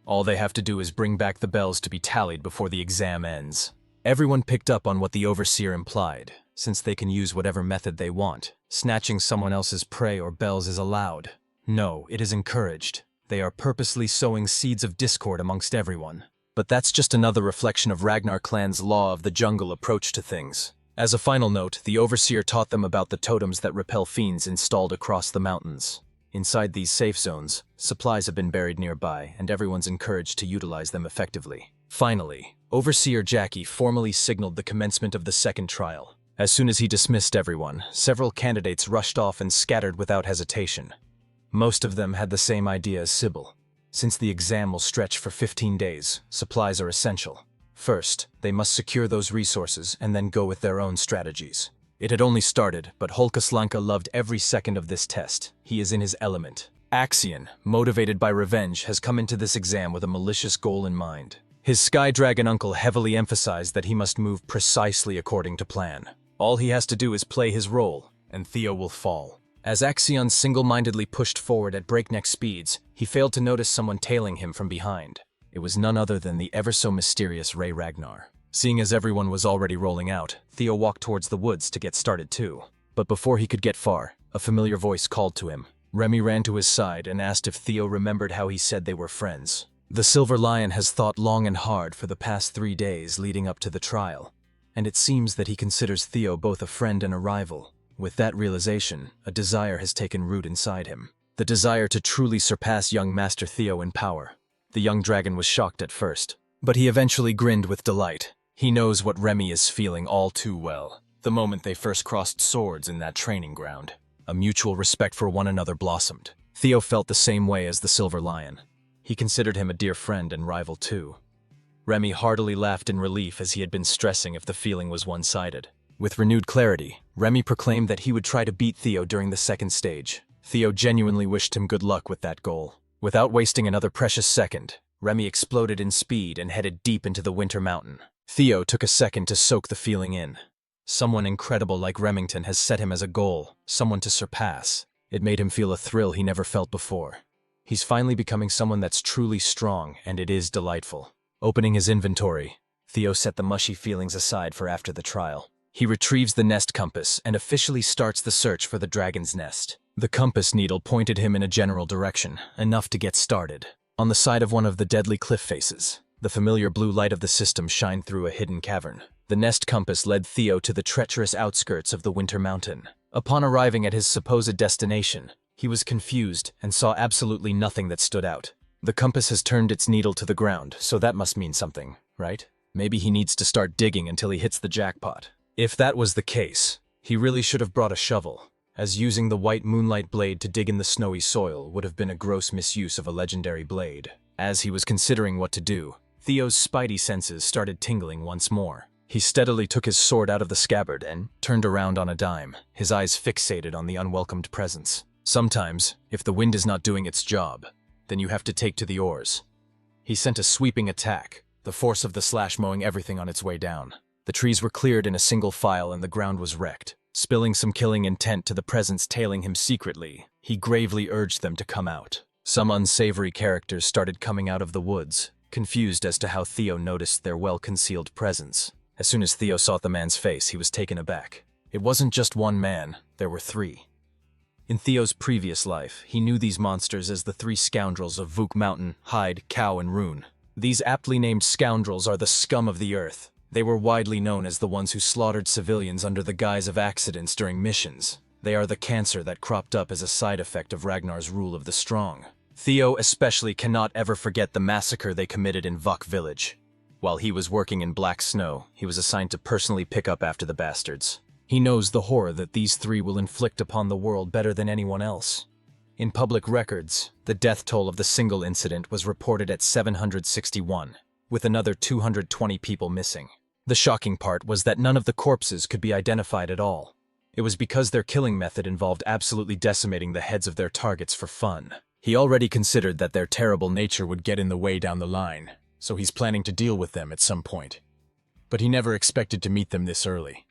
All they have to do is bring back the bells to be tallied before the exam ends. Everyone picked up on what the overseer implied. Since they can use whatever method they want, snatching someone else's prey or bells is allowed. No, it is encouraged. They are purposely sowing seeds of discord amongst everyone. But that's just another reflection of Ragnar clan's law of the jungle approach to things. As a final note, the overseer taught them about the totems that repel fiends installed across the mountains. Inside these safe zones, supplies have been buried nearby, and everyone's encouraged to utilize them effectively. Finally, Overseer Jackie formally signaled the commencement of the second trial. As soon as he dismissed everyone, several candidates rushed off and scattered without hesitation. Most of them had the same idea as Sybil. Since the exam will stretch for 15 days, supplies are essential. First, they must secure those resources and then go with their own strategies. It had only started, but Holkaslanka loved every second of this test. He is in his element. Axion, motivated by revenge, has come into this exam with a malicious goal in mind. His Sky Dragon uncle heavily emphasized that he must move precisely according to plan. All he has to do is play his role, and Theo will fall. As Axion single-mindedly pushed forward at breakneck speeds, he failed to notice someone tailing him from behind. It was none other than the ever-so-mysterious Ray Ragnar. Seeing as everyone was already rolling out, Theo walked towards the woods to get started too. But before he could get far, a familiar voice called to him. Remy ran to his side and asked if Theo remembered how he said they were friends. The Silver Lion has thought long and hard for the past 3 days leading up to the trial, and it seems that he considers Theo both a friend and a rival. With that realization, a desire has taken root inside him. The desire to truly surpass young Master Theo in power. The young dragon was shocked at first, but he eventually grinned with delight. He knows what Remy is feeling all too well. The moment they first crossed swords in that training ground, a mutual respect for one another blossomed. Theo felt the same way as the Silver Lion. He considered him a dear friend and rival too. Remy heartily laughed in relief, as he had been stressing if the feeling was one-sided. With renewed clarity, Remy proclaimed that he would try to beat Theo during the second stage. Theo genuinely wished him good luck with that goal. Without wasting another precious second, Remy exploded in speed and headed deep into the Winter Mountain. Theo took a second to soak the feeling in. Someone incredible like Remington has set him as a goal, someone to surpass. It made him feel a thrill he never felt before. He's finally becoming someone that's truly strong, and it is delightful. Opening his inventory, Theo set the mushy feelings aside for after the trial. He retrieves the nest compass and officially starts the search for the dragon's nest. The compass needle pointed him in a general direction, enough to get started. On the side of one of the deadly cliff faces, the familiar blue light of the system shined through a hidden cavern. The nest compass led Theo to the treacherous outskirts of the Winter Mountain. Upon arriving at his supposed destination, he was confused and saw absolutely nothing that stood out. The compass has turned its needle to the ground, so that must mean something, right? Maybe he needs to start digging until he hits the jackpot. If that was the case, he really should have brought a shovel, as using the white moonlight blade to dig in the snowy soil would have been a gross misuse of a legendary blade. As he was considering what to do, Theo's spidey senses started tingling once more. He steadily took his sword out of the scabbard and turned around on a dime, his eyes fixated on the unwelcomed presence. Sometimes, if the wind is not doing its job, then you have to take to the oars. He sent a sweeping attack, the force of the slash mowing everything on its way down. The trees were cleared in a single file and the ground was wrecked. Spilling some killing intent to the presence tailing him secretly, he gravely urged them to come out. Some unsavory characters started coming out of the woods, confused as to how Theo noticed their well-concealed presence. As soon as Theo saw the man's face, he was taken aback. It wasn't just one man, there were 3. In Theo's previous life, he knew these monsters as the 3 scoundrels of Vuk Mountain, Hyde, Cow, and Rune. These aptly named scoundrels are the scum of the earth. They were widely known as the ones who slaughtered civilians under the guise of accidents during missions. They are the cancer that cropped up as a side effect of Ragnar's rule of the strong. Theo especially cannot ever forget the massacre they committed in Vuk village. While he was working in Black Snow, he was assigned to personally pick up after the bastards. He knows the horror that these three will inflict upon the world better than anyone else. In public records, the death toll of the single incident was reported at 761, with another 220 people missing. The shocking part was that none of the corpses could be identified at all. It was because their killing method involved absolutely decimating the heads of their targets for fun. He already considered that their terrible nature would get in the way down the line, so he's planning to deal with them at some point. But he never expected to meet them this early.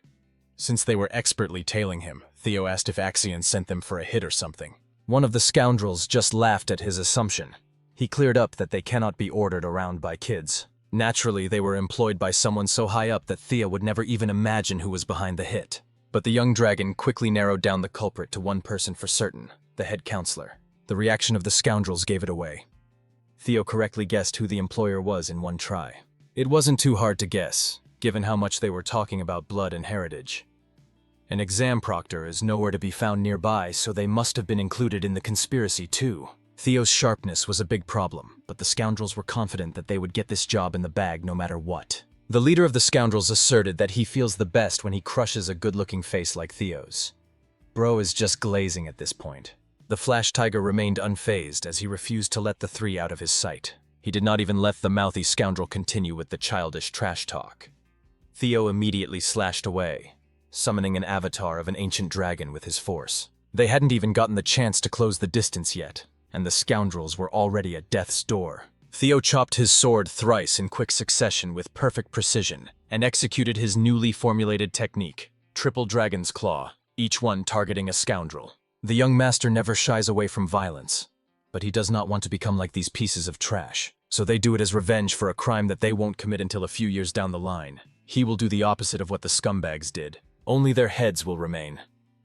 Since they were expertly tailing him, Theo asked if Axion sent them for a hit or something. One of the scoundrels just laughed at his assumption. He cleared up that they cannot be ordered around by kids. Naturally, they were employed by someone so high up that Theo would never even imagine who was behind the hit. But the young dragon quickly narrowed down the culprit to one person for certain, the head counselor. The reaction of the scoundrels gave it away. Theo correctly guessed who the employer was in one try. It wasn't too hard to guess, given how much they were talking about blood and heritage. An exam proctor is nowhere to be found nearby, so they must have been included in the conspiracy too. Theo's sharpness was a big problem, but the scoundrels were confident that they would get this job in the bag no matter what. The leader of the scoundrels asserted that he feels the best when he crushes a good-looking face like Theo's. Bro is just glazing at this point. The Flash Tiger remained unfazed as he refused to let the three out of his sight. He did not even let the mouthy scoundrel continue with the childish trash talk. Theo immediately slashed away, summoning an avatar of an ancient dragon with his force. They hadn't even gotten the chance to close the distance yet, and the scoundrels were already at death's door. Theo chopped his sword thrice in quick succession with perfect precision, and executed his newly formulated technique, Triple Dragon's Claw, each one targeting a scoundrel. The young master never shies away from violence, but he does not want to become like these pieces of trash, so they do it as revenge for a crime that they won't commit until a few years down the line. He will do the opposite of what the scumbags did. Only their heads will remain.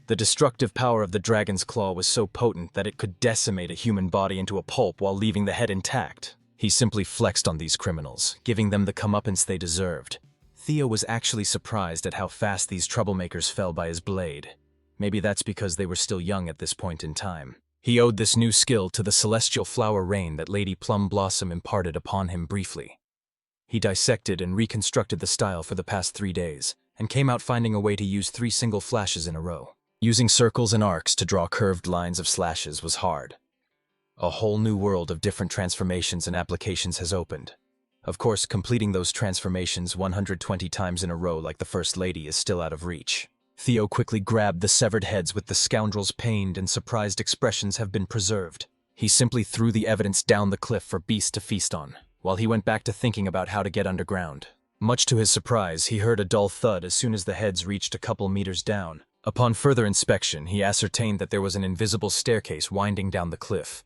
The destructive power of the dragon's claw was so potent that it could decimate a human body into a pulp while leaving the head intact. He simply flexed on these criminals, giving them the comeuppance they deserved. Theo was actually surprised at how fast these troublemakers fell by his blade. Maybe that's because they were still young at this point in time. He owed this new skill to the celestial flower rain that Lady Plum Blossom imparted upon him briefly. He dissected and reconstructed the style for the past 3 days, and came out finding a way to use 3 single flashes in a row. Using circles and arcs to draw curved lines of slashes was hard. A whole new world of different transformations and applications has opened. Of course, completing those transformations 120 times in a row like the First Lady is still out of reach. Theo quickly grabbed the severed heads with the scoundrels' pained and surprised expressions have been preserved. He simply threw the evidence down the cliff for beasts to feast on, while he went back to thinking about how to get underground. Much to his surprise, he heard a dull thud as soon as the heads reached a couple meters down. Upon further inspection, he ascertained that there was an invisible staircase winding down the cliff.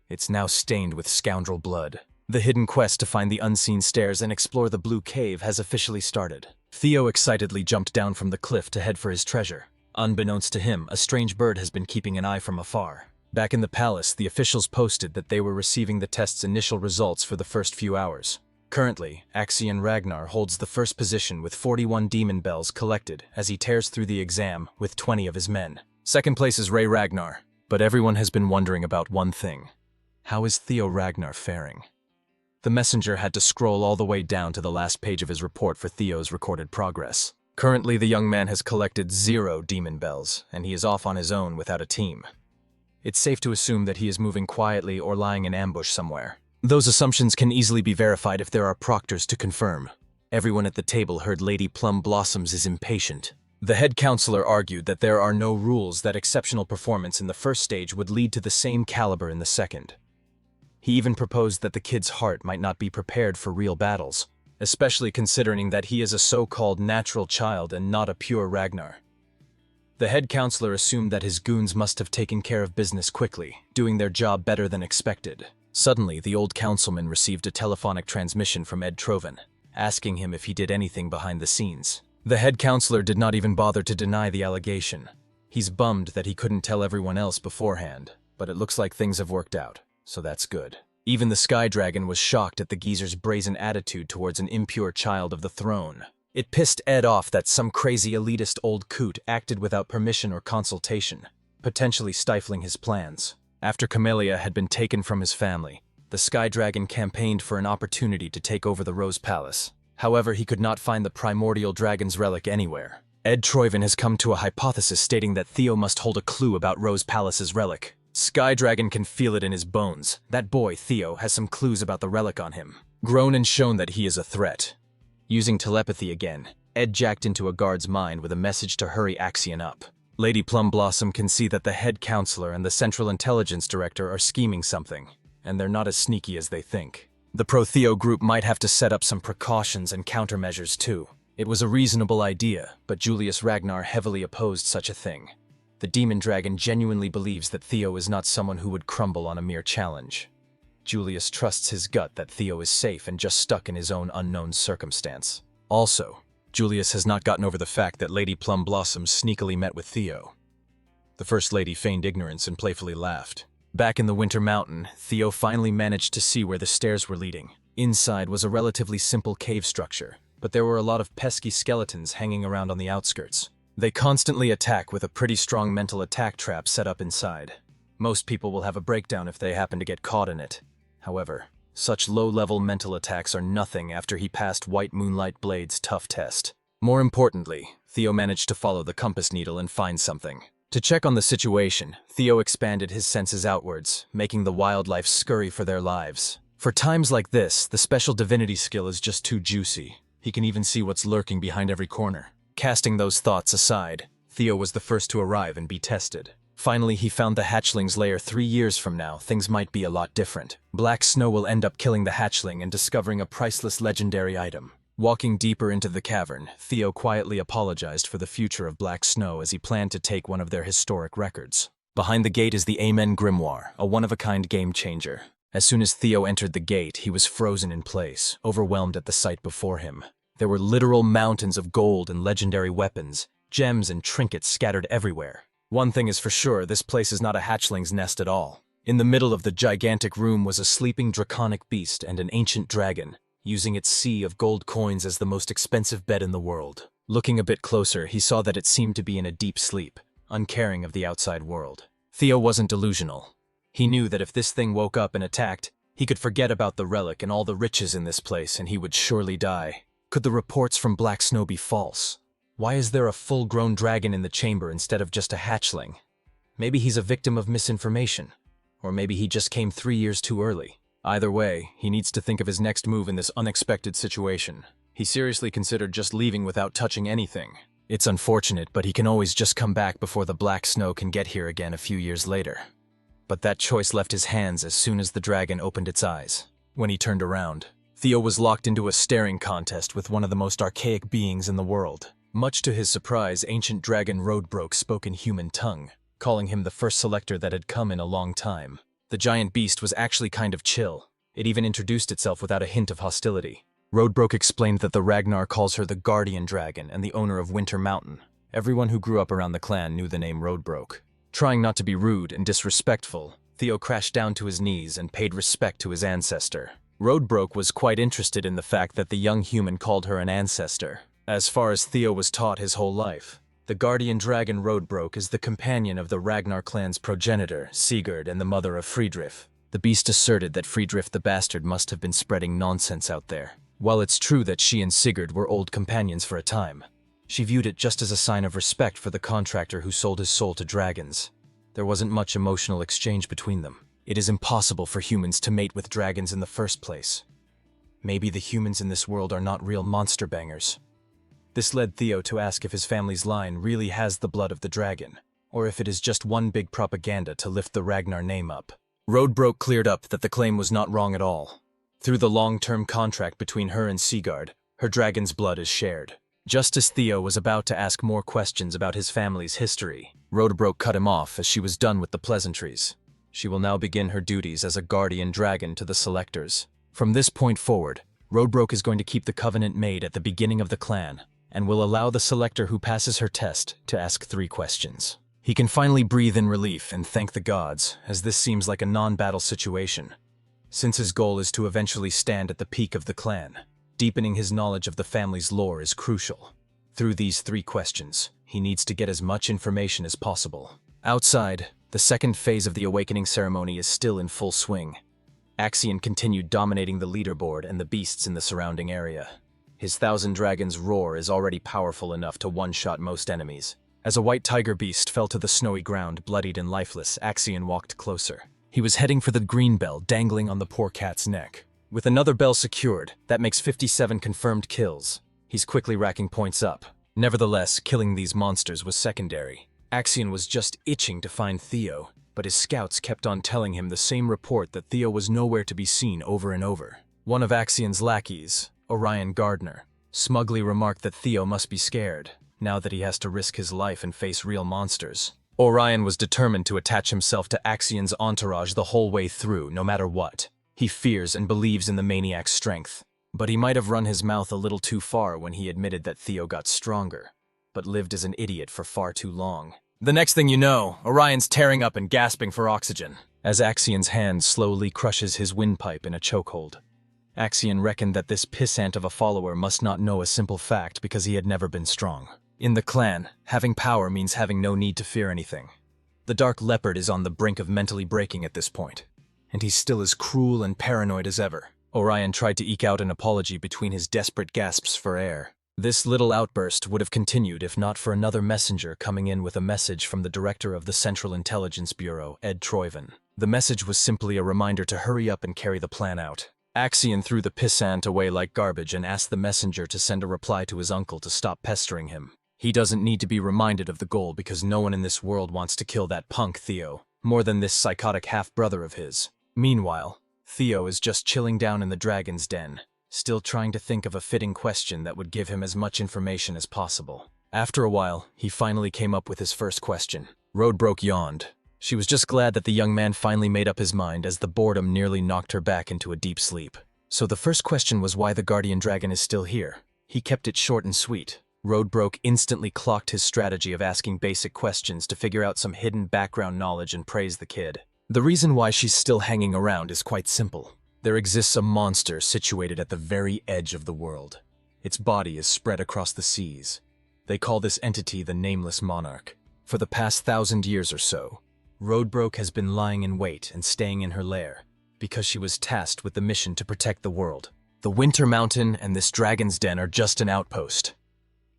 It's now stained with scoundrel blood. The hidden quest to find the unseen stairs and explore the blue cave has officially started. Theo excitedly jumped down from the cliff to head for his treasure. Unbeknownst to him, a strange bird has been keeping an eye from afar. Back in the palace, the officials posted that they were receiving the test's initial results for the first few hours. Currently, Axion Ragnar holds the first position with 41 demon bells collected as he tears through the exam with 20 of his men. Second place is Ray Ragnar, but everyone has been wondering about one thing. How is Theo Ragnar faring? The messenger had to scroll all the way down to the last page of his report for Theo's recorded progress. Currently, the young man has collected 0 demon bells, and he is off on his own without a team. It's safe to assume that he is moving quietly or lying in ambush somewhere. Those assumptions can easily be verified if there are proctors to confirm. Everyone at the table heard Lady Plum Blossoms is impatient. The head counselor argued that there are no rules that exceptional performance in the first stage would lead to the same caliber in the second. He even proposed that the kid's heart might not be prepared for real battles, especially considering that he is a so-called natural child and not a pure Ragnar. The head counselor assumed that his goons must have taken care of business quickly, doing their job better than expected. Suddenly, the old councilman received a telephonic transmission from Ed Troven, asking him if he did anything behind the scenes. The head counselor did not even bother to deny the allegation. He's bummed that he couldn't tell everyone else beforehand, but it looks like things have worked out, so that's good. Even the Sky Dragon was shocked at the geezer's brazen attitude towards an impure child of the throne. It pissed Ed off that some crazy elitist old coot acted without permission or consultation, potentially stifling his plans. After Camellia had been taken from his family, the Sky Dragon campaigned for an opportunity to take over the Rose Palace. However, he could not find the primordial dragon's relic anywhere. Ed Troyven has come to a hypothesis stating that Theo must hold a clue about Rose Palace's relic. Sky Dragon can feel it in his bones. That boy, Theo, has some clues about the relic on him. Grown and shown that he is a threat. Using telepathy again, Ed jacked into a guard's mind with a message to hurry Axion up. Lady Plumblossom can see that the head counselor and the Central Intelligence Director are scheming something, and they're not as sneaky as they think. The pro-Theo group might have to set up some precautions and countermeasures too. It was a reasonable idea, but Julius Ragnar heavily opposed such a thing. The Demon Dragon genuinely believes that Theo is not someone who would crumble on a mere challenge. Julius trusts his gut that Theo is safe and just stuck in his own unknown circumstance. Also, Julius has not gotten over the fact that Lady Plumblossom sneakily met with Theo. The First Lady feigned ignorance and playfully laughed. Back in the Winter Mountain, Theo finally managed to see where the stairs were leading. Inside was a relatively simple cave structure, but there were a lot of pesky skeletons hanging around on the outskirts. They constantly attack with a pretty strong mental attack trap set up inside. Most people will have a breakdown if they happen to get caught in it. However, such low-level mental attacks are nothing after he passed White Moonlight Blade's tough test. More importantly, Theo managed to follow the compass needle and find something. To check on the situation, Theo expanded his senses outwards, making the wildlife scurry for their lives. For times like this, the special divinity skill is just too juicy. He can even see what's lurking behind every corner. Casting those thoughts aside, Theo was the first to arrive and be tested. Finally, he found the hatchling's lair. 3 years from now, things might be a lot different. Black Snow will end up killing the hatchling and discovering a priceless legendary item. Walking deeper into the cavern, Theo quietly apologized for the future of Black Snow as he planned to take one of their historic records. Behind the gate is the Amen Grimoire, a one-of-a-kind game-changer. As soon as Theo entered the gate, he was frozen in place, overwhelmed at the sight before him. There were literal mountains of gold and legendary weapons, gems and trinkets scattered everywhere. One thing is for sure, this place is not a hatchling's nest at all. In the middle of the gigantic room was a sleeping draconic beast and an ancient dragon, using its sea of gold coins as the most expensive bed in the world. Looking a bit closer, he saw that it seemed to be in a deep sleep, uncaring of the outside world. Theo wasn't delusional. He knew that if this thing woke up and attacked, he could forget about the relic and all the riches in this place and he would surely die. Could the reports from Black Snow be false? Why is there a full-grown dragon in the chamber instead of just a hatchling? Maybe he's a victim of misinformation. Or maybe he just came 3 years too early. Either way, he needs to think of his next move in this unexpected situation. He seriously considered just leaving without touching anything. It's unfortunate, but he can always just come back before the Black Snow can get here again a few years later. But that choice left his hands as soon as the dragon opened its eyes. When he turned around, Theo was locked into a staring contest with one of the most archaic beings in the world. Much to his surprise, ancient dragon Roadbroke spoke in human tongue, calling him the first selector that had come in a long time. The giant beast was actually kind of chill. It even introduced itself without a hint of hostility. Roadbroke explained that the Ragnar calls her the Guardian Dragon and the owner of Winter Mountain. Everyone who grew up around the clan knew the name Roadbroke. Trying not to be rude and disrespectful, Theo crashed down to his knees and paid respect to his ancestor. Roadbroke was quite interested in the fact that the young human called her an ancestor. As far as Theo was taught his whole life, the guardian dragon Roadbroke is the companion of the Ragnar clan's progenitor, Sigurd, and the mother of Friedrich. The beast asserted that Friedrich the bastard must have been spreading nonsense out there. While it's true that she and Sigurd were old companions for a time, she viewed it just as a sign of respect for the contractor who sold his soul to dragons. There wasn't much emotional exchange between them. It is impossible for humans to mate with dragons in the first place. Maybe the humans in this world are not real monster bangers. This led Theo to ask if his family's line really has the blood of the dragon, or if it is just one big propaganda to lift the Ragnar name up. Roadbroke cleared up that the claim was not wrong at all. Through the long-term contract between her and Sigurd, her dragon's blood is shared. Just as Theo was about to ask more questions about his family's history, Roadbroke cut him off as she was done with the pleasantries. She will now begin her duties as a guardian dragon to the selectors. From this point forward, Roadbroke is going to keep the covenant made at the beginning of the clan, and will allow the selector who passes her test to ask 3 questions. He can finally breathe in relief and thank the gods, as this seems like a non-battle situation, since his goal is to eventually stand at the peak of the clan. Deepening his knowledge of the family's lore is crucial. Through these 3 questions, he needs to get as much information as possible. Outside, the second phase of the awakening ceremony is still in full swing. Axion continued dominating the leaderboard and the beasts in the surrounding area. His thousand dragons' roar is already powerful enough to one-shot most enemies. As a white tiger beast fell to the snowy ground, bloodied and lifeless, Axion walked closer. He was heading for the green bell dangling on the poor cat's neck. With another bell secured, that makes 57 confirmed kills. He's quickly racking points up. Nevertheless, killing these monsters was secondary. Axion was just itching to find Theo, but his scouts kept on telling him the same report that Theo was nowhere to be seen over and over. One of Axion's lackeys, Orion Gardner, smugly remarked that Theo must be scared, now that he has to risk his life and face real monsters. Orion was determined to attach himself to Axion's entourage the whole way through, no matter what. He fears and believes in the maniac's strength, but he might have run his mouth a little too far when he admitted that Theo got stronger, but lived as an idiot for far too long. The next thing you know, Orion's tearing up and gasping for oxygen, as Axion's hand slowly crushes his windpipe in a chokehold. Axion reckoned that this pissant of a follower must not know a simple fact because he had never been strong. In the clan, having power means having no need to fear anything. The Dark Leopard is on the brink of mentally breaking at this point, and he's still as cruel and paranoid as ever. Orion tried to eke out an apology between his desperate gasps for air. This little outburst would have continued if not for another messenger coming in with a message from the director of the Central Intelligence Bureau, Ed Troyven. The message was simply a reminder to hurry up and carry the plan out. Axion threw the pissant away like garbage and asked the messenger to send a reply to his uncle to stop pestering him. He doesn't need to be reminded of the goal because no one in this world wants to kill that punk Theo, more than this psychotic half-brother of his. Meanwhile, Theo is just chilling down in the dragon's den, still trying to think of a fitting question that would give him as much information as possible. After a while, he finally came up with his first question. Roadbroke yawned. She was just glad that the young man finally made up his mind as the boredom nearly knocked her back into a deep sleep. So the first question was why the guardian dragon is still here. He kept it short and sweet. Roadbroke instantly clocked his strategy of asking basic questions to figure out some hidden background knowledge and praise the kid. The reason why she's still hanging around is quite simple. There exists a monster situated at the very edge of the world. Its body is spread across the seas. They call this entity the Nameless Monarch. For the past 1,000 years or so, Roadbroke has been lying in wait and staying in her lair, because she was tasked with the mission to protect the world. The Winter Mountain and this dragon's den are just an outpost.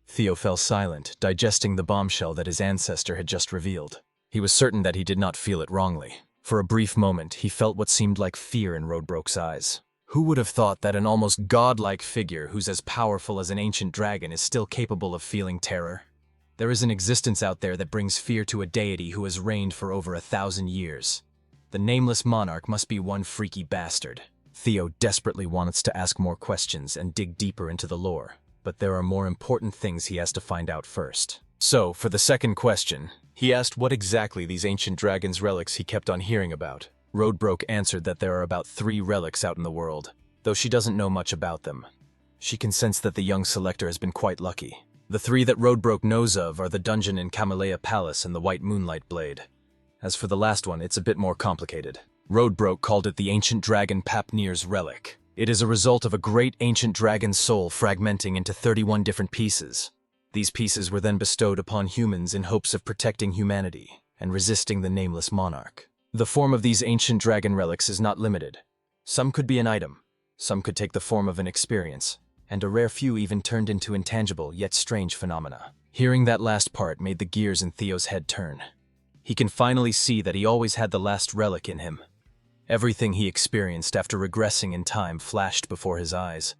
Theo fell silent, digesting the bombshell that his ancestor had just revealed. He was certain that he did not feel it wrongly. For a brief moment, he felt what seemed like fear in Roadbroke's eyes. Who would have thought that an almost godlike figure who's as powerful as an ancient dragon is still capable of feeling terror? There is an existence out there that brings fear to a deity who has reigned for over 1,000 years. The Nameless Monarch must be one freaky bastard. Theo desperately wants to ask more questions and dig deeper into the lore, but there are more important things he has to find out first. So, for the second question, he asked what exactly these ancient dragon's relics he kept on hearing about. Roadbroke answered that there are about 3 relics out in the world, though she doesn't know much about them. She can sense that the young selector has been quite lucky. The 3 that Roadbroke knows of are the dungeon in Camellia Palace and the White Moonlight Blade. As for the last one, it's a bit more complicated. Roadbroke called it the ancient dragon Papnir's relic. It is a result of a great ancient dragon's soul fragmenting into 31 different pieces. These pieces were then bestowed upon humans in hopes of protecting humanity and resisting the Nameless Monarch. The form of these ancient dragon relics is not limited. Some could be an item, some could take the form of an experience, and a rare few even turned into intangible yet strange phenomena. Hearing that last part made the gears in Theo's head turn. He can finally see that he always had the last relic in him. Everything he experienced after regressing in time flashed before his eyes.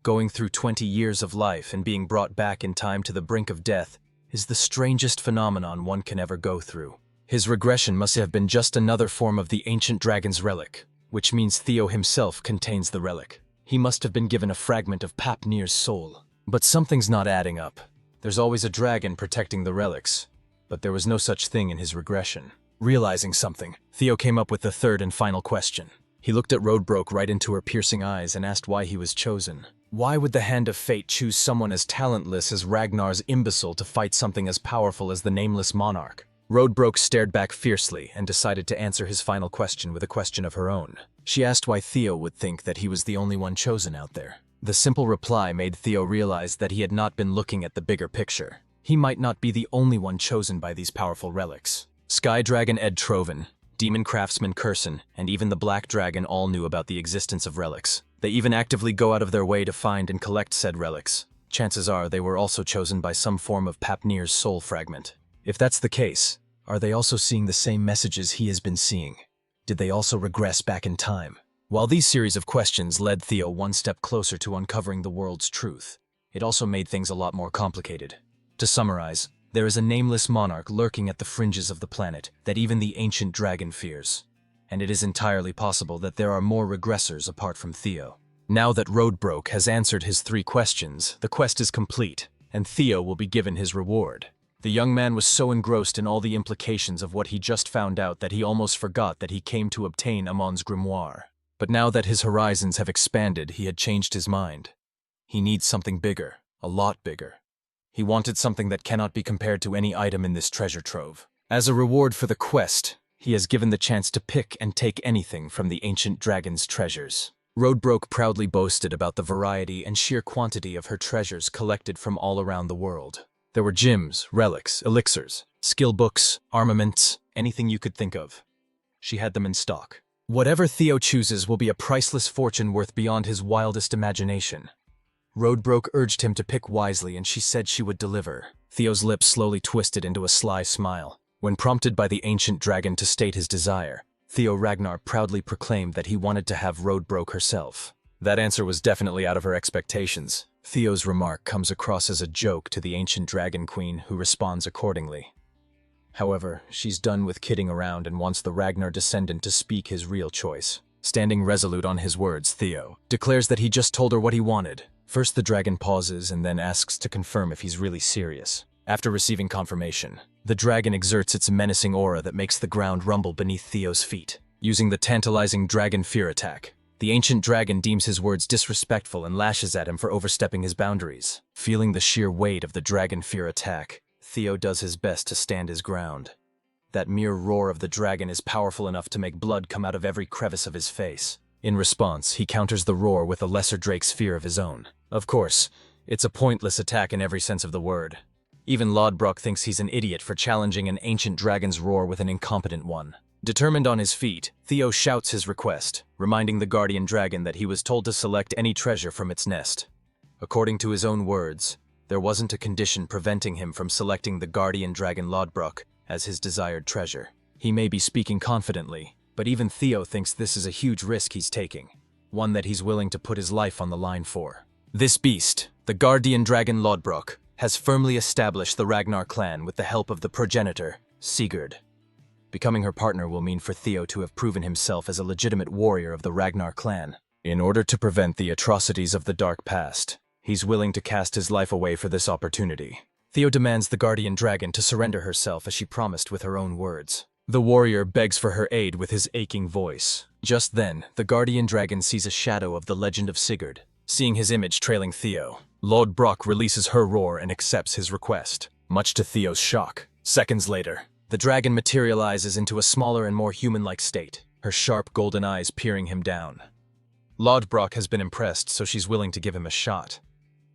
Going through 20 years of life and being brought back in time to the brink of death is the strangest phenomenon one can ever go through. His regression must have been just another form of the ancient dragon's relic, which means Theo himself contains the relic. He must have been given a fragment of Papnir's soul. But something's not adding up. There's always a dragon protecting the relics, but there was no such thing in his regression. Realizing something, Theo came up with the third and final question. He looked at Roadbroke right into her piercing eyes and asked why he was chosen. Why would the hand of fate choose someone as talentless as Ragnar's imbecile to fight something as powerful as the Nameless Monarch? Roadbroke stared back fiercely and decided to answer his final question with a question of her own. She asked why Theo would think that he was the only one chosen out there. The simple reply made Theo realize that he had not been looking at the bigger picture. He might not be the only one chosen by these powerful relics. Sky Dragon Ed Troven, Demon Craftsman Curson, and even the Black Dragon all knew about the existence of relics. They even actively go out of their way to find and collect said relics. Chances are they were also chosen by some form of Papnir's soul fragment. If that's the case, are they also seeing the same messages he has been seeing? Did they also regress back in time? While these series of questions led Theo one step closer to uncovering the world's truth, it also made things a lot more complicated. To summarize, there is a nameless monarch lurking at the fringes of the planet that even the ancient dragon fears. And it is entirely possible that there are more regressors apart from Theo. Now that Roadbroke has answered his 3 questions, the quest is complete, and Theo will be given his reward. The young man was so engrossed in all the implications of what he just found out that he almost forgot that he came to obtain Amon's grimoire. But now that his horizons have expanded, he had changed his mind. He needs something bigger, a lot bigger. He wanted something that cannot be compared to any item in this treasure trove. As a reward for the quest, he has given the chance to pick and take anything from the ancient dragon's treasures. Roadbroke proudly boasted about the variety and sheer quantity of her treasures collected from all around the world. There were gems, relics, elixirs, skill books, armaments, anything you could think of. She had them in stock. Whatever Theo chooses will be a priceless fortune worth beyond his wildest imagination. Roadbroke urged him to pick wisely, and she said she would deliver. Theo's lips slowly twisted into a sly smile. When prompted by the ancient dragon to state his desire, Theo Ragnar proudly proclaimed that he wanted to have Roadbroke herself. That answer was definitely out of her expectations. Theo's remark comes across as a joke to the ancient dragon queen, who responds accordingly. However, she's done with kidding around and wants the Ragnar descendant to speak his real choice. Standing resolute on his words, Theo declares that he just told her what he wanted. First, the dragon pauses and then asks to confirm if he's really serious. After receiving confirmation, the dragon exerts its menacing aura that makes the ground rumble beneath Theo's feet. Using the tantalizing dragon fear attack, the ancient dragon deems his words disrespectful and lashes at him for overstepping his boundaries. Feeling the sheer weight of the dragon fear attack, Theo does his best to stand his ground. That mere roar of the dragon is powerful enough to make blood come out of every crevice of his face. In response, he counters the roar with a lesser drake's fear of his own. Of course, it's a pointless attack in every sense of the word. Even Lodbrok thinks he's an idiot for challenging an ancient dragon's roar with an incompetent one. Determined on his feet, Theo shouts his request, reminding the guardian dragon that he was told to select any treasure from its nest. According to his own words, there wasn't a condition preventing him from selecting the guardian dragon Lodbrok as his desired treasure. He may be speaking confidently, but even Theo thinks this is a huge risk he's taking, one that he's willing to put his life on the line for. This beast, the guardian dragon Lodbrok, has firmly established the Ragnar clan with the help of the progenitor, Sigurd. Becoming her partner will mean for Theo to have proven himself as a legitimate warrior of the Ragnar clan. In order to prevent the atrocities of the dark past, he's willing to cast his life away for this opportunity. Theo demands the guardian dragon to surrender herself as she promised with her own words. The warrior begs for her aid with his aching voice. Just then, the guardian dragon sees a shadow of the legend of Sigurd. Seeing his image trailing Theo, Lodbrok releases her roar and accepts his request, much to Theo's shock. Seconds later, the dragon materializes into a smaller and more human-like state, her sharp golden eyes peering him down. Lodbrok has been impressed, so she's willing to give him a shot.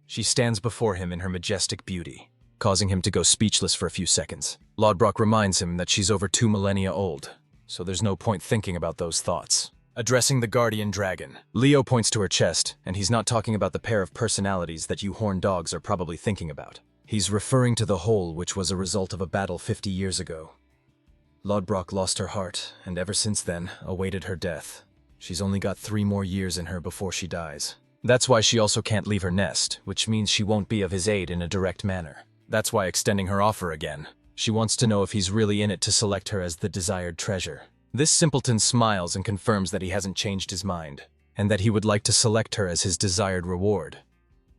She stands before him in her majestic beauty, causing him to go speechless for a few seconds. Lodbrok reminds him that she's over 2 millennia old, so there's no point thinking about those thoughts. Addressing the guardian dragon, Leo points to her chest, and he's not talking about the pair of personalities that you horned dogs are probably thinking about. He's referring to the hole which was a result of a battle 50 years ago. Lodbrok lost her heart, and ever since then, awaited her death. She's only got 3 more years in her before she dies. That's why she also can't leave her nest, which means she won't be of his aid in a direct manner. That's why extending her offer again. She wants to know if he's really in it to select her as the desired treasure. This simpleton smiles and confirms that he hasn't changed his mind, and that he would like to select her as his desired reward.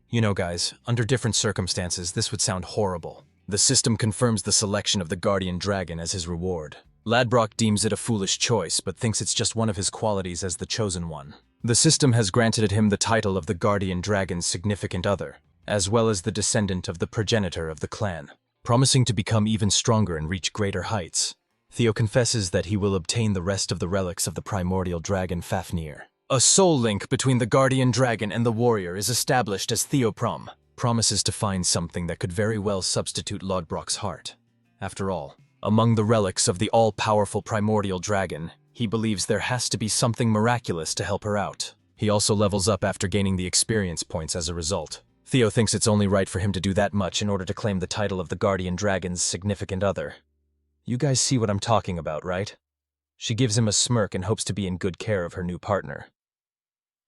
You know, guys, under different circumstances, this would sound horrible. The system confirms the selection of the guardian dragon as his reward. Lodbrok deems it a foolish choice, but thinks it's just one of his qualities as the chosen one. The system has granted him the title of the guardian dragon's significant other, as well as the descendant of the progenitor of the clan, promising to become even stronger and reach greater heights. Theo confesses that he will obtain the rest of the relics of the primordial dragon Fafnir. A soul link between the guardian dragon and the warrior is established as Theo promises to find something that could very well substitute Lodbrok's heart. After all, among the relics of the all-powerful primordial dragon, he believes there has to be something miraculous to help her out. He also levels up after gaining the experience points as a result. Theo thinks it's only right for him to do that much in order to claim the title of the Guardian Dragon's significant other. You guys see what I'm talking about, right? She gives him a smirk and hopes to be in good care of her new partner.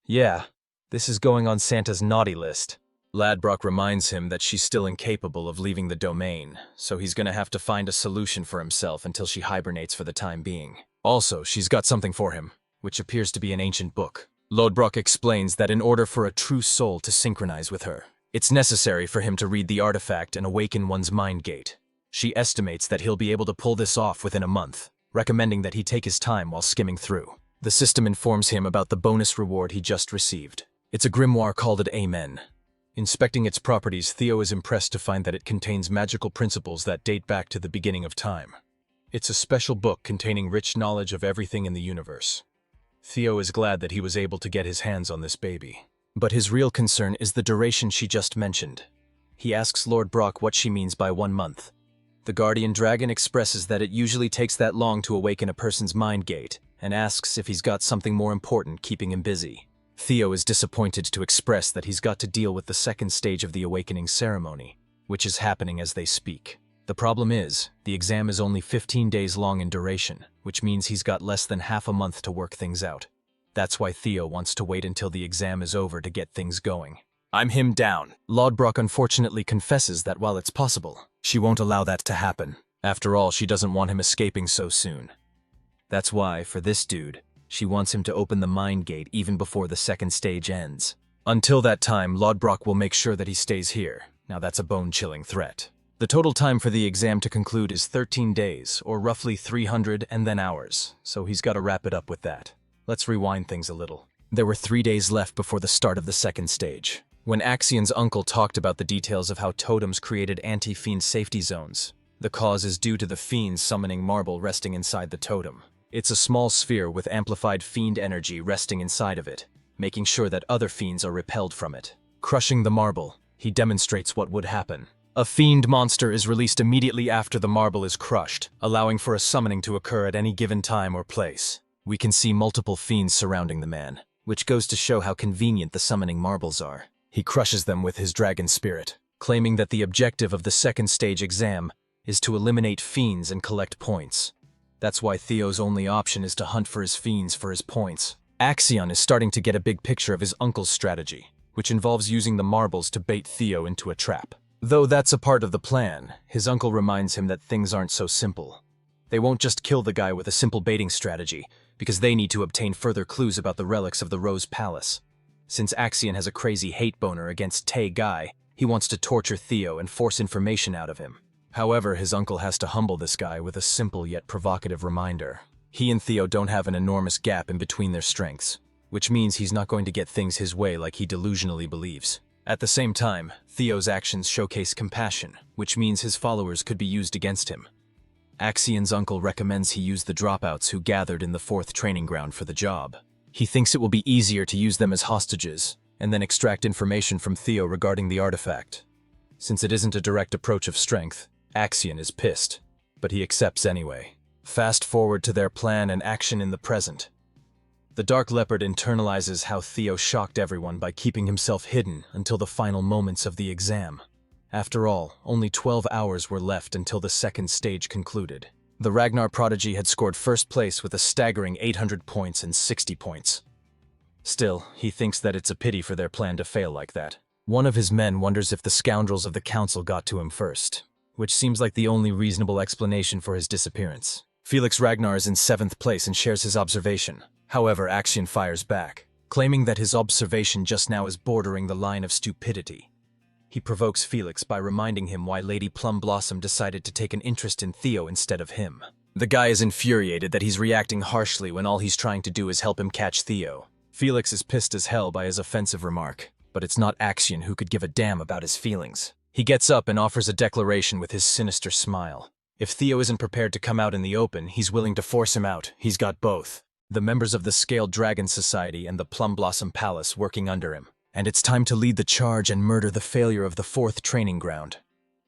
Yeah, this is going on Santa's naughty list. Ladbrok reminds him that she's still incapable of leaving the domain, so he's gonna have to find a solution for himself until she hibernates for the time being. Also, she's got something for him, which appears to be an ancient book. Lodbrok explains that in order for a true soul to synchronize with her, it's necessary for him to read the artifact and awaken one's mind gate. She estimates that he'll be able to pull this off within a month, recommending that he take his time while skimming through. The system informs him about the bonus reward he just received. It's a grimoire called it Amen. Inspecting its properties, Theo is impressed to find that it contains magical principles that date back to the beginning of time. It's a special book containing rich knowledge of everything in the universe. Theo is glad that he was able to get his hands on this baby. But his real concern is the duration she just mentioned. He asks Lord Brock what she means by 1 month. The Guardian Dragon expresses that it usually takes that long to awaken a person's mind gate, and asks if he's got something more important keeping him busy. Theo is disappointed to express that he's got to deal with the second stage of the awakening ceremony, which is happening as they speak. The problem is, the exam is only 15 days long in duration, which means he's got less than half a month to work things out. That's why Theo wants to wait until the exam is over to get things going. I'm him down. Lodbrok unfortunately confesses that while it's possible, she won't allow that to happen. After all, she doesn't want him escaping so soon. That's why, for this dude, she wants him to open the mind gate even before the second stage ends. Until that time, Lodbrok will make sure that he stays here. Now that's a bone-chilling threat. The total time for the exam to conclude is 13 days, or roughly 300 and then hours, so he's got to wrap it up with that. Let's rewind things a little. There were 3 days left before the start of the second stage. When Axion's uncle talked about the details of how totems created anti-fiend safety zones, the cause is due to the fiends summoning marble resting inside the totem. It's a small sphere with amplified fiend energy resting inside of it, making sure that other fiends are repelled from it. Crushing the marble, he demonstrates what would happen. A fiend monster is released immediately after the marble is crushed, allowing for a summoning to occur at any given time or place. We can see multiple fiends surrounding the man, which goes to show how convenient the summoning marbles are. He crushes them with his dragon spirit, claiming that the objective of the second stage exam is to eliminate fiends and collect points. That's why Theo's only option is to hunt for his fiends for his points. Axion is starting to get a big picture of his uncle's strategy, which involves using the marbles to bait Theo into a trap. Though that's a part of the plan, his uncle reminds him that things aren't so simple. They won't just kill the guy with a simple baiting strategy, because they need to obtain further clues about the relics of the Rose Palace. Since Axion has a crazy hate boner against Tay Guy, he wants to torture Theo and force information out of him. However, his uncle has to humble this guy with a simple yet provocative reminder. He and Theo don't have an enormous gap in between their strengths, which means he's not going to get things his way like he delusionally believes. At the same time, Theo's actions showcase compassion, which means his followers could be used against him. Axion's uncle recommends he use the dropouts who gathered in the 4th training ground for the job. He thinks it will be easier to use them as hostages, and then extract information from Theo regarding the artifact. Since it isn't a direct approach of strength, Axion is pissed, but he accepts anyway. Fast forward to their plan and action in the present. The Dark Leopard internalizes how Theo shocked everyone by keeping himself hidden until the final moments of the exam. After all, only 12 hours were left until the second stage concluded. The Ragnar prodigy had scored first place with a staggering 800 points and 60 points. Still, he thinks that it's a pity for their plan to fail like that. One of his men wonders if the scoundrels of the council got to him first, which seems like the only reasonable explanation for his disappearance. Felix Ragnar is in 7th place and shares his observation. However, Axion fires back, claiming that his observation just now is bordering the line of stupidity. He provokes Felix by reminding him why Lady Plum Blossom decided to take an interest in Theo instead of him. The guy is infuriated that he's reacting harshly when all he's trying to do is help him catch Theo. Felix is pissed as hell by his offensive remark, but it's not Axion who could give a damn about his feelings. He gets up and offers a declaration with his sinister smile. If Theo isn't prepared to come out in the open, he's willing to force him out. He's got both. The members of the Scaled Dragon Society and the Plum Blossom Palace working under him. And it's time to lead the charge and murder the failure of the 4th training ground.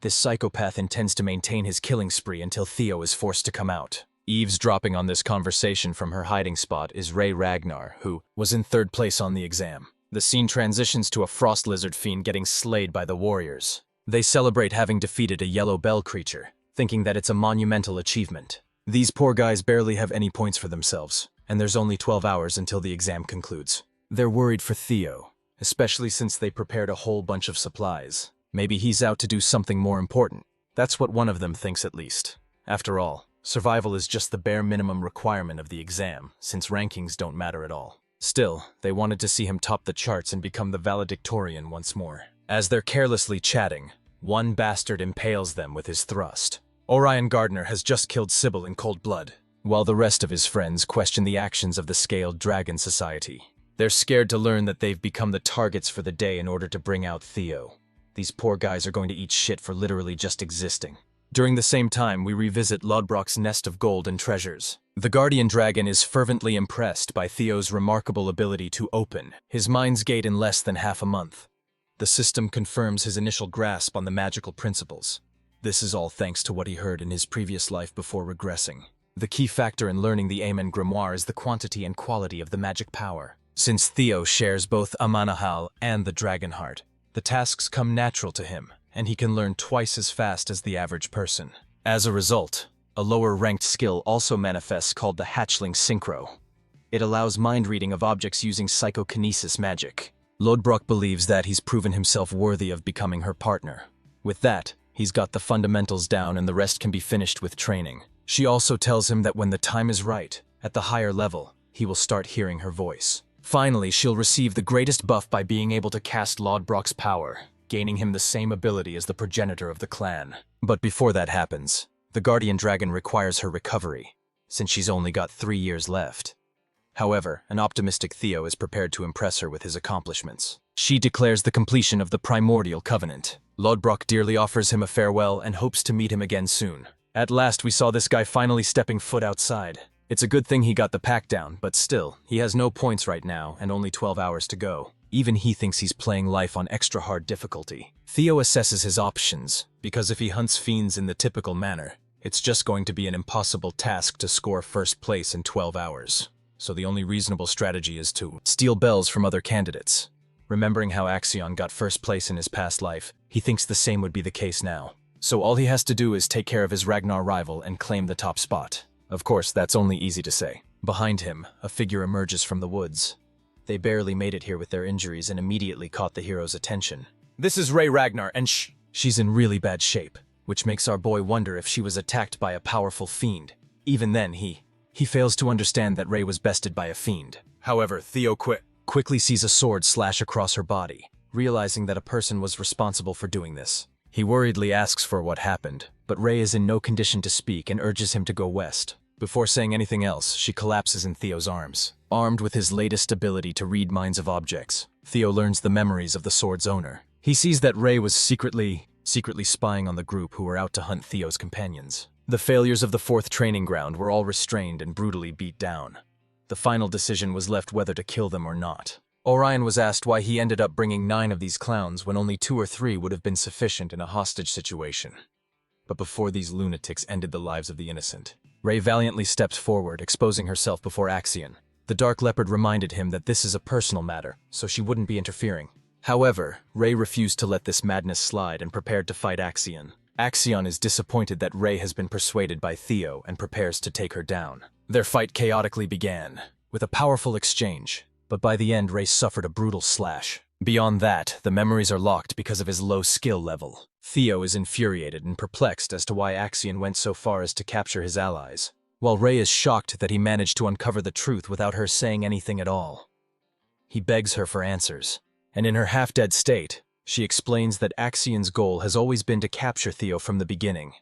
This psychopath intends to maintain his killing spree until Theo is forced to come out. Eavesdropping on this conversation from her hiding spot is Ray Ragnar, who was in third place on the exam. The scene transitions to a frost lizard fiend getting slayed by the warriors. They celebrate having defeated a yellow bell creature, thinking that it's a monumental achievement. These poor guys barely have any points for themselves, and there's only 12 hours until the exam concludes. They're worried for Theo, especially since they prepared a whole bunch of supplies. Maybe he's out to do something more important. That's what one of them thinks at least. After all, survival is just the bare minimum requirement of the exam, since rankings don't matter at all. Still, they wanted to see him top the charts and become the valedictorian once more. As they're carelessly chatting, one bastard impales them with his thrust. Orion Gardner has just killed Sybil in cold blood, while the rest of his friends question the actions of the Scaled Dragon Society. They're scared to learn that they've become the targets for the day in order to bring out Theo. These poor guys are going to eat shit for literally just existing. During the same time, we revisit Lodbrok's nest of gold and treasures. The Guardian Dragon is fervently impressed by Theo's remarkable ability to open his mind's gate in less than half a month. The system confirms his initial grasp on the magical principles. This is all thanks to what he heard in his previous life before regressing. The key factor in learning the Amen Grimoire is the quantity and quality of the magic power. Since Theo shares both Amanahal and the Dragon Heart, the tasks come natural to him, and he can learn twice as fast as the average person. As a result, a lower-ranked skill also manifests called the Hatchling Synchro. It allows mind-reading of objects using psychokinesis magic. Lodbrok believes that he's proven himself worthy of becoming her partner. With that, he's got the fundamentals down and the rest can be finished with training. She also tells him that when the time is right, at the higher level, he will start hearing her voice. Finally, she'll receive the greatest buff by being able to cast Lodbrok's power, gaining him the same ability as the progenitor of the clan. But before that happens, the Guardian Dragon requires her recovery, since she's only got 3 years left. However, an optimistic Theo is prepared to impress her with his accomplishments. She declares the completion of the Primordial Covenant. Lodbrok dearly offers him a farewell and hopes to meet him again soon. At last, we saw this guy finally stepping foot outside. It's a good thing he got the pack down, but still, he has no points right now and only 12 hours to go. Even he thinks he's playing life on extra hard difficulty. Theo assesses his options, because if he hunts fiends in the typical manner, it's just going to be an impossible task to score first place in 12 hours. So the only reasonable strategy is to steal bells from other candidates. Remembering how Axion got first place in his past life, he thinks the same would be the case now. So all he has to do is take care of his Ragnar rival and claim the top spot. Of course, that's only easy to say. Behind him, a figure emerges from the woods. They barely made it here with their injuries and immediately caught the hero's attention. This is Ray Ragnar, and she's in really bad shape, which makes our boy wonder if she was attacked by a powerful fiend. Even then, he fails to understand that Ray was bested by a fiend. However, Theo quickly sees a sword slash across her body, realizing that a person was responsible for doing this. He worriedly asks for what happened, but Ray is in no condition to speak and urges him to go west. Before saying anything else, she collapses in Theo's arms. Armed with his latest ability to read minds of objects, Theo learns the memories of the sword's owner. He sees that Ray was secretly spying on the group who were out to hunt Theo's companions. The failures of the 4th training ground were all restrained and brutally beat down. The final decision was left whether to kill them or not. Orion was asked why he ended up bringing 9 of these clowns when only 2 or 3 would have been sufficient in a hostage situation. But before these lunatics ended the lives of the innocent, Ray valiantly stepped forward, exposing herself before Axion. The Dark Leopard reminded him that this is a personal matter, so she wouldn't be interfering. However, Ray refused to let this madness slide and prepared to fight Axion. Axion is disappointed that Ray has been persuaded by Theo and prepares to take her down. Their fight chaotically began, with a powerful exchange, but by the end Ray suffered a brutal slash. Beyond that, the memories are locked because of his low skill level. Theo is infuriated and perplexed as to why Axion went so far as to capture his allies, while Ray is shocked that he managed to uncover the truth without her saying anything at all. He begs her for answers, and in her half-dead state, she explains that Axion's goal has always been to capture Theo from the beginning.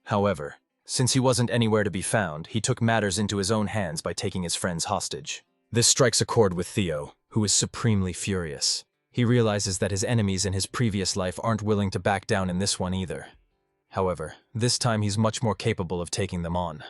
However, since he wasn't anywhere to be found, he took matters into his own hands by taking his friends hostage. This strikes a chord with Theo, who is supremely furious. He realizes that his enemies in his previous life aren't willing to back down in this one either. However, this time he's much more capable of taking them on.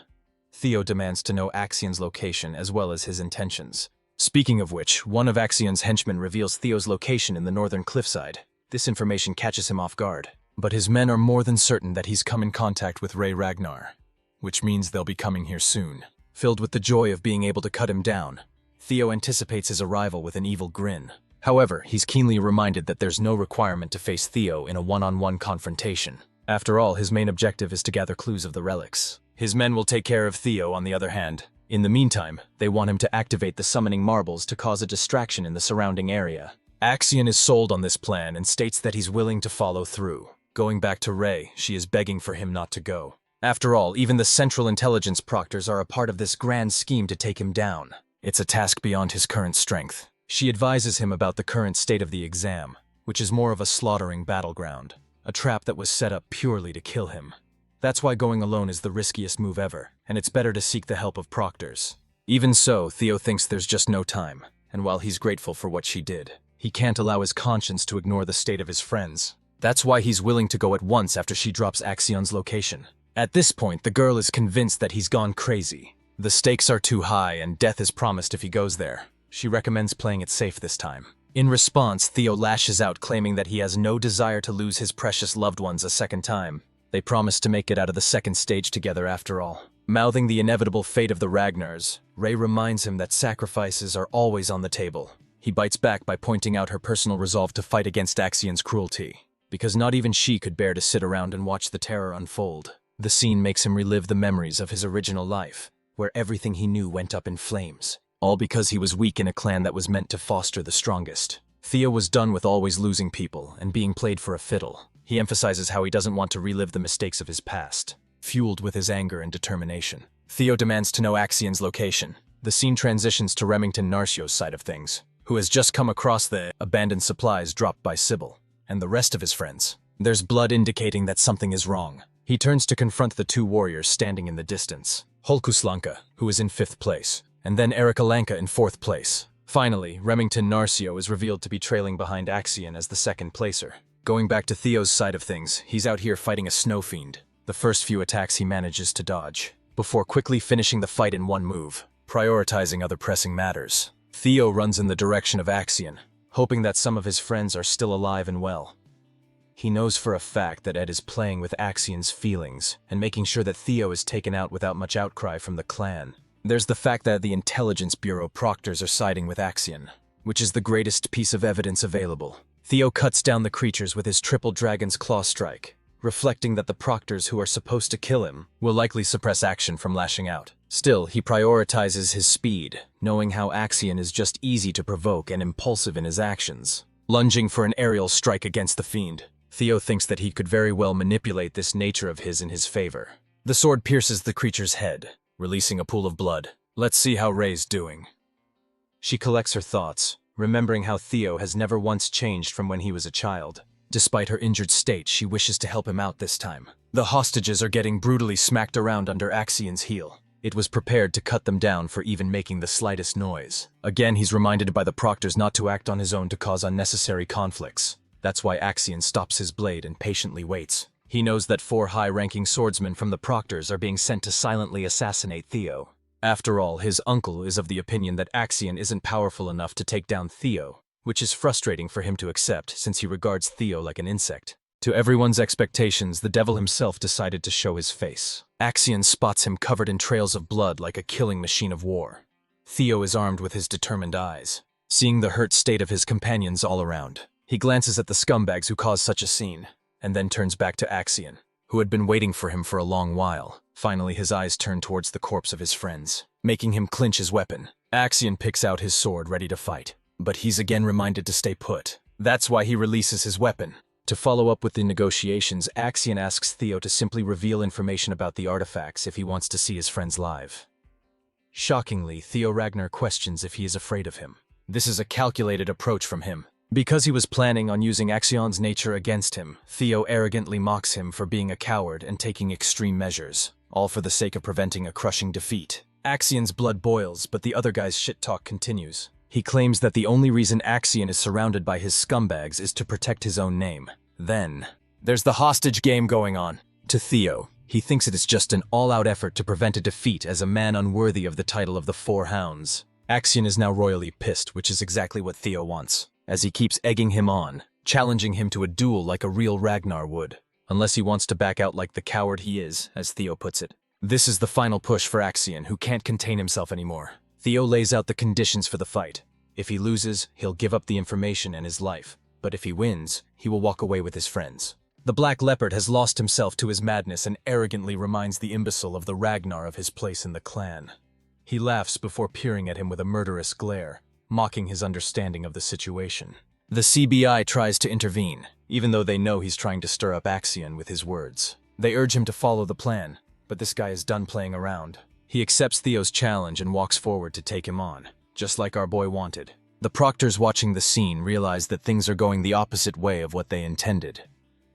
Theo demands to know Axion's location as well as his intentions. Speaking of which, one of Axion's henchmen reveals Theo's location in the northern cliffside. This information catches him off guard, but his men are more than certain that he's come in contact with Ray Ragnar. which means they'll be coming here soon. Filled with the joy of being able to cut him down, Theo anticipates his arrival with an evil grin. However, he's keenly reminded that there's no requirement to face Theo in a one-on-one confrontation. After all, his main objective is to gather clues of the relics. His men will take care of Theo, on the other hand. In the meantime, they want him to activate the summoning marbles to cause a distraction in the surrounding area. Axion is sold on this plan and states that he's willing to follow through. Going back to Rei, she is begging for him not to go. After all, even the Central Intelligence Proctors are a part of this grand scheme to take him down. It's a task beyond his current strength. She advises him about the current state of the exam, which is more of a slaughtering battleground, a trap that was set up purely to kill him. That's why going alone is the riskiest move ever, and it's better to seek the help of proctors. Even so, Theo thinks there's just no time, and while he's grateful for what she did, he can't allow his conscience to ignore the state of his friends. That's why he's willing to go at once after she drops Axion's location. At this point, the girl is convinced that he's gone crazy. The stakes are too high, and death is promised if he goes there. She recommends playing it safe this time. In response, Theo lashes out, claiming that he has no desire to lose his precious loved ones a second time. They promise to make it out of the second stage together after all. Mouthing the inevitable fate of the Ragnars, Rei reminds him that sacrifices are always on the table. He bites back by pointing out her personal resolve to fight against Axion's cruelty, because not even she could bear to sit around and watch the terror unfold. The scene makes him relive the memories of his original life, where everything he knew went up in flames, all because he was weak in a clan that was meant to foster the strongest. Theo was done with always losing people and being played for a fiddle. He emphasizes how he doesn't want to relive the mistakes of his past. Fueled with his anger and determination, Theo demands to know Axion's location. The scene transitions to Remington Narcio's side of things, who has just come across the abandoned supplies dropped by Sybil and the rest of his friends. There's blood indicating that something is wrong. He turns to confront the two warriors standing in the distance. Holkuslanka, who is in 5th place, and then Erikalanka in 4th place. Finally, Remington Narcio is revealed to be trailing behind Axion as the second placer. Going back to Theo's side of things, he's out here fighting a snow fiend. The first few attacks he manages to dodge, before quickly finishing the fight in one move, prioritizing other pressing matters. Theo runs in the direction of Axion, hoping that some of his friends are still alive and well. He knows for a fact that Ed is playing with Axion's feelings and making sure that Theo is taken out without much outcry from the clan. There's the fact that the Intelligence Bureau proctors are siding with Axion, which is the greatest piece of evidence available. Theo cuts down the creatures with his triple dragon's claw strike, reflecting that the proctors who are supposed to kill him will likely suppress action from lashing out. Still, he prioritizes his speed, knowing how Axion is just easy to provoke and impulsive in his actions. Lunging for an aerial strike against the fiend, Theo thinks that he could very well manipulate this nature of his in his favor. The sword pierces the creature's head, releasing a pool of blood. Let's see how Rei's doing. She collects her thoughts, remembering how Theo has never once changed from when he was a child. Despite her injured state, she wishes to help him out this time. The hostages are getting brutally smacked around under Axion's heel. It was prepared to cut them down for even making the slightest noise. Again, he's reminded by the proctors not to act on his own to cause unnecessary conflicts. That's why Axion stops his blade and patiently waits. He knows that 4 high-ranking swordsmen from the proctors are being sent to silently assassinate Theo. After all, his uncle is of the opinion that Axion isn't powerful enough to take down Theo, which is frustrating for him to accept since he regards Theo like an insect. To everyone's expectations, the devil himself decided to show his face. Axion spots him covered in trails of blood like a killing machine of war. Theo is armed with his determined eyes, seeing the hurt state of his companions all around. He glances at the scumbags who caused such a scene, and then turns back to Axion, who had been waiting for him for a long while. Finally, his eyes turn towards the corpse of his friends, making him clinch his weapon. Axion picks out his sword, ready to fight, but he's again reminded to stay put. That's why he releases his weapon. To follow up with the negotiations, Axion asks Theo to simply reveal information about the artifacts if he wants to see his friends live. Shockingly, Theo Ragnar questions if he is afraid of him. This is a calculated approach from him. Because he was planning on using Axion's nature against him, Theo arrogantly mocks him for being a coward and taking extreme measures, all for the sake of preventing a crushing defeat. Axion's blood boils, but the other guy's shit talk continues. He claims that the only reason Axion is surrounded by his scumbags is to protect his own name. Then, there's the hostage game going on. To Theo, he thinks it is just an all-out effort to prevent a defeat as a man unworthy of the title of the 4 Hounds. Axion is now royally pissed, which is exactly what Theo wants, as he keeps egging him on, challenging him to a duel like a real Ragnar would, unless he wants to back out like the coward he is, as Theo puts it. This is the final push for Axion, who can't contain himself anymore. Theo lays out the conditions for the fight. If he loses, he'll give up the information and his life. But if he wins, he will walk away with his friends. The Black Leopard has lost himself to his madness and arrogantly reminds the imbecile of the Ragnar of his place in the clan. He laughs before peering at him with a murderous glare, mocking his understanding of the situation. The CBI tries to intervene, even though they know he's trying to stir up Axion with his words. They urge him to follow the plan, but this guy is done playing around. He accepts Theo's challenge and walks forward to take him on, just like our boy wanted. The proctors watching the scene realize that things are going the opposite way of what they intended.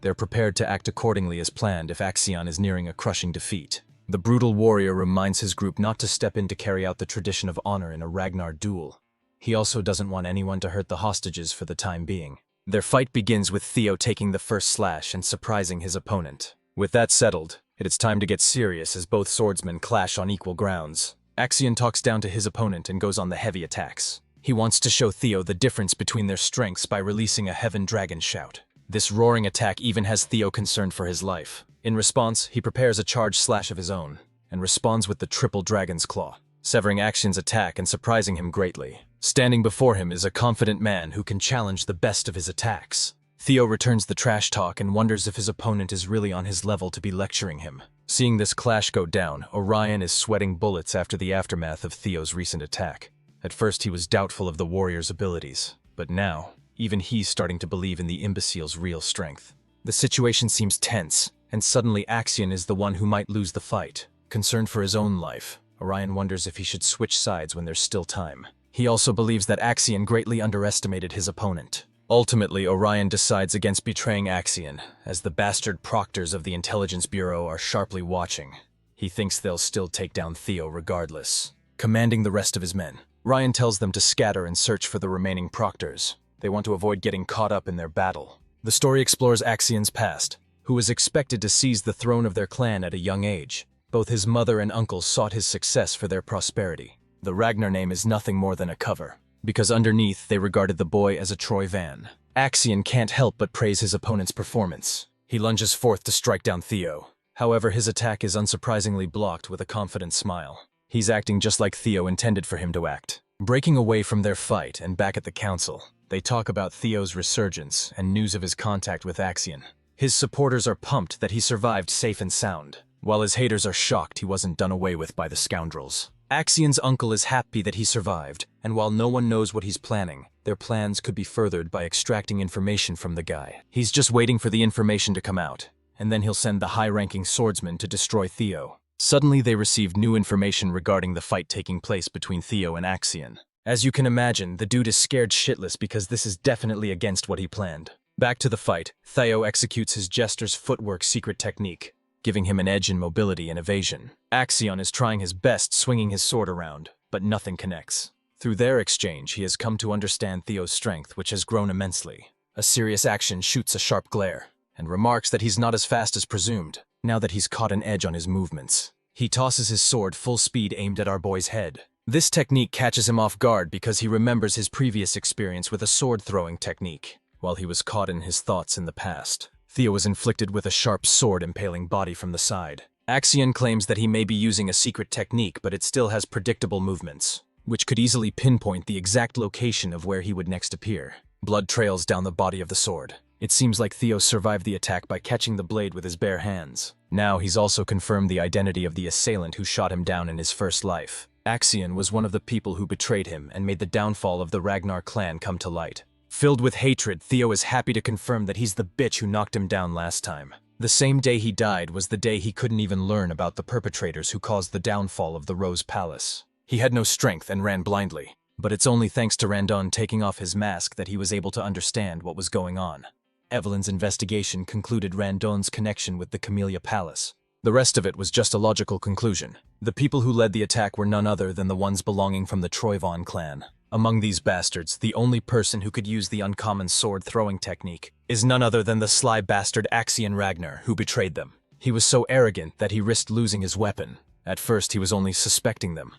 They're prepared to act accordingly as planned if Axion is nearing a crushing defeat. The brutal warrior reminds his group not to step in to carry out the tradition of honor in a Ragnar duel. He also doesn't want anyone to hurt the hostages for the time being. Their fight begins with Theo taking the first slash and surprising his opponent. With that settled, it is time to get serious as both swordsmen clash on equal grounds. Axion talks down to his opponent and goes on the heavy attacks. He wants to show Theo the difference between their strengths by releasing a Heaven Dragon shout. This roaring attack even has Theo concerned for his life. In response, he prepares a charge slash of his own, and responds with the triple Dragon's Claw, severing Axion's attack and surprising him greatly. Standing before him is a confident man who can challenge the best of his attacks. Theo returns the trash talk and wonders if his opponent is really on his level to be lecturing him. Seeing this clash go down, Orion is sweating bullets after the aftermath of Theo's recent attack. At first he was doubtful of the warrior's abilities, but now, even he's starting to believe in the imbecile's real strength. The situation seems tense, and suddenly Axion is the one who might lose the fight. Concerned for his own life, Orion wonders if he should switch sides when there's still time. He also believes that Axion greatly underestimated his opponent. Ultimately, Orion decides against betraying Axion, as the bastard proctors of the Intelligence Bureau are sharply watching. He thinks they'll still take down Theo regardless. Commanding the rest of his men, Ryan tells them to scatter and search for the remaining proctors. They want to avoid getting caught up in their battle. The story explores Axion's past, who was expected to seize the throne of their clan at a young age. Both his mother and uncle sought his success for their prosperity. The Ragnar name is nothing more than a cover, because underneath they regarded the boy as a Troy Van. Axion can't help but praise his opponent's performance. He lunges forth to strike down Theo. However, his attack is unsurprisingly blocked with a confident smile. He's acting just like Theo intended for him to act. Breaking away from their fight and back at the council, they talk about Theo's resurgence and news of his contact with Axion. His supporters are pumped that he survived safe and sound, while his haters are shocked he wasn't done away with by the scoundrels. Axion's uncle is happy that he survived, and while no one knows what he's planning, their plans could be furthered by extracting information from the guy. He's just waiting for the information to come out, and then he'll send the high-ranking swordsman to destroy Theo. Suddenly they received new information regarding the fight taking place between Theo and Axion. As you can imagine, the dude is scared shitless because this is definitely against what he planned. Back to the fight, Theo executes his jester's footwork secret technique, giving him an edge in mobility and evasion. Axion is trying his best swinging his sword around, but nothing connects. Through their exchange, he has come to understand Theo's strength, which has grown immensely. A serious action shoots a sharp glare, and remarks that he's not as fast as presumed, now that he's caught an edge on his movements. He tosses his sword full speed aimed at our boy's head. This technique catches him off guard because he remembers his previous experience with a sword-throwing technique, while he was caught in his thoughts in the past. Theo was inflicted with a sharp sword impaling body from the side. Axion claims that he may be using a secret technique, but it still has predictable movements, which could easily pinpoint the exact location of where he would next appear. Blood trails down the body of the sword. It seems like Theo survived the attack by catching the blade with his bare hands. Now he's also confirmed the identity of the assailant who shot him down in his first life. Axion was one of the people who betrayed him and made the downfall of the Ragnar clan come to light. Filled with hatred, Theo is happy to confirm that he's the bitch who knocked him down last time. The same day he died was the day he couldn't even learn about the perpetrators who caused the downfall of the Rose Palace. He had no strength and ran blindly, but it's only thanks to Randon taking off his mask that he was able to understand what was going on. Evelyn's investigation concluded Randon's connection with the Camellia Palace. The rest of it was just a logical conclusion. The people who led the attack were none other than the ones belonging from the Troyvon clan. Among these bastards, the only person who could use the uncommon sword-throwing technique is none other than the sly bastard Axion Ragnar, who betrayed them. He was so arrogant that he risked losing his weapon. At first, he was only suspecting them.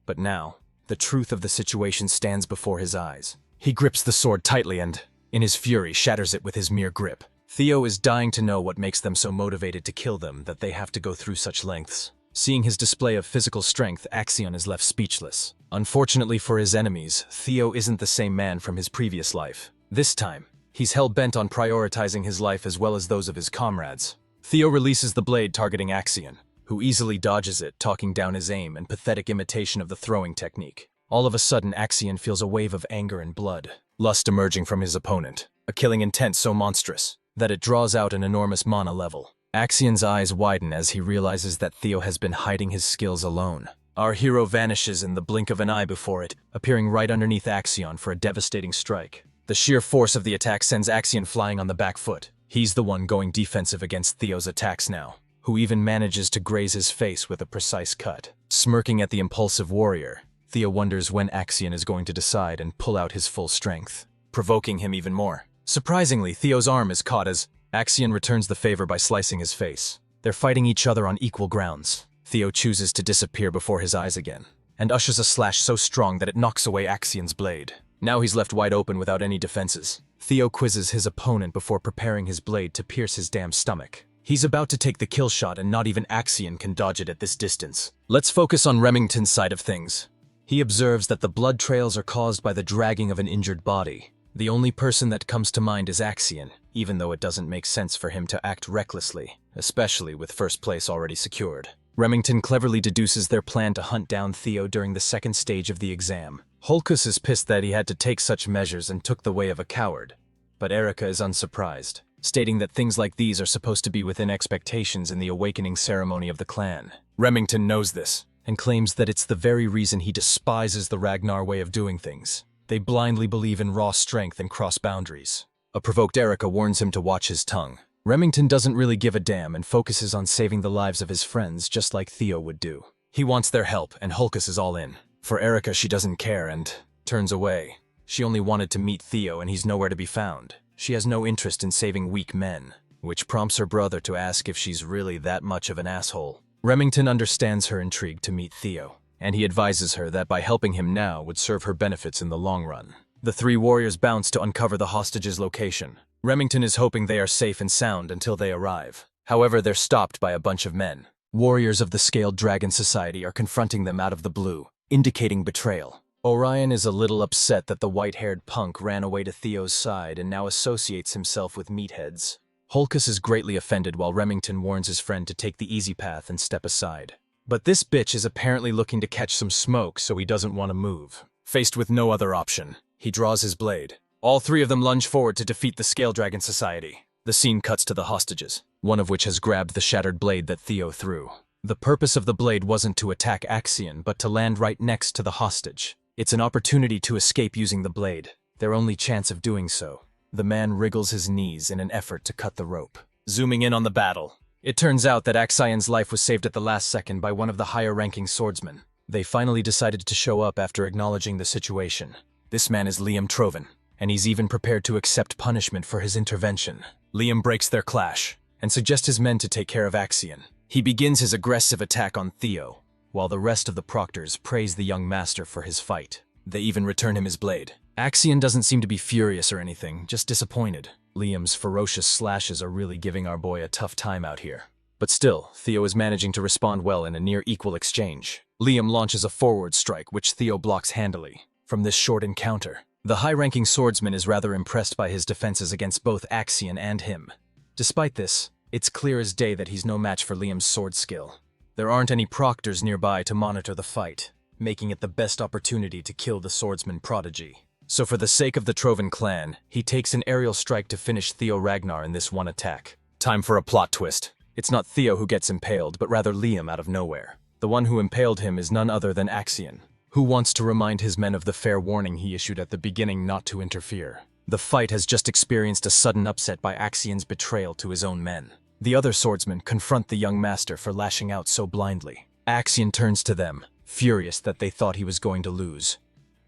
But now, the truth of the situation stands before his eyes. He grips the sword tightly and, in his fury, shatters it with his mere grip. Theo is dying to know what makes them so motivated to kill them that they have to go through such lengths. Seeing his display of physical strength, Axion is left speechless. Unfortunately for his enemies, Theo isn't the same man from his previous life. This time, he's hell-bent on prioritizing his life as well as those of his comrades. Theo releases the blade targeting Axion, who easily dodges it, talking down his aim and pathetic imitation of the throwing technique. All of a sudden, Axion feels a wave of anger and blood, lust emerging from his opponent, a killing intent so monstrous that it draws out an enormous mana level. Axion's eyes widen as he realizes that Theo has been hiding his skills alone. Our hero vanishes in the blink of an eye before it, appearing right underneath Axion for a devastating strike. The sheer force of the attack sends Axion flying on the back foot. He's the one going defensive against Theo's attacks now, who even manages to graze his face with a precise cut. Smirking at the impulsive warrior, Theo wonders when Axion is going to decide and pull out his full strength, provoking him even more. Surprisingly, Theo's arm is caught as Axion returns the favor by slicing his face. They're fighting each other on equal grounds. Theo chooses to disappear before his eyes again, and ushers a slash so strong that it knocks away Axion's blade. Now he's left wide open without any defenses. Theo quizzes his opponent before preparing his blade to pierce his damn stomach. He's about to take the kill shot and not even Axion can dodge it at this distance. Let's focus on Remington's side of things. He observes that the blood trails are caused by the dragging of an injured body. The only person that comes to mind is Axion, even though it doesn't make sense for him to act recklessly, especially with first place already secured. Remington cleverly deduces their plan to hunt down Theo during the second stage of the exam. Holkus is pissed that he had to take such measures and took the way of a coward, but Erica is unsurprised, stating that things like these are supposed to be within expectations in the awakening ceremony of the clan. Remington knows this, and claims that it's the very reason he despises the Ragnar way of doing things. They blindly believe in raw strength and cross boundaries. A provoked Erica warns him to watch his tongue. Remington doesn't really give a damn and focuses on saving the lives of his friends just like Theo would do. He wants their help, and Holkus is all in. For Erica, she doesn't care and turns away. She only wanted to meet Theo and he's nowhere to be found. She has no interest in saving weak men, which prompts her brother to ask if she's really that much of an asshole. Remington understands her intrigue to meet Theo, and he advises her that by helping him now would serve her benefits in the long run. The three warriors bounce to uncover the hostages' location. Remington is hoping they are safe and sound until they arrive. However, they're stopped by a bunch of men. Warriors of the Scaled Dragon Society are confronting them out of the blue, indicating betrayal. Orion is a little upset that the white-haired punk ran away to Theo's side and now associates himself with meatheads. Holkus is greatly offended while Remington warns his friend to take the easy path and step aside. But this bitch is apparently looking to catch some smoke, so he doesn't want to move. Faced with no other option, he draws his blade. All three of them lunge forward to defeat the Scale Dragon Society. The scene cuts to the hostages, one of which has grabbed the shattered blade that Theo threw. The purpose of the blade wasn't to attack Axion, but to land right next to the hostage. It's an opportunity to escape using the blade, their only chance of doing so. The man wriggles his knees in an effort to cut the rope. Zooming in on the battle, it turns out that Axion's life was saved at the last second by one of the higher-ranking swordsmen. They finally decided to show up after acknowledging the situation. This man is Liam Troven, and he's even prepared to accept punishment for his intervention. Liam breaks their clash, and suggests his men to take care of Axion. He begins his aggressive attack on Theo, while the rest of the proctors praise the young master for his fight. They even return him his blade. Axion doesn't seem to be furious or anything, just disappointed. Liam's ferocious slashes are really giving our boy a tough time out here. But still, Theo is managing to respond well in a near-equal exchange. Liam launches a forward strike, which Theo blocks handily. From this short encounter, the high-ranking swordsman is rather impressed by his defenses against both Axion and him. Despite this, it's clear as day that he's no match for Liam's sword skill. There aren't any proctors nearby to monitor the fight, making it the best opportunity to kill the swordsman prodigy. So for the sake of the Troven clan, he takes an aerial strike to finish Theo Ragnar in this one attack. Time for a plot twist. It's not Theo who gets impaled, but rather Liam out of nowhere. The one who impaled him is none other than Axion, who wants to remind his men of the fair warning he issued at the beginning not to interfere. The fight has just experienced a sudden upset by Axion's betrayal to his own men. The other swordsmen confront the young master for lashing out so blindly. Axion turns to them, furious that they thought he was going to lose.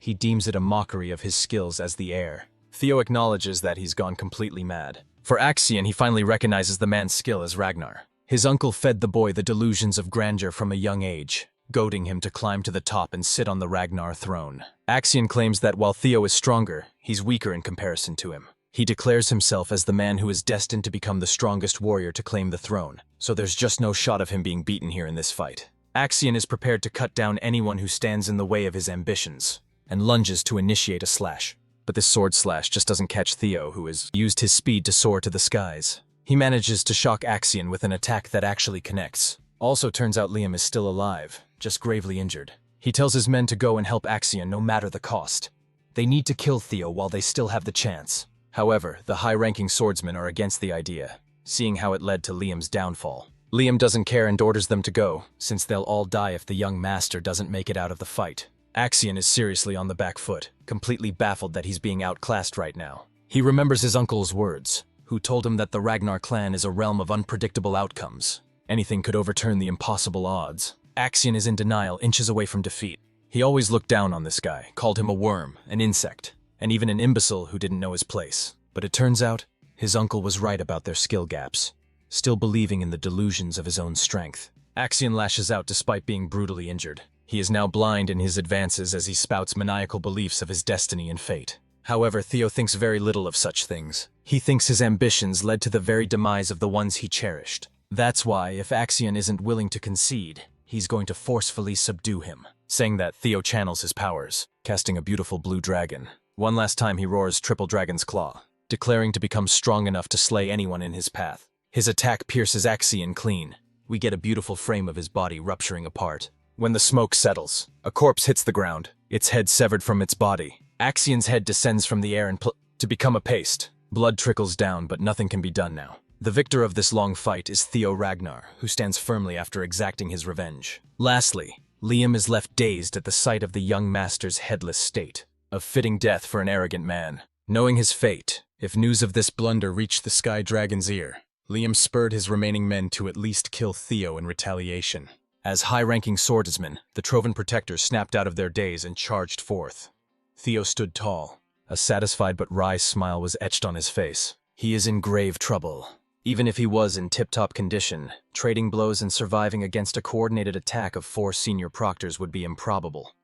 He deems it a mockery of his skills as the heir. Theo acknowledges that he's gone completely mad. For Axion, he finally recognizes the man's skill as Ragnar. His uncle fed the boy the delusions of grandeur from a young age, goading him to climb to the top and sit on the Ragnar throne. Axion claims that while Theo is stronger, he's weaker in comparison to him. He declares himself as the man who is destined to become the strongest warrior to claim the throne, so there's just no shot of him being beaten here in this fight. Axion is prepared to cut down anyone who stands in the way of his ambitions, and lunges to initiate a slash. But this sword slash just doesn't catch Theo, who has used his speed to soar to the skies. He manages to shock Axion with an attack that actually connects. Also turns out Liam is still alive, just gravely injured. He tells his men to go and help Axion no matter the cost. They need to kill Theo while they still have the chance. However, the high-ranking swordsmen are against the idea, seeing how it led to Liam's downfall. Liam doesn't care and orders them to go, since they'll all die if the young master doesn't make it out of the fight. Axion is seriously on the back foot, completely baffled that he's being outclassed right now. He remembers his uncle's words, who told him that the Ragnar clan is a realm of unpredictable outcomes. Anything could overturn the impossible odds. Axion is in denial, inches away from defeat. He always looked down on this guy, called him a worm, an insect, and even an imbecile who didn't know his place. But it turns out, his uncle was right about their skill gaps, still believing in the delusions of his own strength. Axion lashes out despite being brutally injured. He is now blind in his advances as he spouts maniacal beliefs of his destiny and fate. However, Theo thinks very little of such things. He thinks his ambitions led to the very demise of the ones he cherished. That's why, if Axion isn't willing to concede, he's going to forcefully subdue him. Saying that, Theo channels his powers, casting a beautiful blue dragon. One last time he roars Triple Dragon's Claw, declaring to become strong enough to slay anyone in his path. His attack pierces Axion clean. We get a beautiful frame of his body rupturing apart. When the smoke settles, a corpse hits the ground, its head severed from its body. Axion's head descends from the air and to become a paste. Blood trickles down, but nothing can be done now. The victor of this long fight is Theo Ragnar, who stands firmly after exacting his revenge. Lastly, Liam is left dazed at the sight of the young master's headless state. A fitting death for an arrogant man. Knowing his fate, if news of this blunder reached the Sky Dragon's ear, Liam spurred his remaining men to at least kill Theo in retaliation. As high-ranking swordsmen, the Trovan protectors snapped out of their daze and charged forth. Theo stood tall. A satisfied but wry smile was etched on his face. He is in grave trouble. Even if he was in tip-top condition, trading blows and surviving against a coordinated attack of 4 senior proctors would be improbable.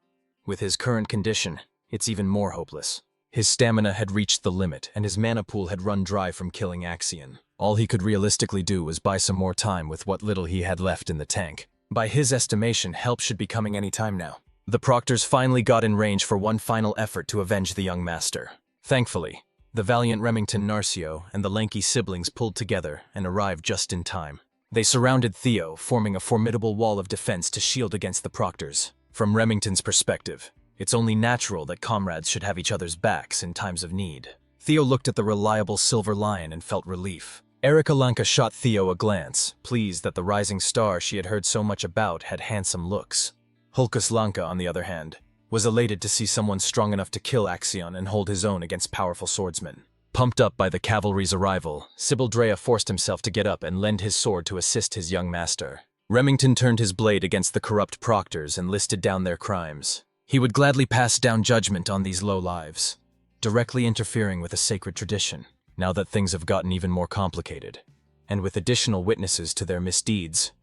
With his current condition, it's even more hopeless. His stamina had reached the limit, and his mana pool had run dry from killing Axion. All he could realistically do was buy some more time with what little he had left in the tank. By his estimation, help should be coming any time now. The proctors finally got in range for one final effort to avenge the young master. Thankfully, the valiant Remington Narcio and the lanky siblings pulled together and arrived just in time. They surrounded Theo, forming a formidable wall of defense to shield against the proctors. From Remington's perspective, it's only natural that comrades should have each other's backs in times of need. Theo looked at the reliable Silver Lion and felt relief. Erica Lanka shot Theo a glance, pleased that the rising star she had heard so much about had handsome looks. Hulkus Lanka, on the other hand, was elated to see someone strong enough to kill Axion and hold his own against powerful swordsmen. Pumped up by the cavalry's arrival, Sybil Drea forced himself to get up and lend his sword to assist his young master. Remington turned his blade against the corrupt proctors and listed down their crimes. He would gladly pass down judgment on these low lives, directly interfering with a sacred tradition. Now that things have gotten even more complicated, and with additional witnesses to their misdeeds,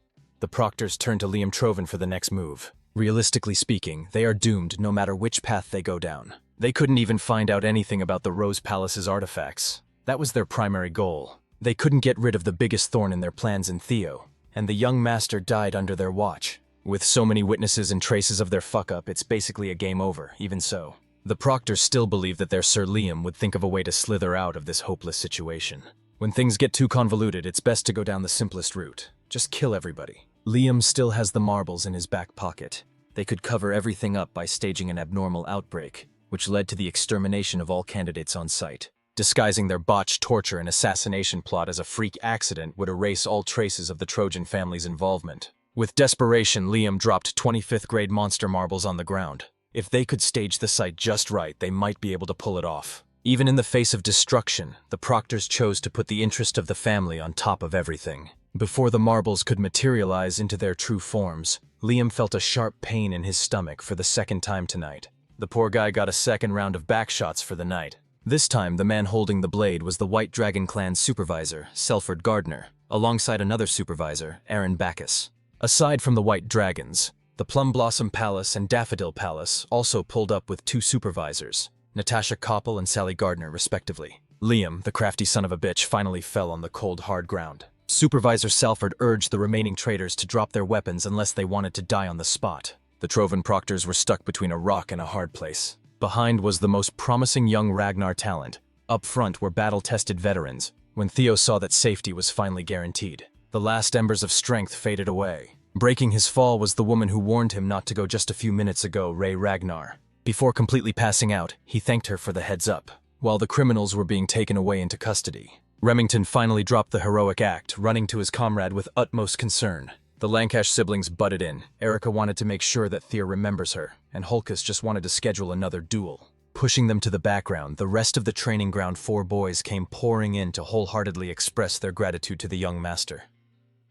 the proctors turn to Liam Trovan for the next move. Realistically speaking, they are doomed no matter which path they go down. They couldn't even find out anything about the Rose Palace's artifacts. That was their primary goal. They couldn't get rid of the biggest thorn in their plans in Theo, and the young master died under their watch. With so many witnesses and traces of their fuck-up, it's basically a game over, even so. The proctors still believe that their Sir Liam would think of a way to slither out of this hopeless situation. When things get too convoluted, it's best to go down the simplest route. Just kill everybody. Liam still has the marbles in his back pocket. They could cover everything up by staging an abnormal outbreak, which led to the extermination of all candidates on site. Disguising their botched torture and assassination plot as a freak accident would erase all traces of the Trojan family's involvement. With desperation, Liam dropped 25th grade monster marbles on the ground. If they could stage the site just right, they might be able to pull it off. Even in the face of destruction, the proctors chose to put the interest of the family on top of everything. Before the marbles could materialize into their true forms, Liam felt a sharp pain in his stomach for the second time tonight. The poor guy got a second round of backshots for the night. This time, the man holding the blade was the White Dragon Clan's supervisor, Selford Gardner, alongside another supervisor, Aaron Bacchus. Aside from the White Dragons, the Plum Blossom Palace and Daffodil Palace also pulled up with 2 supervisors, Natasha Koppel and Sally Gardner, respectively. Liam, the crafty son of a bitch, finally fell on the cold, hard ground. Supervisor Salford urged the remaining traitors to drop their weapons unless they wanted to die on the spot. The Trovan proctors were stuck between a rock and a hard place. Behind was the most promising young Ragnar talent. Up front were battle-tested veterans, when Theo saw that safety was finally guaranteed. The last embers of strength faded away. Breaking his fall was the woman who warned him not to go just a few minutes ago, Ray Ragnar. Before completely passing out, he thanked her for the heads up. While the criminals were being taken away into custody, Remington finally dropped the heroic act, running to his comrade with utmost concern. The Lancash siblings butted in. Erica wanted to make sure that Thea remembers her, and Hulkus just wanted to schedule another duel. Pushing them to the background, the rest of the training ground 4 boys came pouring in to wholeheartedly express their gratitude to the young master.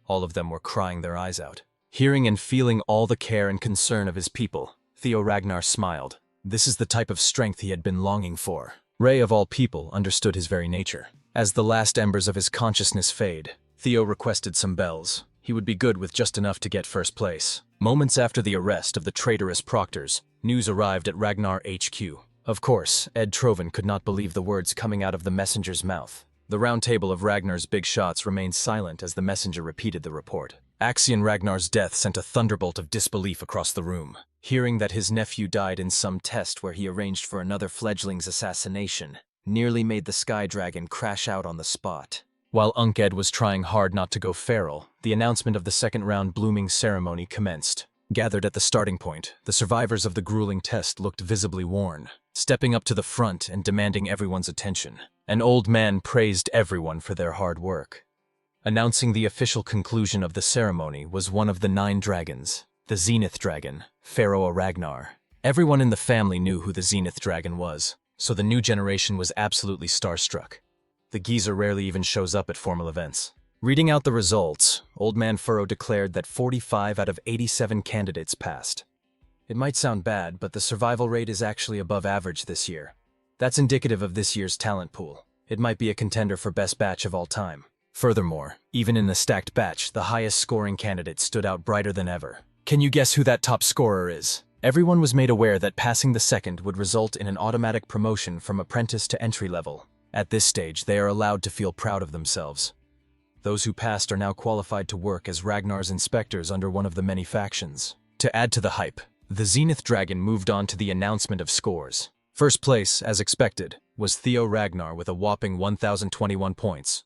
All of them were crying their eyes out. Hearing and feeling all the care and concern of his people, Theo Ragnar smiled. This is the type of strength he had been longing for. Ray, of all people, understood his very nature. As the last embers of his consciousness fade, Theo requested some bells. He would be good with just enough to get first place. Moments after the arrest of the traitorous proctors, news arrived at Ragnar HQ. Of course, Ed Trovan could not believe the words coming out of the messenger's mouth. The round table of Ragnar's big shots remained silent as the messenger repeated the report. Axion Ragnar's death sent a thunderbolt of disbelief across the room. Hearing that his nephew died in some test where he arranged for another fledgling's assassination, nearly made the Sky Dragon crash out on the spot. While Unc Ed was trying hard not to go feral, the announcement of the second round blooming ceremony commenced. Gathered at the starting point, the survivors of the grueling test looked visibly worn, stepping up to the front and demanding everyone's attention. An old man praised everyone for their hard work. Announcing the official conclusion of the ceremony was one of the 9 dragons, the Zenith Dragon, Pharaoh Ragnar. Everyone in the family knew who the Zenith Dragon was, so the new generation was absolutely starstruck. The geezer rarely even shows up at formal events. Reading out the results, Old Man Furrow declared that 45 out of 87 candidates passed. It might sound bad, but the survival rate is actually above average this year. That's indicative of this year's talent pool. It might be a contender for best batch of all time. Furthermore, even in the stacked batch, the highest scoring candidate stood out brighter than ever. Can you guess who that top scorer is? Everyone was made aware that passing the second would result in an automatic promotion from apprentice to entry level. At this stage, they are allowed to feel proud of themselves. Those who passed are now qualified to work as Ragnar's inspectors under one of the many factions. To add to the hype, the Zenith Dragon moved on to the announcement of scores. First place, as expected, was Theo Ragnar with a whopping 1,021 points.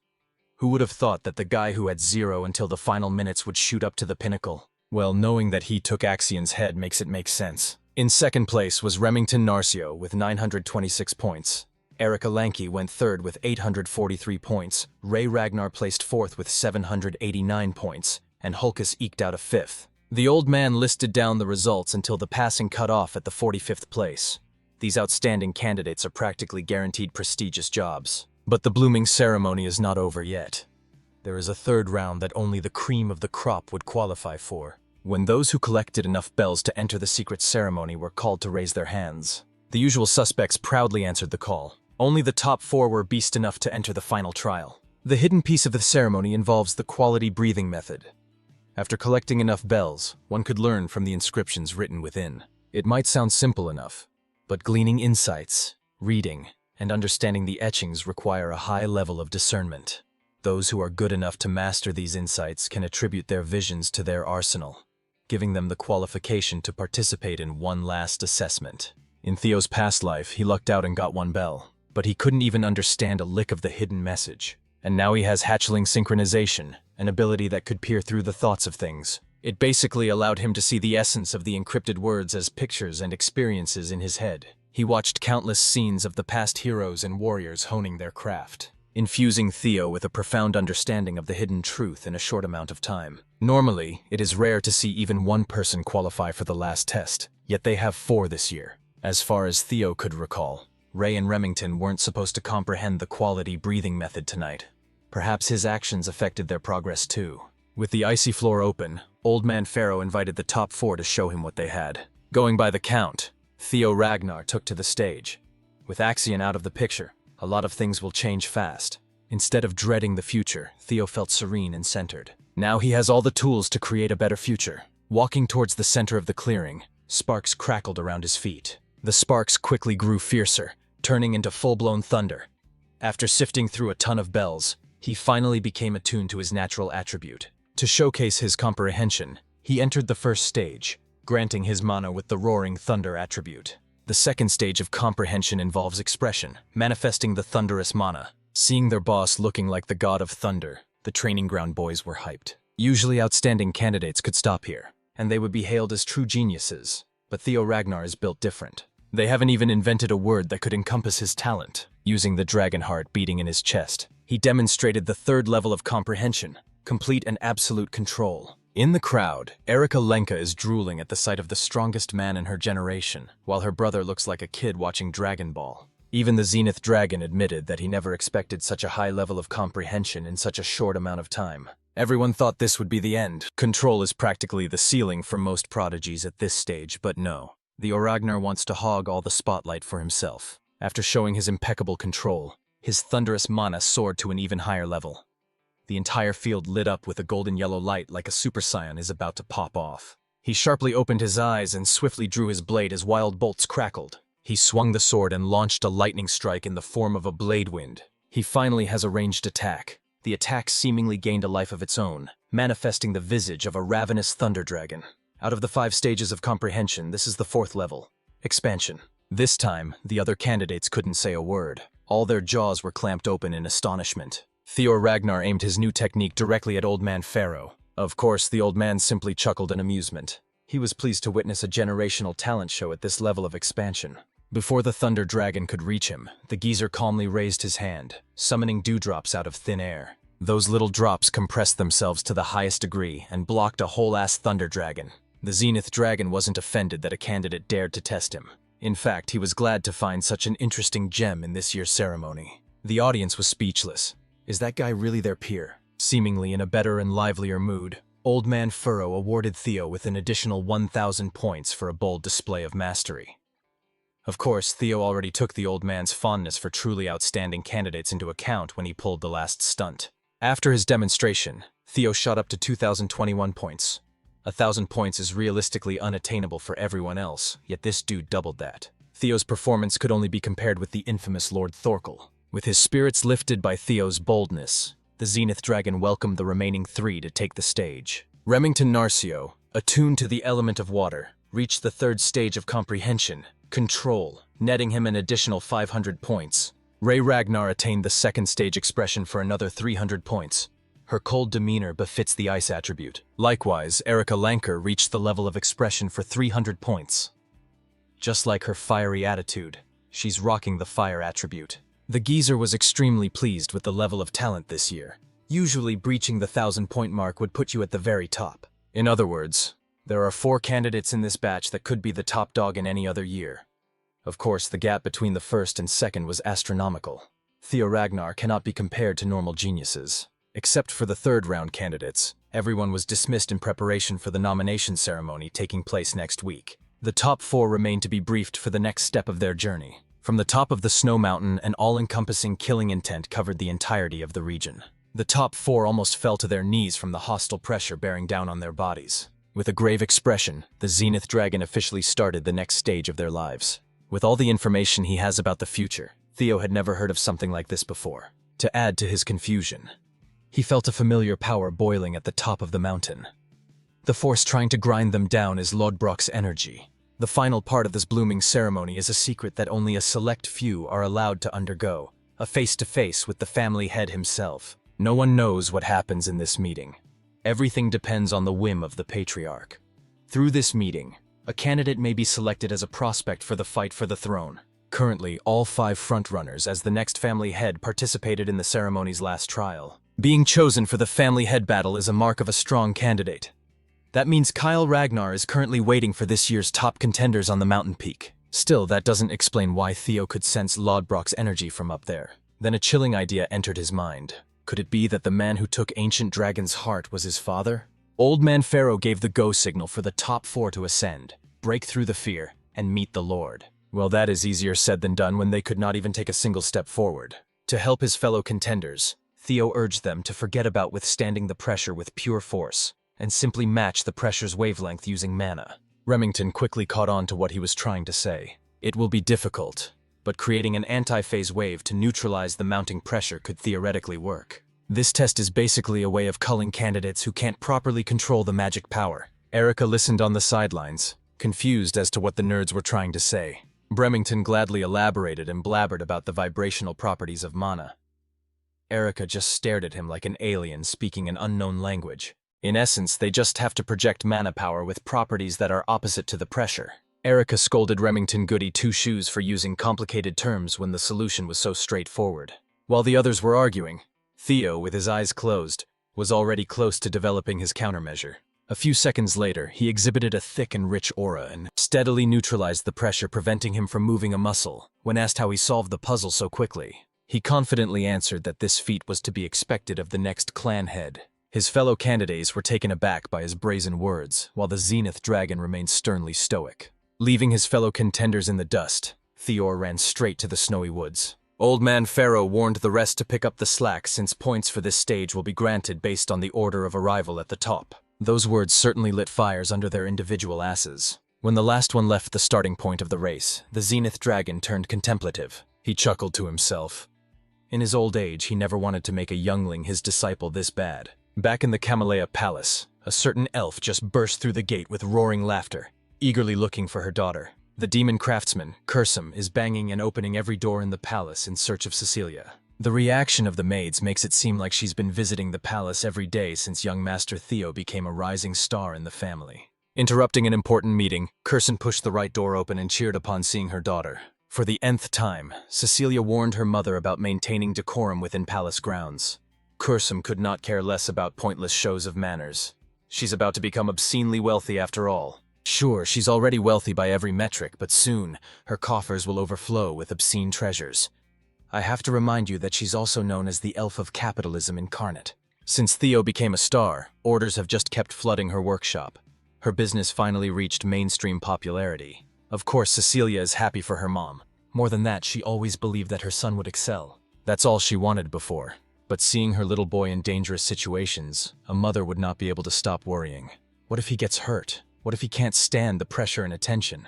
Who would have thought that the guy who had 0 until the final minutes would shoot up to the pinnacle? Well, knowing that he took Axion's head makes it make sense. In second place was Remington Narcio with 926 points. Erica Lanky went third with 843 points, Ray Ragnar placed fourth with 789 points, and Hulkus eked out a fifth. The old man listed down the results until the passing cut off at the 45th place. These outstanding candidates are practically guaranteed prestigious jobs. But the blooming ceremony is not over yet. There is a third round that only the cream of the crop would qualify for. When those who collected enough bells to enter the secret ceremony were called to raise their hands, the usual suspects proudly answered the call. Only the top 4 were beast enough to enter the final trial. The hidden piece of the ceremony involves the quality breathing method. After collecting enough bells, one could learn from the inscriptions written within. It might sound simple enough, but gleaning insights, reading, and understanding the etchings require a high level of discernment. Those who are good enough to master these insights can attribute their visions to their arsenal, giving them the qualification to participate in one last assessment. In Theo's past life, he lucked out and got 1 bell, but he couldn't even understand a lick of the hidden message. And now he has hatchling synchronization, an ability that could peer through the thoughts of things. It basically allowed him to see the essence of the encrypted words as pictures and experiences in his head. He watched countless scenes of the past heroes and warriors honing their craft, infusing Theo with a profound understanding of the hidden truth in a short amount of time. Normally, it is rare to see even 1 person qualify for the last test, yet they have 4 this year. As far as Theo could recall, Ray and Remington weren't supposed to comprehend the quality breathing method tonight. Perhaps his actions affected their progress too. With the icy floor open, Old Man Pharaoh invited the top 4 to show him what they had. Going by the count, Theo Ragnar took to the stage. With Axion out of the picture, a lot of things will change fast. Instead of dreading the future, Theo felt serene and centered. Now he has all the tools to create a better future. Walking towards the center of the clearing, sparks crackled around his feet. The sparks quickly grew fiercer, turning into full-blown thunder. After sifting through a ton of bells, He finally became attuned to his natural attribute. To showcase his comprehension, he entered the first stage, granting his mana with the Roaring Thunder attribute. The second stage of comprehension involves expression, manifesting the thunderous mana. Seeing their boss looking like the god of thunder, the training ground boys were hyped. Usually outstanding candidates could stop here, and they would be hailed as true geniuses. But Theo Ragnar is built different. They haven't even invented a word that could encompass his talent. Using the dragon heart beating in his chest, he demonstrated the third level of comprehension, complete and absolute control. In the crowd, Erika Lenka is drooling at the sight of the strongest man in her generation, while her brother looks like a kid watching Dragon Ball. Even the Zenith Dragon admitted that he never expected such a high level of comprehension in such a short amount of time. Everyone thought this would be the end. Control is practically the ceiling for most prodigies at this stage, but no. Theo Ragnar wants to hog all the spotlight for himself. After showing his impeccable control, his thunderous mana soared to an even higher level. The entire field lit up with a golden-yellow light like a Super Saiyan is about to pop off. He sharply opened his eyes and swiftly drew his blade as wild bolts crackled. He swung the sword and launched a lightning strike in the form of a blade wind. He finally has a ranged attack. The attack seemingly gained a life of its own, manifesting the visage of a ravenous thunder dragon. Out of the 5 stages of comprehension, this is the 4th level. Expansion. This time, the other candidates couldn't say a word. All their jaws were clamped open in astonishment. Theo Ragnar aimed his new technique directly at Old Man Pharaoh. Of course, the old man simply chuckled in amusement. He was pleased to witness a generational talent show at this level of expansion. Before the Thunder Dragon could reach him, the geezer calmly raised his hand, summoning dewdrops out of thin air. Those little drops compressed themselves to the highest degree and blocked a whole-ass Thunder Dragon. The Zenith Dragon wasn't offended that a candidate dared to test him. In fact, he was glad to find such an interesting gem in this year's ceremony. The audience was speechless. Is that guy really their peer? Seemingly in a better and livelier mood, Old Man Furrow awarded Theo with an additional 1,000 points for a bold display of mastery. Of course, Theo already took the old man's fondness for truly outstanding candidates into account when he pulled the last stunt. After his demonstration, Theo shot up to 2,021 points. 1,000 points is realistically unattainable for everyone else, yet this dude doubled that. Theo's performance could only be compared with the infamous Lord Thorkel. With his spirits lifted by Theo's boldness, the Zenith Dragon welcomed the remaining 3 to take the stage. Remington Narcio, attuned to the element of water, reached the 3rd stage of comprehension, control, netting him an additional 500 points. Ray Ragnar attained the 2nd stage expression for another 300 points. Her cold demeanor befits the ice attribute. Likewise, Erika Lanker reached the level of expression for 300 points. Just like her fiery attitude, she's rocking the fire attribute. The geezer was extremely pleased with the level of talent this year. Usually breaching the 1,000-point mark would put you at the very top. In other words, there are 4 candidates in this batch that could be the top dog in any other year. Of course, the gap between the 1st and 2nd was astronomical. Theo Ragnar cannot be compared to normal geniuses. Except for the 3rd round candidates, everyone was dismissed in preparation for the nomination ceremony taking place next week. The top 4 remained to be briefed for the next step of their journey. From the top of the snow mountain, an all-encompassing killing intent covered the entirety of the region. The top 4 almost fell to their knees from the hostile pressure bearing down on their bodies. With a grave expression, the Zenith Dragon officially started the next stage of their lives. With all the information he has about the future, Theo had never heard of something like this before. To add to his confusion, he felt a familiar power boiling at the top of the mountain. The force trying to grind them down is Lodbrok's energy. The final part of this blooming ceremony is a secret that only a select few are allowed to undergo, a face-to-face with the family head himself. No one knows what happens in this meeting. Everything depends on the whim of the patriarch. Through this meeting, a candidate may be selected as a prospect for the fight for the throne. Currently, all 5 frontrunners as the next family head participated in the ceremony's last trial. Being chosen for the family head battle is a mark of a strong candidate. That means Kyle Ragnar is currently waiting for this year's top contenders on the mountain peak. Still, that doesn't explain why Theo could sense Lodbrok's energy from up there. Then a chilling idea entered his mind. Could it be that the man who took Ancient Dragon's heart was his father? Old Man Pharaoh gave the go signal for the top 4 to ascend, break through the fear, and meet the Lord. Well, that is easier said than done when they could not even take a single step forward. To help his fellow contenders, Theo urged them to forget about withstanding the pressure with pure force, and simply match the pressure's wavelength using mana. Remington quickly caught on to what he was trying to say. It will be difficult, but creating an anti-phase wave to neutralize the mounting pressure could theoretically work. This test is basically a way of culling candidates who can't properly control the magic power. Erica listened on the sidelines, confused as to what the nerds were trying to say. Bremington gladly elaborated and blabbered about the vibrational properties of mana. Erica just stared at him like an alien speaking an unknown language. In essence, they just have to project mana power with properties that are opposite to the pressure. Erica scolded Remington Goody Two-Shoes for using complicated terms when the solution was so straightforward. While the others were arguing, Theo, with his eyes closed, was already close to developing his countermeasure. A few seconds later, he exhibited a thick and rich aura and steadily neutralized the pressure, preventing him from moving a muscle. When asked how he solved the puzzle so quickly, he confidently answered that this feat was to be expected of the next clan head. His fellow candidates were taken aback by his brazen words, while the Zenith Dragon remained sternly stoic. Leaving his fellow contenders in the dust, Theor ran straight to the snowy woods. Old Man Pharaoh warned the rest to pick up the slack, since points for this stage will be granted based on the order of arrival at the top. Those words certainly lit fires under their individual asses. When the last one left the starting point of the race, the Zenith Dragon turned contemplative. He chuckled to himself. In his old age, he never wanted to make a youngling his disciple this bad. Back in the Camellia Palace, a certain elf just burst through the gate with roaring laughter, eagerly looking for her daughter. The demon craftsman, Cursum, is banging and opening every door in the palace in search of Cecilia. The reaction of the maids makes it seem like she's been visiting the palace every day since young Master Theo became a rising star in the family. Interrupting an important meeting, Cursum pushed the right door open and cheered upon seeing her daughter. For the nth time, Cecilia warned her mother about maintaining decorum within palace grounds. Cursum could not care less about pointless shows of manners. She's about to become obscenely wealthy after all. Sure, she's already wealthy by every metric, but soon, her coffers will overflow with obscene treasures. I have to remind you that she's also known as the Elf of Capitalism incarnate. Since Theo became a star, orders have just kept flooding her workshop. Her business finally reached mainstream popularity. Of course, Cecilia is happy for her mom. More than that, she always believed that her son would excel. That's all she wanted before. But seeing her little boy in dangerous situations, a mother would not be able to stop worrying. What if he gets hurt? What if he can't stand the pressure and attention?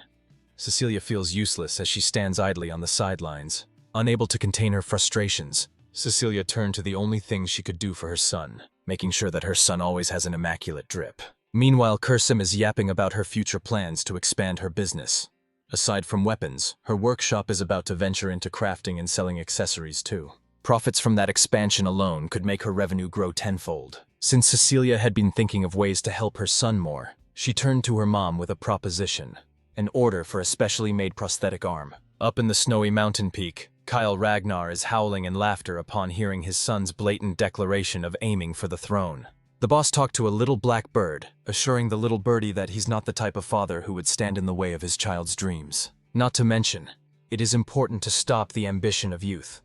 Cecilia feels useless as she stands idly on the sidelines. Unable to contain her frustrations, Cecilia turned to the only thing she could do for her son, making sure that her son always has an immaculate drip. Meanwhile, Cursum is yapping about her future plans to expand her business. Aside from weapons, her workshop is about to venture into crafting and selling accessories too. Profits from that expansion alone could make her revenue grow tenfold. Since Cecilia had been thinking of ways to help her son more, she turned to her mom with a proposition, an order for a specially made prosthetic arm. Up in the snowy mountain peak, Kyle Ragnar is howling in laughter upon hearing his son's blatant declaration of aiming for the throne. The boss talked to a little black bird, assuring the little birdie that he's not the type of father who would stand in the way of his child's dreams. Not to mention, it is important to stop the ambition of youth.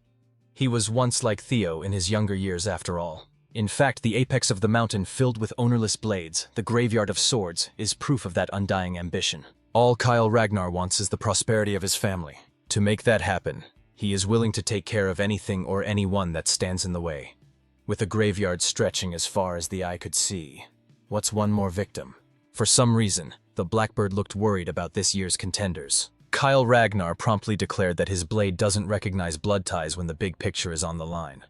He was once like Theo in his younger years after all. In fact, the apex of the mountain filled with ownerless blades, the graveyard of swords, is proof of that undying ambition. All Kyle Ragnar wants is the prosperity of his family. To make that happen, he is willing to take care of anything or anyone that stands in the way. With a graveyard stretching as far as the eye could see, what's one more victim? For some reason, the Blackbird looked worried about this year's contenders. Kyle Ragnar promptly declared that his blade doesn't recognize blood ties when the big picture is on the line.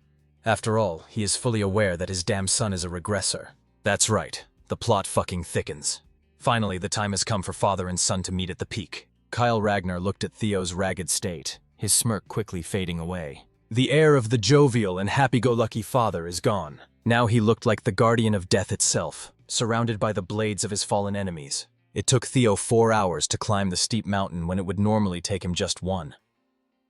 After all, he is fully aware that his damn son is a regressor. That's right, the plot fucking thickens. Finally, the time has come for father and son to meet at the peak. Kyle Ragnar looked at Theo's ragged state, his smirk quickly fading away. The air of the jovial and happy-go-lucky father is gone. Now he looked like the guardian of death itself, surrounded by the blades of his fallen enemies. It took Theo 4 hours to climb the steep mountain when it would normally take him just 1.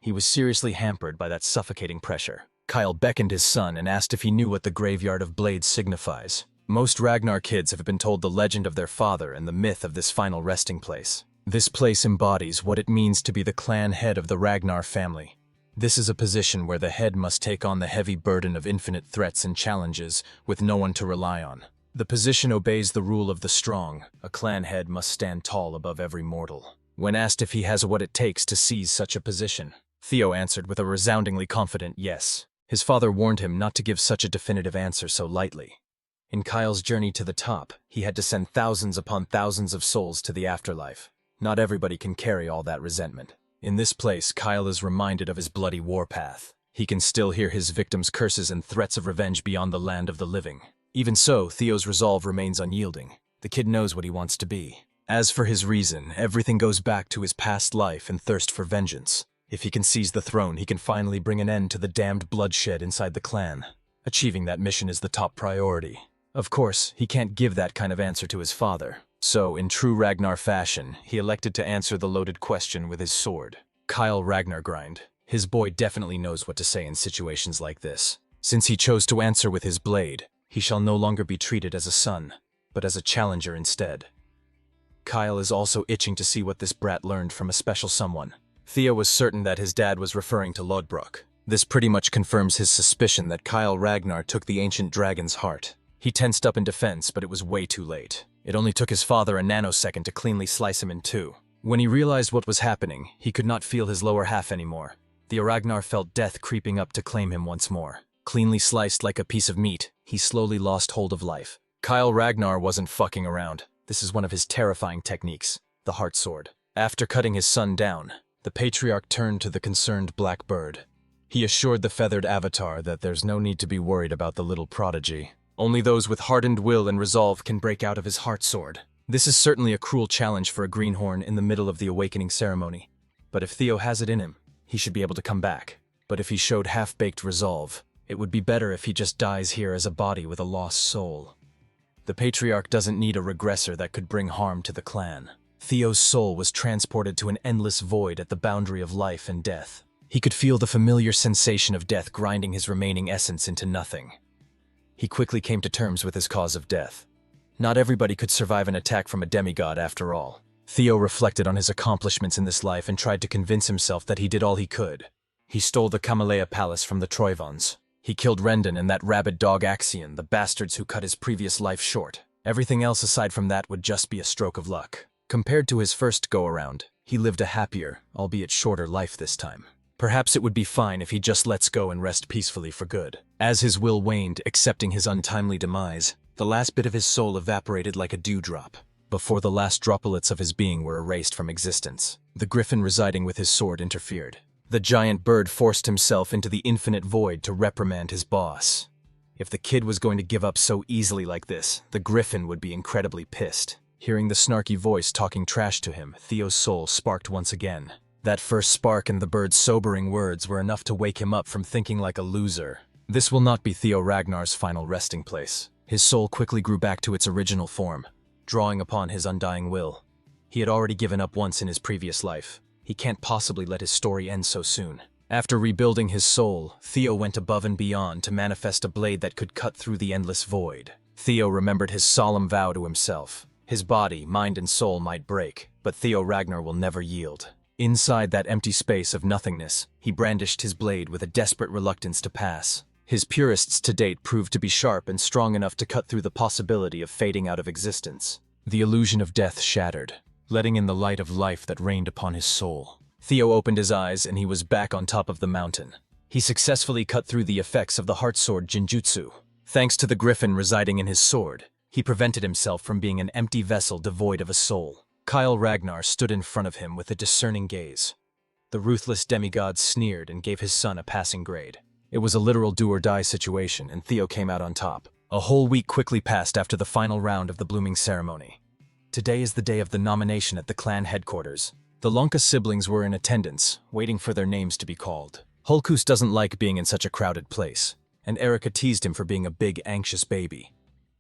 He was seriously hampered by that suffocating pressure. Kyle beckoned his son and asked if he knew what the Graveyard of Blades signifies. Most Ragnar kids have been told the legend of their father and the myth of this final resting place. This place embodies what it means to be the clan head of the Ragnar family. This is a position where the head must take on the heavy burden of infinite threats and challenges with no one to rely on. The position obeys the rule of the strong. A clan head must stand tall above every mortal. When asked if he has what it takes to seize such a position, Theo answered with a resoundingly confident yes. His father warned him not to give such a definitive answer so lightly. In Kyle's journey to the top, he had to send thousands upon thousands of souls to the afterlife. Not everybody can carry all that resentment. In this place, Kyle is reminded of his bloody warpath. He can still hear his victims' curses and threats of revenge beyond the land of the living. Even so, Theo's resolve remains unyielding. The kid knows what he wants to be. As for his reason, everything goes back to his past life and thirst for vengeance. If he can seize the throne, he can finally bring an end to the damned bloodshed inside the clan. Achieving that mission is the top priority. Of course, he can't give that kind of answer to his father. So, in true Ragnar fashion, he elected to answer the loaded question with his sword. Kyle Ragnargrind. His boy definitely knows what to say in situations like this. Since he chose to answer with his blade, he shall no longer be treated as a son, but as a challenger instead. Kyle is also itching to see what this brat learned from a special someone. Theo was certain that his dad was referring to Lodbrok. This pretty much confirms his suspicion that Kyle Ragnar took the ancient dragon's heart. He tensed up in defense, but it was way too late. It only took his father a nanosecond to cleanly slice him in two. When he realized what was happening, he could not feel his lower half anymore. Theo Ragnar felt death creeping up to claim him once more. Cleanly sliced like a piece of meat, he slowly lost hold of life. Kyle Ragnar wasn't fucking around. This is one of his terrifying techniques, the heart sword. After cutting his son down, the patriarch turned to the concerned black bird. He assured the feathered avatar that there's no need to be worried about the little prodigy. Only those with hardened will and resolve can break out of his heart sword. This is certainly a cruel challenge for a greenhorn in the middle of the awakening ceremony. But if Theo has it in him, he should be able to come back. But if he showed half-baked resolve, it would be better if he just dies here as a body with a lost soul. The patriarch doesn't need a regressor that could bring harm to the clan. Theo's soul was transported to an endless void at the boundary of life and death. He could feel the familiar sensation of death grinding his remaining essence into nothing. He quickly came to terms with his cause of death. Not everybody could survive an attack from a demigod after all. Theo reflected on his accomplishments in this life and tried to convince himself that he did all he could. He stole the Kamalea Palace from the Troivons. He killed Rendon and that rabid dog Axion, the bastards who cut his previous life short. Everything else aside from that would just be a stroke of luck. Compared to his first go-around, he lived a happier, albeit shorter life this time. Perhaps it would be fine if he just lets go and rest peacefully for good. As his will waned, accepting his untimely demise, the last bit of his soul evaporated like a dewdrop, before the last droplets of his being were erased from existence. The griffin residing with his sword interfered. The giant bird forced himself into the infinite void to reprimand his boss. If the kid was going to give up so easily like this, the griffin would be incredibly pissed. Hearing the snarky voice talking trash to him, Theo's soul sparked once again. That first spark and the bird's sobering words were enough to wake him up from thinking like a loser. This will not be Theo Ragnar's final resting place. His soul quickly grew back to its original form, drawing upon his undying will. He had already given up once in his previous life. He can't possibly let his story end so soon. After rebuilding his soul, Theo went above and beyond to manifest a blade that could cut through the endless void. Theo remembered his solemn vow to himself. His body, mind, and soul might break, but Theo Ragnar will never yield. Inside that empty space of nothingness, he brandished his blade with a desperate reluctance to pass. His purists to date proved to be sharp and strong enough to cut through the possibility of fading out of existence. The illusion of death shattered, letting in the light of life that rained upon his soul. Theo opened his eyes and he was back on top of the mountain. He successfully cut through the effects of the heart sword Jinjutsu. Thanks to the griffin residing in his sword, he prevented himself from being an empty vessel devoid of a soul. Kyle Ragnar stood in front of him with a discerning gaze. The ruthless demigod sneered and gave his son a passing grade. It was a literal do-or-die situation, and Theo came out on top. A whole week quickly passed after the final round of the blooming ceremony. Today is the day of the nomination at the clan headquarters. The Lonka siblings were in attendance, waiting for their names to be called. Hulkus doesn't like being in such a crowded place, and Erica teased him for being a big, anxious baby.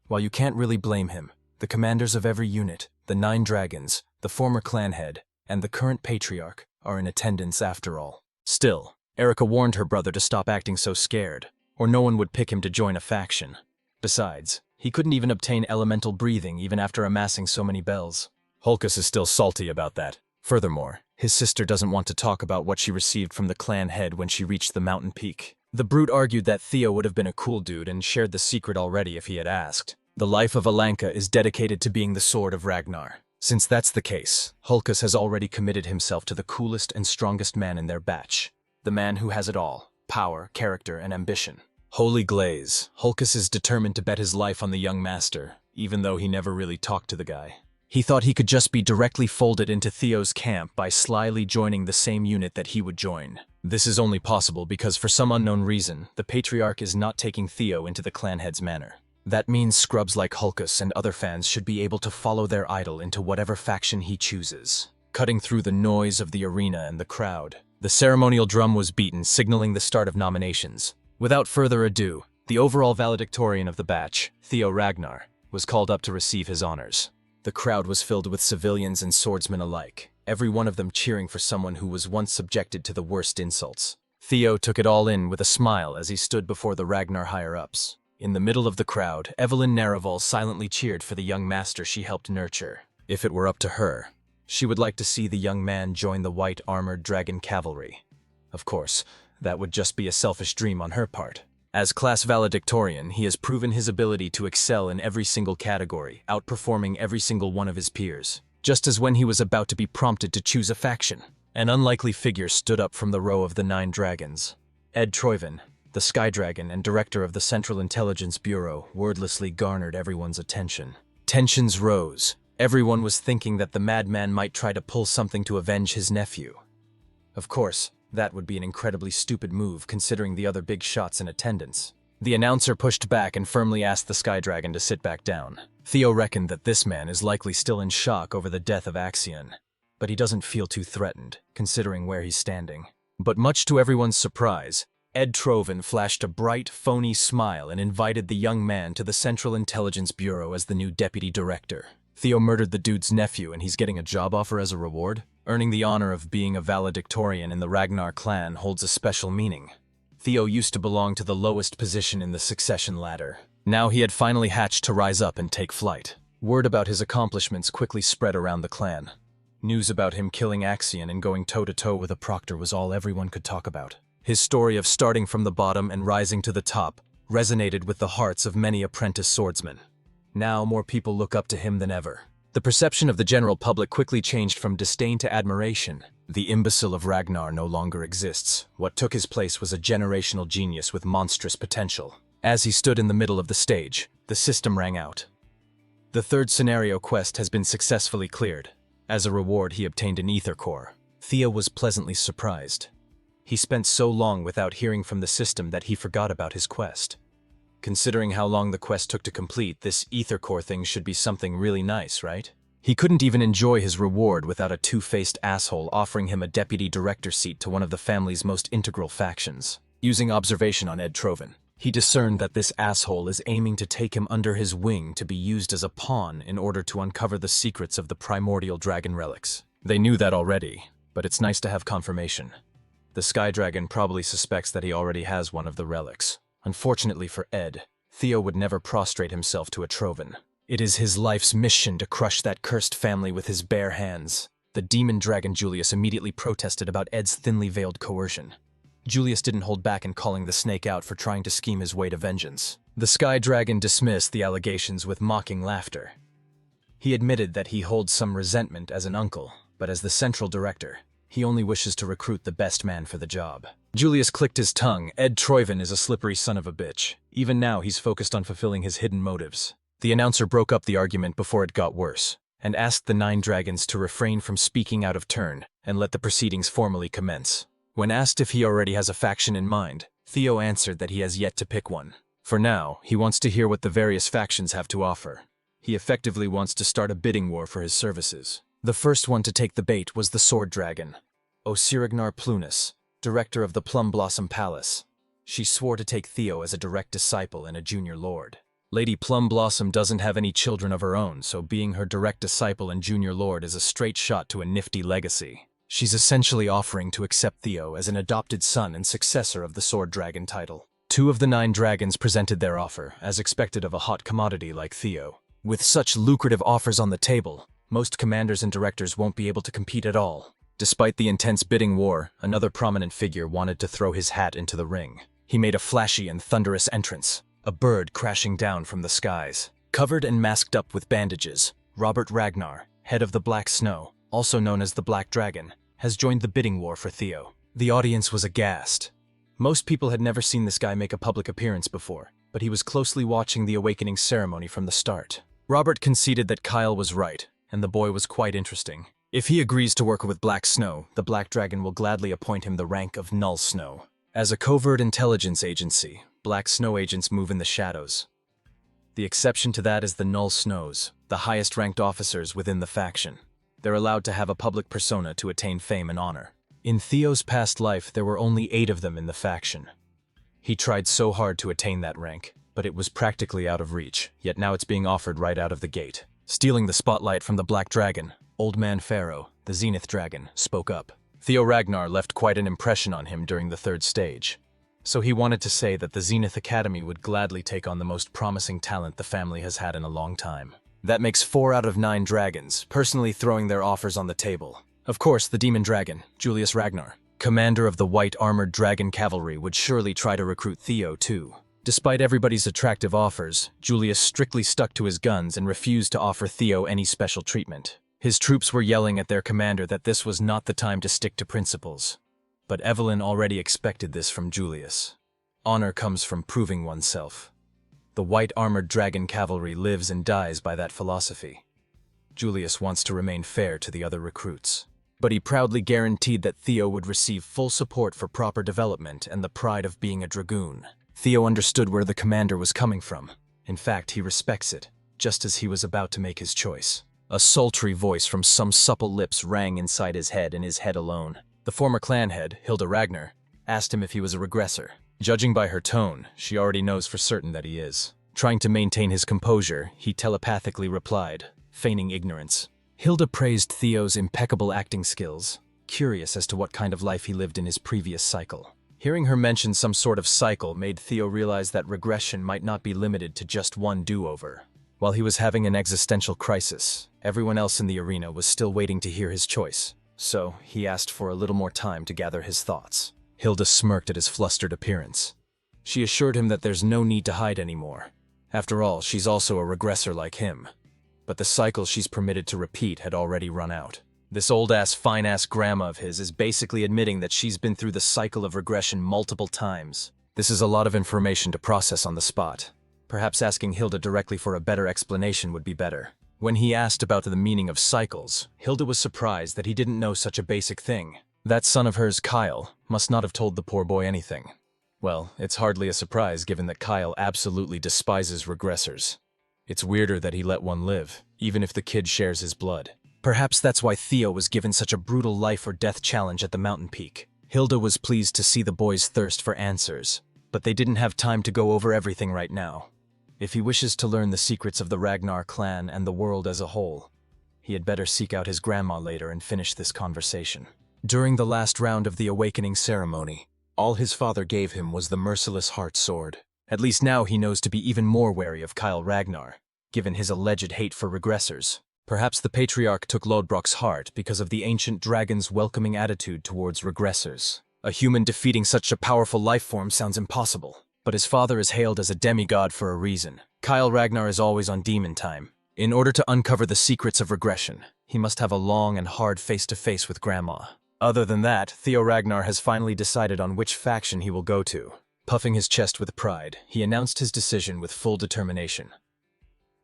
While you can't really blame him, the commanders of every unit, the 9 dragons, the former clan head, and the current patriarch are in attendance after all. Still, Erica warned her brother to stop acting so scared, or no one would pick him to join a faction. Besides, he couldn't even obtain elemental breathing even after amassing so many bells. Hulkus is still salty about that. Furthermore, his sister doesn't want to talk about what she received from the clan head when she reached the mountain peak. The brute argued that Theo would have been a cool dude and shared the secret already if he had asked. The life of Alanka is dedicated to being the sword of Ragnar. Since that's the case, Hulkus has already committed himself to the coolest and strongest man in their batch. The man who has it all: power, character, and ambition. Holy glaze, Hulkus is determined to bet his life on the young master, even though he never really talked to the guy. He thought he could just be directly folded into Theo's camp by slyly joining the same unit that he would join. This is only possible because for some unknown reason, the Patriarch is not taking Theo into the clan head's manor. That means scrubs like Hulkus and other fans should be able to follow their idol into whatever faction he chooses. Cutting through the noise of the arena and the crowd, the ceremonial drum was beaten, signaling the start of nominations. Without further ado, the overall valedictorian of the batch, Theo Ragnar, was called up to receive his honors. The crowd was filled with civilians and swordsmen alike, every one of them cheering for someone who was once subjected to the worst insults. Theo took it all in with a smile as he stood before the Ragnar higher-ups. In the middle of the crowd, Evelyn Naraval silently cheered for the young master she helped nurture. If it were up to her, she would like to see the young man join the white-armored dragon cavalry. Of course, that would just be a selfish dream on her part. As class valedictorian, he has proven his ability to excel in every single category, outperforming every single one of his peers. Just as when he was about to be prompted to choose a faction, an unlikely figure stood up from the row of the 9 dragons. Ed Troyven, the Sky Dragon and director of the Central Intelligence Bureau, wordlessly garnered everyone's attention. Tensions rose. Everyone was thinking that the madman might try to pull something to avenge his nephew. Of course, that would be an incredibly stupid move considering the other big shots in attendance. The announcer pushed back and firmly asked the Sky Dragon to sit back down. Theo reckoned that this man is likely still in shock over the death of Axion, but he doesn't feel too threatened, considering where he's standing. But much to everyone's surprise, Ed Troven flashed a bright, phony smile and invited the young man to the Central Intelligence Bureau as the new deputy director. Theo murdered the dude's nephew and he's getting a job offer as a reward? Earning the honor of being a valedictorian in the Ragnar clan holds a special meaning. Theo used to belong to the lowest position in the succession ladder. Now he had finally hatched to rise up and take flight. Word about his accomplishments quickly spread around the clan. News about him killing Axion and going toe-to-toe with a proctor was all everyone could talk about. His story of starting from the bottom and rising to the top resonated with the hearts of many apprentice swordsmen. Now more people look up to him than ever. The perception of the general public quickly changed from disdain to admiration. The imbecile of Ragnar no longer exists. What took his place was a generational genius with monstrous potential. As he stood in the middle of the stage, the system rang out. The 3rd scenario quest has been successfully cleared. As a reward, he obtained an ether core. Theo was pleasantly surprised. He spent so long without hearing from the system that he forgot about his quest. Considering how long the quest took to complete, this ether core thing should be something really nice, right? He couldn't even enjoy his reward without a two-faced asshole offering him a deputy director seat to one of the family's most integral factions. Using observation on Ed Troven, he discerned that this asshole is aiming to take him under his wing to be used as a pawn in order to uncover the secrets of the primordial dragon relics. They knew that already, but it's nice to have confirmation. The Sky Dragon probably suspects that he already has one of the relics. Unfortunately for Ed, Theo would never prostrate himself to a Troven. It is his life's mission to crush that cursed family with his bare hands. The demon dragon Julius immediately protested about Ed's thinly veiled coercion. Julius didn't hold back in calling the snake out for trying to scheme his way to vengeance. The Sky Dragon dismissed the allegations with mocking laughter. He admitted that he holds some resentment as an uncle, but as the central director, he only wishes to recruit the best man for the job. Julius clicked his tongue. Ed Troyven is a slippery son of a bitch. Even now, he's focused on fulfilling his hidden motives. The announcer broke up the argument before it got worse, and asked the 9 dragons to refrain from speaking out of turn and let the proceedings formally commence. When asked if he already has a faction in mind, Theo answered that he has yet to pick one. For now, he wants to hear what the various factions have to offer. He effectively wants to start a bidding war for his services. The first one to take the bait was the Sword Dragon, Osirignar Plunus, director of the Plum Blossom Palace. She swore to take Theo as a direct disciple and a junior lord. Lady Plum Blossom doesn't have any children of her own, so being her direct disciple and junior lord is a straight shot to a nifty legacy. She's essentially offering to accept Theo as an adopted son and successor of the Sword Dragon title. 2 of the 9 dragons presented their offer, as expected of a hot commodity like Theo. With such lucrative offers on the table, most commanders and directors won't be able to compete at all. Despite the intense bidding war, another prominent figure wanted to throw his hat into the ring. He made a flashy and thunderous entrance, a bird crashing down from the skies. Covered and masked up with bandages, Robert Ragnar, head of the Black Snow, also known as the Black Dragon, has joined the bidding war for Theo. The audience was aghast. Most people had never seen this guy make a public appearance before, but he was closely watching the awakening ceremony from the start. Robert conceded that Kyle was right, and the boy was quite interesting. If he agrees to work with Black Snow, the Black Dragon will gladly appoint him the rank of Null Snow. As a covert intelligence agency, Black Snow agents move in the shadows. The exception to that is the Null Snows, the highest-ranked officers within the faction. They're allowed to have a public persona to attain fame and honor. In Theo's past life, there were only 8 of them in the faction. He tried so hard to attain that rank, but it was practically out of reach, yet now it's being offered right out of the gate. Stealing the spotlight from the Black Dragon, Old Man Pharaoh, the Zenith Dragon, spoke up. Theo Ragnar left quite an impression on him during the 3rd stage. So he wanted to say that the Zenith Academy would gladly take on the most promising talent the family has had in a long time. That makes 4 out of 9 dragons, personally throwing their offers on the table. Of course, the Demon Dragon, Julius Ragnar, commander of the White Armored Dragon Cavalry, would surely try to recruit Theo too. Despite everybody's attractive offers, Julius strictly stuck to his guns and refused to offer Theo any special treatment. His troops were yelling at their commander that this was not the time to stick to principles. But Evelyn already expected this from Julius. Honor comes from proving oneself. The White Armored Dragon Cavalry lives and dies by that philosophy. Julius wants to remain fair to the other recruits. But he proudly guaranteed that Theo would receive full support for proper development and the pride of being a dragoon. Theo understood where the commander was coming from. In fact, he respects it, just as he was about to make his choice. A sultry voice from some supple lips rang inside his head and his head alone. The former clan head, Hilda Ragnar, asked him if he was a regressor. Judging by her tone, she already knows for certain that he is. Trying to maintain his composure, he telepathically replied, feigning ignorance. Hilda praised Theo's impeccable acting skills, curious as to what kind of life he lived in his previous cycle. Hearing her mention some sort of cycle made Theo realize that regression might not be limited to just one do-over. While he was having an existential crisis, everyone else in the arena was still waiting to hear his choice, so he asked for a little more time to gather his thoughts. Hilda smirked at his flustered appearance. She assured him that there's no need to hide anymore. After all, she's also a regressor like him. But the cycle she's permitted to repeat had already run out. This old-ass, fine-ass grandma of his is basically admitting that she's been through the cycle of regression multiple times. This is a lot of information to process on the spot. Perhaps asking Hilda directly for a better explanation would be better. When he asked about the meaning of cycles, Hilda was surprised that he didn't know such a basic thing. That son of hers, Kyle, must not have told the poor boy anything. Well, it's hardly a surprise given that Kyle absolutely despises regressors. It's weirder that he let one live, even if the kid shares his blood. Perhaps that's why Theo was given such a brutal life or death challenge at the mountain peak. Hilda was pleased to see the boy's thirst for answers, but they didn't have time to go over everything right now. If he wishes to learn the secrets of the Ragnar clan and the world as a whole, he had better seek out his grandma later and finish this conversation. During the last round of the awakening ceremony, all his father gave him was the merciless heart sword. At least now he knows to be even more wary of Kyle Ragnar, given his alleged hate for regressors. Perhaps the patriarch took Lodbrok's heart because of the ancient dragon's welcoming attitude towards regressors. A human defeating such a powerful life form sounds impossible, but his father is hailed as a demigod for a reason. Kyle Ragnar is always on demon time. In order to uncover the secrets of regression, he must have a long and hard face-to-face with Grandma. Other than that, Theo Ragnar has finally decided on which faction he will go to. Puffing his chest with pride, he announced his decision with full determination.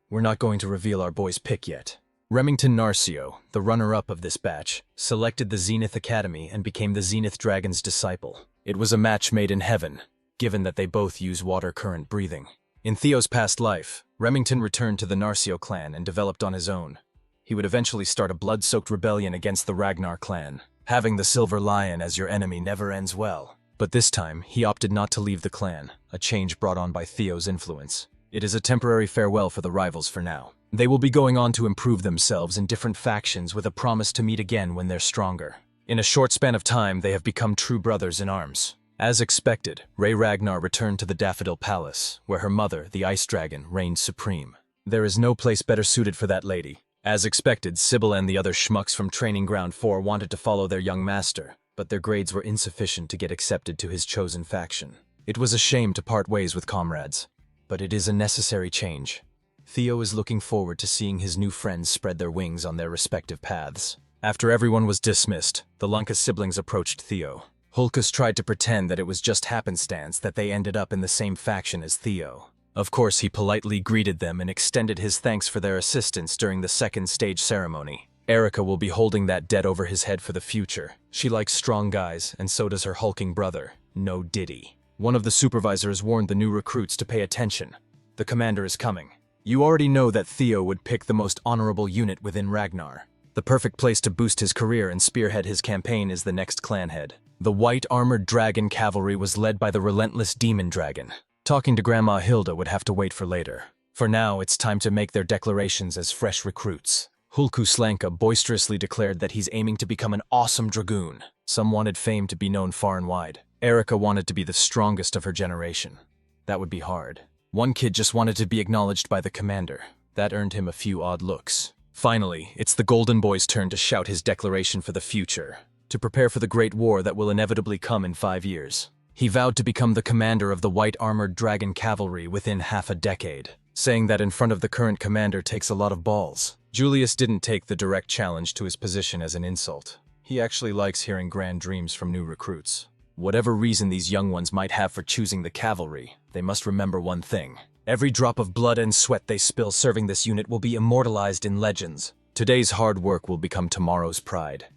We're not going to reveal our boy's pick yet. Remington Narcio, the runner-up of this batch, selected the Zenith Academy and became the Zenith Dragon's disciple. It was a match made in heaven, given that they both use water current breathing. In Theo's past life, Remington returned to the Narcio clan and developed on his own. He would eventually start a blood-soaked rebellion against the Ragnar clan. Having the Silver Lion as your enemy never ends well. But this time, he opted not to leave the clan, a change brought on by Theo's influence. It is a temporary farewell for the rivals for now. They will be going on to improve themselves in different factions with a promise to meet again when they're stronger. In a short span of time, they have become true brothers in arms. As expected, Ray Ragnar returned to the Daffodil Palace, where her mother, the Ice Dragon, reigned supreme. There is no place better suited for that lady. As expected, Sybil and the other schmucks from Training Ground 4 wanted to follow their young master, but their grades were insufficient to get accepted to his chosen faction. It was a shame to part ways with comrades, but it is a necessary change. Theo is looking forward to seeing his new friends spread their wings on their respective paths. After everyone was dismissed, the Lanka siblings approached Theo. Hulkus tried to pretend that it was just happenstance that they ended up in the same faction as Theo. Of course, he politely greeted them and extended his thanks for their assistance during the second stage ceremony. Erica will be holding that debt over his head for the future. She likes strong guys, and so does her hulking brother, No Diddy. One of the supervisors warned the new recruits to pay attention. The commander is coming. You already know that Theo would pick the most honorable unit within Ragnar. The perfect place to boost his career and spearhead his campaign is the next clan head. The white armored dragon cavalry was led by the relentless demon dragon. Talking to Grandma Hilda would have to wait for later. For now, it's time to make their declarations as fresh recruits. Hulku Slanka boisterously declared that he's aiming to become an awesome dragoon. Some wanted fame to be known far and wide. Erica wanted to be the strongest of her generation. That would be hard. One kid just wanted to be acknowledged by the commander. That earned him a few odd looks. Finally, it's the Golden Boy's turn to shout his declaration for the future, to prepare for the great war that will inevitably come in 5 years. He vowed to become the commander of the white-armored dragon cavalry within half a decade. Saying that in front of the current commander takes a lot of balls. Julius didn't take the direct challenge to his position as an insult. He actually likes hearing grand dreams from new recruits. Whatever reason these young ones might have for choosing the cavalry, they must remember one thing. Every drop of blood and sweat they spill serving this unit will be immortalized in legends. Today's hard work will become tomorrow's pride.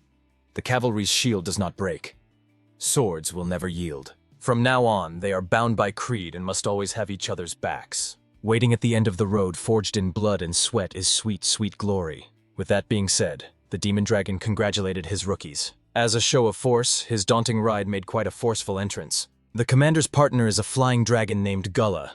The cavalry's shield does not break. Swords will never yield. From now on, they are bound by creed and must always have each other's backs. Waiting at the end of the road forged in blood and sweat is sweet, sweet glory. With that being said, the demon dragon congratulated his rookies. As a show of force, his daunting ride made quite a forceful entrance. The commander's partner is a flying dragon named Gulla.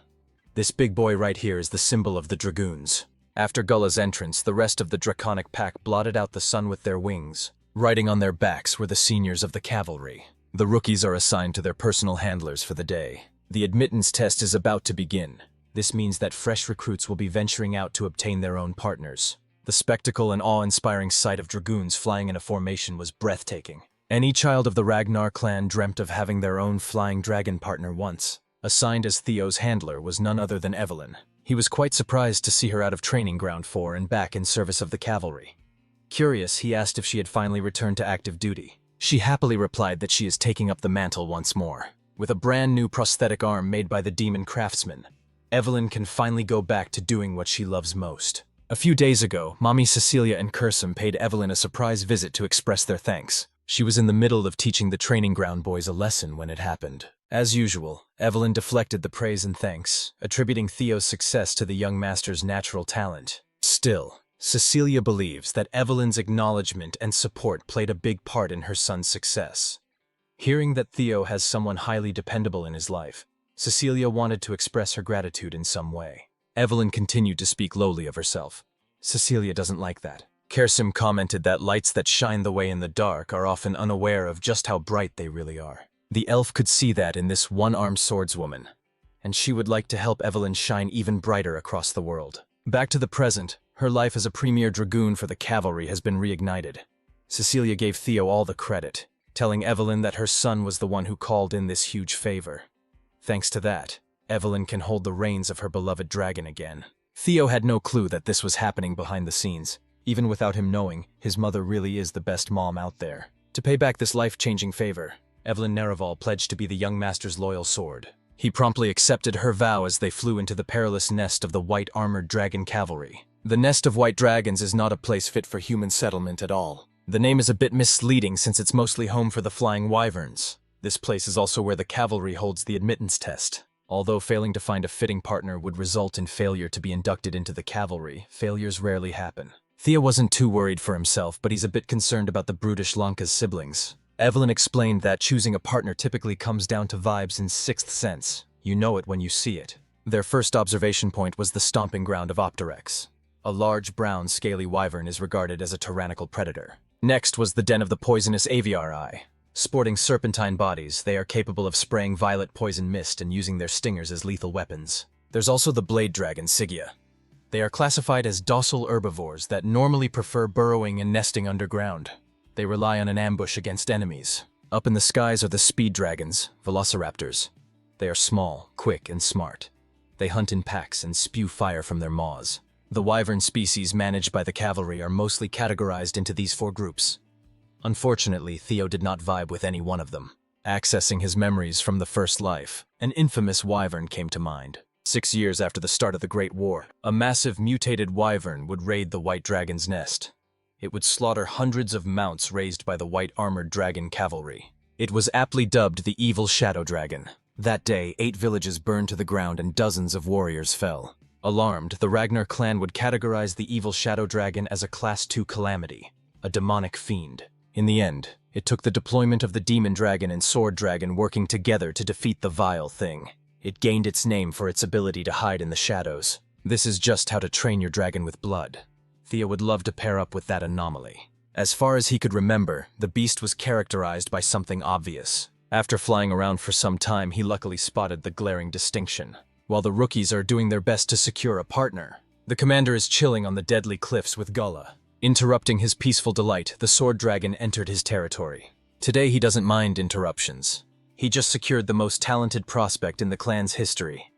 This big boy right here is the symbol of the dragoons. After Gulla's entrance, the rest of the draconic pack blotted out the sun with their wings. Riding on their backs were the seniors of the cavalry. The rookies are assigned to their personal handlers for the day. The admittance test is about to begin. This means that fresh recruits will be venturing out to obtain their own partners. The spectacle and awe-inspiring sight of dragoons flying in a formation was breathtaking. Any child of the Ragnar clan dreamt of having their own flying dragon partner once. Assigned as Theo's handler was none other than Evelyn. He was quite surprised to see her out of training ground 4 and back in service of the cavalry. Curious, he asked if she had finally returned to active duty. She happily replied that she is taking up the mantle once more. With a brand new prosthetic arm made by the demon craftsman, Evelyn can finally go back to doing what she loves most. A few days ago, Mommy Cecilia and Kursum paid Evelyn a surprise visit to express their thanks. She was in the middle of teaching the training ground boys a lesson when it happened. As usual, Evelyn deflected the praise and thanks, attributing Theo's success to the young master's natural talent. Still, Cecilia believes that Evelyn's acknowledgement and support played a big part in her son's success. Hearing that Theo has someone highly dependable in his life, Cecilia wanted to express her gratitude in some way. Evelyn continued to speak lowly of herself. Cecilia doesn't like that. Kursum commented that lights that shine the way in the dark are often unaware of just how bright they really are. The elf could see that in this one-armed swordswoman, and she would like to help Evelyn shine even brighter across the world. Back to the present, her life as a premier dragoon for the cavalry has been reignited. Cecilia gave Theo all the credit, telling Evelyn that her son was the one who called in this huge favor. Thanks to that, Evelyn can hold the reins of her beloved dragon again. Theo had no clue that this was happening behind the scenes. Even without him knowing, his mother really is the best mom out there. To pay back this life-changing favor, Evelyn Nereval pledged to be the young master's loyal sword. He promptly accepted her vow as they flew into the perilous nest of the white-armored dragon cavalry. The nest of white dragons is not a place fit for human settlement at all. The name is a bit misleading since it's mostly home for the flying wyverns. This place is also where the cavalry holds the admittance test. Although failing to find a fitting partner would result in failure to be inducted into the cavalry, failures rarely happen. Theo wasn't too worried for himself, but he's a bit concerned about the brutish Lanka's siblings. Evelyn explained that choosing a partner typically comes down to vibes and sixth sense. You know it when you see it. Their first observation point was the stomping ground of Opterex. A large brown scaly wyvern is regarded as a tyrannical predator. Next was the den of the poisonous aviarii. Sporting serpentine bodies, they are capable of spraying violet poison mist and using their stingers as lethal weapons. There's also the blade dragon Sigia. They are classified as docile herbivores that normally prefer burrowing and nesting underground. They rely on an ambush against enemies. Up in the skies are the speed dragons, velociraptors. They are small, quick, and smart. They hunt in packs and spew fire from their maws. The wyvern species managed by the cavalry are mostly categorized into these 4 groups. Unfortunately, Theo did not vibe with any one of them. Accessing his memories from the first life, an infamous wyvern came to mind. 6 years after the start of the Great War, a massive mutated wyvern would raid the White Dragon's nest. It would slaughter hundreds of mounts raised by the white armored dragon cavalry. It was aptly dubbed the Evil Shadow Dragon. That day, 8 villages burned to the ground and dozens of warriors fell. Alarmed, the Ragnar clan would categorize the Evil Shadow Dragon as a Class 2 calamity, a demonic fiend. In the end, it took the deployment of the Demon Dragon and Sword Dragon working together to defeat the vile thing. It gained its name for its ability to hide in the shadows. This is just how to train your dragon with blood. Theo would love to pair up with that anomaly. As far as he could remember, the beast was characterized by something obvious. After flying around for some time, he luckily spotted the glaring distinction. While the rookies are doing their best to secure a partner, the commander is chilling on the deadly cliffs with Gulla. Interrupting his peaceful delight, the Sword Dragon entered his territory. Today he doesn't mind interruptions. He just secured the most talented prospect in the clan's history.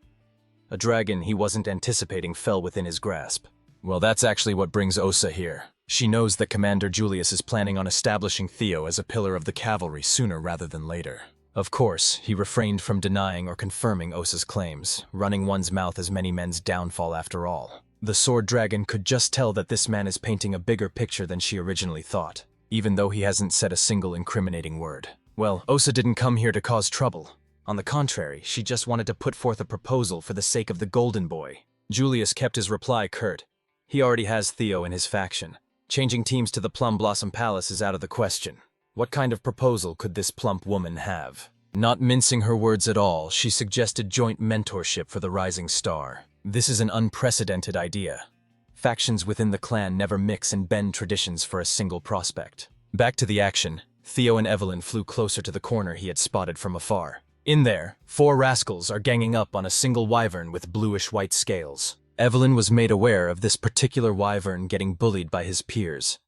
A dragon he wasn't anticipating fell within his grasp. Well, that's actually what brings Osa here. She knows that Commander Julius is planning on establishing Theo as a pillar of the cavalry sooner rather than later. Of course, he refrained from denying or confirming Osa's claims. Running one's mouth is many men's downfall after all. The Sword Dragon could just tell that this man is painting a bigger picture than she originally thought, even though he hasn't said a single incriminating word. Well, Osa didn't come here to cause trouble. On the contrary, she just wanted to put forth a proposal for the sake of the Golden Boy. Julius kept his reply curt. He already has Theo in his faction. Changing teams to the Plum Blossom Palace is out of the question. What kind of proposal could this plump woman have? Not mincing her words at all, she suggested joint mentorship for the Rising Star. This is an unprecedented idea. Factions within the clan never mix and bend traditions for a single prospect. Back to the action, Theo and Evelyn flew closer to the corner he had spotted from afar. In there, 4 rascals are ganging up on a single wyvern with bluish-white scales. Evelyn was made aware of this particular wyvern getting bullied by his peers.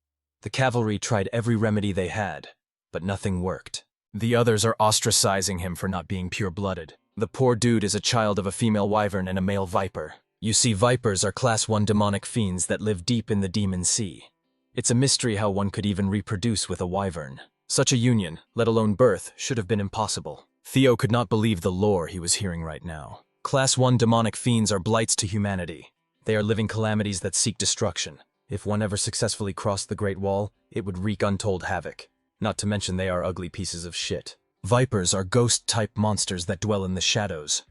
The cavalry tried every remedy they had, but nothing worked. The others are ostracizing him for not being pure-blooded. The poor dude is a child of a female wyvern and a male viper. You see, vipers are Class 1 demonic fiends that live deep in the Demon Sea. It's a mystery how one could even reproduce with a wyvern. Such a union, let alone birth, should have been impossible. Theo could not believe the lore he was hearing right now. Class 1 demonic fiends are blights to humanity. They are living calamities that seek destruction. If one ever successfully crossed the Great Wall, it would wreak untold havoc. Not to mention they are ugly pieces of shit. Vipers are ghost-type monsters that dwell in the shadows.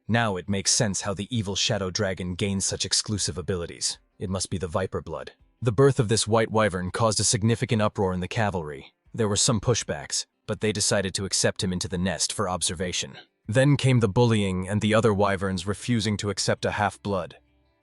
Now it makes sense how the Evil Shadow Dragon gains such exclusive abilities. It must be the viper blood. The birth of this white wyvern caused a significant uproar in the cavalry. There were some pushbacks, but they decided to accept him into the nest for observation. Then came the bullying and the other wyverns refusing to accept a half-blood.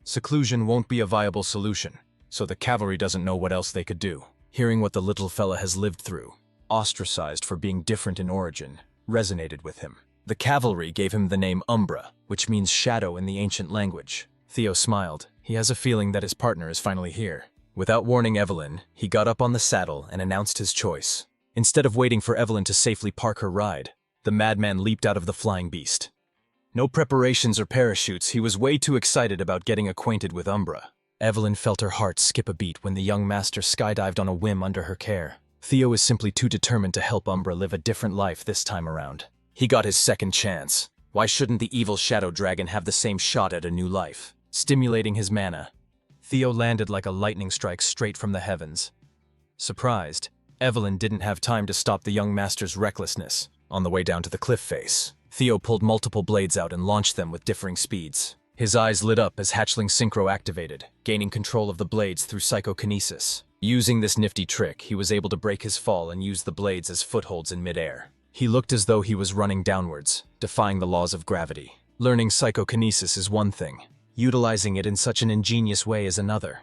Seclusion won't be a viable solution, so the cavalry doesn't know what else they could do. Hearing what the little fella has lived through, ostracized for being different in origin, resonated with him. The cavalry gave him the name Umbra, which means shadow in the ancient language. Theo smiled. He has a feeling that his partner is finally here. Without warning Evelyn, he got up on the saddle and announced his choice. Instead of waiting for Evelyn to safely park her ride, the madman leaped out of the flying beast. No preparations or parachutes, he was way too excited about getting acquainted with Umbra. Evelyn felt her heart skip a beat when the young master skydived on a whim under her care. Theo is simply too determined to help Umbra live a different life this time around. He got his second chance. Why shouldn't the Evil Shadow Dragon have the same shot at a new life? Stimulating his mana, Theo landed like a lightning strike straight from the heavens. Surprised, Evelyn didn't have time to stop the young master's recklessness. On the way down to the cliff face, Theo pulled multiple blades out and launched them with differing speeds. His eyes lit up as Hatchling Synchro activated, gaining control of the blades through psychokinesis. Using this nifty trick, he was able to break his fall and use the blades as footholds in midair. He looked as though he was running downwards, defying the laws of gravity. Learning psychokinesis is one thing. Utilizing it in such an ingenious way is another.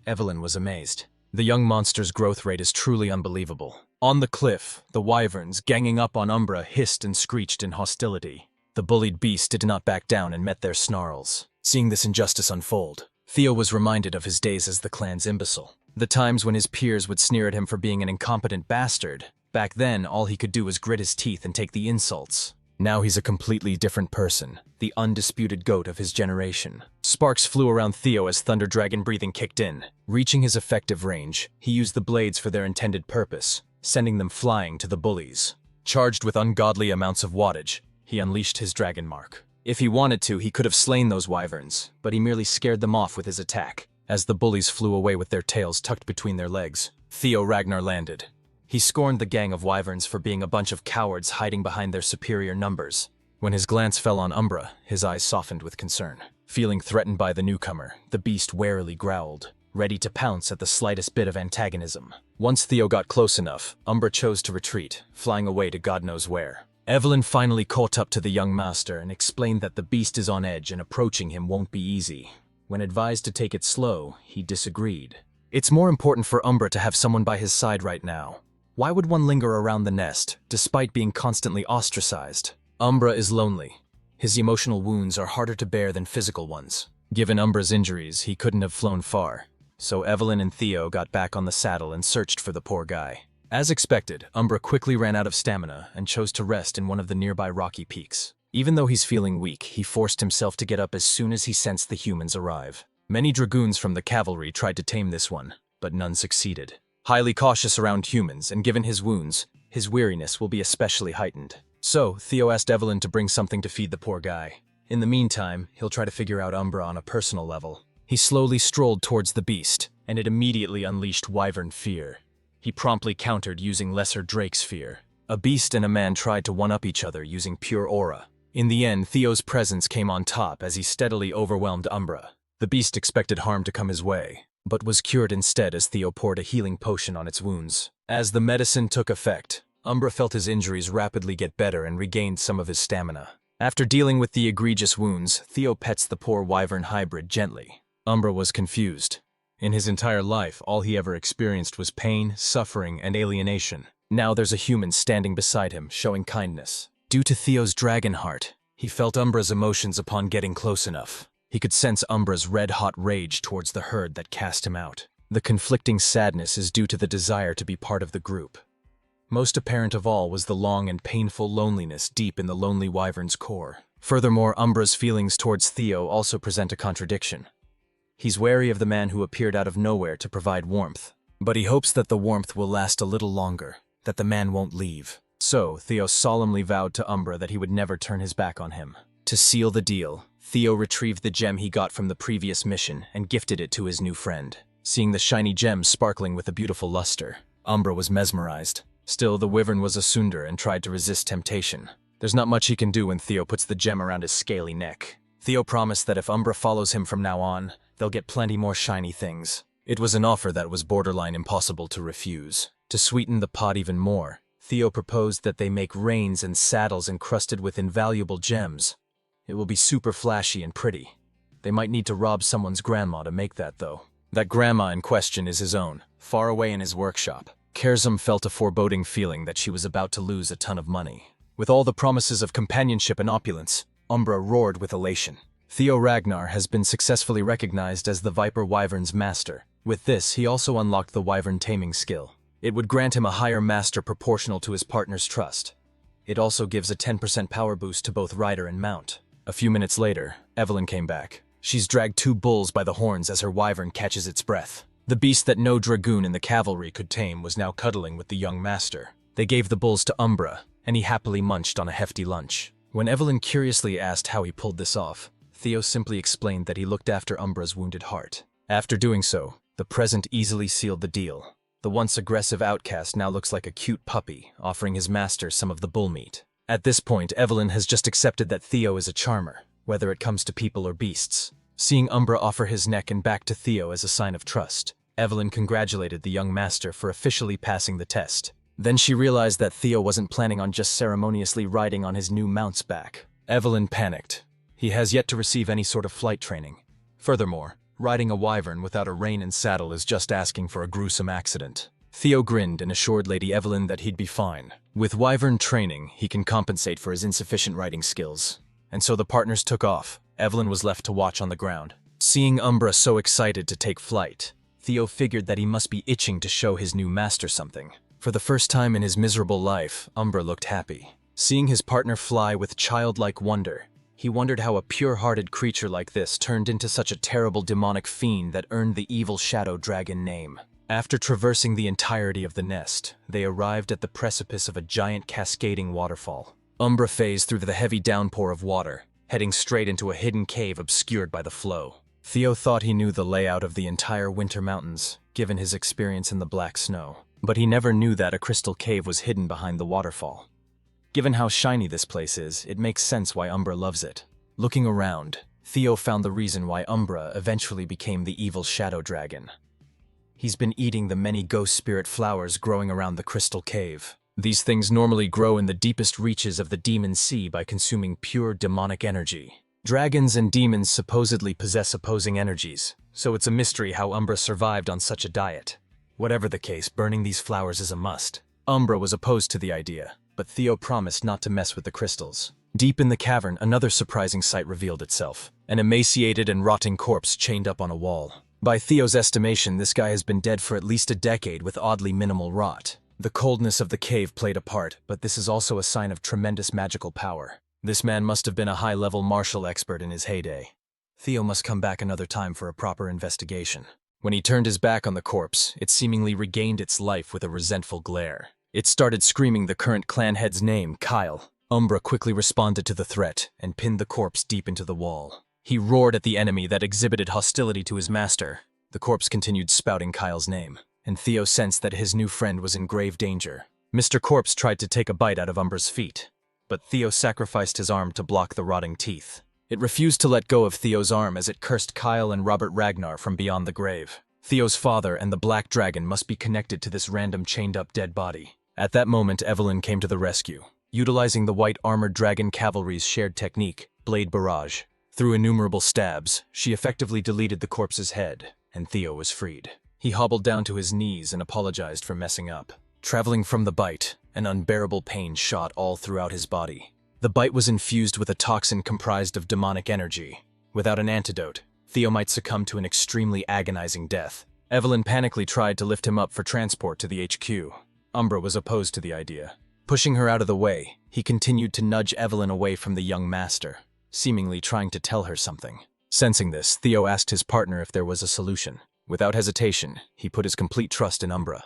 Evelyn was amazed. The young monster's growth rate is truly unbelievable. On the cliff, the wyverns, ganging up on Umbra, hissed and screeched in hostility. The bullied beast did not back down and met their snarls. Seeing this injustice unfold, Theo was reminded of his days as the clan's imbecile. The times when his peers would sneer at him for being an incompetent bastard. Back then, all he could do was grit his teeth and take the insults. Now he's a completely different person, the undisputed goat of his generation. Sparks flew around Theo as Thunder Dragon breathing kicked in. Reaching his effective range, he used the blades for their intended purpose, sending them flying to the bullies. Charged with ungodly amounts of wattage, he unleashed his dragon mark. If he wanted to, he could have slain those wyverns, but he merely scared them off with his attack. As the bullies flew away with their tails tucked between their legs, Theo Ragnar landed. He scorned the gang of wyverns for being a bunch of cowards hiding behind their superior numbers. When his glance fell on Umbra, his eyes softened with concern. Feeling threatened by the newcomer, the beast warily growled, ready to pounce at the slightest bit of antagonism. Once Theo got close enough, Umbra chose to retreat, flying away to God knows where. Evelyn finally caught up to the young master and explained that the beast is on edge and approaching him won't be easy. When advised to take it slow, he disagreed. It's more important for Umbra to have someone by his side right now. Why would one linger around the nest, despite being constantly ostracized? Umbra is lonely. His emotional wounds are harder to bear than physical ones. Given Umbra's injuries, he couldn't have flown far. So Evelyn and Theo got back on the saddle and searched for the poor guy. As expected, Umbra quickly ran out of stamina and chose to rest in one of the nearby rocky peaks. Even though he's feeling weak, he forced himself to get up as soon as he sensed the humans arrive. Many dragoons from the cavalry tried to tame this one, but none succeeded. Highly cautious around humans, and given his wounds, his weariness will be especially heightened. So, Theo asked Evelyn to bring something to feed the poor guy. In the meantime, he'll try to figure out Umbra on a personal level. He slowly strolled towards the beast, and it immediately unleashed wyvern fear. He promptly countered using lesser Drake's fear. A beast and a man tried to one-up each other using pure aura. In the end, Theo's presence came on top as he steadily overwhelmed Umbra. The beast expected harm to come his way, but was cured instead as Theo poured a healing potion on its wounds. As the medicine took effect, Umbra felt his injuries rapidly get better and regained some of his stamina. After dealing with the egregious wounds, Theo pets the poor wyvern hybrid gently. Umbra was confused. In his entire life, all he ever experienced was pain, suffering, and alienation. Now there's a human standing beside him, showing kindness. Due to Theo's dragon heart, he felt Umbra's emotions upon getting close enough. He could sense Umbra's red-hot rage towards the herd that cast him out. The conflicting sadness is due to the desire to be part of the group. Most apparent of all was the long and painful loneliness deep in the lonely wyvern's core. Furthermore, Umbra's feelings towards Theo also present a contradiction. He's wary of the man who appeared out of nowhere to provide warmth, but he hopes that the warmth will last a little longer, that the man won't leave. So, Theo solemnly vowed to Umbra that he would never turn his back on him. To seal the deal, Theo retrieved the gem he got from the previous mission and gifted it to his new friend. Seeing the shiny gem sparkling with a beautiful luster, Umbra was mesmerized. Still, the wyvern was a tsundere and tried to resist temptation. There's not much he can do when Theo puts the gem around his scaly neck. Theo promised that if Umbra follows him from now on, they'll get plenty more shiny things. It was an offer that was borderline impossible to refuse. To sweeten the pot even more, Theo proposed that they make reins and saddles encrusted with invaluable gems. It will be super flashy and pretty. They might need to rob someone's grandma to make that, though. That grandma in question is his own, far away in his workshop. Kerzum felt a foreboding feeling that she was about to lose a ton of money. With all the promises of companionship and opulence, Umbra roared with elation. Theo Ragnar has been successfully recognized as the Viper Wyvern's master. With this, he also unlocked the Wyvern taming skill. It would grant him a higher master proportional to his partner's trust. It also gives a 10% power boost to both rider and mount. A few minutes later, Evelyn came back. She's dragged 2 bulls by the horns as her wyvern catches its breath. The beast that no dragoon in the cavalry could tame was now cuddling with the young master. They gave the bulls to Umbra, and he happily munched on a hefty lunch. When Evelyn curiously asked how he pulled this off, Theo simply explained that he looked after Umbra's wounded heart. After doing so, the present easily sealed the deal. The once aggressive outcast now looks like a cute puppy, offering his master some of the bull meat. At this point, Evelyn has just accepted that Theo is a charmer, whether it comes to people or beasts. Seeing Umbra offer his neck and back to Theo as a sign of trust, Evelyn congratulated the young master for officially passing the test. Then she realized that Theo wasn't planning on just ceremoniously riding on his new mount's back. Evelyn panicked. He has yet to receive any sort of flight training. Furthermore, riding a wyvern without a rein and saddle is just asking for a gruesome accident. Theo grinned and assured Lady Evelyn that he'd be fine. With wyvern training, he can compensate for his insufficient riding skills. And so the partners took off. Evelyn was left to watch on the ground. Seeing Umbra so excited to take flight, Theo figured that he must be itching to show his new master something. For the first time in his miserable life, Umbra looked happy. Seeing his partner fly with childlike wonder, he wondered how a pure-hearted creature like this turned into such a terrible demonic fiend that earned the evil shadow dragon name. After traversing the entirety of the nest, they arrived at the precipice of a giant cascading waterfall. Umbra phased through the heavy downpour of water, heading straight into a hidden cave obscured by the flow. Theo thought he knew the layout of the entire Winter Mountains, given his experience in the black snow. But he never knew that a crystal cave was hidden behind the waterfall. Given how shiny this place is, it makes sense why Umbra loves it. Looking around, Theo found the reason why Umbra eventually became the evil shadow dragon. He's been eating the many ghost spirit flowers growing around the crystal cave. These things normally grow in the deepest reaches of the demon sea by consuming pure demonic energy. Dragons and demons supposedly possess opposing energies, so it's a mystery how Umbra survived on such a diet. Whatever the case, burning these flowers is a must. Umbra was opposed to the idea, but Theo promised not to mess with the crystals. Deep in the cavern, another surprising sight revealed itself. An emaciated and rotting corpse chained up on a wall. By Theo's estimation, this guy has been dead for at least a decade with oddly minimal rot. The coldness of the cave played a part, but this is also a sign of tremendous magical power. This man must have been a high-level martial expert in his heyday. Theo must come back another time for a proper investigation. When he turned his back on the corpse, it seemingly regained its life with a resentful glare. It started screaming the current clan head's name, Kyle. Umbra quickly responded to the threat and pinned the corpse deep into the wall. He roared at the enemy that exhibited hostility to his master. The corpse continued spouting Kyle's name, and Theo sensed that his new friend was in grave danger. Mr. Corpse tried to take a bite out of Umbra's feet, but Theo sacrificed his arm to block the rotting teeth. It refused to let go of Theo's arm as it cursed Kyle and Robert Ragnar from beyond the grave. Theo's father and the Black Dragon must be connected to this random chained-up dead body. At that moment, Evelyn came to the rescue. Utilizing the White Armored Dragon Cavalry's shared technique, Blade Barrage. Through innumerable stabs, she effectively deleted the corpse's head, and Theo was freed. He hobbled down to his knees and apologized for messing up. Traveling from the bite, an unbearable pain shot all throughout his body. The bite was infused with a toxin comprised of demonic energy. Without an antidote, Theo might succumb to an extremely agonizing death. Evelyn panically tried to lift him up for transport to the HQ. Umbra was opposed to the idea. Pushing her out of the way, he continued to nudge Evelyn away from the young master, seemingly trying to tell her something. Sensing this, Theo asked his partner if there was a solution. Without hesitation, he put his complete trust in Umbra.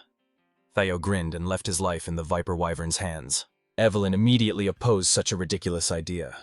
Theo grinned and left his life in the Viper Wyvern's hands. Evelyn immediately opposed such a ridiculous idea.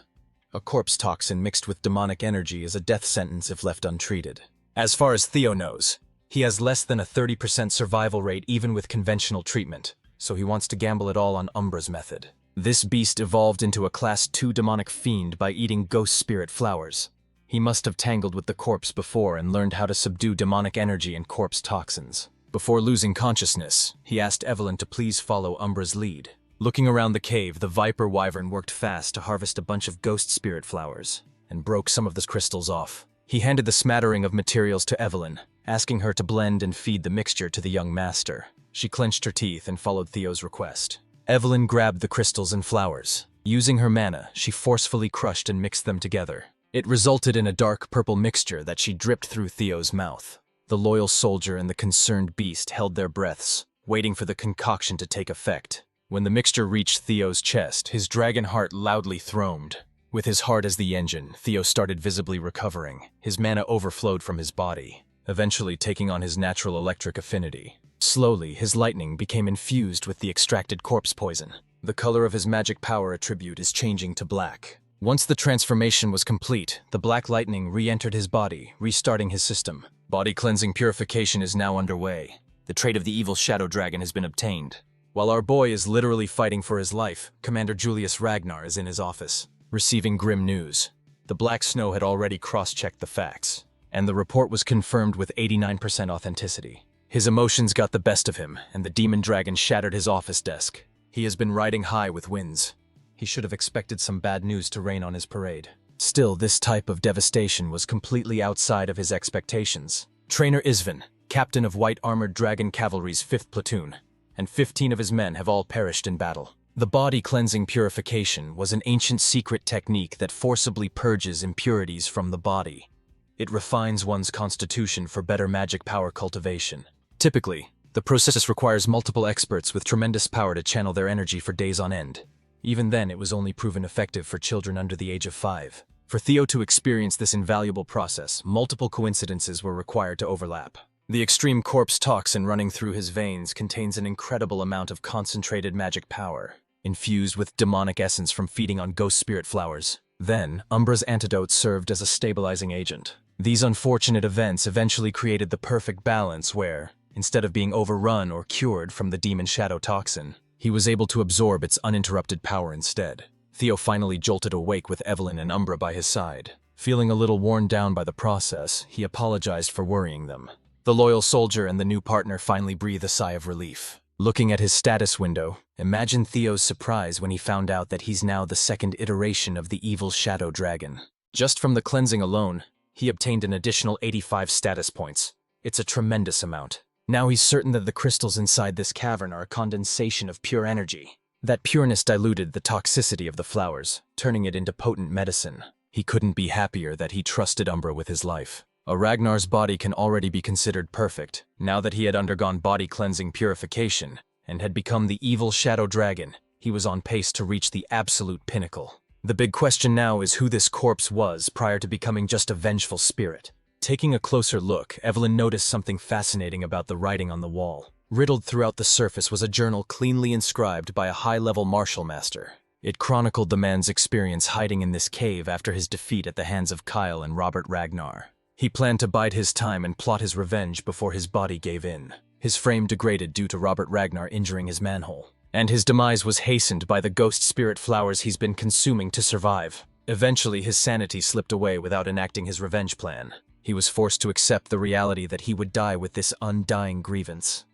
A corpse toxin mixed with demonic energy is a death sentence if left untreated. As far as Theo knows, he has less than a 30% survival rate even with conventional treatment, so he wants to gamble it all on Umbra's method. This beast evolved into a Class 2 demonic fiend by eating ghost spirit flowers. He must have tangled with the corpse before and learned how to subdue demonic energy and corpse toxins. Before losing consciousness, he asked Evelyn to please follow Umbra's lead. Looking around the cave, the Viper Wyvern worked fast to harvest a bunch of ghost spirit flowers, and broke some of the crystals off. He handed the smattering of materials to Evelyn, asking her to blend and feed the mixture to the young master. She clenched her teeth and followed Theo's request. Evelyn grabbed the crystals and flowers. Using her mana, she forcefully crushed and mixed them together. It resulted in a dark purple mixture that she dripped through Theo's mouth. The loyal soldier and the concerned beast held their breaths, waiting for the concoction to take effect. When the mixture reached Theo's chest, his dragon heart loudly throbbed. With his heart as the engine, Theo started visibly recovering. His mana overflowed from his body, eventually taking on his natural electric affinity. Slowly, his lightning became infused with the extracted corpse poison. The color of his magic power attribute is changing to black. Once the transformation was complete, the black lightning re-entered his body, restarting his system. Body cleansing purification is now underway. The trait of the evil shadow dragon has been obtained. While our boy is literally fighting for his life, Commander Julius Ragnar is in his office, receiving grim news. The black snow had already cross-checked the facts, and the report was confirmed with 89% authenticity. His emotions got the best of him, and the demon dragon shattered his office desk. He has been riding high with winds. He should have expected some bad news to rain on his parade. Still, this type of devastation was completely outside of his expectations. Trainer Isvin, captain of White Armored Dragon Cavalry's 5th Platoon, and 15 of his men have all perished in battle. The body cleansing purification was an ancient secret technique that forcibly purges impurities from the body. It refines one's constitution for better magic power cultivation. Typically, the process requires multiple experts with tremendous power to channel their energy for days on end. Even then, it was only proven effective for children under the age of 5. For Theo to experience this invaluable process, multiple coincidences were required to overlap. The extreme corpse toxin running through his veins contains an incredible amount of concentrated magic power, infused with demonic essence from feeding on ghost spirit flowers. Then, Umbra's antidote served as a stabilizing agent. These unfortunate events eventually created the perfect balance where, instead of being overrun or cured from the demon shadow toxin, he was able to absorb its uninterrupted power instead. Theo finally jolted awake with Evelyn and Umbra by his side. Feeling a little worn down by the process, he apologized for worrying them. The loyal soldier and the new partner finally breathed a sigh of relief. Looking at his status window, imagine Theo's surprise when he found out that he's now the second iteration of the evil shadow dragon. Just from the cleansing alone, he obtained an additional 85 status points. It's a tremendous amount. Now he's certain that the crystals inside this cavern are a condensation of pure energy. That pureness diluted the toxicity of the flowers, turning it into potent medicine. He couldn't be happier that he trusted Umbra with his life. A Ragnar's body can already be considered perfect, now that he had undergone body cleansing purification and had become the evil shadow dragon. He was on pace to reach the absolute pinnacle. The big question now is who this corpse was prior to becoming just a vengeful spirit. Taking a closer look, Evelyn noticed something fascinating about the writing on the wall. Riddled throughout the surface was a journal cleanly inscribed by a high-level martial master. It chronicled the man's experience hiding in this cave after his defeat at the hands of Kyle and Robert Ragnar. He planned to bide his time and plot his revenge before his body gave in. His frame degraded due to Robert Ragnar injuring his manhole, and his demise was hastened by the ghost spirit flowers he's been consuming to survive. Eventually, his sanity slipped away without enacting his revenge plan. He was forced to accept the reality that he would die with this undying grievance.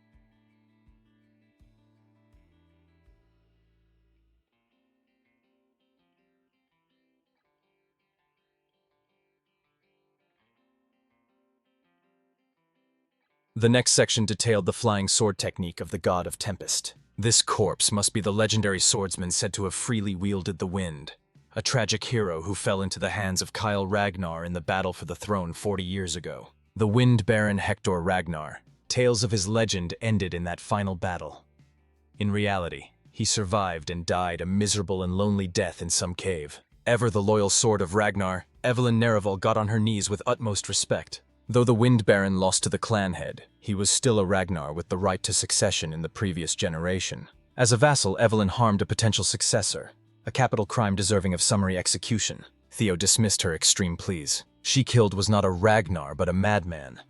The next section detailed the flying sword technique of the god of Tempest. This corpse must be the legendary swordsman said to have freely wielded the wind, a tragic hero who fell into the hands of Kyle Ragnar in the battle for the throne 40 years ago. The Wind Baron Hector Ragnar. Tales of his legend ended in that final battle. In reality, he survived and died a miserable and lonely death in some cave. Ever the loyal sword of Ragnar, Evelyn Nereval got on her knees with utmost respect. Though the Wind Baron lost to the clan head, he was still a Ragnar with the right to succession in the previous generation. As a vassal, Evelyn harmed a potential successor, a capital crime deserving of summary execution. Theo dismissed her extreme pleas. She killed was not a Ragnar, but a madman.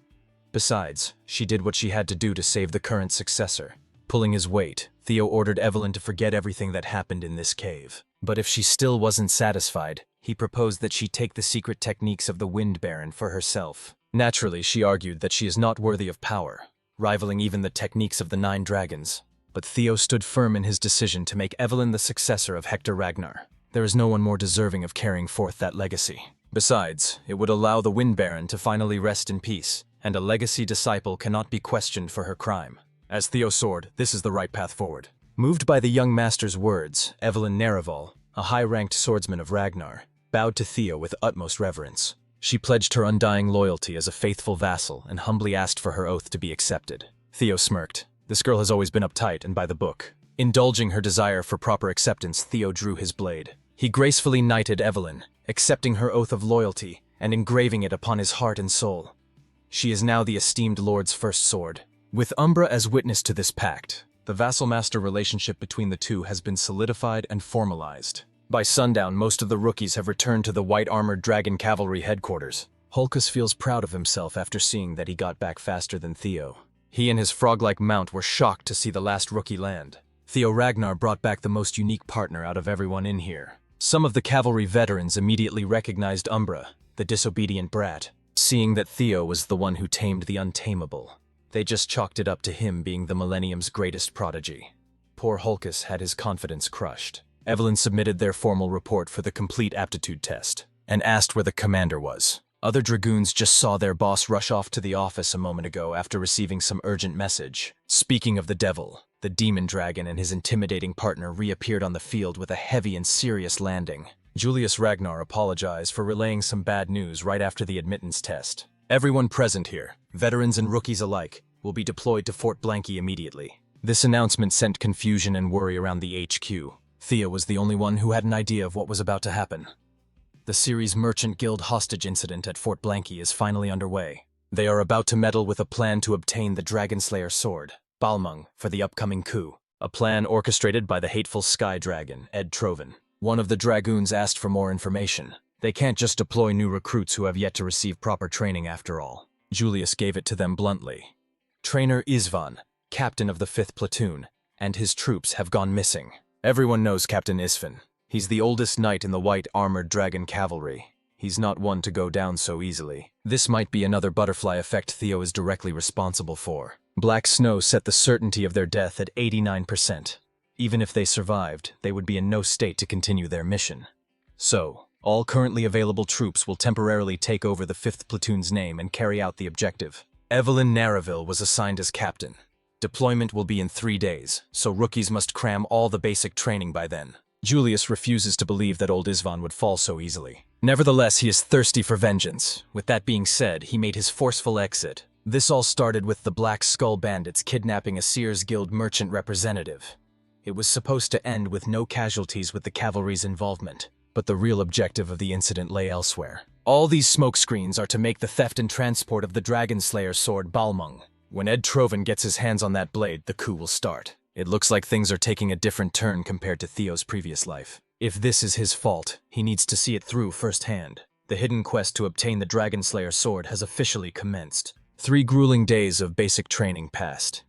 Besides, she did what she had to do to save the current successor. Pulling his weight, Theo ordered Evelyn to forget everything that happened in this cave. But if she still wasn't satisfied, he proposed that she take the secret techniques of the Wind Baron for herself. Naturally, she argued that she is not worthy of power, rivaling even the techniques of the 9 dragons. But Theo stood firm in his decision to make Evelyn the successor of Hector Ragnar. There is no one more deserving of carrying forth that legacy. Besides, it would allow the Wind Baron to finally rest in peace, and a legacy disciple cannot be questioned for her crime. As Theo soared, this is the right path forward. Moved by the young master's words, Evelyn Nereval, a high-ranked swordsman of Ragnar, bowed to Theo with utmost reverence. She pledged her undying loyalty as a faithful vassal and humbly asked for her oath to be accepted. Theo smirked. This girl has always been uptight and by the book. Indulging her desire for proper acceptance, Theo drew his blade. He gracefully knighted Evelyn, accepting her oath of loyalty and engraving it upon his heart and soul. She is now the esteemed lord's first sword. With Umbra as witness to this pact, the vassal-master relationship between the two has been solidified and formalized. By sundown, most of the rookies have returned to the white-armored dragon cavalry headquarters. Hulkus feels proud of himself after seeing that he got back faster than Theo. He and his frog-like mount were shocked to see the last rookie land. Theo Ragnar brought back the most unique partner out of everyone in here. Some of the cavalry veterans immediately recognized Umbra, the disobedient brat, seeing that Theo was the one who tamed the untamable. They just chalked it up to him being the millennium's greatest prodigy. Poor Hulkus had his confidence crushed. Evelyn submitted their formal report for the complete aptitude test, and asked where the commander was. Other dragoons just saw their boss rush off to the office a moment ago after receiving some urgent message. Speaking of the devil, the demon dragon and his intimidating partner reappeared on the field with a heavy and serious landing. Julius Ragnar apologized for relaying some bad news right after the admittance test. Everyone present here, veterans and rookies alike, will be deployed to Fort Blanky immediately. This announcement sent confusion and worry around the HQ. Thea was the only one who had an idea of what was about to happen. The series Merchant Guild hostage incident at Fort Blanky is finally underway. They are about to meddle with a plan to obtain the Dragon Slayer sword, Balmung, for the upcoming coup. A plan orchestrated by the hateful Sky Dragon, Ed Trovan. One of the dragoons asked for more information. They can't just deploy new recruits who have yet to receive proper training after all. Julius gave it to them bluntly. Trainer Isvan, captain of the 5th platoon, and his troops have gone missing. Everyone knows Captain Isvan. He's the oldest knight in the white armored dragon cavalry. He's not one to go down so easily. This might be another butterfly effect Theo is directly responsible for. Black snow set the certainty of their death at 89%. Even if they survived, they would be in no state to continue their mission. So, all currently available troops will temporarily take over the 5th platoon's name and carry out the objective. Evelyn Naraville was assigned as captain. Deployment will be in 3 days, so rookies must cram all the basic training by then. Julius refuses to believe that old Isvan would fall so easily. Nevertheless, he is thirsty for vengeance. With that being said, he made his forceful exit. This all started with the Black Skull Bandits kidnapping a Sears Guild merchant representative. It was supposed to end with no casualties with the cavalry's involvement, but the real objective of the incident lay elsewhere. All these smokescreens are to make the theft and transport of the Dragon Slayer sword Balmung. When Ed Trovan gets his hands on that blade, the coup will start. It looks like things are taking a different turn compared to Theo's previous life. If this is his fault, he needs to see it through firsthand. The hidden quest to obtain the Dragon Slayer sword has officially commenced. 3 grueling days of basic training passed.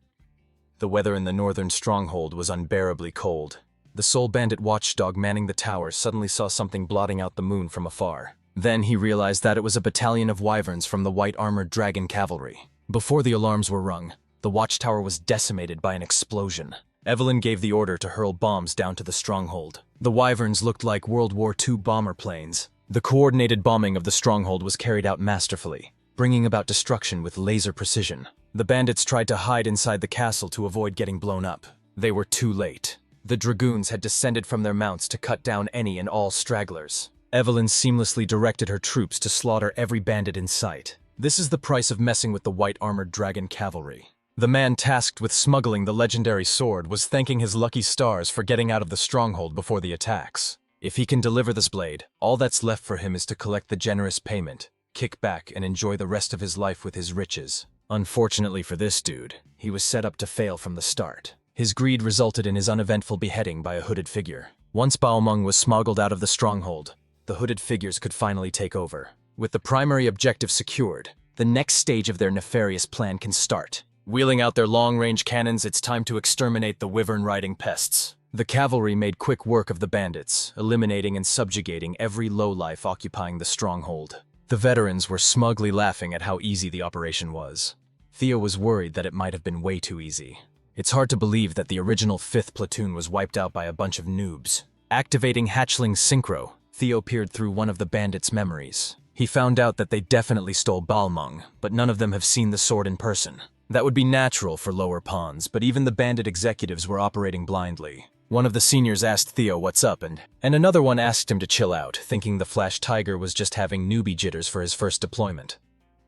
The weather in the northern stronghold was unbearably cold. The sole bandit watchdog manning the tower suddenly saw something blotting out the moon from afar. Then he realized that it was a battalion of wyverns from the white armored dragon cavalry. Before the alarms were rung, the watchtower was decimated by an explosion. Evelyn gave the order to hurl bombs down to the stronghold. The wyverns looked like World War II bomber planes. The coordinated bombing of the stronghold was carried out masterfully, bringing about destruction with laser precision. The bandits tried to hide inside the castle to avoid getting blown up. They were too late. The dragoons had descended from their mounts to cut down any and all stragglers. Evelyn seamlessly directed her troops to slaughter every bandit in sight. This is the price of messing with the white armored dragon cavalry. The man tasked with smuggling the legendary sword was thanking his lucky stars for getting out of the stronghold before the attacks. If he can deliver this blade, all that's left for him is to collect the generous payment, kick back, and enjoy the rest of his life with his riches. Unfortunately for this dude, he was set up to fail from the start. His greed resulted in his uneventful beheading by a hooded figure. Once Baomeng was smuggled out of the stronghold, the hooded figures could finally take over. With the primary objective secured, the next stage of their nefarious plan can start. Wheeling out their long-range cannons, it's time to exterminate the wyvern-riding pests. The cavalry made quick work of the bandits, eliminating and subjugating every lowlife occupying the stronghold. The veterans were smugly laughing at how easy the operation was. Theo was worried that it might have been way too easy. It's hard to believe that the original 5th platoon was wiped out by a bunch of noobs. Activating Hatchling Synchro, Theo peered through one of the bandits' memories. He found out that they definitely stole Balmung, but none of them have seen the sword in person. That would be natural for lower pawns, but even the bandit executives were operating blindly. One of the seniors asked Theo what's up, and another one asked him to chill out, thinking the Flash Tiger was just having newbie jitters for his first deployment.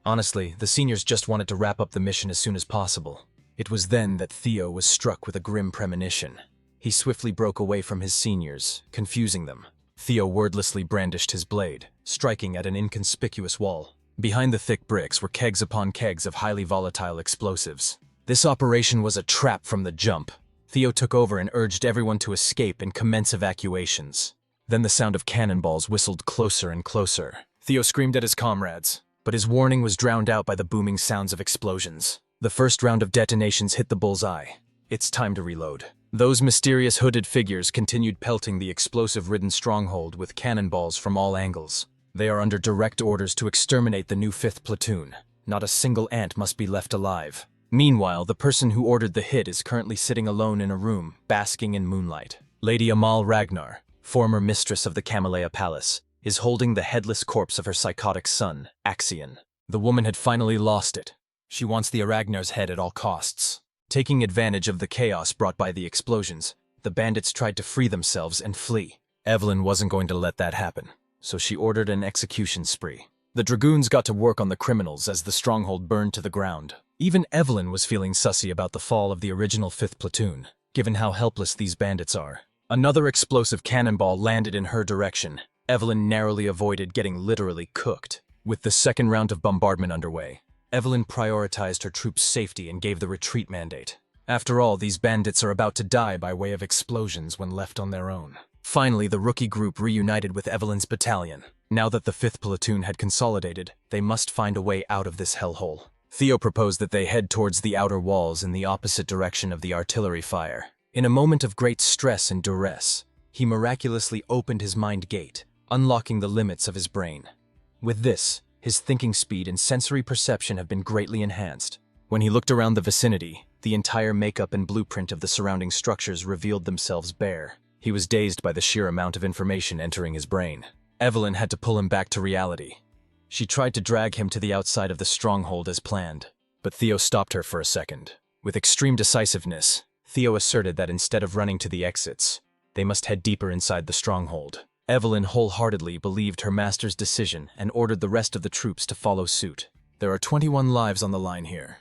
Honestly, the seniors just wanted to wrap up the mission as soon as possible. It was then that Theo was struck with a grim premonition. He swiftly broke away from his seniors, confusing them. Theo wordlessly brandished his blade, striking at an inconspicuous wall. Behind the thick bricks were kegs upon kegs of highly volatile explosives. This operation was a trap from the jump. Theo took over and urged everyone to escape and commence evacuations. Then the sound of cannonballs whistled closer and closer. Theo screamed at his comrades, but his warning was drowned out by the booming sounds of explosions. The first round of detonations hit the bullseye. It's time to reload. Those mysterious hooded figures continued pelting the explosive-ridden stronghold with cannonballs from all angles. They are under direct orders to exterminate the new 5th platoon. Not a single ant must be left alive. Meanwhile, the person who ordered the hit is currently sitting alone in a room, basking in moonlight. Lady Amal Ragnar, former mistress of the Camellia Palace, is holding the headless corpse of her psychotic son, Axion. The woman had finally lost it. She wants the Aragnar's head at all costs. Taking advantage of the chaos brought by the explosions, the bandits tried to free themselves and flee. Evelyn wasn't going to let that happen, so she ordered an execution spree. The dragoons got to work on the criminals as the stronghold burned to the ground. Even Evelyn was feeling sussy about the fall of the original 5th platoon, given how helpless these bandits are. Another explosive cannonball landed in her direction. Evelyn narrowly avoided getting literally cooked. With the second round of bombardment underway, Evelyn prioritized her troops' safety and gave the retreat mandate. After all, these bandits are about to die by way of explosions when left on their own. Finally, the rookie group reunited with Evelyn's battalion. Now that the 5th platoon had consolidated, they must find a way out of this hellhole. Theo proposed that they head towards the outer walls in the opposite direction of the artillery fire. In a moment of great stress and duress, he miraculously opened his mind gate, unlocking the limits of his brain. With this, his thinking speed and sensory perception have been greatly enhanced. When he looked around the vicinity, the entire makeup and blueprint of the surrounding structures revealed themselves bare. He was dazed by the sheer amount of information entering his brain. Evelyn had to pull him back to reality. She tried to drag him to the outside of the stronghold as planned, but Theo stopped her for a second. With extreme decisiveness, Theo asserted that instead of running to the exits, they must head deeper inside the stronghold. Evelyn wholeheartedly believed her master's decision and ordered the rest of the troops to follow suit. There are 21 lives on the line here.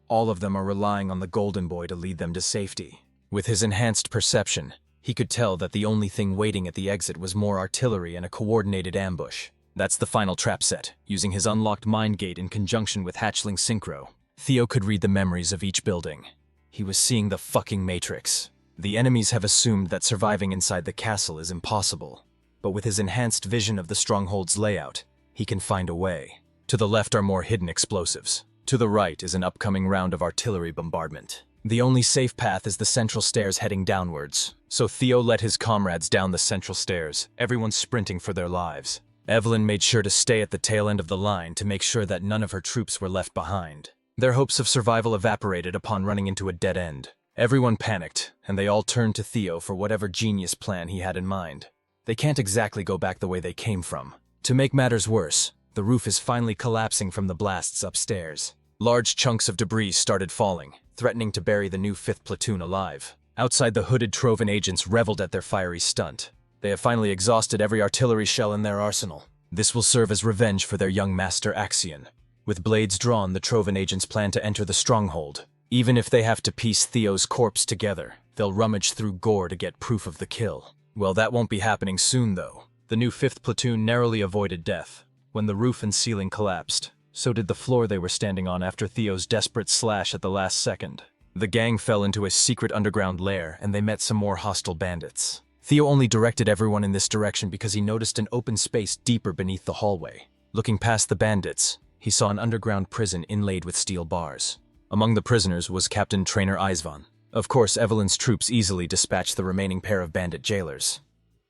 All of them are relying on the Golden Boy to lead them to safety. With his enhanced perception, he could tell that the only thing waiting at the exit was more artillery and a coordinated ambush. That's the final trap set, using his unlocked mind gate in conjunction with Hatchling Synchro. Theo could read the memories of each building. He was seeing the fucking Matrix. The enemies have assumed that surviving inside the castle is impossible. But with his enhanced vision of the stronghold's layout, he can find a way. To the left are more hidden explosives. To the right is an upcoming round of artillery bombardment. The only safe path is the central stairs heading downwards. So Theo led his comrades down the central stairs, everyone sprinting for their lives. Evelyn made sure to stay at the tail end of the line to make sure that none of her troops were left behind. Their hopes of survival evaporated upon running into a dead end. Everyone panicked, and they all turned to Theo for whatever genius plan he had in mind. They can't exactly go back the way they came from. To make matters worse, the roof is finally collapsing from the blasts upstairs. Large chunks of debris started falling, threatening to bury the new 5th platoon alive. Outside, the hooded Trovan agents reveled at their fiery stunt. They have finally exhausted every artillery shell in their arsenal. This will serve as revenge for their young master Axion. With blades drawn, the Trovan agents plan to enter the stronghold. Even if they have to piece Theo's corpse together, they'll rummage through gore to get proof of the kill. Well, that won't be happening soon, though. The new 5th platoon narrowly avoided death. When the roof and ceiling collapsed, so did the floor they were standing on after Theo's desperate slash at the last second. The gang fell into a secret underground lair, and they met some more hostile bandits. Theo only directed everyone in this direction because he noticed an open space deeper beneath the hallway. Looking past the bandits, he saw an underground prison inlaid with steel bars. Among the prisoners was Captain Trainer Isvan. Of course, Evelyn's troops easily dispatched the remaining pair of bandit jailers.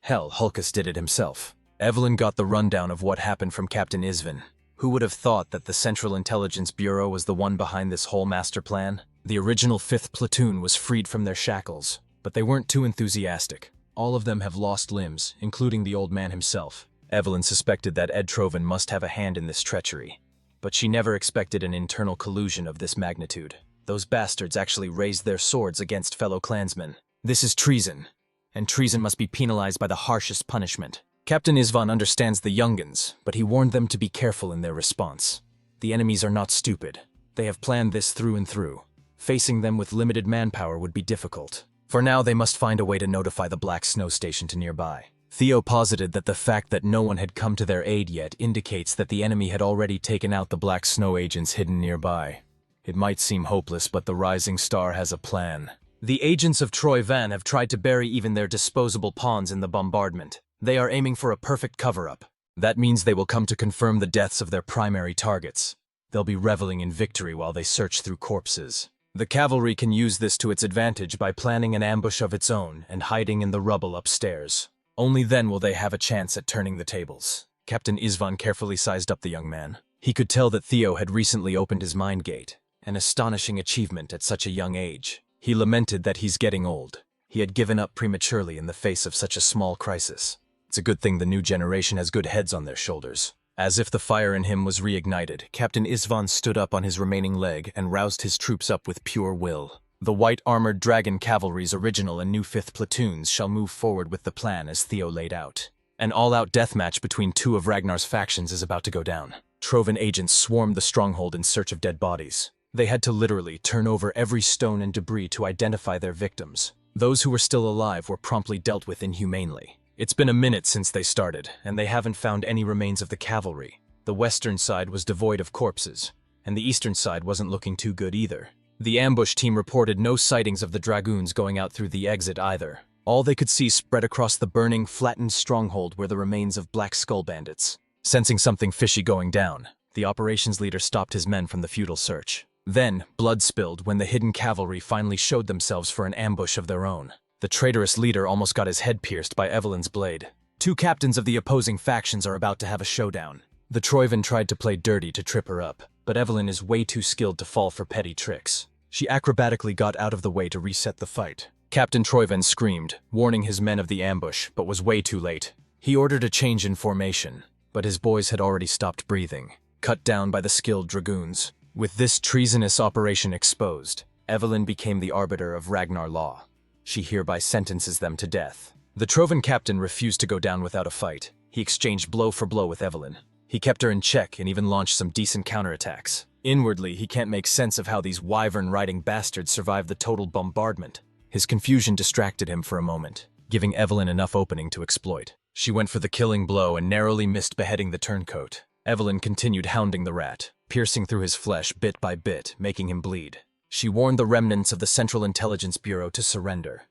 Hell, Hulkus did it himself. Evelyn got the rundown of what happened from Captain Isvan. Who would have thought that the Central Intelligence Bureau was the one behind this whole master plan? The original 5th platoon was freed from their shackles, but they weren't too enthusiastic. All of them have lost limbs, including the old man himself. Evelyn suspected that Ed Trovan must have a hand in this treachery, but she never expected an internal collusion of this magnitude. Those bastards actually raised their swords against fellow clansmen. This is treason, and treason must be penalized by the harshest punishment. Captain Isvan understands the Youngans, but he warned them to be careful in their response. The enemies are not stupid. They have planned this through and through. Facing them with limited manpower would be difficult. For now, they must find a way to notify the Black Snow Station to nearby. Theo posited that the fact that no one had come to their aid yet indicates that the enemy had already taken out the Black Snow agents hidden nearby. It might seem hopeless, but the Rising Star has a plan. The agents of Troy Van have tried to bury even their disposable pawns in the bombardment. They are aiming for a perfect cover-up. That means they will come to confirm the deaths of their primary targets. They'll be reveling in victory while they search through corpses. The cavalry can use this to its advantage by planning an ambush of its own and hiding in the rubble upstairs. Only then will they have a chance at turning the tables. Captain Isvan carefully sized up the young man. He could tell that Theo had recently opened his mind gate, an astonishing achievement at such a young age. He lamented that he's getting old. He had given up prematurely in the face of such a small crisis. It's a good thing the new generation has good heads on their shoulders. As if the fire in him was reignited, Captain Isvan stood up on his remaining leg and roused his troops up with pure will. The white-armored Dragon Cavalry's original and new 5th platoons shall move forward with the plan as Theo laid out. An all-out deathmatch between two of Ragnar's factions is about to go down. Trovan agents swarmed the stronghold in search of dead bodies. They had to literally turn over every stone and debris to identify their victims. Those who were still alive were promptly dealt with inhumanely. It's been a minute since they started, and they haven't found any remains of the cavalry. The western side was devoid of corpses, and the eastern side wasn't looking too good either. The ambush team reported no sightings of the dragoons going out through the exit either. All they could see spread across the burning, flattened stronghold were the remains of Black Skull bandits. Sensing something fishy going down, the operations leader stopped his men from the futile search. Then, blood spilled when the hidden cavalry finally showed themselves for an ambush of their own. The traitorous leader almost got his head pierced by Evelyn's blade. Two captains of the opposing factions are about to have a showdown. The Troivan tried to play dirty to trip her up, but Evelyn is way too skilled to fall for petty tricks. She acrobatically got out of the way to reset the fight. Captain Troivan screamed, warning his men of the ambush, but was way too late. He ordered a change in formation, but his boys had already stopped breathing, cut down by the skilled dragoons. With this treasonous operation exposed, Evelyn became the arbiter of Ragnar law. She hereby sentences them to death. The Troivan captain refused to go down without a fight. He exchanged blow for blow with Evelyn. He kept her in check and even launched some decent counterattacks. Inwardly, he can't make sense of how these wyvern-riding bastards survived the total bombardment. His confusion distracted him for a moment, giving Evelyn enough opening to exploit. She went for the killing blow and narrowly missed beheading the turncoat. Evelyn continued hounding the rat, piercing through his flesh bit by bit, making him bleed. She warned the remnants of the Central Intelligence Bureau to surrender.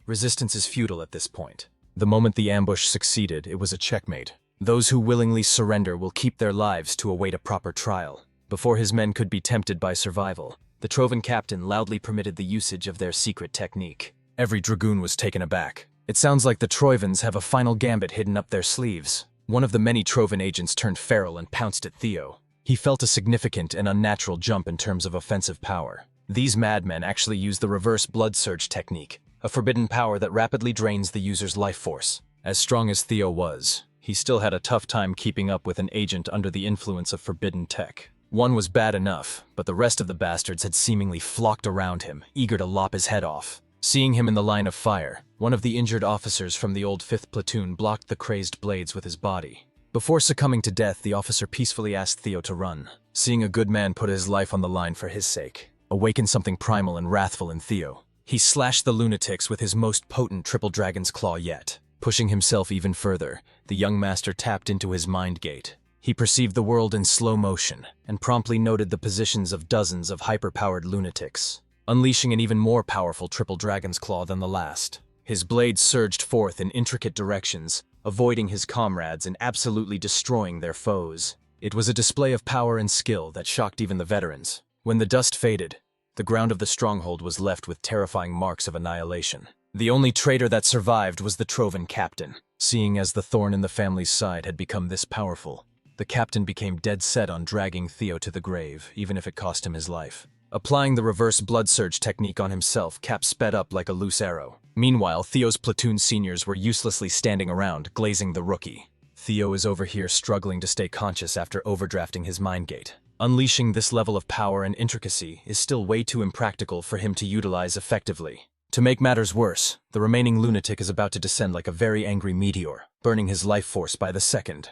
Resistance is futile at this point. The moment the ambush succeeded, it was a checkmate. Those who willingly surrender will keep their lives to await a proper trial. Before his men could be tempted by survival, the Troivan captain loudly permitted the usage of their secret technique. Every dragoon was taken aback. It sounds like the Troivans have a final gambit hidden up their sleeves. One of the many Troivan agents turned feral and pounced at Theo. He felt a significant and unnatural jump in terms of offensive power. These madmen actually use the reverse blood surge technique, a forbidden power that rapidly drains the user's life force. As strong as Theo was, he still had a tough time keeping up with an agent under the influence of forbidden tech. One was bad enough, but the rest of the bastards had seemingly flocked around him, eager to lop his head off. Seeing him in the line of fire, one of the injured officers from the old 5th platoon blocked the crazed blades with his body. Before succumbing to death, the officer peacefully asked Theo to run. Seeing a good man put his life on the line for his sake awakened something primal and wrathful in Theo. He slashed the lunatics with his most potent triple dragon's claw yet. Pushing himself even further, the young master tapped into his mind gate. He perceived the world in slow motion, and promptly noted the positions of dozens of hyper-powered lunatics, unleashing an even more powerful triple dragon's claw than the last. His blade surged forth in intricate directions, avoiding his comrades and absolutely destroying their foes. It was a display of power and skill that shocked even the veterans. When the dust faded, the ground of the stronghold was left with terrifying marks of annihilation. The only traitor that survived was the Troivan captain. Seeing as the thorn in the family's side had become this powerful, the captain became dead set on dragging Theo to the grave, even if it cost him his life. Applying the reverse blood surge technique on himself, Cap sped up like a loose arrow. Meanwhile, Theo's platoon seniors were uselessly standing around, glazing the rookie. Theo is over here struggling to stay conscious after overdrafting his mind gate. Unleashing this level of power and intricacy is still way too impractical for him to utilize effectively. To make matters worse, the remaining lunatic is about to descend like a very angry meteor, burning his life force by the second.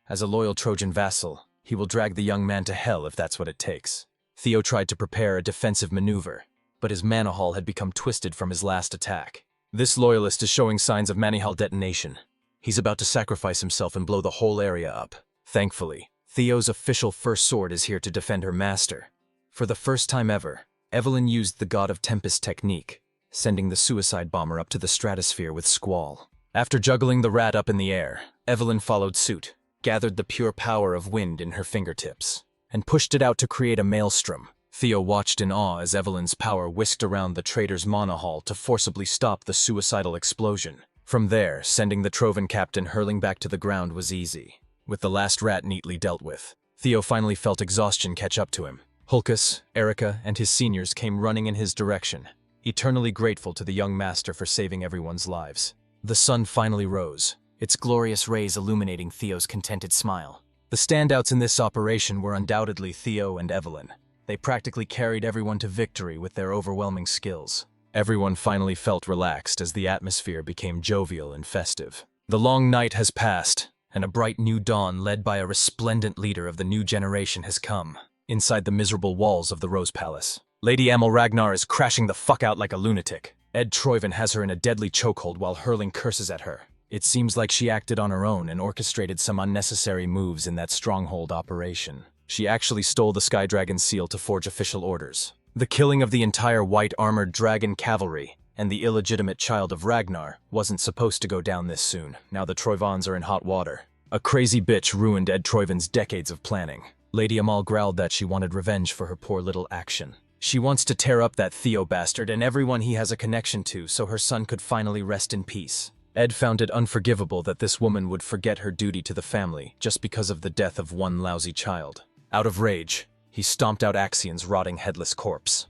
As a loyal Trojan vassal, he will drag the young man to hell if that's what it takes. Theo tried to prepare a defensive maneuver, but his mana hull had become twisted from his last attack. This loyalist is showing signs of mana hull detonation. He's about to sacrifice himself and blow the whole area up. Thankfully, Theo's official first sword is here to defend her master. For the first time ever, Evelyn used the God of Tempest technique, sending the suicide bomber up to the stratosphere with Squall. After juggling the rat up in the air, Evelyn followed suit, gathered the pure power of wind in her fingertips, and pushed it out to create a maelstrom. Theo watched in awe as Evelyn's power whisked around the traitor's mana hull to forcibly stop the suicidal explosion. From there, sending the Troivan captain hurling back to the ground was easy. With the last rat neatly dealt with, Theo finally felt exhaustion catch up to him. Hulkus, Erica, and his seniors came running in his direction, eternally grateful to the young master for saving everyone's lives. The sun finally rose, its glorious rays illuminating Theo's contented smile. The standouts in this operation were undoubtedly Theo and Evelyn. They practically carried everyone to victory with their overwhelming skills. Everyone finally felt relaxed as the atmosphere became jovial and festive. The long night has passed, and a bright new dawn led by a resplendent leader of the new generation has come. Inside the miserable walls of the Rose Palace, Lady Amel Ragnar is crashing the fuck out like a lunatic. Ed Troivan has her in a deadly chokehold while hurling curses at her. It seems like she acted on her own and orchestrated some unnecessary moves in that stronghold operation. She actually stole the Sky Dragon's seal to forge official orders. The killing of the entire white-armored dragon cavalry and the illegitimate child of Ragnar wasn't supposed to go down this soon. Now the Troivans are in hot water. A crazy bitch ruined Ed Troivan's decades of planning. Lady Amal growled that she wanted revenge for her poor little action. She wants to tear up that Theo bastard and everyone he has a connection to so her son could finally rest in peace. Ed found it unforgivable that this woman would forget her duty to the family just because of the death of one lousy child. Out of rage, he stomped out Axion's rotting headless corpse.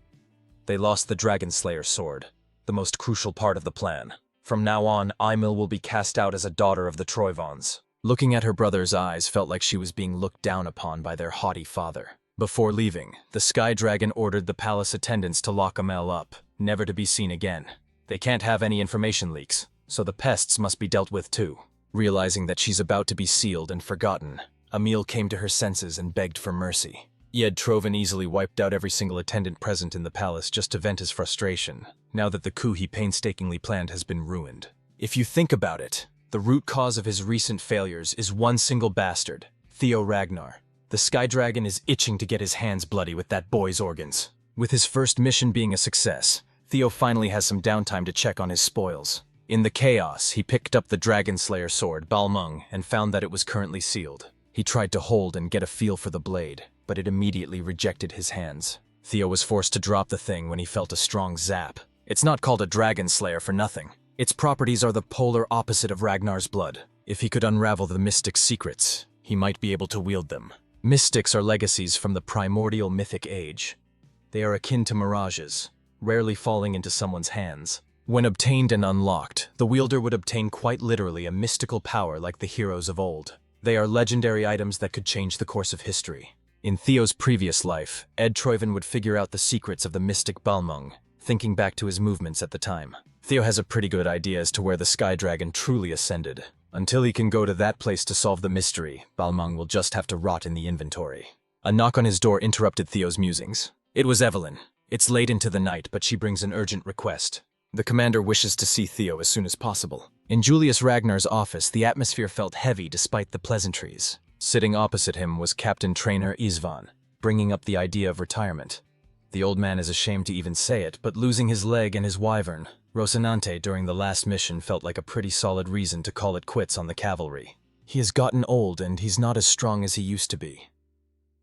They lost the Dragon Slayer sword, the most crucial part of the plan. From now on, Emil will be cast out as a daughter of the Troivans. Looking at her brother's eyes felt like she was being looked down upon by their haughty father. Before leaving, the Sky Dragon ordered the palace attendants to lock Amel up, never to be seen again. They can't have any information leaks, so the pests must be dealt with too. Realizing that she's about to be sealed and forgotten, Emil came to her senses and begged for mercy. Ed Troivan easily wiped out every single attendant present in the palace just to vent his frustration, now that the coup he painstakingly planned has been ruined. If you think about it, the root cause of his recent failures is one single bastard, Theo Ragnar. The Sky Dragon is itching to get his hands bloody with that boy's organs. With his first mission being a success, Theo finally has some downtime to check on his spoils. In the chaos, he picked up the Dragon Slayer sword, Balmung, and found that it was currently sealed. He tried to hold and get a feel for the blade, but it immediately rejected his hands. Theo was forced to drop the thing when he felt a strong zap. It's not called a Dragon Slayer for nothing. Its properties are the polar opposite of Ragnar's blood. If he could unravel the mystic's secrets, he might be able to wield them. Mystics are legacies from the primordial mythic age. They are akin to mirages, rarely falling into someone's hands. When obtained and unlocked, the wielder would obtain quite literally a mystical power like the heroes of old. They are legendary items that could change the course of history. In Theo's previous life, Ed Troivan would figure out the secrets of the mystic Balmung, thinking back to his movements at the time. Theo has a pretty good idea as to where the Sky Dragon truly ascended. Until he can go to that place to solve the mystery, Balmung will just have to rot in the inventory. A knock on his door interrupted Theo's musings. It was Evelyn. It's late into the night, but she brings an urgent request. The commander wishes to see Theo as soon as possible. In Julius Ragnar's office, the atmosphere felt heavy despite the pleasantries. Sitting opposite him was Captain Trainer Isvan, bringing up the idea of retirement. The old man is ashamed to even say it, but losing his leg and his wyvern, Rocinante, during the last mission felt like a pretty solid reason to call it quits on the cavalry. He has gotten old and he's not as strong as he used to be.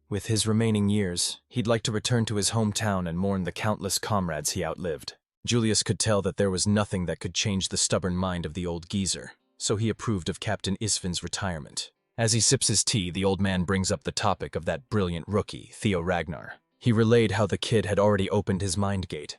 With his remaining years, he'd like to return to his hometown and mourn the countless comrades he outlived. Julius could tell that there was nothing that could change the stubborn mind of the old geezer, so he approved of Captain Isvan's retirement. As he sips his tea, the old man brings up the topic of that brilliant rookie, Theo Ragnar. He relayed how the kid had already opened his mind gate.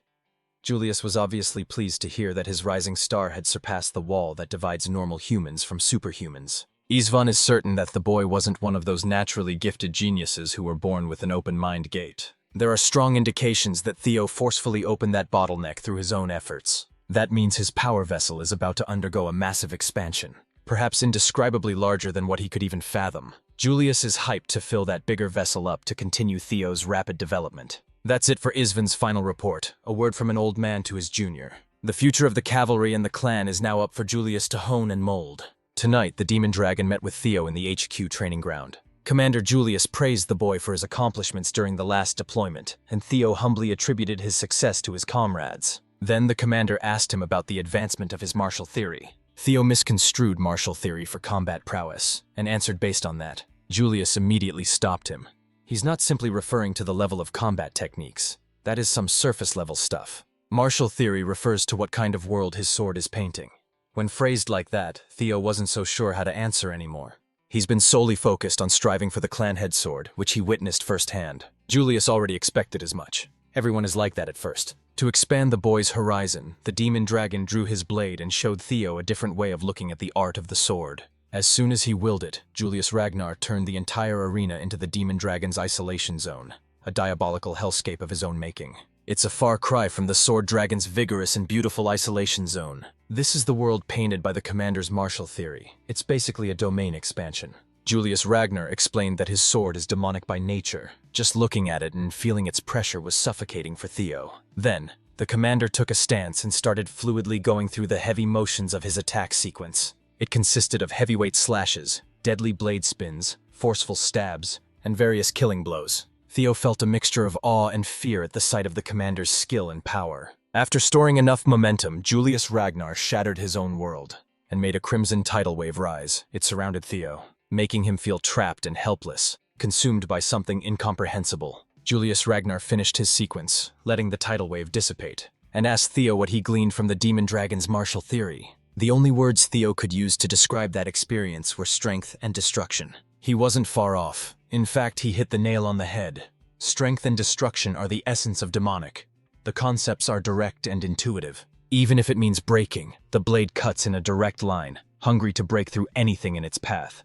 Julius was obviously pleased to hear that his rising star had surpassed the wall that divides normal humans from superhumans. Isvan is certain that the boy wasn't one of those naturally gifted geniuses who were born with an open mind gate. There are strong indications that Theo forcefully opened that bottleneck through his own efforts. That means his power vessel is about to undergo a massive expansion, perhaps indescribably larger than what he could even fathom. Julius is hyped to fill that bigger vessel up to continue Theo's rapid development. That's it for Isvan's final report, a word from an old man to his junior. The future of the cavalry and the clan is now up for Julius to hone and mold. Tonight, the Demon Dragon met with Theo in the HQ training ground. Commander Julius praised the boy for his accomplishments during the last deployment, and Theo humbly attributed his success to his comrades. Then the commander asked him about the advancement of his martial theory. Theo misconstrued martial theory for combat prowess, and answered based on that. Julius immediately stopped him. He's not simply referring to the level of combat techniques. That is some surface-level stuff. Martial theory refers to what kind of world his sword is painting. When phrased like that, Theo wasn't so sure how to answer anymore. He's been solely focused on striving for the clan head sword, which he witnessed firsthand. Julius already expected as much. Everyone is like that at first. To expand the boy's horizon, the demon dragon drew his blade and showed Theo a different way of looking at the art of the sword. As soon as he willed it, Julius Ragnar turned the entire arena into the demon dragon's isolation zone, a diabolical hellscape of his own making. It's a far cry from the sword dragon's vigorous and beautiful isolation zone. This is the world painted by the commander's martial theory. It's basically a domain expansion. Julius Ragnar explained that his sword is demonic by nature. Just looking at it and feeling its pressure was suffocating for Theo. Then, the commander took a stance and started fluidly going through the heavy motions of his attack sequence. It consisted of heavyweight slashes, deadly blade spins, forceful stabs, and various killing blows. Theo felt a mixture of awe and fear at the sight of the commander's skill and power. After storing enough momentum, Julius Ragnar shattered his own world and made a crimson tidal wave rise. It surrounded Theo, making him feel trapped and helpless, consumed by something incomprehensible. Julius Ragnar finished his sequence, letting the tidal wave dissipate, and asked Theo what he gleaned from the demon dragon's martial theory. The only words Theo could use to describe that experience were strength and destruction. He wasn't far off. In fact, he hit the nail on the head. Strength and destruction are the essence of demonic. The concepts are direct and intuitive. Even if it means breaking, the blade cuts in a direct line, hungry to break through anything in its path.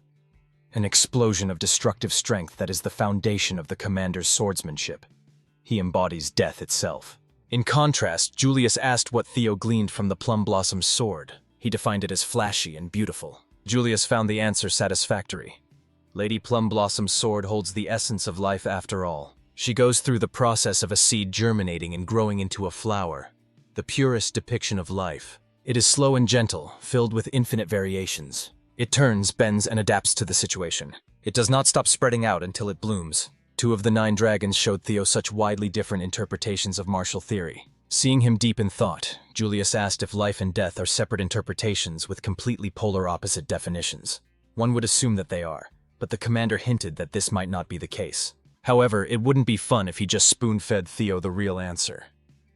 An explosion of destructive strength that is the foundation of the commander's swordsmanship. He embodies death itself. In contrast, Julius asked what Theo gleaned from the Plum Blossom's sword. He defined it as flashy and beautiful. Julius found the answer satisfactory. Lady Plum Blossom's sword holds the essence of life after all. She goes through the process of a seed germinating and growing into a flower, the purest depiction of life. It is slow and gentle, filled with infinite variations. It turns, bends, and adapts to the situation. It does not stop spreading out until it blooms. 2 of the 9 dragons showed Theo such widely different interpretations of martial theory. Seeing him deep in thought, Julius asked if life and death are separate interpretations with completely polar opposite definitions. One would assume that they are, but the commander hinted that this might not be the case. However, it wouldn't be fun if he just spoon-fed Theo the real answer.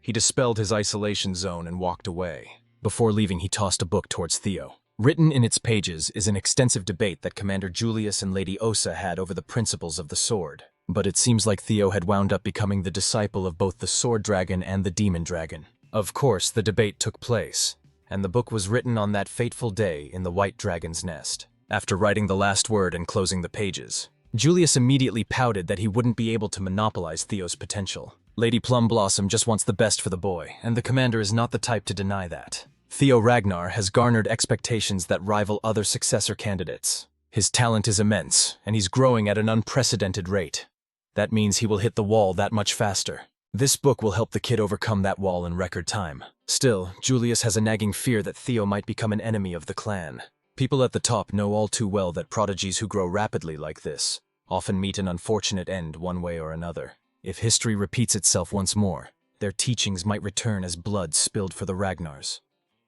He dispelled his isolation zone and walked away. Before leaving, he tossed a book towards Theo. Written in its pages is an extensive debate that Commander Julius and Lady Osa had over the principles of the sword. But it seems like Theo had wound up becoming the disciple of both the sword dragon and the demon dragon. Of course, the debate took place, and the book was written on that fateful day in the White Dragon's nest. After writing the last word and closing the pages, Julius immediately pouted that he wouldn't be able to monopolize Theo's potential. Lady Plum Blossom just wants the best for the boy, and the commander is not the type to deny that. Theo Ragnar has garnered expectations that rival other successor candidates. His talent is immense, and he's growing at an unprecedented rate. That means he will hit the wall that much faster. This book will help the kid overcome that wall in record time. Still, Julius has a nagging fear that Theo might become an enemy of the clan. People at the top know all too well that prodigies who grow rapidly like this often meet an unfortunate end one way or another. If history repeats itself once more, their teachings might return as blood spilled for the Ragnars.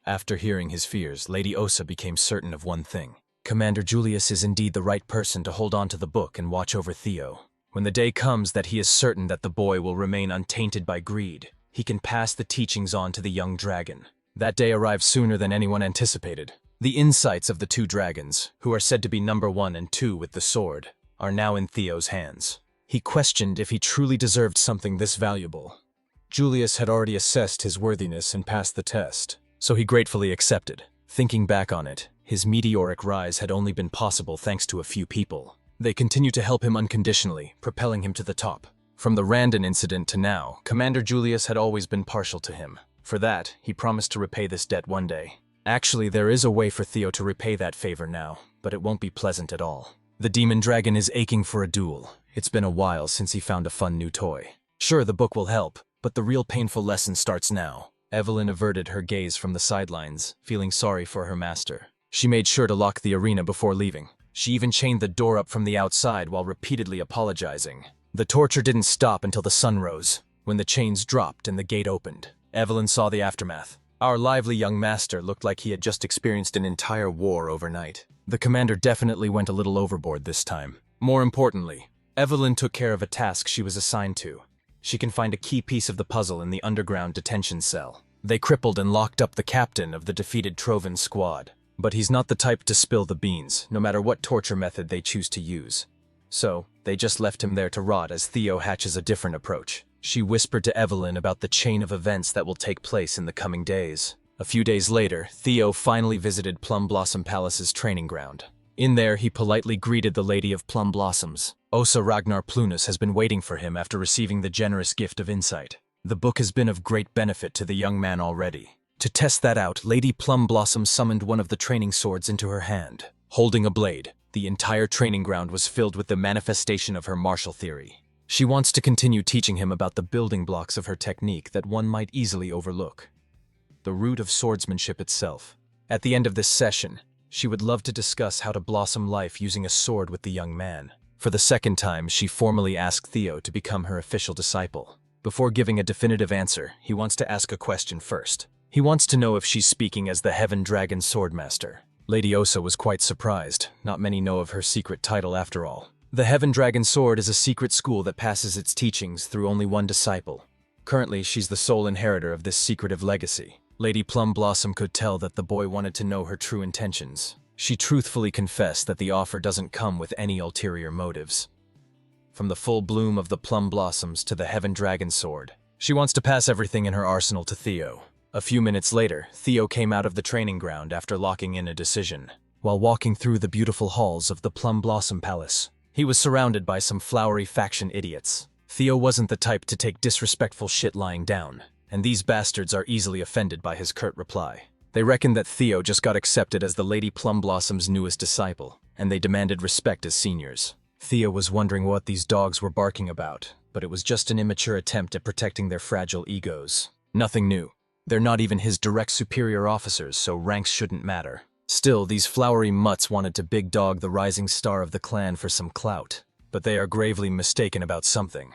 After hearing his fears, Lady Osa became certain of one thing. Commander Julius is indeed the right person to hold on to the book and watch over Theo. When the day comes that he is certain that the boy will remain untainted by greed, he can pass the teachings on to the young dragon. That day arrived sooner than anyone anticipated. The insights of the 2 dragons, who are said to be number 1 and 2 with the sword, are now in Theo's hands. He questioned if he truly deserved something this valuable. Julius had already assessed his worthiness and passed the test, so he gratefully accepted. Thinking back on it, his meteoric rise had only been possible thanks to a few people. They continued to help him unconditionally, propelling him to the top. From the Randon incident to now, Commander Julius had always been partial to him. For that, he promised to repay this debt one day. Actually, there is a way for Theo to repay that favor now, but it won't be pleasant at all. The demon dragon is aching for a duel. It's been a while since he found a fun new toy. Sure, the book will help, but the real painful lesson starts now. Evelyn averted her gaze from the sidelines, feeling sorry for her master. She made sure to lock the arena before leaving. She even chained the door up from the outside while repeatedly apologizing. The torture didn't stop until the sun rose, when the chains dropped and the gate opened. Evelyn saw the aftermath. Our lively young master looked like he had just experienced an entire war overnight. The commander definitely went a little overboard this time. More importantly, Evelyn took care of a task she was assigned to. She can find a key piece of the puzzle in the underground detention cell. They crippled and locked up the captain of the defeated Trovan squad. But he's not the type to spill the beans, no matter what torture method they choose to use. So, they just left him there to rot as Theo hatches a different approach. She whispered to Evelyn about the chain of events that will take place in the coming days. A few days later, Theo finally visited Plum Blossom Palace's training ground. In there, he politely greeted the Lady of Plum Blossoms. Osa Ragnar Plunus has been waiting for him after receiving the generous gift of insight. The book has been of great benefit to the young man already. To test that out, Lady Plum Blossom summoned one of the training swords into her hand. Holding a blade, the entire training ground was filled with the manifestation of her martial theory. She wants to continue teaching him about the building blocks of her technique that one might easily overlook. The root of swordsmanship itself. At the end of this session, she would love to discuss how to blossom life using a sword with the young man. For the second time, she formally asked Theo to become her official disciple. Before giving a definitive answer, he wants to ask a question first. He wants to know if she's speaking as the Heaven Dragon Swordmaster. Lady Osa was quite surprised. Not many know of her secret title after all. The Heaven Dragon Sword is a secret school that passes its teachings through only one disciple. Currently, she's the sole inheritor of this secretive legacy. Lady Plum Blossom could tell that the boy wanted to know her true intentions. She truthfully confessed that the offer doesn't come with any ulterior motives. From the full bloom of the plum blossoms to the Heaven Dragon Sword, she wants to pass everything in her arsenal to Theo. A few minutes later, Theo came out of the training ground after locking in a decision. While walking through the beautiful halls of the Plum Blossom Palace, he was surrounded by some flowery faction idiots. Theo wasn't the type to take disrespectful shit lying down, and these bastards are easily offended by his curt reply. They reckoned that Theo just got accepted as the Lady Plum Blossom's newest disciple, and they demanded respect as seniors. Theo was wondering what these dogs were barking about, but it was just an immature attempt at protecting their fragile egos. Nothing new. They're not even his direct superior officers, so ranks shouldn't matter. Still, these flowery mutts wanted to big dog the rising star of the clan for some clout, but they are gravely mistaken about something.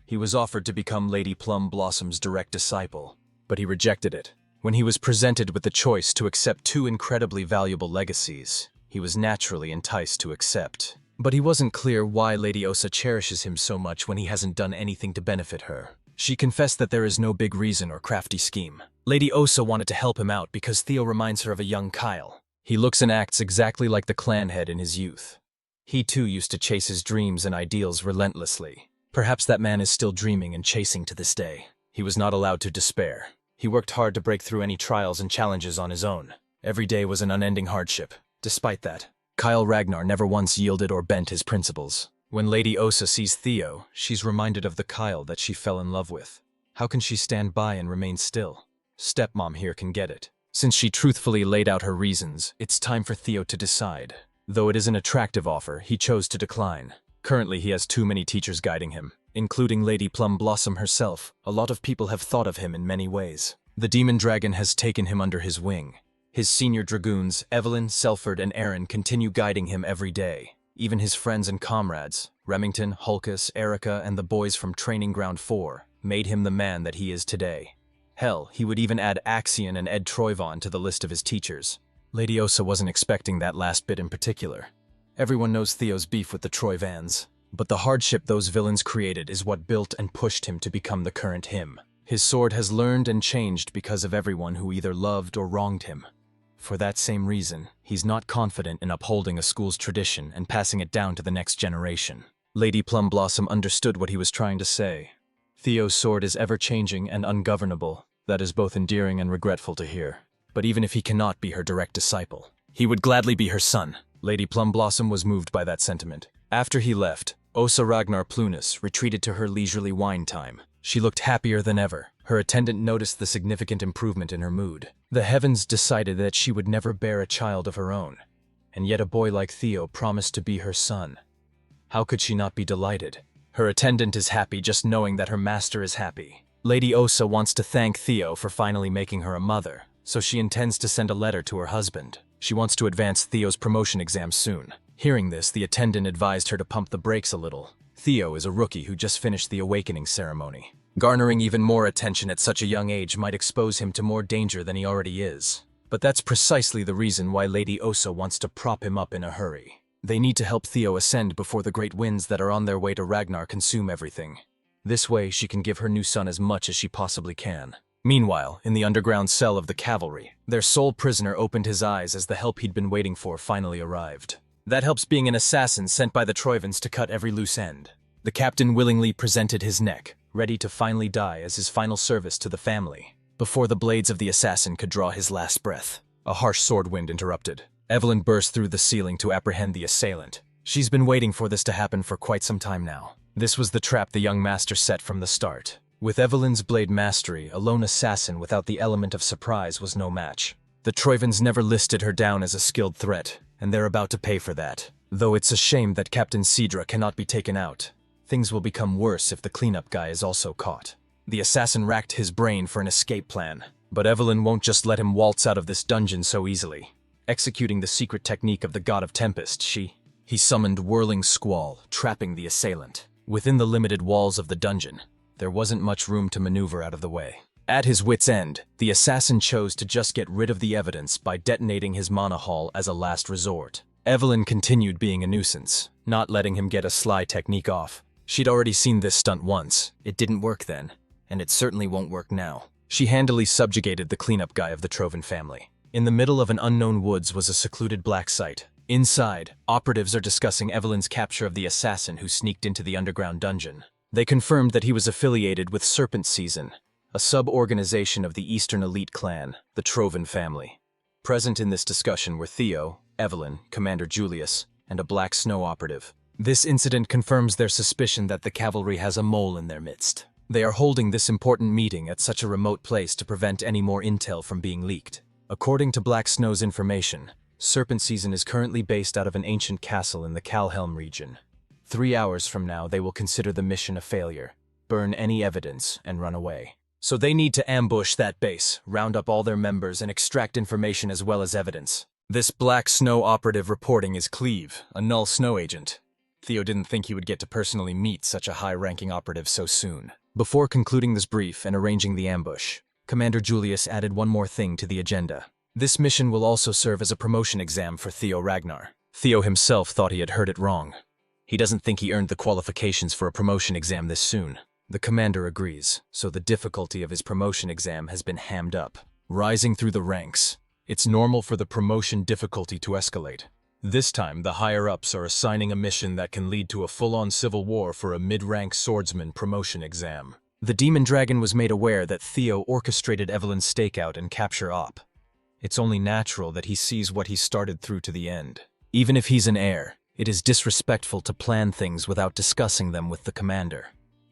He was offered to become Lady Plum Blossom's direct disciple, but he rejected it. When he was presented with the choice to accept two incredibly valuable legacies, he was naturally enticed to accept. But he wasn't clear why Lady Osa cherishes him so much when he hasn't done anything to benefit her. She confessed that there is no big reason or crafty scheme. Lady Osa wanted to help him out because Theo reminds her of a young Kyle. He looks and acts exactly like the clan head in his youth. He too used to chase his dreams and ideals relentlessly. Perhaps that man is still dreaming and chasing to this day. He was not allowed to despair. He worked hard to break through any trials and challenges on his own. Every day was an unending hardship. Despite that, Kyle Ragnar never once yielded or bent his principles. When Lady Osa sees Theo, she's reminded of the Kyle that she fell in love with. How can she stand by and remain still? Stepmom here can get it. Since she truthfully laid out her reasons, it's time for Theo to decide. Though it is an attractive offer, he chose to decline. Currently, he has too many teachers guiding him, including Lady Plum Blossom herself. A lot of people have thought of him in many ways. The demon dragon has taken him under his wing. His senior dragoons, Evelyn, Selford, and Aaron, continue guiding him every day. Even his friends and comrades, Remington, Hulkus, Erica, and the boys from Training Ground 4, made him the man that he is today. Hell, he would even add Axion and Ed Troyvon to the list of his teachers. Lady Osa wasn't expecting that last bit in particular. Everyone knows Theo's beef with the Troyvans, but the hardship those villains created is what built and pushed him to become the current him. His sword has learned and changed because of everyone who either loved or wronged him. For that same reason, he's not confident in upholding a school's tradition and passing it down to the next generation. Lady Plum Blossom understood what he was trying to say. Theo's sword is ever-changing and ungovernable. That is both endearing and regretful to hear. But even if he cannot be her direct disciple, he would gladly be her son. Lady Plum Blossom was moved by that sentiment. After he left, Osa Ragnar Plunus retreated to her leisurely wine time. She looked happier than ever. Her attendant noticed the significant improvement in her mood. The heavens decided that she would never bear a child of her own, and yet a boy like Theo promised to be her son. How could she not be delighted? Her attendant is happy just knowing that her master is happy. Lady Osa wants to thank Theo for finally making her a mother, so she intends to send a letter to her husband. She wants to advance Theo's promotion exam soon. Hearing this, the attendant advised her to pump the brakes a little. Theo is a rookie who just finished the awakening ceremony. Garnering even more attention at such a young age might expose him to more danger than he already is. But that's precisely the reason why Lady Osa wants to prop him up in a hurry. They need to help Theo ascend before the great winds that are on their way to Ragnar consume everything. This way, she can give her new son as much as she possibly can. Meanwhile, in the underground cell of the cavalry, their sole prisoner opened his eyes as the help he'd been waiting for finally arrived. That helps being an assassin sent by the Troyvans to cut every loose end. The captain willingly presented his neck, ready to finally die as his final service to the family, before the blades of the assassin could draw his last breath. A harsh sword wind interrupted. Evelyn burst through the ceiling to apprehend the assailant. She's been waiting for this to happen for quite some time now. This was the trap the young master set from the start. With Evelyn's blade mastery, a lone assassin without the element of surprise was no match. The Troyvans never listed her down as a skilled threat, and they're about to pay for that. Though it's a shame that Captain Cedra cannot be taken out. Things will become worse if the cleanup guy is also caught. The assassin racked his brain for an escape plan, but Evelyn won't just let him waltz out of this dungeon so easily. Executing the secret technique of the God of Tempest, he summoned whirling squall, trapping the assailant. Within the limited walls of the dungeon, There wasn't much room to maneuver out of the way. At his wit's end, the assassin chose to just get rid of the evidence by detonating his mana haul as a last resort. Evelyn continued being a nuisance, not letting him get a sly technique off. She'd already seen this stunt once. It didn't work then, and it certainly won't work now. She handily subjugated the cleanup guy of the Trovan family. In the middle of an unknown woods was a secluded black site. Inside, operatives are discussing Evelyn's capture of the assassin who sneaked into the underground dungeon. They confirmed that he was affiliated with Serpent Season, a sub-organization of the Eastern elite clan, the Trovan family. Present in this discussion were Theo, Evelyn, Commander Julius, and a Black Snow operative. This incident confirms their suspicion that the cavalry has a mole in their midst. They are holding this important meeting at such a remote place to prevent any more intel from being leaked. According to Black Snow's information, Serpent Season is currently based out of an ancient castle in the Calhelm region. 3 hours from now, they will consider the mission a failure, burn any evidence, and run away. So they need to ambush that base, round up all their members, and extract information as well as evidence. This Black Snow operative reporting is Cleve, a Null Snow agent. Theo didn't think he would get to personally meet such a high-ranking operative so soon. Before concluding this brief and arranging the ambush, Commander Julius added one more thing to the agenda. This mission will also serve as a promotion exam for Theo Ragnar. Theo himself thought he had heard it wrong. He doesn't think he earned the qualifications for a promotion exam this soon. The commander agrees, so the difficulty of his promotion exam has been hammed up. Rising through the ranks, it's normal for the promotion difficulty to escalate. This time, the higher-ups are assigning a mission that can lead to a full-on civil war for a mid-rank swordsman promotion exam. The Demon Dragon was made aware that Theo orchestrated Evelyn's stakeout and capture op. It's only natural that he sees what he started through to the end. Even if he's an heir, it is disrespectful to plan things without discussing them with the commander.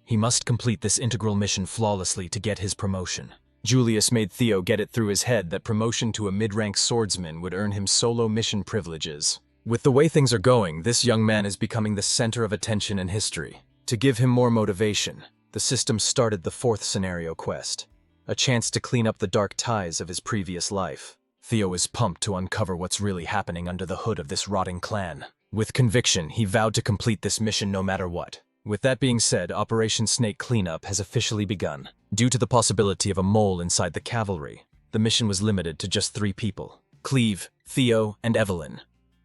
He must complete this integral mission flawlessly to get his promotion. Julius made Theo get it through his head that promotion to a mid-rank swordsman would earn him solo mission privileges. With the way things are going, this young man is becoming the center of attention in history. To give him more motivation, the system started the 4th scenario quest, a chance to clean up the dark ties of his previous life. Theo is pumped to uncover what's really happening under the hood of this rotting clan. With conviction, he vowed to complete this mission no matter what. With that being said, Operation Snake Cleanup has officially begun. Due to the possibility of a mole inside the cavalry, the mission was limited to just 3 people: Cleve, Theo, and Evelyn.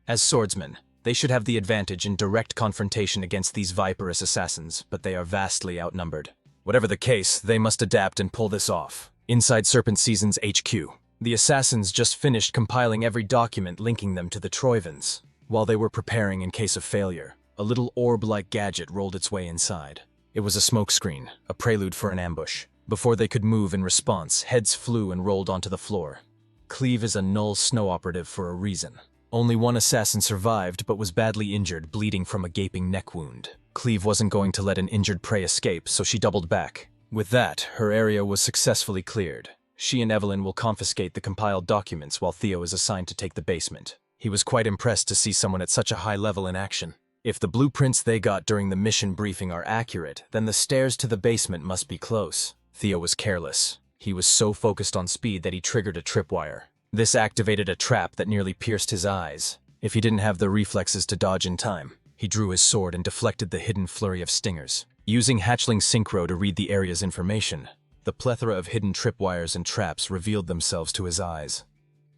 As swordsmen, they should have the advantage in direct confrontation against these viperous assassins, but they are vastly outnumbered. Whatever the case, they must adapt and pull this off. Inside Serpent Season's HQ, the assassins just finished compiling every document linking them to the Troivans. While they were preparing in case of failure, a little orb-like gadget rolled its way inside. It was a smokescreen, a prelude for an ambush. Before they could move in response, heads flew and rolled onto the floor. Cleve is a Null Snow operative for a reason. Only one assassin survived but was badly injured, bleeding from a gaping neck wound. Cleve wasn't going to let an injured prey escape, so she doubled back. With that, her area was successfully cleared. She and Evelyn will confiscate the compiled documents while Theo is assigned to take the basement. He was quite impressed to see someone at such a high level in action. If the blueprints they got during the mission briefing are accurate, then the stairs to the basement must be close. Theo was careless. He was so focused on speed that he triggered a tripwire. This activated a trap that nearly pierced his eyes. If he didn't have the reflexes to dodge in time, he drew his sword and deflected the hidden flurry of stingers. Using Hatchling Synchro to read the area's information, the plethora of hidden tripwires and traps revealed themselves to his eyes.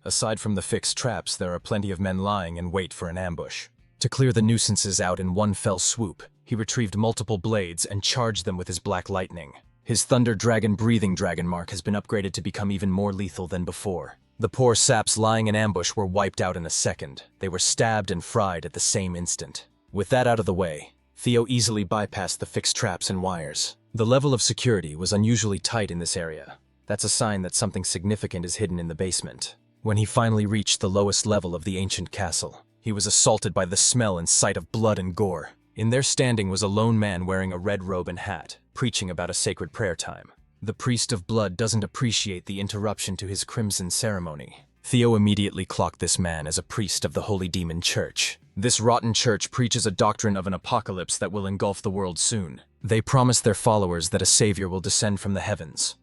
Aside from the fixed traps, there are plenty of men lying in wait for an ambush. To clear the nuisances out in one fell swoop, he retrieved multiple blades and charged them with his black lightning. His Thunder Dragon Breathing Dragon mark has been upgraded to become even more lethal than before. The poor saps lying in ambush were wiped out in a second. They were stabbed and fried at the same instant. With that out of the way, Theo easily bypassed the fixed traps and wires. The level of security was unusually tight in this area. That's a sign that something significant is hidden in the basement. When he finally reached the lowest level of the ancient castle, he was assaulted by the smell and sight of blood and gore. In their standing was a lone man wearing a red robe and hat, preaching about a sacred prayer time. The priest of blood doesn't appreciate the interruption to his crimson ceremony. Theo immediately clocked this man as a priest of the Holy Demon Church. This rotten church preaches a doctrine of an apocalypse that will engulf the world soon. They promise their followers that a savior will descend from the heavens.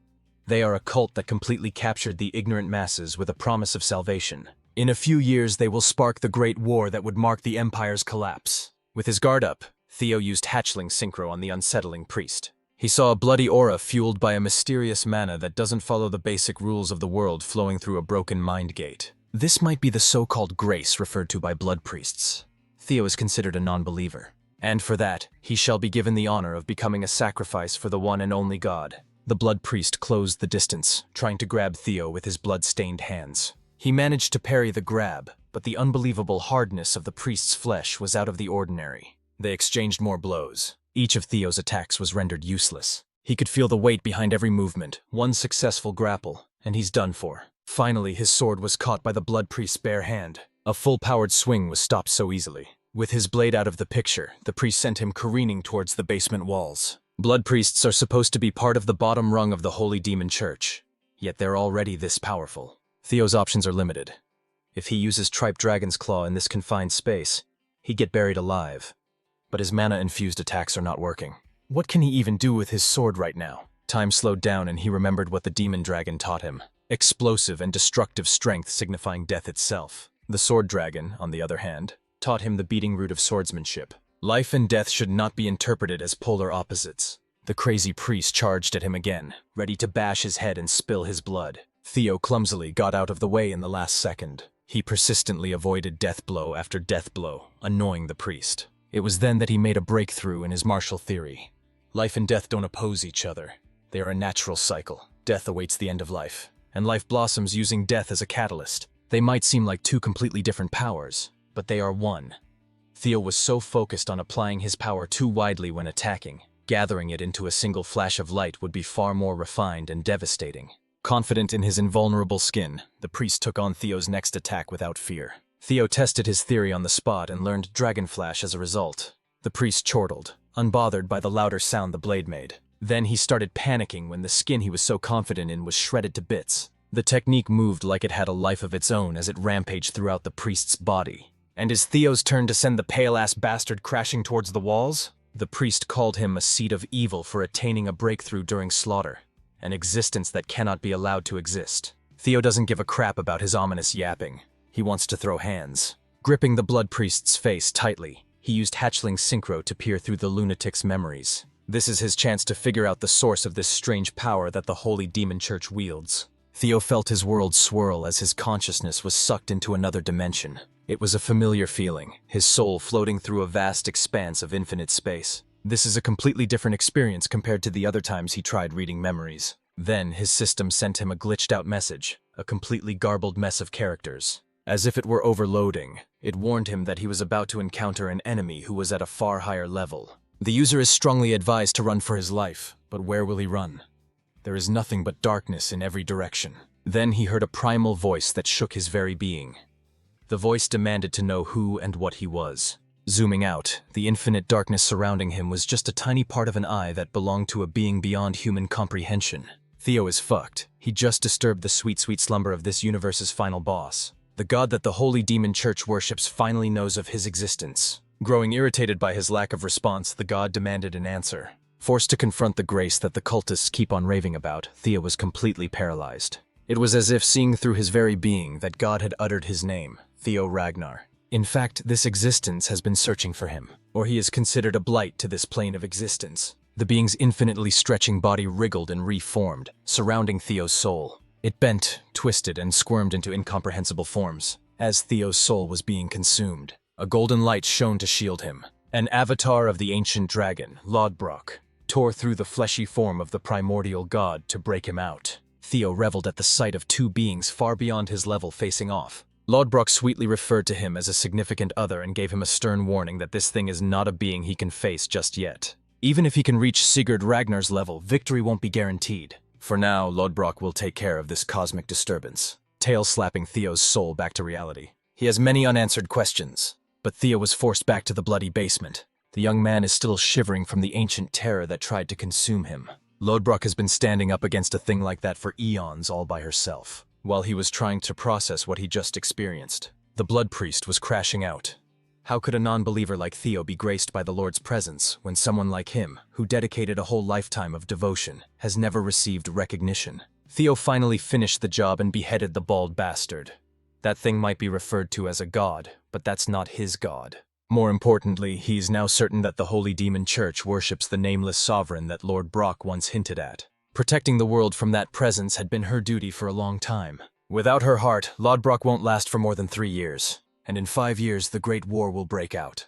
They are a cult that completely captured the ignorant masses with a promise of salvation. In a few years, they will spark the great war that would mark the Empire's collapse. With his guard up, Theo used Hatchling Synchro on the unsettling priest. He saw a bloody aura fueled by a mysterious mana that doesn't follow the basic rules of the world flowing through a broken mind gate. This might be the so-called grace referred to by blood priests. Theo is considered a non-believer, and for that, he shall be given the honor of becoming a sacrifice for the one and only God. The blood priest closed the distance, trying to grab Theo with his blood-stained hands. He managed to parry the grab, but the unbelievable hardness of the priest's flesh was out of the ordinary. They exchanged more blows. Each of Theo's attacks was rendered useless. He could feel the weight behind every movement, one successful grapple, and he's done for. Finally, his sword was caught by the blood priest's bare hand. A full-powered swing was stopped so easily. With his blade out of the picture, the priest sent him careening towards the basement walls. Blood priests are supposed to be part of the bottom rung of the Holy Demon Church, yet they're already this powerful. Theo's options are limited. If he uses Tripe Dragon's Claw in this confined space, he'd get buried alive. But his mana-infused attacks are not working. What can he even do with his sword right now? Time slowed down and he remembered what the demon dragon taught him. Explosive and destructive strength signifying death itself. The sword dragon, on the other hand, taught him the beating root of swordsmanship. Life and death should not be interpreted as polar opposites. The crazy priest charged at him again, ready to bash his head and spill his blood. Theo clumsily got out of the way in the last second. He persistently avoided death blow after death blow, annoying the priest. It was then that he made a breakthrough in his martial theory. Life and death don't oppose each other. They are a natural cycle. Death awaits the end of life, and life blossoms using death as a catalyst. They might seem like two completely different powers, but they are one. Theo was so focused on applying his power too widely when attacking, gathering it into a single flash of light would be far more refined and devastating. Confident in his invulnerable skin, the priest took on Theo's next attack without fear. Theo tested his theory on the spot and learned Dragon Flash as a result. The priest chortled, unbothered by the louder sound the blade made. Then he started panicking when the skin he was so confident in was shredded to bits. The technique moved like it had a life of its own as it rampaged throughout the priest's body. And is Theo's turn to send the pale-ass bastard crashing towards the walls? The priest called him a seed of evil for attaining a breakthrough during slaughter, an existence that cannot be allowed to exist. Theo doesn't give a crap about his ominous yapping. He wants to throw hands. Gripping the blood priest's face tightly, he used hatchling synchro to peer through the lunatic's memories. This is his chance to figure out the source of this strange power that the Holy Demon Church wields. Theo felt his world swirl as his consciousness was sucked into another dimension. It was a familiar feeling, his soul floating through a vast expanse of infinite space. This is a completely different experience compared to the other times he tried reading memories. Then his system sent him a glitched-out message, a completely garbled mess of characters. As if it were overloading, it warned him that he was about to encounter an enemy who was at a far higher level. The user is strongly advised to run for his life, but where will he run? There is nothing but darkness in every direction. Then he heard a primal voice that shook his very being. The voice demanded to know who and what he was. Zooming out, the infinite darkness surrounding him was just a tiny part of an eye that belonged to a being beyond human comprehension. Theo is fucked. He just disturbed the sweet, sweet slumber of this universe's final boss. The god that the Holy Demon Church worships finally knows of his existence. Growing irritated by his lack of response, the god demanded an answer. Forced to confront the grace that the cultists keep on raving about, Theo was completely paralyzed. It was as if seeing through his very being that God had uttered his name, Theo Ragnar. In fact, this existence has been searching for him, or he is considered a blight to this plane of existence. The being's infinitely stretching body wriggled and reformed, surrounding Theo's soul. It bent, twisted, and squirmed into incomprehensible forms, as Theo's soul was being consumed. A golden light shone to shield him. An avatar of the ancient dragon, Lodbrok, tore through the fleshy form of the primordial god to break him out. Theo reveled at the sight of two beings far beyond his level facing off. Lodbrok sweetly referred to him as a significant other and gave him a stern warning that this thing is not a being he can face just yet. Even if he can reach Sigurd Ragnar's level, victory won't be guaranteed. For now, Lodbrok will take care of this cosmic disturbance, tail-slapping Theo's soul back to reality. He has many unanswered questions, but Theo was forced back to the bloody basement. The young man is still shivering from the ancient terror that tried to consume him. Lodbrok has been standing up against a thing like that for eons all by herself. While he was trying to process what he just experienced, the blood priest was crashing out. How could a non-believer like Theo be graced by the Lord's presence when someone like him, who dedicated a whole lifetime of devotion, has never received recognition? Theo finally finished the job and beheaded the bald bastard. That thing might be referred to as a god, but that's not his god. More importantly, he's now certain that the Holy Demon Church worships the nameless sovereign that Lord Brock once hinted at. Protecting the world from that presence had been her duty for a long time. Without her heart, Lord Brock won't last for more than 3 years, and in 5 years the Great War will break out.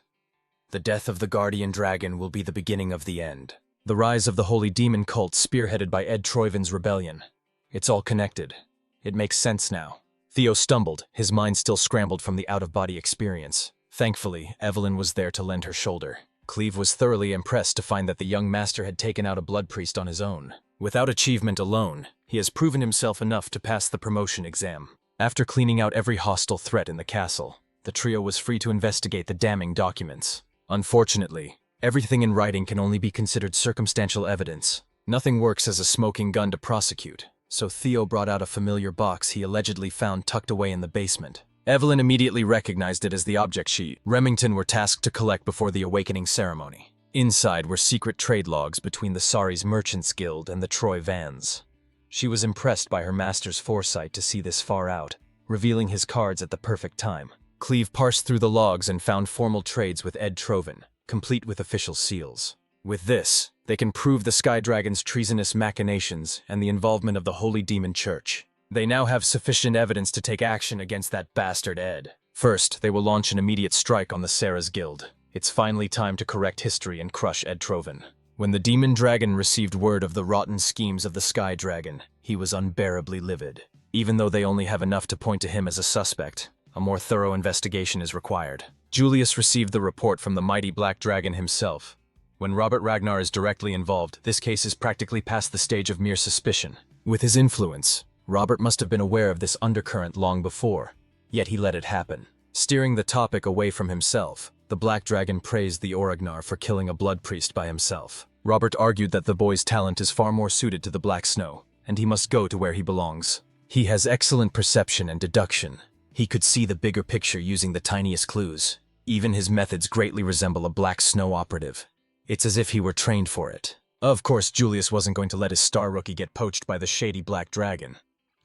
The death of the Guardian Dragon will be the beginning of the end. The rise of the Holy Demon cult spearheaded by Ed Troiven's rebellion. It's all connected. It makes sense now. Theo stumbled, his mind still scrambled from the out-of-body experience. Thankfully, Evelyn was there to lend her shoulder. Cleve was thoroughly impressed to find that the young master had taken out a blood priest on his own. Without achievement alone, he has proven himself enough to pass the promotion exam. After cleaning out every hostile threat in the castle, the trio was free to investigate the damning documents. Unfortunately, everything in writing can only be considered circumstantial evidence. Nothing works as a smoking gun to prosecute, so Theo brought out a familiar box he allegedly found tucked away in the basement. Evelyn immediately recognized it as the object she, Remington were tasked to collect before the awakening ceremony. Inside were secret trade logs between the Sari's Merchants Guild and the Troy Vans. She was impressed by her master's foresight to see this far out, revealing his cards at the perfect time. Cleve parsed through the logs and found formal trades with Ed Troven, complete with official seals. With this, they can prove the Sky Dragon's treasonous machinations and the involvement of the Holy Demon Church. They now have sufficient evidence to take action against that bastard Ed. First, they will launch an immediate strike on the Sarah's Guild. It's finally time to correct history and crush Ed Troven. When the Demon Dragon received word of the rotten schemes of the Sky Dragon, he was unbearably livid. Even though they only have enough to point to him as a suspect, a more thorough investigation is required. Julius received the report from the mighty Black Dragon himself. When Robert Ragnar is directly involved, this case is practically past the stage of mere suspicion. With his influence, Robert must have been aware of this undercurrent long before, yet he let it happen. Steering the topic away from himself, the Black Dragon praised the Oragnar for killing a blood priest by himself. Robert argued that the boy's talent is far more suited to the Black Snow, and he must go to where he belongs. He has excellent perception and deduction. He could see the bigger picture using the tiniest clues. Even his methods greatly resemble a Black Snow operative. It's as if he were trained for it. Of course, Julius wasn't going to let his star rookie get poached by the shady Black Dragon.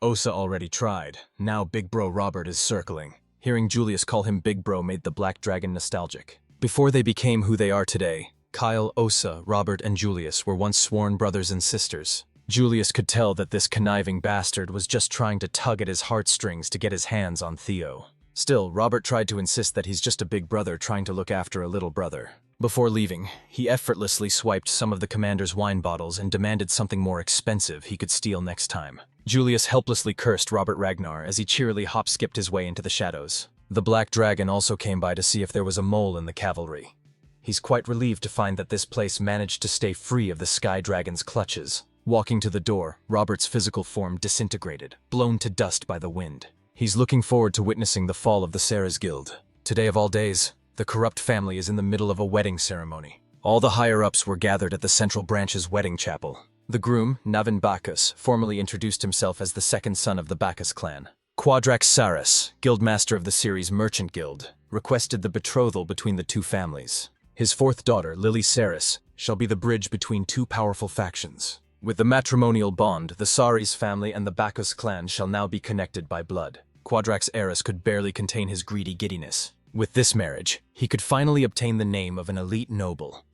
Osa already tried. Now Big Bro Robert is circling. Hearing Julius call him Big Bro made the Black Dragon nostalgic. Before they became who they are today, Kyle, Osa, Robert, and Julius were once sworn brothers and sisters. Julius could tell that this conniving bastard was just trying to tug at his heartstrings to get his hands on Theo. Still, Robert tried to insist that he's just a big brother trying to look after a little brother. Before leaving, he effortlessly swiped some of the commander's wine bottles and demanded something more expensive he could steal next time. Julius helplessly cursed Robert Ragnar as he cheerily hop-skipped his way into the shadows. The Black Dragon also came by to see if there was a mole in the cavalry. He's quite relieved to find that this place managed to stay free of the Sky Dragon's clutches. Walking to the door, Robert's physical form disintegrated, blown to dust by the wind. He's looking forward to witnessing the fall of the Sarah's Guild. Today of all days, the corrupt family is in the middle of a wedding ceremony. All the higher-ups were gathered at the Central Branch's wedding chapel. The groom, Navin Bacchus, formally introduced himself as the second son of the Bacchus clan. Quadrax Saris, guildmaster of the Ceres Merchant Guild, requested the betrothal between the two families. His fourth daughter, Lily Saris, shall be the bridge between two powerful factions. With the matrimonial bond, the Saris family and the Bacchus clan shall now be connected by blood. Quadrax Eris could barely contain his greedy giddiness. With this marriage, he could finally obtain the name of an elite noble.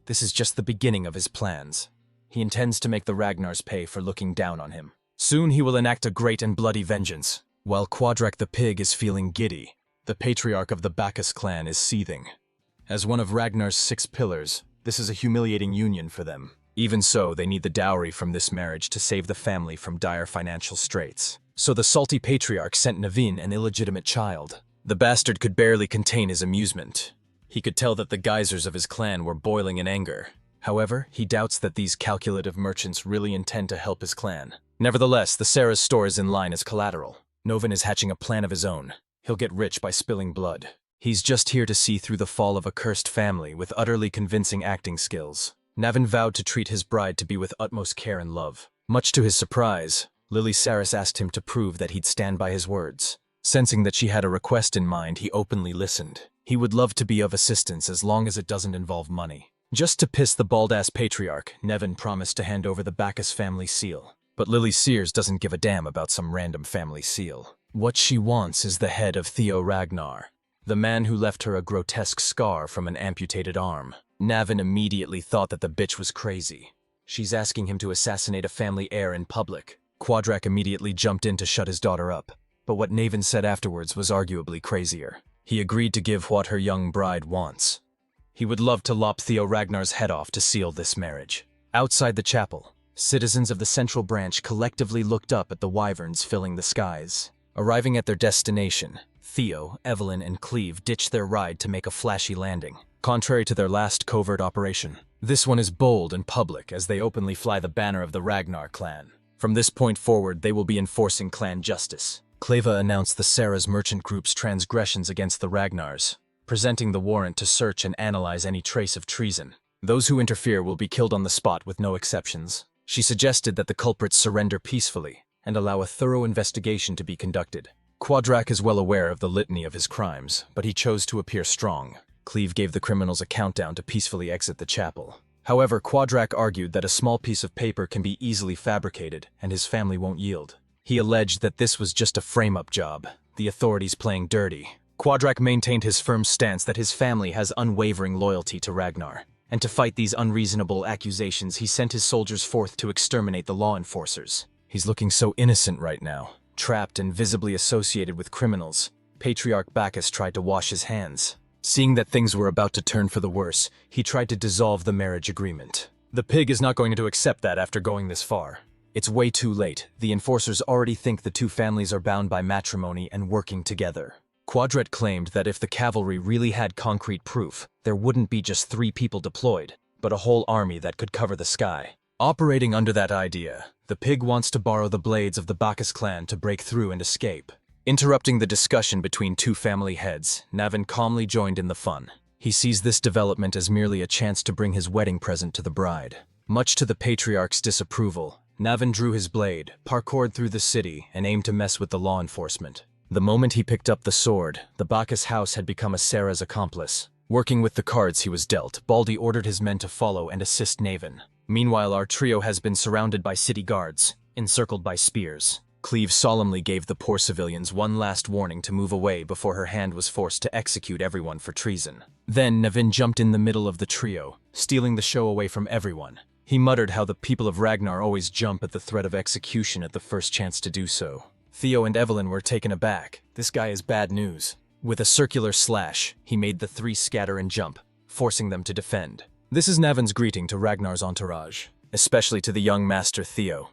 This is just the beginning of his plans. He intends to make the Ragnars pay for looking down on him. Soon he will enact a great and bloody vengeance. While Quadrac the pig is feeling giddy, the patriarch of the Bacchus clan is seething. As one of Ragnar's 6 pillars, this is a humiliating union for them. Even so, they need the dowry from this marriage to save the family from dire financial straits. So the salty patriarch sent Navin an illegitimate child. The bastard could barely contain his amusement. He could tell that the geysers of his clan were boiling in anger. However, he doubts that these calculative merchants really intend to help his clan. Nevertheless, the Sarah's store is in line as collateral. Novin is hatching a plan of his own. He'll get rich by spilling blood. He's just here to see through the fall of a cursed family with utterly convincing acting skills. Navin vowed to treat his bride to be with utmost care and love. Much to his surprise, Lily Saris asked him to prove that he'd stand by his words. Sensing that she had a request in mind, he openly listened. He would love to be of assistance as long as it doesn't involve money. Just to piss the bald-ass patriarch, Nevin promised to hand over the Bacchus family seal. But Lily Sears doesn't give a damn about some random family seal. What she wants is the head of Theo Ragnar. the man who left her a grotesque scar from an amputated arm. Navin immediately thought that the bitch was crazy. She's asking him to assassinate a family heir in public. Quadrak immediately jumped in to shut his daughter up, but what Navin said afterwards was arguably crazier. He agreed to give what her young bride wants. He would love to lop Theo Ragnar's head off to seal this marriage. Outside the chapel, citizens of the central branch collectively looked up at the wyverns filling the skies. Arriving at their destination, Theo, Evelyn, and Cleve ditched their ride to make a flashy landing. Contrary to their last covert operation, this one is bold and public as they openly fly the banner of the Ragnar clan. From this point forward, they will be enforcing clan justice. Kleva announced the Sarah's merchant group's transgressions against the Ragnars, presenting the warrant to search and analyze any trace of treason. Those who interfere will be killed on the spot with no exceptions. She suggested that the culprits surrender peacefully and allow a thorough investigation to be conducted. Quadrak is well aware of the litany of his crimes, but he chose to appear strong. Cleve gave the criminals a countdown to peacefully exit the chapel. However, Quadrak argued that a small piece of paper can be easily fabricated and his family won't yield. He alleged that this was just a frame-up job, the authorities playing dirty. Quadrak maintained his firm stance that his family has unwavering loyalty to Ragnar, and to fight these unreasonable accusations he sent his soldiers forth to exterminate the law enforcers. He's looking so innocent right now, trapped and visibly associated with criminals. Patriarch Bacchus tried to wash his hands. Seeing that things were about to turn for the worse, he tried to dissolve the marriage agreement. The pig is not going to accept that after going this far. It's way too late. The enforcers already think the two families are bound by matrimony and working together. Quadret claimed that if the cavalry really had concrete proof, there wouldn't be just 3 people deployed, but a whole army that could cover the sky. Operating under that idea, the pig wants to borrow the blades of the Bacchus clan to break through and escape. Interrupting the discussion between two family heads, Navin calmly joined in the fun. He sees this development as merely a chance to bring his wedding present to the bride. Much to the patriarch's disapproval, Navin drew his blade, parkoured through the city, and aimed to mess with the law enforcement. The moment he picked up the sword, the Bacchus house had become Asura's accomplice. Working with the cards he was dealt, Baldi ordered his men to follow and assist Navin. Meanwhile, our trio has been surrounded by city guards, encircled by spears. Cleve solemnly gave the poor civilians one last warning to move away before her hand was forced to execute everyone for treason. Then Navin jumped in the middle of the trio, stealing the show away from everyone. He muttered how the people of Ragnar always jump at the threat of execution at the first chance to do so. Theo and Evelyn were taken aback. This guy is bad news. With a circular slash, he made the 3 scatter and jump, forcing them to defend. This is Navin's greeting to Ragnar's entourage, especially to the young master Theo.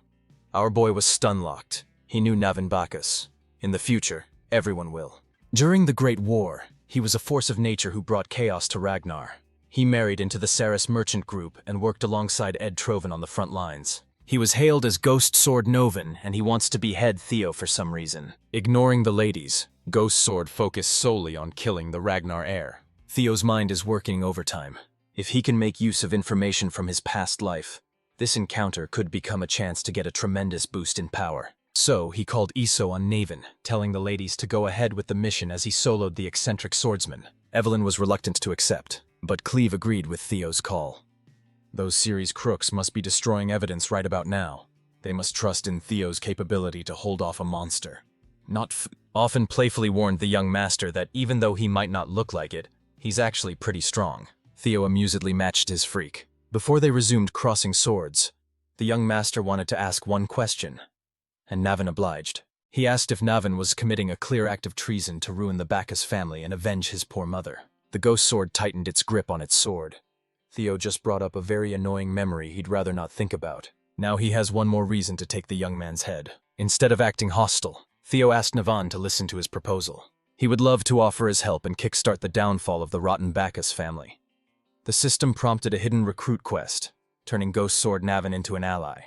Our boy was stun-locked. He knew Navin Bacchus. In the future, everyone will. During the Great War, he was a force of nature who brought chaos to Ragnar. He married into the Saris merchant group and worked alongside Ed Trovan on the front lines. He was hailed as Ghost Sword Novin, and he wants to behead Theo for some reason. Ignoring the ladies, Ghost Sword focused solely on killing the Ragnar heir. Theo's mind is working overtime. If he can make use of information from his past life, this encounter could become a chance to get a tremendous boost in power. So, he called Iso on Navin, telling the ladies to go ahead with the mission as he soloed the eccentric swordsman. Evelyn was reluctant to accept, but Cleve agreed with Theo's call. Those series crooks must be destroying evidence right about now. They must trust in Theo's capability to hold off a monster. Often playfully warned the young master that even though he might not look like it, he's actually pretty strong. Theo amusedly matched his freak. Before they resumed crossing swords, the young master wanted to ask one question, and Navin obliged. He asked if Navin was committing a clear act of treason to ruin the Bacchus family and avenge his poor mother. The ghost sword tightened its grip on its sword. Theo just brought up a very annoying memory he'd rather not think about. Now he has one more reason to take the young man's head. Instead of acting hostile, Theo asked Navan to listen to his proposal. He would love to offer his help and kickstart the downfall of the rotten Bacchus family. The system prompted a hidden recruit quest, turning Ghost Sword Navin into an ally.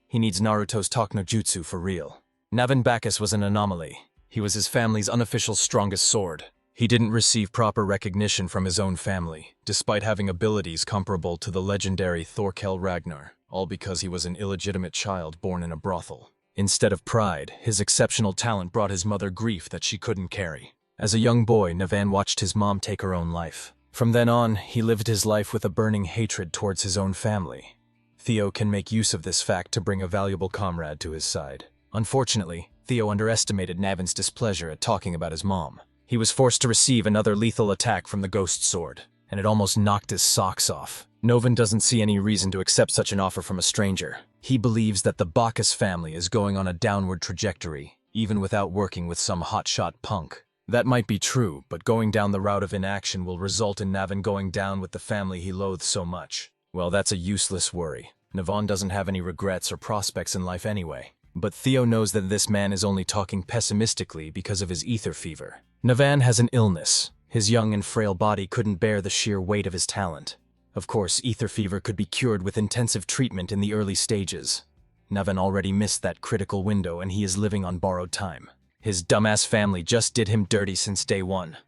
He needs Naruto's Talk no Jutsu for real. Navin Bacchus was an anomaly. He was his family's unofficial strongest sword. He didn't receive proper recognition from his own family, despite having abilities comparable to the legendary Thorkel Ragnar, all because he was an illegitimate child born in a brothel. Instead of pride, his exceptional talent brought his mother grief that she couldn't carry. As a young boy, Navan watched his mom take her own life. From then on, he lived his life with a burning hatred towards his own family. Theo can make use of this fact to bring a valuable comrade to his side. Unfortunately, Theo underestimated Navin's displeasure at talking about his mom. He was forced to receive another lethal attack from the ghost sword, and it almost knocked his socks off. Novan doesn't see any reason to accept such an offer from a stranger. He believes that the Bacchus family is going on a downward trajectory, even without working with some hotshot punk. That might be true, but going down the route of inaction will result in Navan going down with the family he loathes so much. Well, that's a useless worry. Navan doesn't have any regrets or prospects in life anyway. But Theo knows that this man is only talking pessimistically because of his ether fever. Navan has an illness. His young and frail body couldn't bear the sheer weight of his talent. Of course, ether fever could be cured with intensive treatment in the early stages. Navan already missed that critical window and he is living on borrowed time. His dumbass family just did him dirty since day one.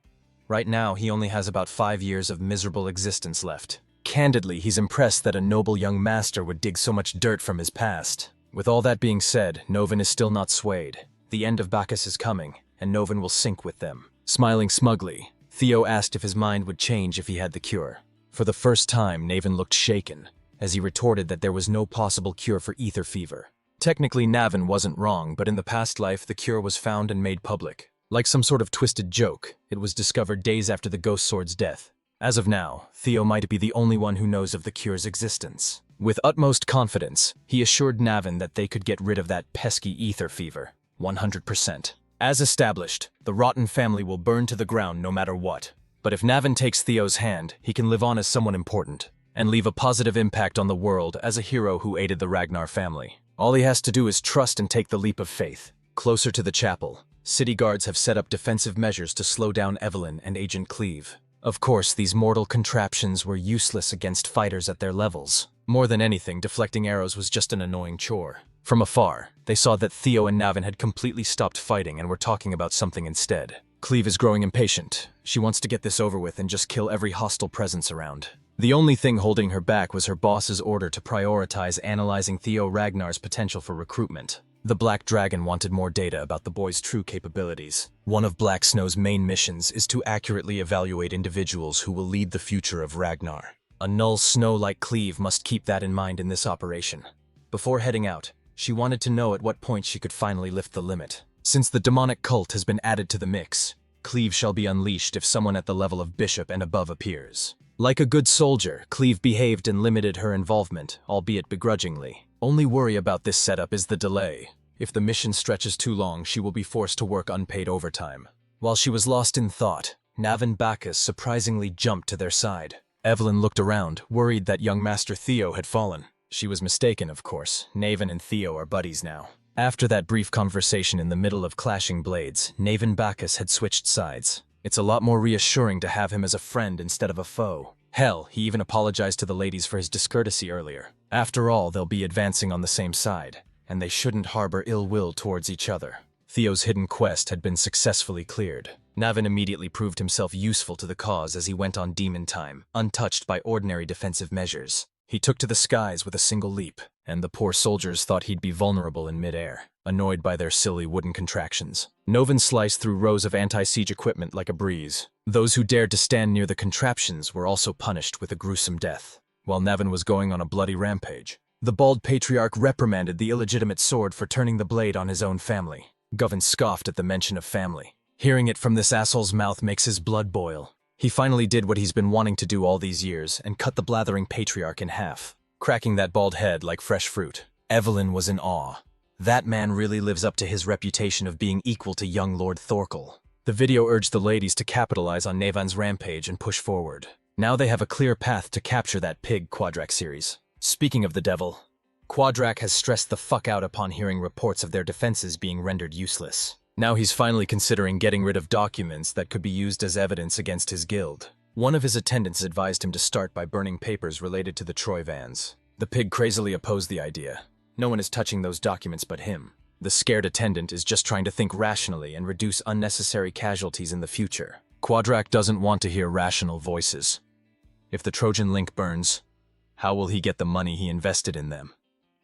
Right now, he only has about 5 years of miserable existence left. Candidly, he's impressed that a noble young master would dig so much dirt from his past. With all that being said, Novan is still not swayed. The end of Bacchus is coming, and Novan will sink with them. Smiling smugly, Theo asked if his mind would change if he had the cure. For the first time, Navan looked shaken, as he retorted that there was no possible cure for ether fever. Technically, Navan wasn't wrong, but in the past life, the cure was found and made public. Like some sort of twisted joke, it was discovered days after the ghost sword's death. As of now, Theo might be the only one who knows of the cure's existence. With utmost confidence, he assured Navan that they could get rid of that pesky ether fever, 100%. As established, the rotten family will burn to the ground no matter what. But if Navan takes Theo's hand, he can live on as someone important, and leave a positive impact on the world as a hero who aided the Ragnar family. All he has to do is trust and take the leap of faith. Closer to the chapel, city guards have set up defensive measures to slow down Evelyn and Agent Cleve. Of course, these mortal contraptions were useless against fighters at their levels. More than anything, deflecting arrows was just an annoying chore. From afar, they saw that Theo and Navan had completely stopped fighting and were talking about something instead. Cleve is growing impatient. She wants to get this over with and just kill every hostile presence around. The only thing holding her back was her boss's order to prioritize analyzing Theo Ragnar's potential for recruitment. The Black Dragon wanted more data about the boy's true capabilities. One of Black Snow's main missions is to accurately evaluate individuals who will lead the future of Ragnar. A null snow like Cleve must keep that in mind in this operation. Before heading out, she wanted to know at what point she could finally lift the limit. Since the demonic cult has been added to the mix, Cleve shall be unleashed if someone at the level of bishop and above appears. Like a good soldier, Cleve behaved and limited her involvement, albeit begrudgingly. Only worry about this setup is the delay. If the mission stretches too long, she will be forced to work unpaid overtime. While she was lost in thought, Navan Bacchus surprisingly jumped to their side. Evelyn looked around, worried that young Master Theo had fallen. She was mistaken, of course. Navan and Theo are buddies now. After that brief conversation in the middle of clashing blades, Navan Bacchus had switched sides. It's a lot more reassuring to have him as a friend instead of a foe. Hell, he even apologized to the ladies for his discourtesy earlier. After all, they'll be advancing on the same side, and they shouldn't harbor ill will towards each other. Theo's hidden quest had been successfully cleared. Navan immediately proved himself useful to the cause as he went on demon time, untouched by ordinary defensive measures. He took to the skies with a single leap, and the poor soldiers thought he'd be vulnerable in midair, annoyed by their silly wooden contractions. Novan sliced through rows of anti-siege equipment like a breeze. Those who dared to stand near the contraptions were also punished with a gruesome death. While Navan was going on a bloody rampage, the bald patriarch reprimanded the illegitimate sword for turning the blade on his own family. Govan scoffed at the mention of family. Hearing it from this asshole's mouth makes his blood boil. He finally did what he's been wanting to do all these years and cut the blathering patriarch in half, cracking that bald head like fresh fruit. Evelyn was in awe. That man really lives up to his reputation of being equal to young Lord Thorkel. The video urged the ladies to capitalize on Navan's rampage and push forward. Now they have a clear path to capture that pig Quadrak series. Speaking of the devil, Quadrak has stressed the fuck out upon hearing reports of their defenses being rendered useless. Now he's finally considering getting rid of documents that could be used as evidence against his guild. One of his attendants advised him to start by burning papers related to the Troy vans. The pig crazily opposed the idea. No one is touching those documents but him. The scared attendant is just trying to think rationally and reduce unnecessary casualties in the future. Quadrak doesn't want to hear rational voices. If the Trojan link burns, how will he get the money he invested in them?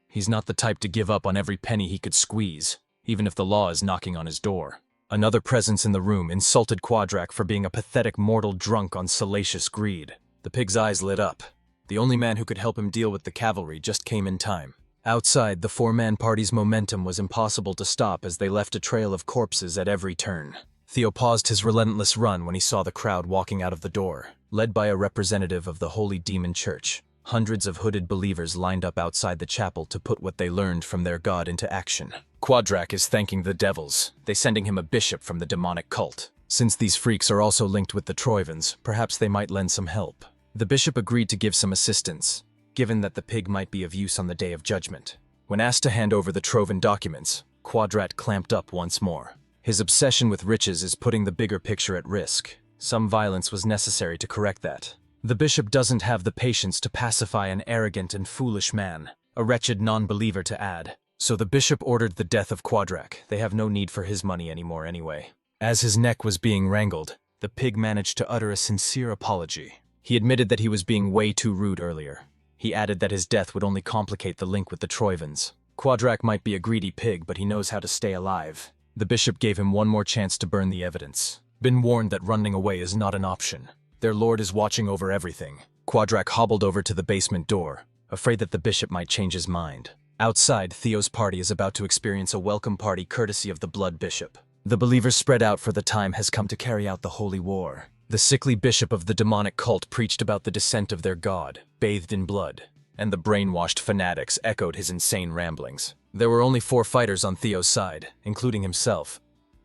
He's not the type to give up on every penny he could squeeze, even if the law is knocking on his door. Another presence in the room insulted Quadrak for being a pathetic mortal drunk on salacious greed. The pig's eyes lit up. The only man who could help him deal with the cavalry just came in time. Outside, the four-man party's momentum was impossible to stop as they left a trail of corpses at every turn. Theo paused his relentless run when he saw the crowd walking out of the door, led by a representative of the Holy Demon Church. Hundreds of hooded believers lined up outside the chapel to put what they learned from their god into action. Quadrak is thanking the devils, they sending him a bishop from the demonic cult. Since these freaks are also linked with the Troivans, perhaps they might lend some help. The bishop agreed to give some assistance, given that the pig might be of use on the Day of Judgment. When asked to hand over the Trovan documents, Quadrat clamped up once more. His obsession with riches is putting the bigger picture at risk. Some violence was necessary to correct that. The bishop doesn't have the patience to pacify an arrogant and foolish man, a wretched non-believer to add. So the bishop ordered the death of Quadrak. They have no need for his money anymore anyway. As his neck was being wrangled, the pig managed to utter a sincere apology. He admitted that he was being way too rude earlier. He added that his death would only complicate the link with the Troivans. Quadrak might be a greedy pig, but he knows how to stay alive. The bishop gave him one more chance to burn the evidence. Been warned that running away is not an option. Their lord is watching over everything. Quadrak hobbled over to the basement door, afraid that the bishop might change his mind. Outside, Theo's party is about to experience a welcome party courtesy of the Blood Bishop. The believers spread out, for the time has come to carry out the holy war. The sickly bishop of the demonic cult preached about the descent of their god, bathed in blood, and the brainwashed fanatics echoed his insane ramblings. There were only 4 fighters on Theo's side, including himself.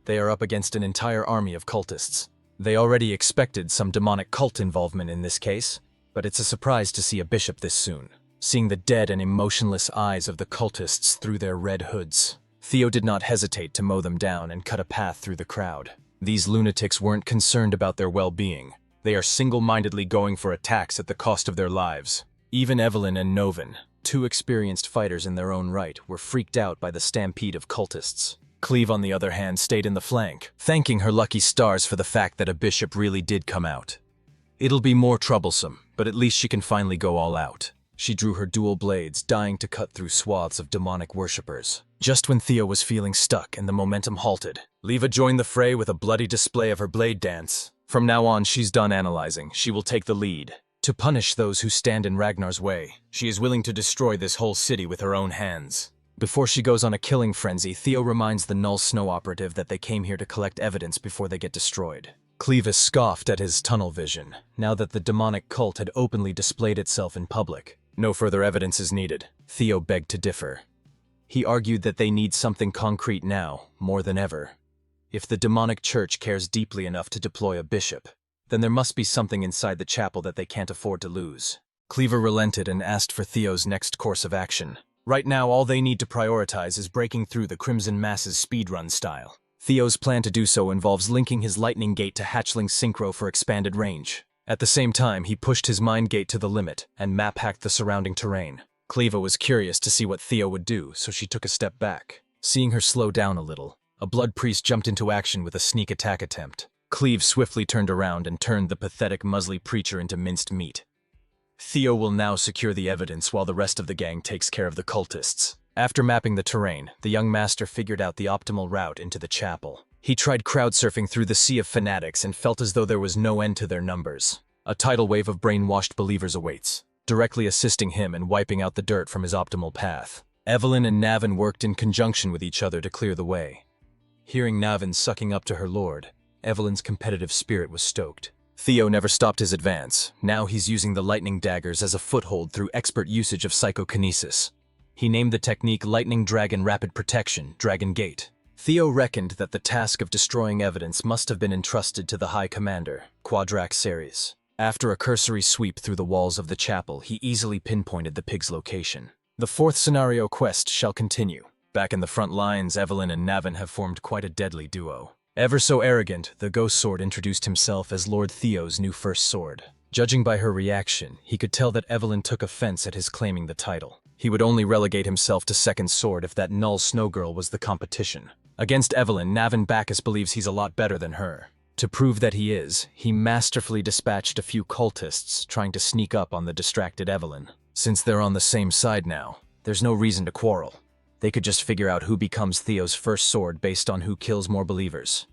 They are up against an entire army of cultists. They already expected some demonic cult involvement in this case, but it's a surprise to see a bishop this soon. Seeing the dead and emotionless eyes of the cultists through their red hoods, Theo did not hesitate to mow them down and cut a path through the crowd. These lunatics weren't concerned about their well-being. They are single-mindedly going for attacks at the cost of their lives. Even Evelyn and Novin, 2 experienced fighters in their own right, were freaked out by the stampede of cultists. Cleve, on the other hand, stayed in the flank, thanking her lucky stars for the fact that a bishop really did come out. It'll be more troublesome, but at least she can finally go all out. She drew her dual blades, dying to cut through swaths of demonic worshippers. Just when Theo was feeling stuck and the momentum halted, Leva joined the fray with a bloody display of her blade dance. From now on, she's done analyzing. She will take the lead. To punish those who stand in Ragnar's way, she is willing to destroy this whole city with her own hands. Before she goes on a killing frenzy, Theo reminds the Null Snow operative that they came here to collect evidence before they get destroyed. Clevis scoffed at his tunnel vision, now that the demonic cult had openly displayed itself in public. No further evidence is needed. Theo begged to differ. He argued that they need something concrete now, more than ever. If the demonic church cares deeply enough to deploy a bishop, then there must be something inside the chapel that they can't afford to lose. Cleaver relented and asked for Theo's next course of action. Right now, all they need to prioritize is breaking through the Crimson Mass's speedrun style. Theo's plan to do so involves linking his lightning gate to Hatchling Synchro for expanded range. At the same time, he pushed his mind gate to the limit and map-hacked the surrounding terrain. Cleva was curious to see what Theo would do, so she took a step back. Seeing her slow down a little, a blood priest jumped into action with a sneak attack attempt. Cleve swiftly turned around and turned the pathetic Musley preacher into minced meat. Theo will now secure the evidence while the rest of the gang takes care of the cultists. After mapping the terrain, the young master figured out the optimal route into the chapel. He tried crowd-surfing through the sea of fanatics and felt as though there was no end to their numbers. A tidal wave of brainwashed believers awaits, directly assisting him in wiping out the dirt from his optimal path. Evelyn and Navin worked in conjunction with each other to clear the way. Hearing Navin sucking up to her lord, Evelyn's competitive spirit was stoked. Theo never stopped his advance. Now he's using the lightning daggers as a foothold through expert usage of psychokinesis. He named the technique Lightning Dragon Rapid Protection, Dragon Gate. Theo reckoned that the task of destroying evidence must have been entrusted to the High Commander, Quadrak Ceres. After a cursory sweep through the walls of the chapel, he easily pinpointed the pig's location. The 4th scenario quest shall continue. Back in the front lines, Evelyn and Navin have formed quite a deadly duo. Ever so arrogant, the Ghost Sword introduced himself as Lord Theo's new first sword. Judging by her reaction, he could tell that Evelyn took offense at his claiming the title. He would only relegate himself to second sword if that Null Snow Girl was the competition. Against Evelyn, Navin Bacchus believes he's a lot better than her. To prove that he is, he masterfully dispatched a few cultists trying to sneak up on the distracted Evelyn. Since they're on the same side now, there's no reason to quarrel. They could just figure out who becomes Theo's first sword based on who kills more believers.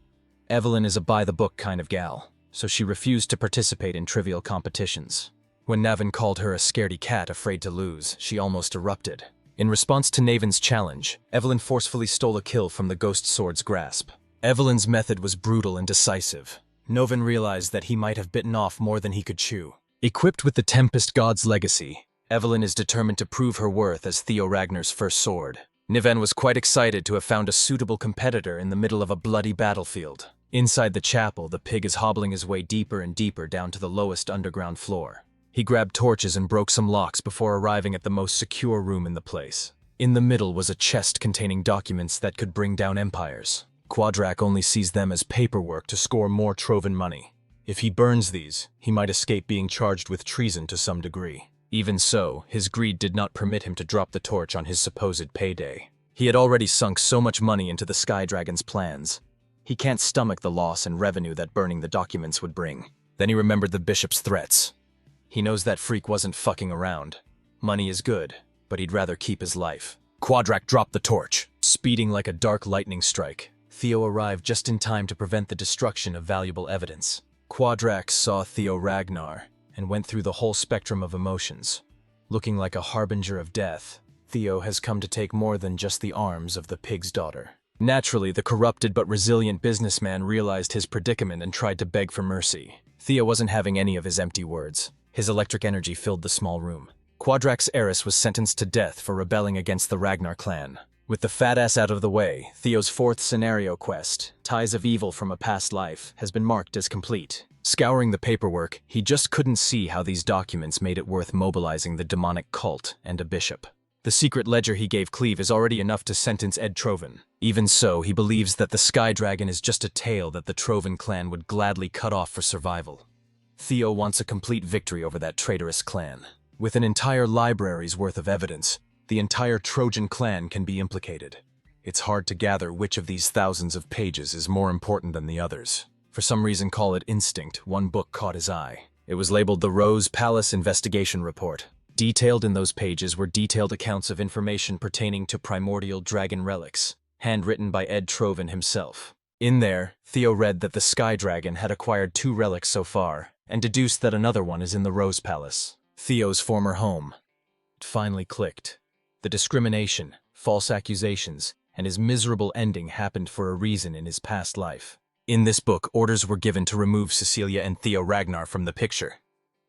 Evelyn is a by-the-book kind of gal, so she refused to participate in trivial competitions. When Navin called her a scaredy cat afraid to lose, she almost erupted. In response to Navin's challenge, Evelyn forcefully stole a kill from the Ghost Sword's grasp. Evelyn's method was brutal and decisive. Novin realized that he might have bitten off more than he could chew. Equipped with the Tempest God's legacy, Evelyn is determined to prove her worth as Theo Ragnar's first sword. Niven was quite excited to have found a suitable competitor in the middle of a bloody battlefield. Inside the chapel, the pig is hobbling his way deeper and deeper down to the lowest underground floor. He grabbed torches and broke some locks before arriving at the most secure room in the place. In the middle was a chest containing documents that could bring down empires. Quadrak only sees them as paperwork to score more Trovan money. If he burns these, he might escape being charged with treason to some degree. Even so, his greed did not permit him to drop the torch on his supposed payday. He had already sunk so much money into the Sky Dragon's plans. He can't stomach the loss and revenue that burning the documents would bring. Then he remembered the bishop's threats. He knows that freak wasn't fucking around. Money is good, but he'd rather keep his life. Quadrak dropped the torch. Speeding like a dark lightning strike, Theo arrived just in time to prevent the destruction of valuable evidence. Quadrak saw Theo Ragnar and went through the whole spectrum of emotions. Looking like a harbinger of death, Theo has come to take more than just the arms of the pig's daughter. Naturally, the corrupted but resilient businessman realized his predicament and tried to beg for mercy. Theo wasn't having any of his empty words. His electric energy filled the small room. Quadrak's heiress was sentenced to death for rebelling against the Ragnar clan. With the fat ass out of the way, Theo's fourth scenario quest, Ties of Evil from a Past Life, has been marked as complete. Scouring the paperwork, he just couldn't see how these documents made it worth mobilizing the demonic cult and a bishop. The secret ledger he gave Cleve is already enough to sentence Ed Trovan. Even so, he believes that the Sky Dragon is just a tale that the Trovan clan would gladly cut off for survival. Theo wants a complete victory over that traitorous clan. With an entire library's worth of evidence, the entire Trojan clan can be implicated. It's hard to gather which of these thousands of pages is more important than the others. For some reason, call it instinct, one book caught his eye. It was labeled the Rose Palace Investigation Report. Detailed in those pages were detailed accounts of information pertaining to primordial dragon relics, handwritten by Ed Trovan himself. In there, Theo read that the Sky Dragon had acquired 2 relics so far, and deduced that another one is in the Rose Palace, Theo's former home. It finally clicked. The discrimination, false accusations, and his miserable ending happened for a reason in his past life. In this book, orders were given to remove Cecilia and Theo Ragnar from the picture.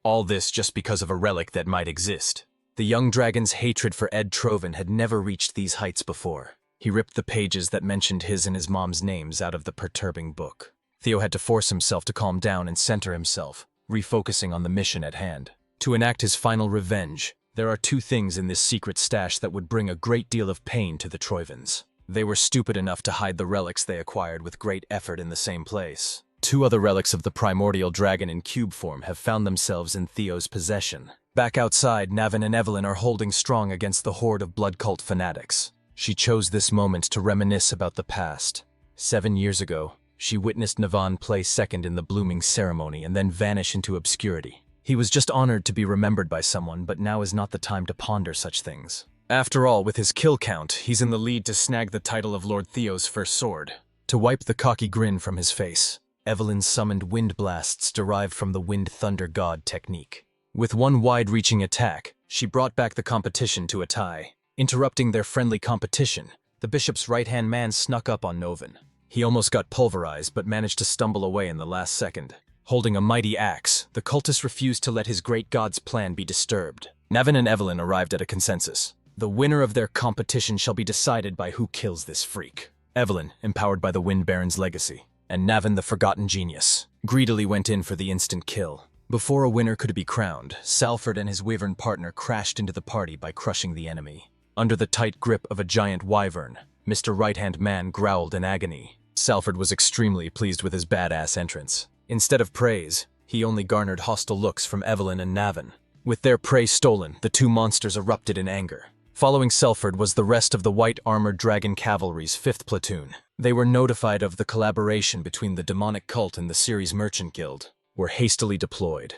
All this just because of a relic that might exist. The young dragon's hatred for Ed Trovan had never reached these heights before. He ripped the pages that mentioned his and his mom's names out of the perturbing book. Theo had to force himself to calm down and center himself, refocusing on the mission at hand. To enact his final revenge, there are 2 things in this secret stash that would bring a great deal of pain to the Troivans. They were stupid enough to hide the relics they acquired with great effort in the same place. 2 other relics of the primordial dragon in cube form have found themselves in Theo's possession. Back outside, Navin and Evelyn are holding strong against the horde of blood cult fanatics. She chose this moment to reminisce about the past. 7 years ago, she witnessed Navan play second in the blooming ceremony and then vanish into obscurity. He was just honored to be remembered by someone, but now is not the time to ponder such things. After all, with his kill count, he's in the lead to snag the title of Lord Theo's first sword. To wipe the cocky grin from his face, Evelyn summoned wind blasts derived from the Wind Thunder God technique. With one wide-reaching attack, she brought back the competition to a tie. Interrupting their friendly competition, the bishop's right-hand man snuck up on Novin. He almost got pulverized, but managed to stumble away in the last second. Holding a mighty axe, the cultist refused to let his great god's plan be disturbed. Navin and Evelyn arrived at a consensus. The winner of their competition shall be decided by who kills this freak. Evelyn, empowered by the Wind Baron's legacy, and Navin the Forgotten Genius, greedily went in for the instant kill. Before a winner could be crowned, Salford and his wyvern partner crashed into the party by crushing the enemy. Under the tight grip of a giant wyvern, Mr. Right-Hand Man growled in agony. Salford was extremely pleased with his badass entrance. Instead of praise, he only garnered hostile looks from Evelyn and Navin. With their prey stolen, the 2 monsters erupted in anger. Following Salford was the rest of the white-armored dragon cavalry's 5th platoon. They were notified of the collaboration between the demonic cult and the Ceres Merchant Guild, were hastily deployed.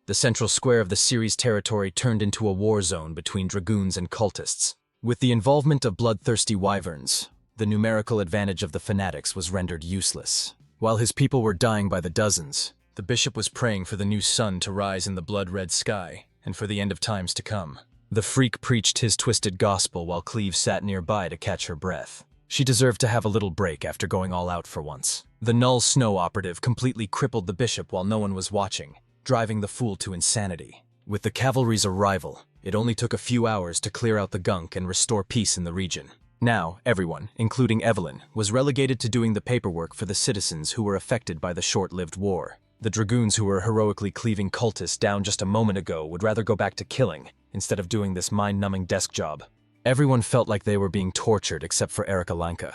The central square of the Ceres territory turned into a war zone between dragoons and cultists. With the involvement of bloodthirsty wyverns, the numerical advantage of the fanatics was rendered useless. While his people were dying by the dozens, the bishop was praying for the new sun to rise in the blood-red sky, and for the end of times to come. The freak preached his twisted gospel while Cleve sat nearby to catch her breath. She deserved to have a little break after going all out for once. The Null Snow operative completely crippled the bishop while no one was watching, driving the fool to insanity. With the cavalry's arrival, it only took a few hours to clear out the gunk and restore peace in the region. Now, everyone, including Evelyn, was relegated to doing the paperwork for the citizens who were affected by the short-lived war. The dragoons who were heroically cleaving cultists down just a moment ago would rather go back to killing, instead of doing this mind-numbing desk job. Everyone felt like they were being tortured except for Aniclimax.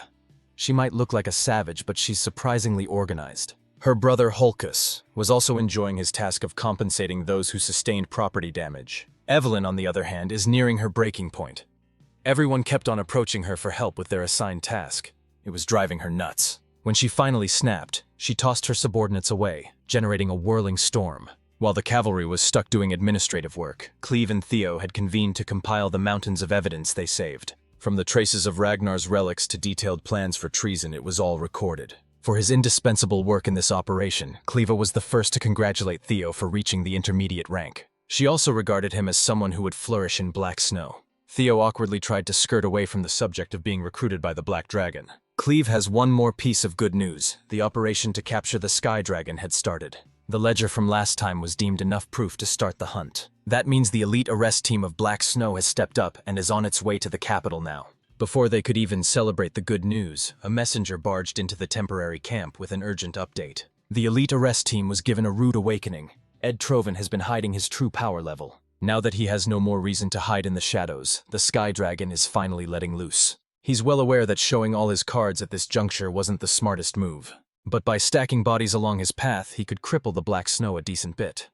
She might look like a savage, but she's surprisingly organized. Her brother Hulkus was also enjoying his task of compensating those who sustained property damage. Evelyn, on the other hand, is nearing her breaking point. Everyone kept on approaching her for help with their assigned task. It was driving her nuts. When she finally snapped, she tossed her subordinates away, generating a whirling storm. While the cavalry was stuck doing administrative work, Cleve and Theo had convened to compile the mountains of evidence they saved. From the traces of Ragnar's relics to detailed plans for treason, it was all recorded. For his indispensable work in this operation, Cleve was the first to congratulate Theo for reaching the intermediate rank. She also regarded him as someone who would flourish in Black Snow. Theo awkwardly tried to skirt away from the subject of being recruited by the Black Dragon. Cleve has one more piece of good news. The operation to capture the Sky Dragon had started. The ledger from last time was deemed enough proof to start the hunt. That means the elite arrest team of Black Snow has stepped up and is on its way to the capital now. Before they could even celebrate the good news, a messenger barged into the temporary camp with an urgent update. The elite arrest team was given a rude awakening. Ed Troven has been hiding his true power level. Now that he has no more reason to hide in the shadows, the Sky Dragon is finally letting loose. He's well aware that showing all his cards at this juncture wasn't the smartest move. But by stacking bodies along his path, he could cripple the Black Snow a decent bit.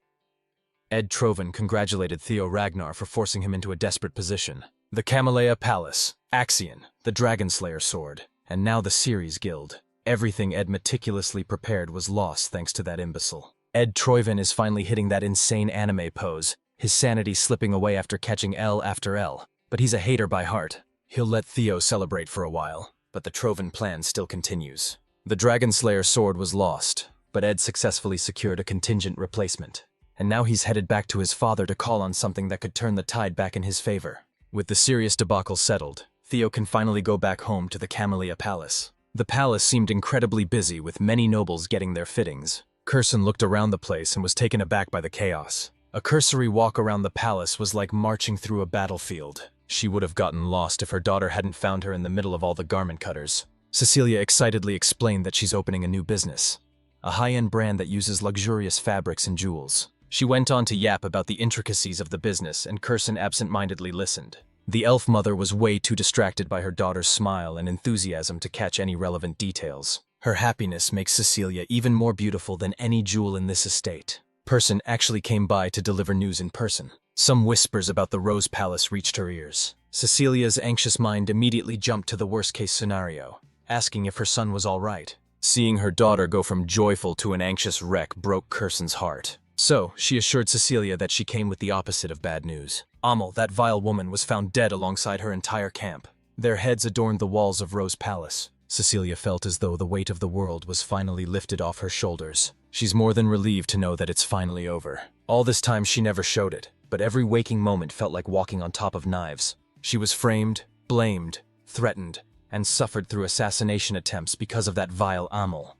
Ed Troven congratulated Theo Ragnar for forcing him into a desperate position. The Camellia Palace, Axion, the Dragonslayer sword, and now the Ceres Guild. Everything Ed meticulously prepared was lost thanks to that imbecile. Ed Troven is finally hitting that insane anime pose, his sanity slipping away after catching L after L. But he's a hater by heart. He'll let Theo celebrate for a while, but the Troven plan still continues. The Dragonslayer sword was lost, but Ed successfully secured a contingent replacement. And now he's headed back to his father to call on something that could turn the tide back in his favor. With the serious debacle settled, Theo can finally go back home to the Camellia Palace. The palace seemed incredibly busy, with many nobles getting their fittings. Curson looked around the place and was taken aback by the chaos. A cursory walk around the palace was like marching through a battlefield. She would have gotten lost if her daughter hadn't found her in the middle of all the garment cutters. Cecilia excitedly explained that she's opening a new business, a high-end brand that uses luxurious fabrics and jewels. She went on to yap about the intricacies of the business, and Curson absent-mindedly listened. The elf mother was way too distracted by her daughter's smile and enthusiasm to catch any relevant details. Her happiness makes Cecilia even more beautiful than any jewel in this estate. Person actually came by to deliver news in person. Some whispers about the Rose Palace reached her ears. Cecilia's anxious mind immediately jumped to the worst-case scenario, asking if her son was all right. Seeing her daughter go from joyful to an anxious wreck broke Curson's heart. So, she assured Cecilia that she came with the opposite of bad news. Amel, that vile woman, was found dead alongside her entire camp. Their heads adorned the walls of Rose Palace. Cecilia felt as though the weight of the world was finally lifted off her shoulders. She's more than relieved to know that it's finally over. All this time she never showed it, but every waking moment felt like walking on top of knives. She was framed, blamed, threatened, and suffered through assassination attempts because of that vile Amel.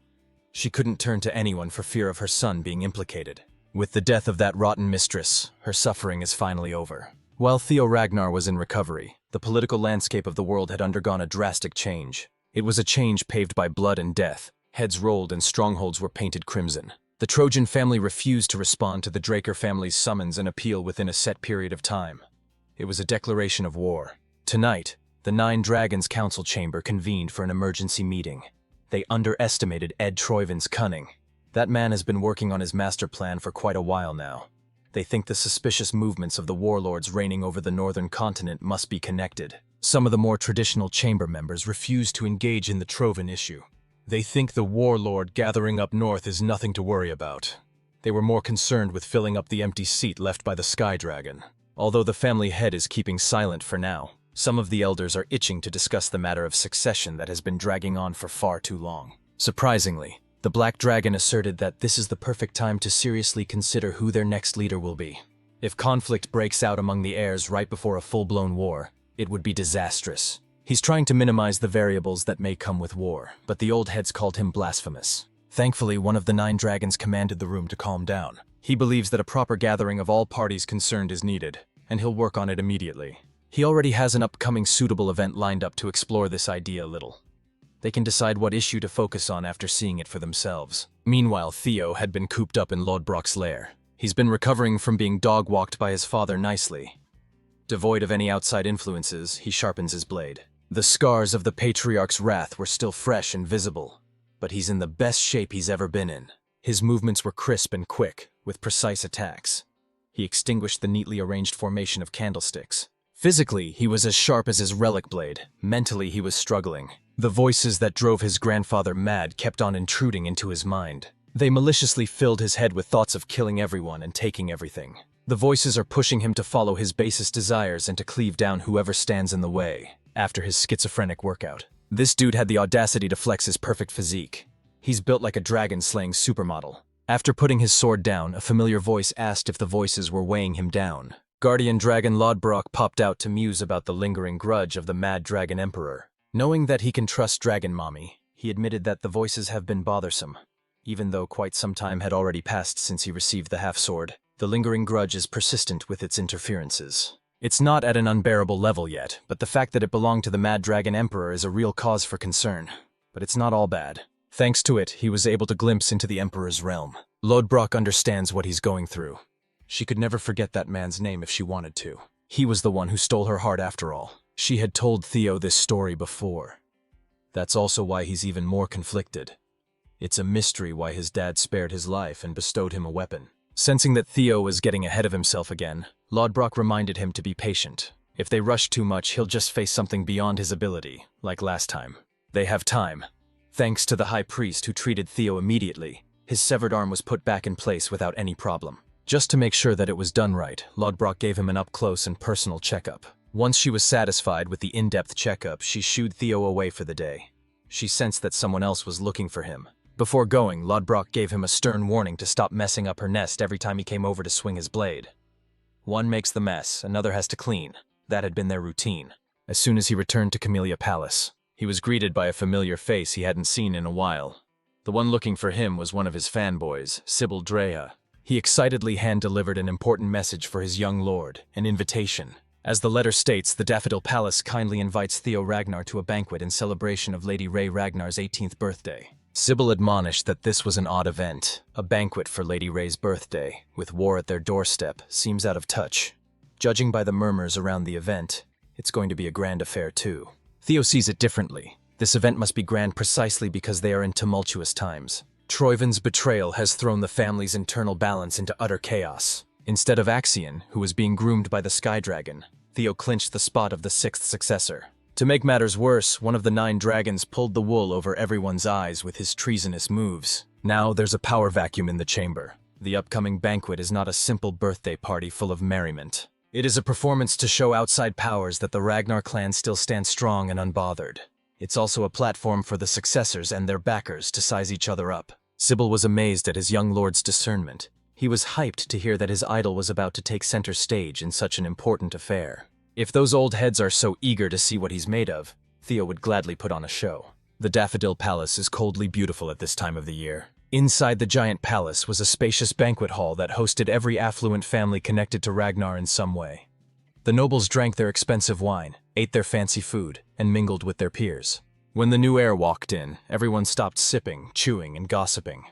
She couldn't turn to anyone for fear of her son being implicated. With the death of that rotten mistress, her suffering is finally over. While Theo Ragnar was in recovery, the political landscape of the world had undergone a drastic change. It was a change paved by blood and death. Heads rolled and strongholds were painted crimson. The Trojan family refused to respond to the Draker family's summons and appeal within a set period of time. It was a declaration of war. Tonight, the Nine Dragons Council Chamber convened for an emergency meeting. They underestimated Ed Troiven's cunning. That man has been working on his master plan for quite a while now. They think the suspicious movements of the warlords reigning over the northern continent must be connected. Some of the more traditional chamber members refuse to engage in the Troven issue. They think the warlord gathering up north is nothing to worry about. They were more concerned with filling up the empty seat left by the Sky Dragon. Although the family head is keeping silent for now, some of the elders are itching to discuss the matter of succession that has been dragging on for far too long. Surprisingly, the Black Dragon asserted that this is the perfect time to seriously consider who their next leader will be. If conflict breaks out among the heirs right before a full-blown war, it would be disastrous. He's trying to minimize the variables that may come with war, but the old heads called him blasphemous. Thankfully, one of the 9 dragons commanded the room to calm down. He believes that a proper gathering of all parties concerned is needed, and he'll work on it immediately. He already has an upcoming suitable event lined up to explore this idea a little. They can decide what issue to focus on after seeing it for themselves. Meanwhile, Theo had been cooped up in Lodbrok's lair. He's been recovering from being dog-walked by his father nicely. Devoid of any outside influences, he sharpens his blade. The scars of the Patriarch's wrath were still fresh and visible, but he's in the best shape he's ever been in. His movements were crisp and quick, with precise attacks. He extinguished the neatly arranged formation of candlesticks. Physically, he was as sharp as his relic blade. Mentally, he was struggling. The voices that drove his grandfather mad kept on intruding into his mind. They maliciously filled his head with thoughts of killing everyone and taking everything. The voices are pushing him to follow his basest desires and to cleave down whoever stands in the way. After his schizophrenic workout, this dude had the audacity to flex his perfect physique. He's built like a dragon-slaying supermodel. After putting his sword down, a familiar voice asked if the voices were weighing him down. Guardian Dragon Lodbrok popped out to muse about the lingering grudge of the Mad Dragon Emperor. Knowing that he can trust Dragon Mommy, he admitted that the voices have been bothersome. Even though quite some time had already passed since he received the half-sword, the lingering grudge is persistent with its interferences. It's not at an unbearable level yet, but the fact that it belonged to the Mad Dragon Emperor is a real cause for concern. But it's not all bad. Thanks to it, he was able to glimpse into the Emperor's realm. Lodbrok understands what he's going through. She could never forget that man's name if she wanted to. He was the one who stole her heart after all. She had told Theo this story before. That's also why he's even more conflicted. It's a mystery why his dad spared his life and bestowed him a weapon. Sensing that Theo was getting ahead of himself again, Lodbrok reminded him to be patient. If they rush too much, he'll just face something beyond his ability, like last time. They have time. Thanks to the High Priest who treated Theo immediately, his severed arm was put back in place without any problem. Just to make sure that it was done right, Lodbrok gave him an up-close and personal checkup. Once she was satisfied with the in-depth checkup, she shooed Theo away for the day. She sensed that someone else was looking for him. Before going, Lodbrok gave him a stern warning to stop messing up her nest every time he came over to swing his blade. One makes the mess, another has to clean. That had been their routine. As soon as he returned to Camellia Palace, he was greeted by a familiar face he hadn't seen in a while. The one looking for him was one of his fanboys, Sybil Drea. He excitedly hand-delivered an important message for his young lord, an invitation. As the letter states, the Daffodil Palace kindly invites Theo Ragnar to a banquet in celebration of Lady Ray Ragnar's 18th birthday. Sybil admonished that this was an odd event. A banquet for Lady Ray's birthday, with war at their doorstep, seems out of touch. Judging by the murmurs around the event, it's going to be a grand affair too. Theo sees it differently. This event must be grand precisely because they are in tumultuous times. Troivan's betrayal has thrown the family's internal balance into utter chaos. Instead of Axion, who was being groomed by the Sky Dragon, Theo clinched the spot of the 6th successor. To make matters worse, one of the 9 dragons pulled the wool over everyone's eyes with his treasonous moves. Now there's a power vacuum in the chamber. The upcoming banquet is not a simple birthday party full of merriment. It is a performance to show outside powers that the Ragnar clan still stands strong and unbothered. It's also a platform for the successors and their backers to size each other up. Sybil was amazed at his young lord's discernment. He was hyped to hear that his idol was about to take center stage in such an important affair. If those old heads are so eager to see what he's made of, Theo would gladly put on a show. The Daffodil Palace is coldly beautiful at this time of the year. Inside the giant palace was a spacious banquet hall that hosted every affluent family connected to Ragnar in some way. The nobles drank their expensive wine, ate their fancy food, and mingled with their peers. When the new heir walked in, everyone stopped sipping, chewing, and gossiping.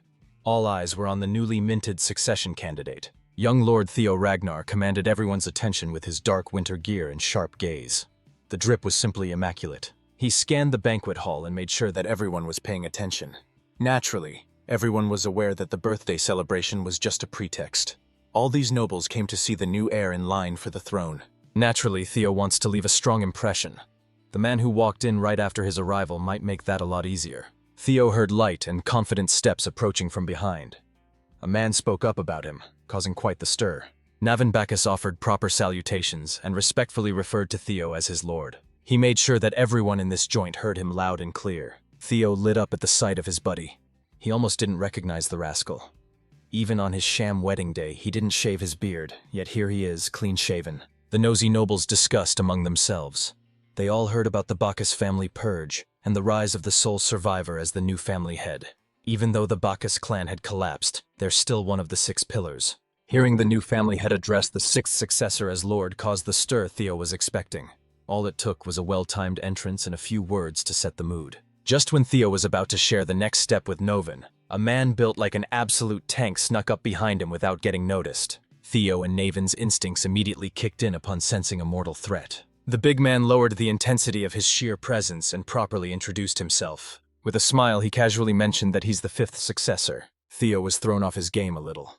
All eyes were on the newly minted succession candidate. Young Lord Theo Ragnar commanded everyone's attention with his dark winter gear and sharp gaze. The drip was simply immaculate. He scanned the banquet hall and made sure that everyone was paying attention. Naturally, everyone was aware that the birthday celebration was just a pretext. All these nobles came to see the new heir in line for the throne. Naturally, Theo wants to leave a strong impression. The man who walked in right after his arrival might make that a lot easier. Theo heard light and confident steps approaching from behind. A man spoke up about him, causing quite the stir. Navin Bacchus offered proper salutations and respectfully referred to Theo as his lord. He made sure that everyone in this joint heard him loud and clear. Theo lit up at the sight of his buddy. He almost didn't recognize the rascal. Even on his sham wedding day, he didn't shave his beard, yet here he is, clean-shaven. The nosy nobles discussed among themselves. They all heard about the Bacchus family purge and the rise of the sole survivor as the new family head. Even though the Bacchus clan had collapsed, they're still one of the 6 pillars. Hearing the new family head address the 6th successor as Lord caused the stir Theo was expecting. All it took was a well-timed entrance and a few words to set the mood. Just when Theo was about to share the next step with Novin, a man built like an absolute tank snuck up behind him without getting noticed. Theo and Navin's instincts immediately kicked in upon sensing a mortal threat. The big man lowered the intensity of his sheer presence and properly introduced himself. With a smile, he casually mentioned that he's the 5th successor. Theo was thrown off his game a little.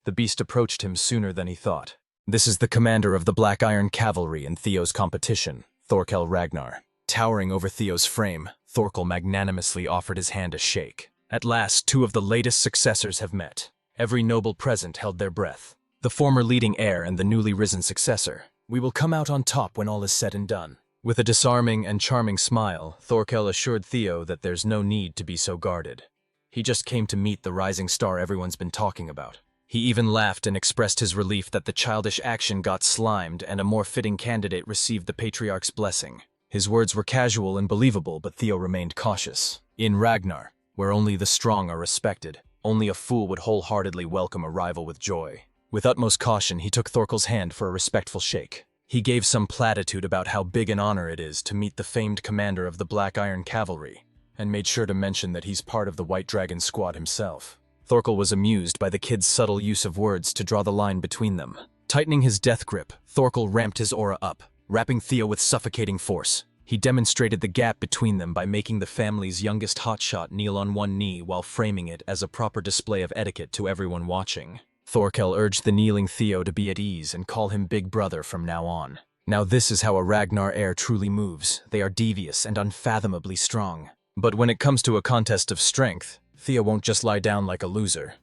The beast approached him sooner than he thought. This is the commander of the Black Iron Cavalry in Theo's competition, Thorkel Ragnar. Towering over Theo's frame, Thorkel magnanimously offered his hand a shake. At last, 2 of the latest successors have met. Every noble present held their breath. The former leading heir and the newly risen successor. We will come out on top when all is said and done. With a disarming and charming smile, Thorkel assured Theo that there's no need to be so guarded. He just came to meet the rising star everyone's been talking about. He even laughed and expressed his relief that the childish action got slimed and a more fitting candidate received the patriarch's blessing. His words were casual and believable, but Theo remained cautious. In Ragnar, where only the strong are respected, only a fool would wholeheartedly welcome a rival with joy. With utmost caution, he took Thorkel's hand for a respectful shake. He gave some platitude about how big an honor it is to meet the famed commander of the Black Iron Cavalry, and made sure to mention that he's part of the White Dragon squad himself. Thorkel was amused by the kid's subtle use of words to draw the line between them. Tightening his death grip, Thorkel ramped his aura up, wrapping Theo with suffocating force. He demonstrated the gap between them by making the family's youngest hotshot kneel on one knee while framing it as a proper display of etiquette to everyone watching. Thorkel urged the kneeling Theo to be at ease and call him Big Brother from now on. Now this is how a Ragnar heir truly moves. They are devious and unfathomably strong. But when it comes to a contest of strength, Theo won't just lie down like a loser.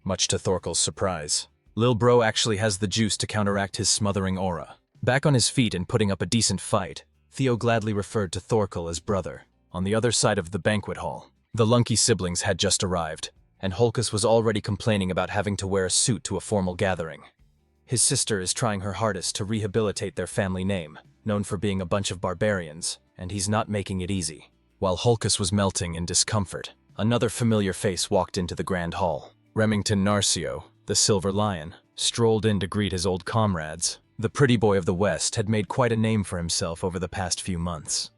Much to Thorkel's surprise, Lil Bro actually has the juice to counteract his smothering aura. Back on his feet and putting up a decent fight, Theo gladly referred to Thorkel as brother. On the other side of the banquet hall, the Lunky siblings had just arrived, and Holkus was already complaining about having to wear a suit to a formal gathering. His sister is trying her hardest to rehabilitate their family name, known for being a bunch of barbarians, and he's not making it easy. While Holkus was melting in discomfort, another familiar face walked into the grand hall. Remington Narcio, the Silver Lion, strolled in to greet his old comrades. The pretty boy of the West had made quite a name for himself over the past few months.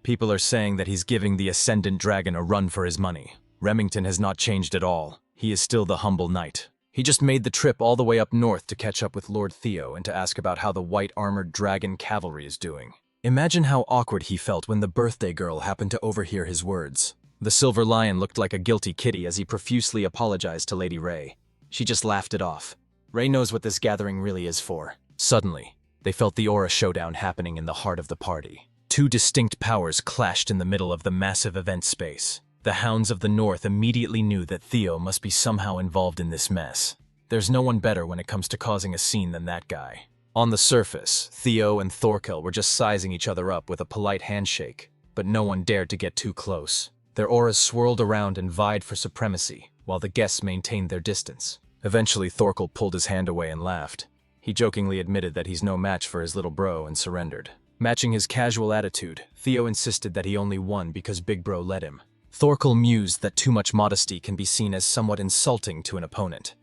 People are saying that he's giving the Ascendant Dragon a run for his money. Remington has not changed at all. He is still the humble knight. He just made the trip all the way up north to catch up with Lord Theo and to ask about how the White Armored Dragon Cavalry is doing. Imagine how awkward he felt when the birthday girl happened to overhear his words. The Silver Lion looked like a guilty kitty as he profusely apologized to Lady Ray. She just laughed it off. Ray knows what this gathering really is for. Suddenly, they felt the aura showdown happening in the heart of the party. 2 distinct powers clashed in the middle of the massive event space. The Hounds of the North immediately knew that Theo must be somehow involved in this mess. There's no one better when it comes to causing a scene than that guy. On the surface, Theo and Thorkel were just sizing each other up with a polite handshake, but no one dared to get too close. Their auras swirled around and vied for supremacy, while the guests maintained their distance. Eventually, Thorkel pulled his hand away and laughed. He jokingly admitted that he's no match for his little bro and surrendered. Matching his casual attitude, Theo insisted that he only won because Big Bro let him. Thorkel mused that too much modesty can be seen as somewhat insulting to an opponent.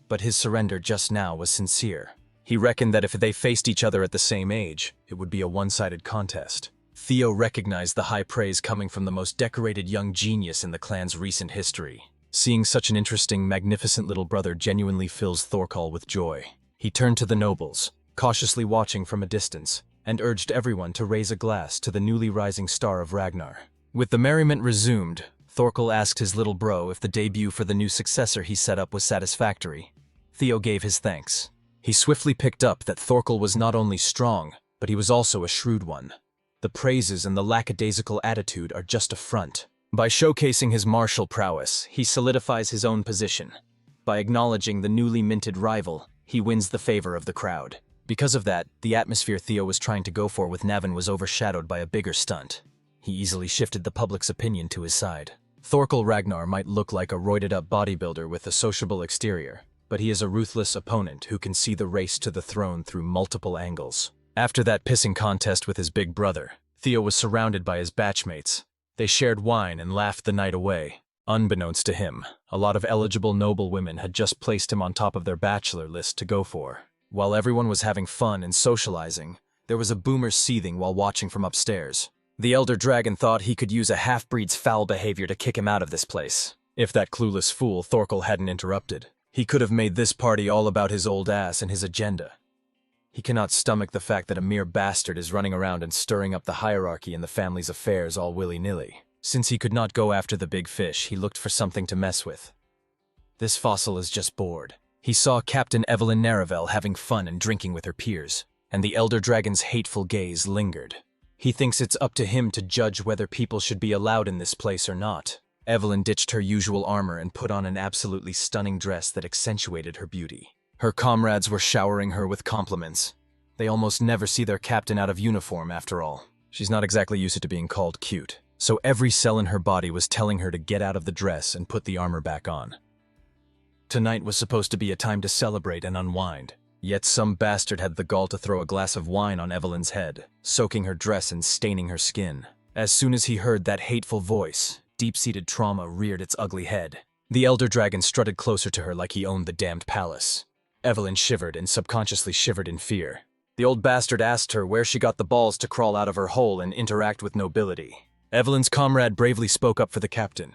But his surrender just now was sincere. He reckoned that if they faced each other at the same age, it would be a one-sided contest. Theo recognized the high praise coming from the most decorated young genius in the clan's recent history. Seeing such an interesting, magnificent little brother genuinely fills Thorkel with joy. He turned to the nobles, cautiously watching from a distance, and urged everyone to raise a glass to the newly rising star of Ragnar. With the merriment resumed, Thorkel asked his little bro if the debut for the new successor he set up was satisfactory. Theo gave his thanks. He swiftly picked up that Thorkel was not only strong, but he was also a shrewd one. The praises and the lackadaisical attitude are just a front. By showcasing his martial prowess, he solidifies his own position. By acknowledging the newly minted rival, he wins the favor of the crowd. Because of that, the atmosphere Theo was trying to go for with Navin was overshadowed by a bigger stunt. He easily shifted the public's opinion to his side. Thorkel Ragnar might look like a roided-up bodybuilder with a sociable exterior, but he is a ruthless opponent who can see the race to the throne through multiple angles. After that pissing contest with his big brother, Theo was surrounded by his batchmates. They shared wine and laughed the night away. Unbeknownst to him, a lot of eligible noble women had just placed him on top of their bachelor list to go for. While everyone was having fun and socializing, there was a boomer seething while watching from upstairs. The elder dragon thought he could use a half-breed's foul behavior to kick him out of this place. If that clueless fool Thorkel hadn't interrupted, he could have made this party all about his old ass and his agenda. He cannot stomach the fact that a mere bastard is running around and stirring up the hierarchy in the family's affairs all willy-nilly. Since he could not go after the big fish, he looked for something to mess with. This fossil is just bored. He saw Captain Evelyn Naravel having fun and drinking with her peers, and the elder dragon's hateful gaze lingered. He thinks it's up to him to judge whether people should be allowed in this place or not. Evelyn ditched her usual armor and put on an absolutely stunning dress that accentuated her beauty. Her comrades were showering her with compliments. They almost never see their captain out of uniform, after all. She's not exactly used to being called cute, so every cell in her body was telling her to get out of the dress and put the armor back on. Tonight was supposed to be a time to celebrate and unwind, yet some bastard had the gall to throw a glass of wine on Evelyn's head, soaking her dress and staining her skin. As soon as he heard that hateful voice, deep-seated trauma reared its ugly head. The elder dragon strutted closer to her like he owned the damned palace. Evelyn shivered and subconsciously shivered in fear. The old bastard asked her where she got the balls to crawl out of her hole and interact with nobility. Evelyn's comrade bravely spoke up for the captain.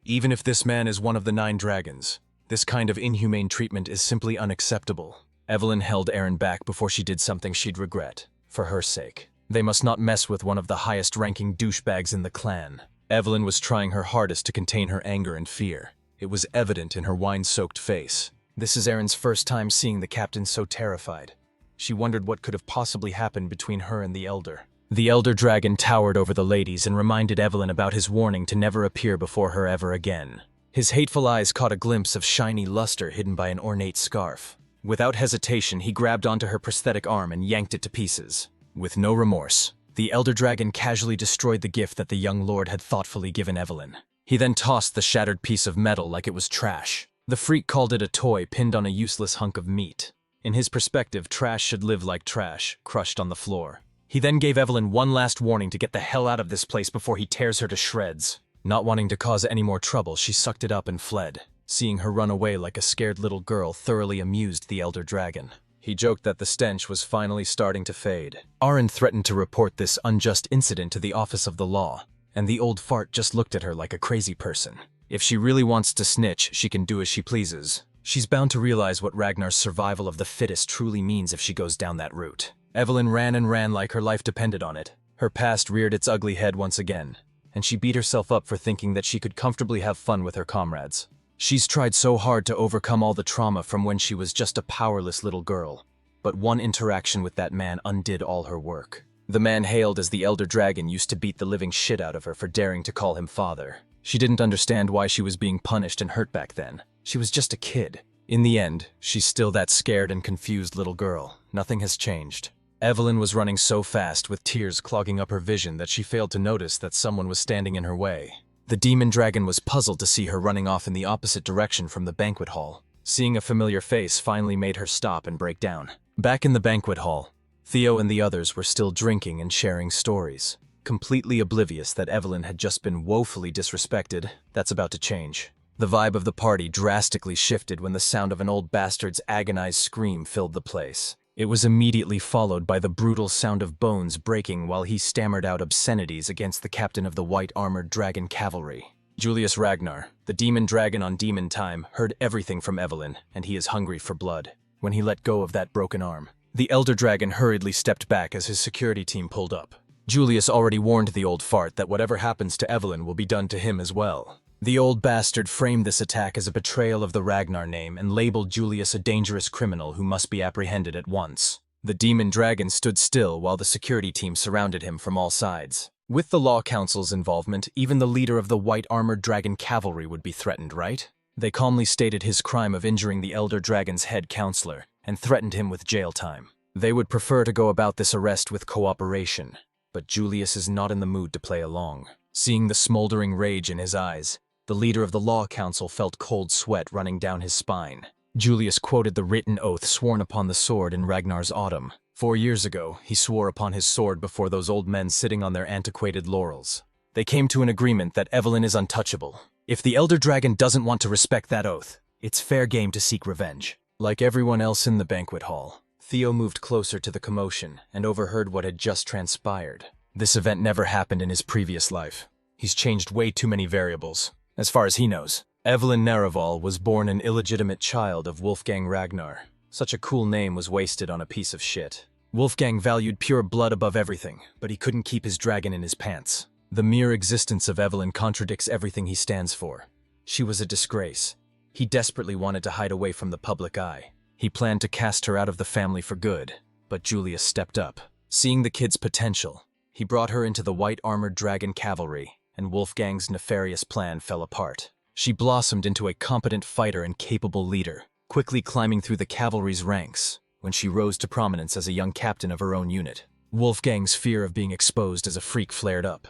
Even if this man is one of the 9 dragons, this kind of inhumane treatment is simply unacceptable. Evelyn held Aaron back before she did something she'd regret, for her sake. They must not mess with one of the highest-ranking douchebags in the clan. Evelyn was trying her hardest to contain her anger and fear. It was evident in her wine-soaked face. This is Aaron's first time seeing the captain so terrified. She wondered what could have possibly happened between her and the elder. The elder dragon towered over the ladies and reminded Evelyn about his warning to never appear before her ever again. His hateful eyes caught a glimpse of shiny luster hidden by an ornate scarf. Without hesitation, he grabbed onto her prosthetic arm and yanked it to pieces. With no remorse, the elder dragon casually destroyed the gift that the young lord had thoughtfully given Evelyn. He then tossed the shattered piece of metal like it was trash. The freak called it a toy pinned on a useless hunk of meat. In his perspective, trash should live like trash, crushed on the floor. He then gave Evelyn one last warning to get the hell out of this place before he tears her to shreds. Not wanting to cause any more trouble, she sucked it up and fled. Seeing her run away like a scared little girl thoroughly amused the elder dragon. He joked that the stench was finally starting to fade. Aaron threatened to report this unjust incident to the office of the law, and the old fart just looked at her like a crazy person. If she really wants to snitch, she can do as she pleases. She's bound to realize what Ragnar's survival of the fittest truly means if she goes down that route. Evelyn ran and ran like her life depended on it. Her past reared its ugly head once again, and she beat herself up for thinking that she could comfortably have fun with her comrades. She's tried so hard to overcome all the trauma from when she was just a powerless little girl, but one interaction with that man undid all her work. The man hailed as the elder dragon used to beat the living shit out of her for daring to call him father. She didn't understand why she was being punished and hurt back then. She was just a kid. In the end, she's still that scared and confused little girl. Nothing has changed. Evelyn was running so fast with tears clogging up her vision that she failed to notice that someone was standing in her way. The demon dragon was puzzled to see her running off in the opposite direction from the banquet hall. Seeing a familiar face finally made her stop and break down. Back in the banquet hall, Theo and the others were still drinking and sharing stories. Completely oblivious that Evelyn had just been woefully disrespected, that's about to change. The vibe of the party drastically shifted when the sound of an old bastard's agonized scream filled the place. It was immediately followed by the brutal sound of bones breaking while he stammered out obscenities against the captain of the white-armored dragon cavalry. Julius Ragnar, the demon dragon on demon time, heard everything from Evelyn, and he is hungry for blood. When he let go of that broken arm, the elder dragon hurriedly stepped back as his security team pulled up. Julius already warned the old fart that whatever happens to Evelyn will be done to him as well. The old bastard framed this attack as a betrayal of the Ragnar name and labeled Julius a dangerous criminal who must be apprehended at once. The demon dragon stood still while the security team surrounded him from all sides. With the law council's involvement, even the leader of the white-armored dragon cavalry would be threatened, right? They calmly stated his crime of injuring the elder dragon's head counselor and threatened him with jail time. They would prefer to go about this arrest with cooperation, but Julius is not in the mood to play along. Seeing the smoldering rage in his eyes, the leader of the law council felt cold sweat running down his spine. Julius quoted the written oath sworn upon the sword in Ragnar's autumn. 4 years ago, he swore upon his sword before those old men sitting on their antiquated laurels. They came to an agreement that Evelyn is untouchable. If the Elder Dragon doesn't want to respect that oath, it's fair game to seek revenge. Like everyone else in the banquet hall, Theo moved closer to the commotion and overheard what had just transpired. This event never happened in his previous life. He's changed way too many variables. As far as he knows, Evelyn Naraval was born an illegitimate child of Wolfgang Ragnar. Such a cool name was wasted on a piece of shit. Wolfgang valued pure blood above everything, but he couldn't keep his dragon in his pants. The mere existence of Evelyn contradicts everything he stands for. She was a disgrace. He desperately wanted to hide away from the public eye. He planned to cast her out of the family for good, but Julius stepped up. Seeing the kid's potential, he brought her into the white-armored dragon cavalry, and Wolfgang's nefarious plan fell apart. She blossomed into a competent fighter and capable leader, quickly climbing through the cavalry's ranks when she rose to prominence as a young captain of her own unit. Wolfgang's fear of being exposed as a freak flared up.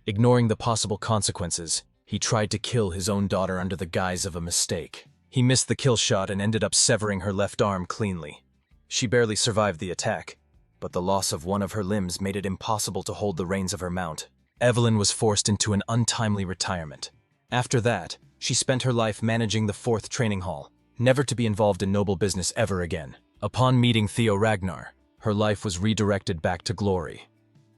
Ignoring the possible consequences, he tried to kill his own daughter under the guise of a mistake. He missed the kill shot and ended up severing her left arm cleanly. She barely survived the attack, but the loss of one of her limbs made it impossible to hold the reins of her mount. Evelyn was forced into an untimely retirement. After that, she spent her life managing the 4th training hall, never to be involved in noble business ever again. Upon meeting Theo Ragnar, her life was redirected back to glory.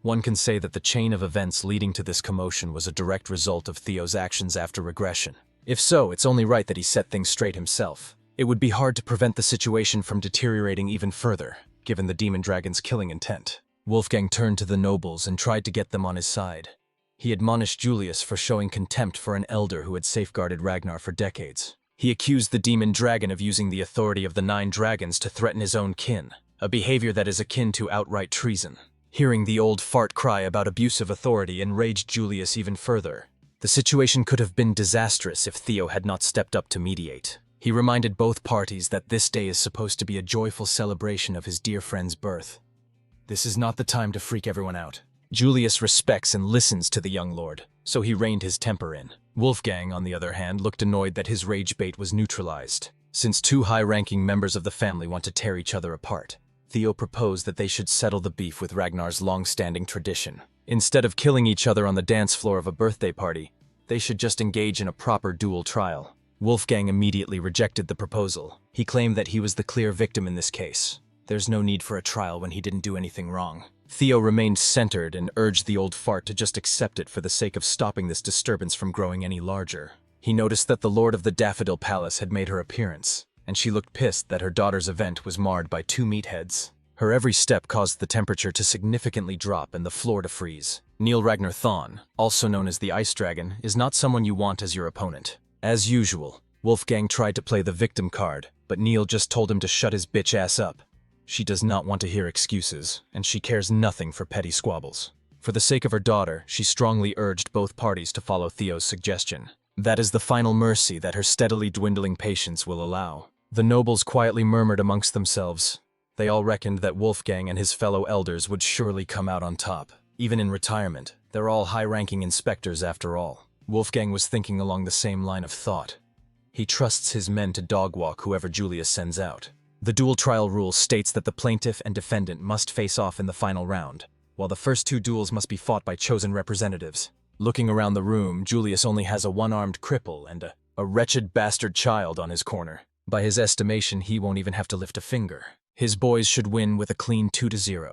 One can say that the chain of events leading to this commotion was a direct result of Theo's actions after regression. If so, it's only right that he set things straight himself. It would be hard to prevent the situation from deteriorating even further, given the demon dragon's killing intent. Wolfgang turned to the nobles and tried to get them on his side. He admonished Julius for showing contempt for an elder who had safeguarded Ragnar for decades. He accused the demon dragon of using the authority of the 9 dragons to threaten his own kin, a behavior that is akin to outright treason. Hearing the old fart cry about abuse of authority enraged Julius even further. The situation could have been disastrous if Theo had not stepped up to mediate. He reminded both parties that this day is supposed to be a joyful celebration of his dear friend's birth. This is not the time to freak everyone out. Julius respects and listens to the young lord, so he reined his temper in. Wolfgang, on the other hand, looked annoyed that his rage bait was neutralized. Since 2 high-ranking members of the family want to tear each other apart, Theo proposed that they should settle the beef with Ragnar's long-standing tradition. Instead of killing each other on the dance floor of a birthday party, they should just engage in a proper dual trial. Wolfgang immediately rejected the proposal. He claimed that he was the clear victim in this case. There's no need for a trial when he didn't do anything wrong. Theo remained centered and urged the old fart to just accept it for the sake of stopping this disturbance from growing any larger. He noticed that the Lord of the Daffodil Palace had made her appearance, and she looked pissed that her daughter's event was marred by 2 meatheads. Her every step caused the temperature to significantly drop and the floor to freeze. Neil Ragnar Thon, also known as the Ice Dragon, is not someone you want as your opponent. As usual, Wolfgang tried to play the victim card, but Neil just told him to shut his bitch ass up. She does not want to hear excuses, and she cares nothing for petty squabbles. For the sake of her daughter, she strongly urged both parties to follow Theo's suggestion. That is the final mercy that her steadily dwindling patience will allow. The nobles quietly murmured amongst themselves. They all reckoned that Wolfgang and his fellow elders would surely come out on top. Even in retirement, they're all high-ranking inspectors after all. Wolfgang was thinking along the same line of thought. He trusts his men to dogwalk whoever Julius sends out. The dual trial rule states that the plaintiff and defendant must face off in the final round, while the first 2 duels must be fought by chosen representatives. Looking around the room, Julius only has a 1-armed cripple and a wretched bastard child on his corner. By his estimation, he won't even have to lift a finger. His boys should win with a clean 2-0.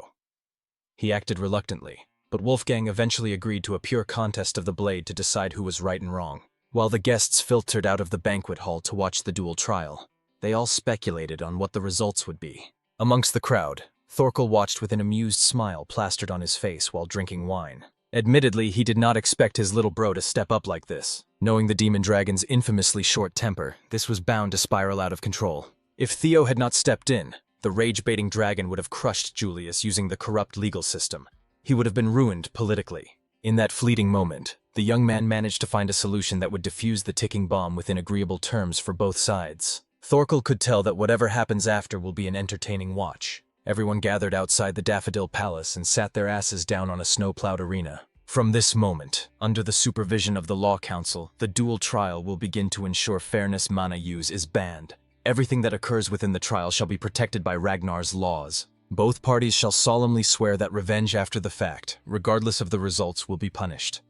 He acted reluctantly, but Wolfgang eventually agreed to a pure contest of the blade to decide who was right and wrong. While the guests filtered out of the banquet hall to watch the dual trial, they all speculated on what the results would be. Amongst the crowd, Thorkel watched with an amused smile plastered on his face while drinking wine. Admittedly, he did not expect his little bro to step up like this. Knowing the demon dragon's infamously short temper, this was bound to spiral out of control. If Theo had not stepped in, the rage-baiting dragon would have crushed Julius using the corrupt legal system. He would have been ruined politically. In that fleeting moment, the young man managed to find a solution that would defuse the ticking bomb within agreeable terms for both sides. Thorkel could tell that whatever happens after will be an entertaining watch. Everyone gathered outside the Daffodil Palace and sat their asses down on a snow-plowed arena. From this moment, under the supervision of the Law Council, the dual trial will begin to ensure fairness. Mana use is banned. Everything that occurs within the trial shall be protected by Ragnar's laws. Both parties shall solemnly swear that revenge after the fact, regardless of the results, will be punished.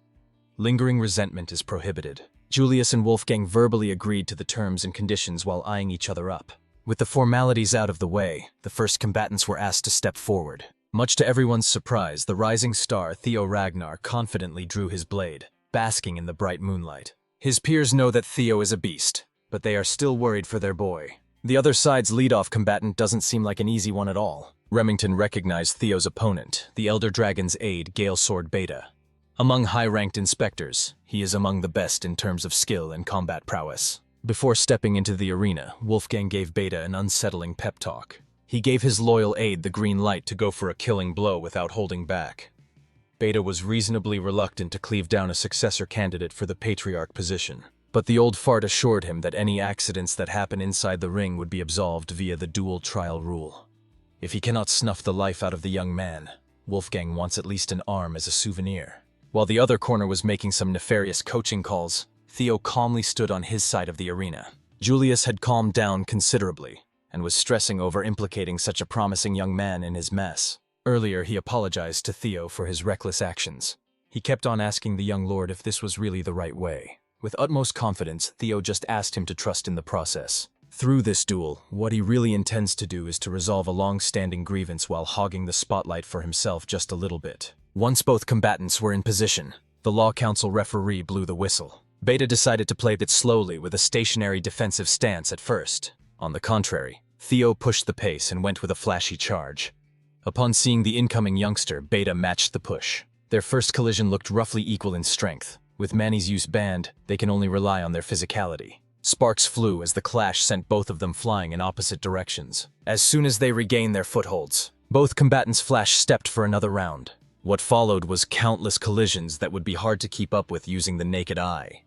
Lingering resentment is prohibited. Julius and Wolfgang verbally agreed to the terms and conditions while eyeing each other up. With the formalities out of the way, the first combatants were asked to step forward. Much to everyone's surprise, the rising star Theo Ragnar confidently drew his blade, basking in the bright moonlight. His peers know that Theo is a beast, but they are still worried for their boy. The other side's lead-off combatant doesn't seem like an easy one at all. Remington recognized Theo's opponent, the Elder Dragon's aide, Gale Sword Beta. Among high-ranked inspectors, he is among the best in terms of skill and combat prowess. Before stepping into the arena, Wolfgang gave Beta an unsettling pep talk. He gave his loyal aide the green light to go for a killing blow without holding back. Beta was reasonably reluctant to cleave down a successor candidate for the Patriarch position, but the old fart assured him that any accidents that happen inside the ring would be absolved via the dual trial rule. If he cannot snuff the life out of the young man, Wolfgang wants at least an arm as a souvenir. While the other corner was making some nefarious coaching calls, Theo calmly stood on his side of the arena. Julius had calmed down considerably and was stressing over implicating such a promising young man in his mess. Earlier, he apologized to Theo for his reckless actions. He kept on asking the young lord if this was really the right way. With utmost confidence, Theo just asked him to trust in the process. Through this duel, what he really intends to do is to resolve a long-standing grievance while hogging the spotlight for himself just a little bit. Once both combatants were in position, the Law Council referee blew the whistle. Beta decided to play it slowly with a stationary defensive stance at first. On the contrary, Theo pushed the pace and went with a flashy charge. Upon seeing the incoming youngster, Beta matched the push. Their first collision looked roughly equal in strength. With Manny's use banned, they can only rely on their physicality. Sparks flew as the clash sent both of them flying in opposite directions. As soon as they regained their footholds, both combatants flash-stepped for another round. What followed was countless collisions that would be hard to keep up with using the naked eye.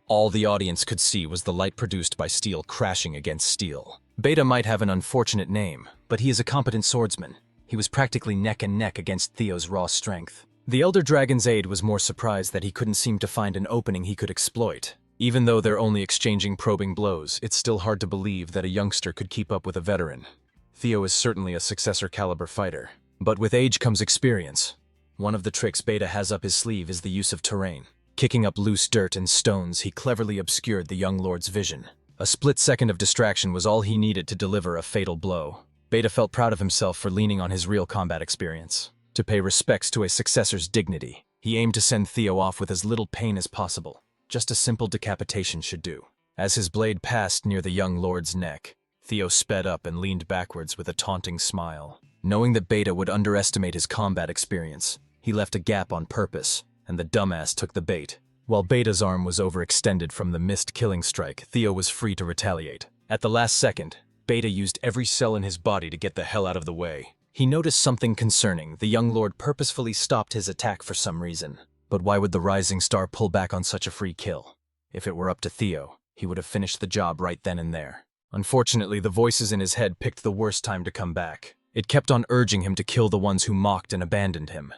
All the audience could see was the light produced by steel crashing against steel. Beta might have an unfortunate name, but he is a competent swordsman. He was practically neck and neck against Theo's raw strength. The Elder Dragon's aide was more surprised that he couldn't seem to find an opening he could exploit. Even though they're only exchanging probing blows, it's still hard to believe that a youngster could keep up with a veteran. Theo is certainly a successor-caliber fighter, but with age comes experience. One of the tricks Beta has up his sleeve is the use of terrain. Kicking up loose dirt and stones, he cleverly obscured the young lord's vision. A split second of distraction was all he needed to deliver a fatal blow. Beta felt proud of himself for leaning on his real combat experience. To pay respects to a successor's dignity, he aimed to send Theo off with as little pain as possible. Just a simple decapitation should do. As his blade passed near the young lord's neck, Theo sped up and leaned backwards with a taunting smile. Knowing that Beta would underestimate his combat experience, he left a gap on purpose, and the dumbass took the bait. While Beta's arm was overextended from the missed killing strike, Theo was free to retaliate. At the last second, Beta used every cell in his body to get the hell out of the way. He noticed something concerning. The young lord purposefully stopped his attack for some reason. But why would the rising star pull back on such a free kill? If it were up to Theo, he would have finished the job right then and there. Unfortunately, the voices in his head picked the worst time to come back. It kept on urging him to kill the ones who mocked and abandoned him.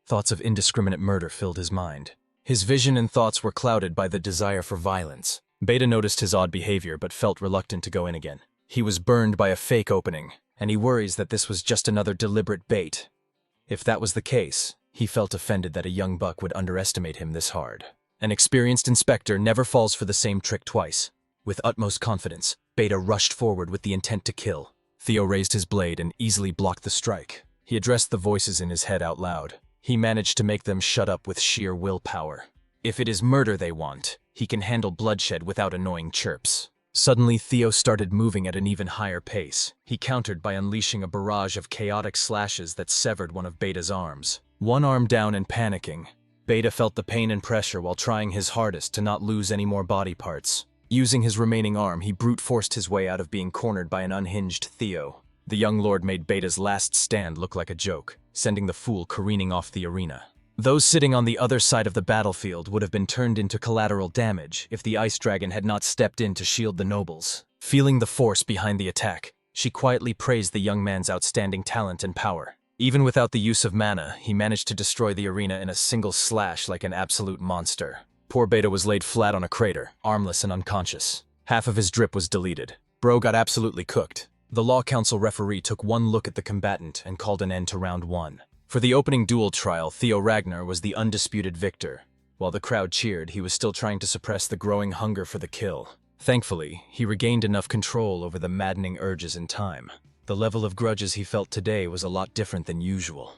Thoughts of indiscriminate murder filled his mind. His vision and thoughts were clouded by the desire for violence. Beta noticed his odd behavior but felt reluctant to go in again. He was burned by a fake opening, and he worries that this was just another deliberate bait. If that was the case, he felt offended that a young buck would underestimate him this hard. An experienced inspector never falls for the same trick twice. With utmost confidence, Beta rushed forward with the intent to kill. Theo raised his blade and easily blocked the strike. He addressed the voices in his head out loud. He managed to make them shut up with sheer willpower. If it is murder they want, he can handle bloodshed without annoying chirps. Suddenly, Theo started moving at an even higher pace. He countered by unleashing a barrage of chaotic slashes that severed one of Beta's arms. One arm down and panicking, Beta felt the pain and pressure while trying his hardest to not lose any more body parts. Using his remaining arm, he brute-forced his way out of being cornered by an unhinged Theo. The young lord made Beta's last stand look like a joke, sending the fool careening off the arena. Those sitting on the other side of the battlefield would have been turned into collateral damage if the ice dragon had not stepped in to shield the nobles. Feeling the force behind the attack, she quietly praised the young man's outstanding talent and power. Even without the use of mana, he managed to destroy the arena in a single slash like an absolute monster. Poor Beta was laid flat on a crater, armless and unconscious. Half of his drip was deleted. Bro got absolutely cooked. The Law Council referee took one look at the combatant and called an end to round 1. For the opening duel trial, Theo Ragnar was the undisputed victor. While the crowd cheered, he was still trying to suppress the growing hunger for the kill. Thankfully, he regained enough control over the maddening urges in time. The level of grudges he felt today was a lot different than usual.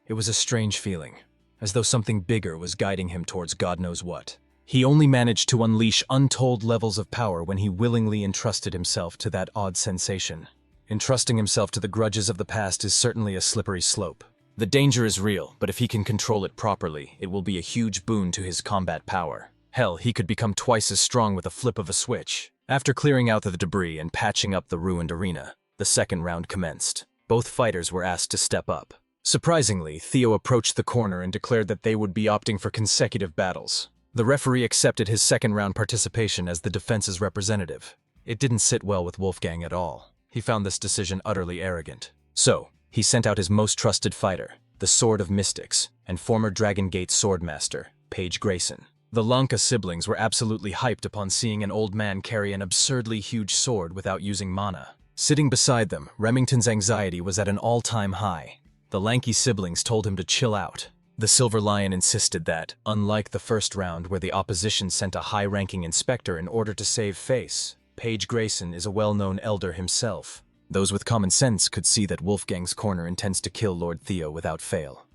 It was a strange feeling, as though something bigger was guiding him towards God knows what. He only managed to unleash untold levels of power when he willingly entrusted himself to that odd sensation. Entrusting himself to the grudges of the past is certainly a slippery slope. The danger is real, but if he can control it properly, it will be a huge boon to his combat power. Hell, he could become twice as strong with a flip of a switch. After clearing out the debris and patching up the ruined arena, the second round commenced. Both fighters were asked to step up. Surprisingly, Theo approached the corner and declared that they would be opting for consecutive battles. The referee accepted his second round participation as the defense's representative. It didn't sit well with Wolfgang at all. He found this decision utterly arrogant. So, he sent out his most trusted fighter, the Sword of Mystics, and former Dragon Gate Swordmaster, Paige Grayson. The Lanka siblings were absolutely hyped upon seeing an old man carry an absurdly huge sword without using mana. Sitting beside them, Remington's anxiety was at an all-time high. The lanky siblings told him to chill out. The Silver Lion insisted that, unlike the first round where the opposition sent a high-ranking inspector in order to save face, Paige Grayson is a well-known elder himself. Those with common sense could see that Wolfgang's corner intends to kill Lord Theo without fail.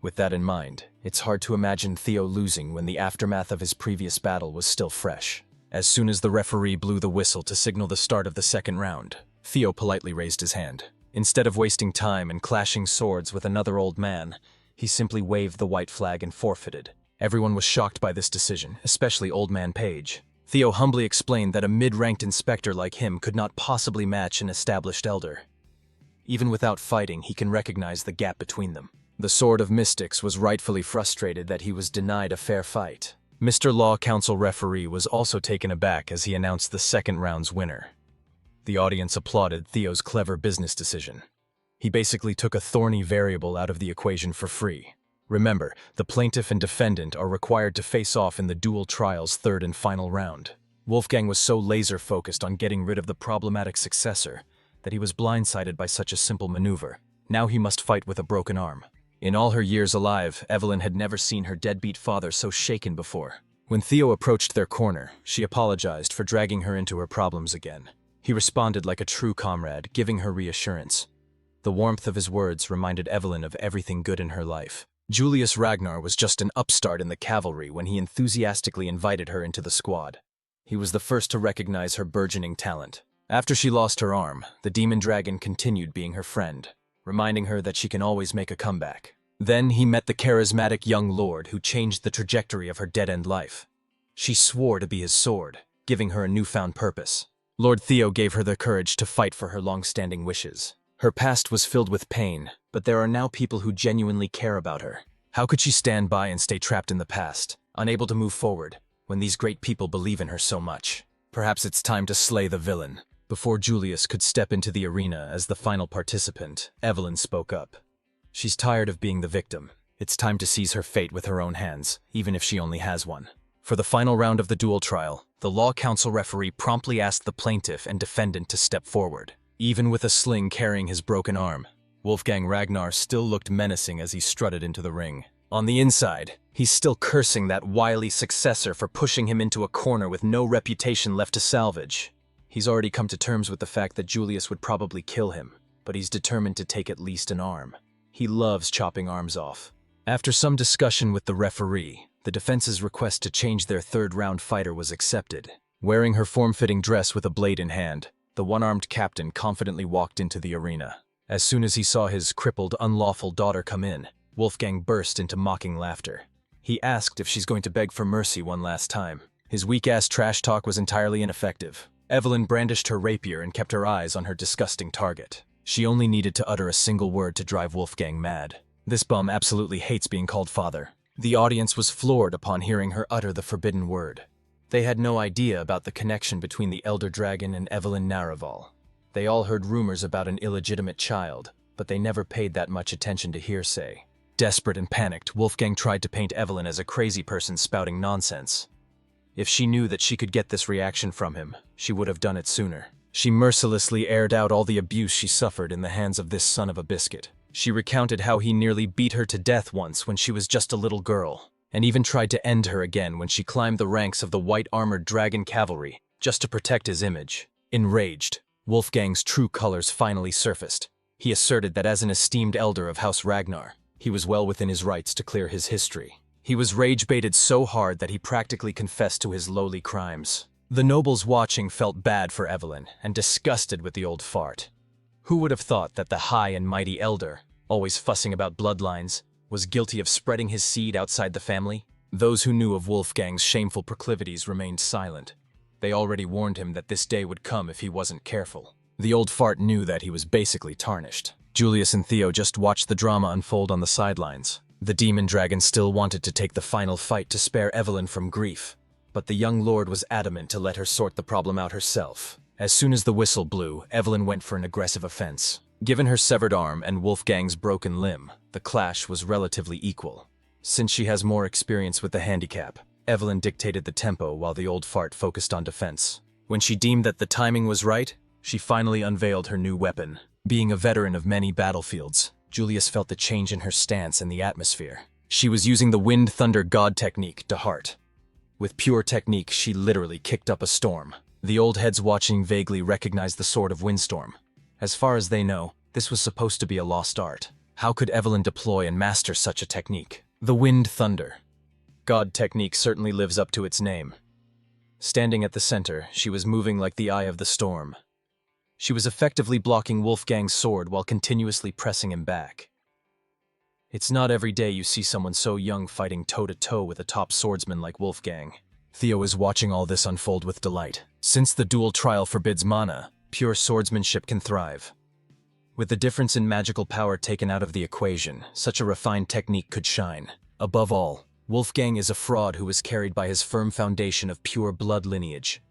With that in mind, it's hard to imagine Theo losing when the aftermath of his previous battle was still fresh. As soon as the referee blew the whistle to signal the start of the second round, Theo politely raised his hand. Instead of wasting time and clashing swords with another old man, he simply waved the white flag and forfeited. Everyone was shocked by this decision, especially Old Man Page. Theo humbly explained that a mid-ranked inspector like him could not possibly match an established elder. Even without fighting, he can recognize the gap between them. The Sword of Mystics was rightfully frustrated that he was denied a fair fight. Mr. Law Council referee was also taken aback as he announced the second round's winner. The audience applauded Theo's clever business decision. He basically took a thorny variable out of the equation for free. Remember, the plaintiff and defendant are required to face off in the dual trial's third and final round. Wolfgang was so laser-focused on getting rid of the problematic successor that he was blindsided by such a simple maneuver. Now he must fight with a broken arm. In all her years alive, Evelyn had never seen her deadbeat father so shaken before. When Theo approached their corner, she apologized for dragging her into her problems again. He responded like a true comrade, giving her reassurance. The warmth of his words reminded Evelyn of everything good in her life. Julius Ragnar was just an upstart in the cavalry when he enthusiastically invited her into the squad. He was the first to recognize her burgeoning talent. After she lost her arm, the demon dragon continued being her friend, reminding her that she can always make a comeback. Then he met the charismatic young lord who changed the trajectory of her dead-end life. She swore to be his sword, giving her a newfound purpose. Lord Theo gave her the courage to fight for her long-standing wishes. Her past was filled with pain, but there are now people who genuinely care about her. How could she stand by and stay trapped in the past, unable to move forward, when these great people believe in her so much? Perhaps it's time to slay the villain. Before Julius could step into the arena as the final participant, Evelyn spoke up. She's tired of being the victim. It's time to seize her fate with her own hands, even if she only has one. For the final round of the duel trial, the Law Council referee promptly asked the plaintiff and defendant to step forward. Even with a sling carrying his broken arm, Wolfgang Ragnar still looked menacing as he strutted into the ring. On the inside, he's still cursing that wily successor for pushing him into a corner with no reputation left to salvage. He's already come to terms with the fact that Julius would probably kill him, but he's determined to take at least an arm. He loves chopping arms off. After some discussion with the referee, the defense's request to change their third-round fighter was accepted. Wearing her form-fitting dress with a blade in hand, the one-armed captain confidently walked into the arena. As soon as he saw his crippled, unlawful daughter come in, Wolfgang burst into mocking laughter. He asked if she's going to beg for mercy one last time. His weak-ass trash talk was entirely ineffective. Evelyn brandished her rapier and kept her eyes on her disgusting target. She only needed to utter a single word to drive Wolfgang mad. This bum absolutely hates being called father. The audience was floored upon hearing her utter the forbidden word. They had no idea about the connection between the Elder Dragon and Evelyn Naraval. They all heard rumors about an illegitimate child, but they never paid that much attention to hearsay. Desperate and panicked, Wolfgang tried to paint Evelyn as a crazy person spouting nonsense. If she knew that she could get this reaction from him, she would have done it sooner. She mercilessly aired out all the abuse she suffered in the hands of this son of a biscuit. She recounted how he nearly beat her to death once when she was just a little girl, and even tried to end her again when she climbed the ranks of the white-armored dragon cavalry just to protect his image. Enraged, Wolfgang's true colors finally surfaced. He asserted that as an esteemed elder of House Ragnar, he was well within his rights to clear his history. He was rage-baited so hard that he practically confessed to his lowly crimes. The nobles watching felt bad for Evelyn and disgusted with the old fart. Who would have thought that the high and mighty elder, always fussing about bloodlines, was guilty of spreading his seed outside the family? Those who knew of Wolfgang's shameful proclivities remained silent. They already warned him that this day would come if he wasn't careful. The old fart knew that he was basically tarnished. Julius and Theo just watched the drama unfold on the sidelines. The demon dragon still wanted to take the final fight to spare Evelyn from grief, but the young lord was adamant to let her sort the problem out herself. As soon as the whistle blew, Evelyn went for an aggressive offense. Given her severed arm and Wolfgang's broken limb, the clash was relatively equal. Since she has more experience with the handicap, Evelyn dictated the tempo while the old fart focused on defense. When she deemed that the timing was right, she finally unveiled her new weapon. Being a veteran of many battlefields, Julius felt the change in her stance and the atmosphere. She was using the Wind Thunder God technique to heart. With pure technique, she literally kicked up a storm. The old heads watching vaguely recognized the Sword of Windstorm. As far as they know, this was supposed to be a lost art. How could Evelyn deploy and master such a technique? The Wind Thunder God technique certainly lives up to its name. Standing at the center, she was moving like the eye of the storm. She was effectively blocking Wolfgang's sword while continuously pressing him back. It's not every day you see someone so young fighting toe-to-toe with a top swordsman like Wolfgang. Theo is watching all this unfold with delight. Since the dual trial forbids mana, pure swordsmanship can thrive. With the difference in magical power taken out of the equation, such a refined technique could shine. Above all, Wolfgang is a fraud who is carried by his firm foundation of pure blood lineage.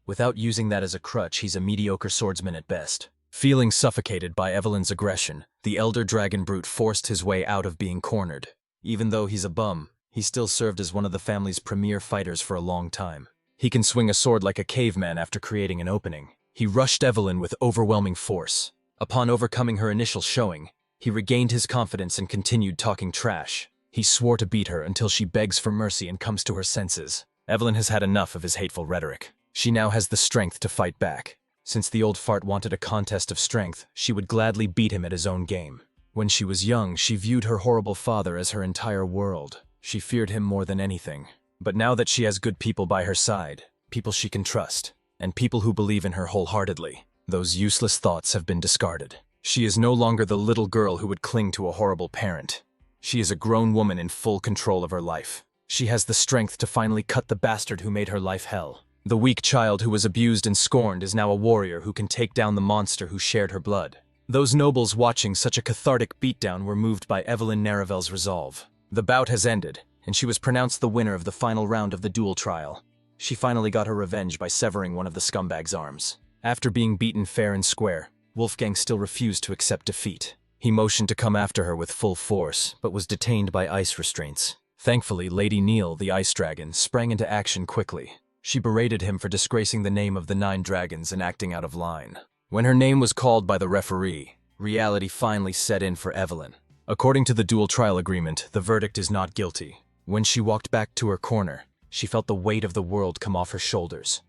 Without using that as a crutch, he's a mediocre swordsman at best. Feeling suffocated by Evelyn's aggression, the elder dragon brute forced his way out of being cornered. Even though he's a bum, he still served as one of the family's premier fighters for a long time. He can swing a sword like a caveman after creating an opening. He rushed Evelyn with overwhelming force. Upon overcoming her initial showing, he regained his confidence and continued talking trash. He swore to beat her until she begs for mercy and comes to her senses. Evelyn has had enough of his hateful rhetoric. She now has the strength to fight back. Since the old fart wanted a contest of strength, she would gladly beat him at his own game. When she was young, she viewed her horrible father as her entire world. She feared him more than anything. But now that she has good people by her side, people she can trust, and people who believe in her wholeheartedly, those useless thoughts have been discarded. She is no longer the little girl who would cling to a horrible parent. She is a grown woman in full control of her life. She has the strength to finally cut the bastard who made her life hell. The weak child who was abused and scorned is now a warrior who can take down the monster who shared her blood. Those nobles watching such a cathartic beatdown were moved by Evelyn Naravel's resolve. The bout has ended, and she was pronounced the winner of the final round of the duel trial. She finally got her revenge by severing one of the scumbag's arms. After being beaten fair and square, Wolfgang still refused to accept defeat. He motioned to come after her with full force, but was detained by ice restraints. Thankfully, Lady Neil, the ice dragon, sprang into action quickly. She berated him for disgracing the name of the 9 dragons and acting out of line. When her name was called by the referee, reality finally set in for Evelyn. According to the dual trial agreement, the verdict is not guilty. When she walked back to her corner, she felt the weight of the world come off her shoulders.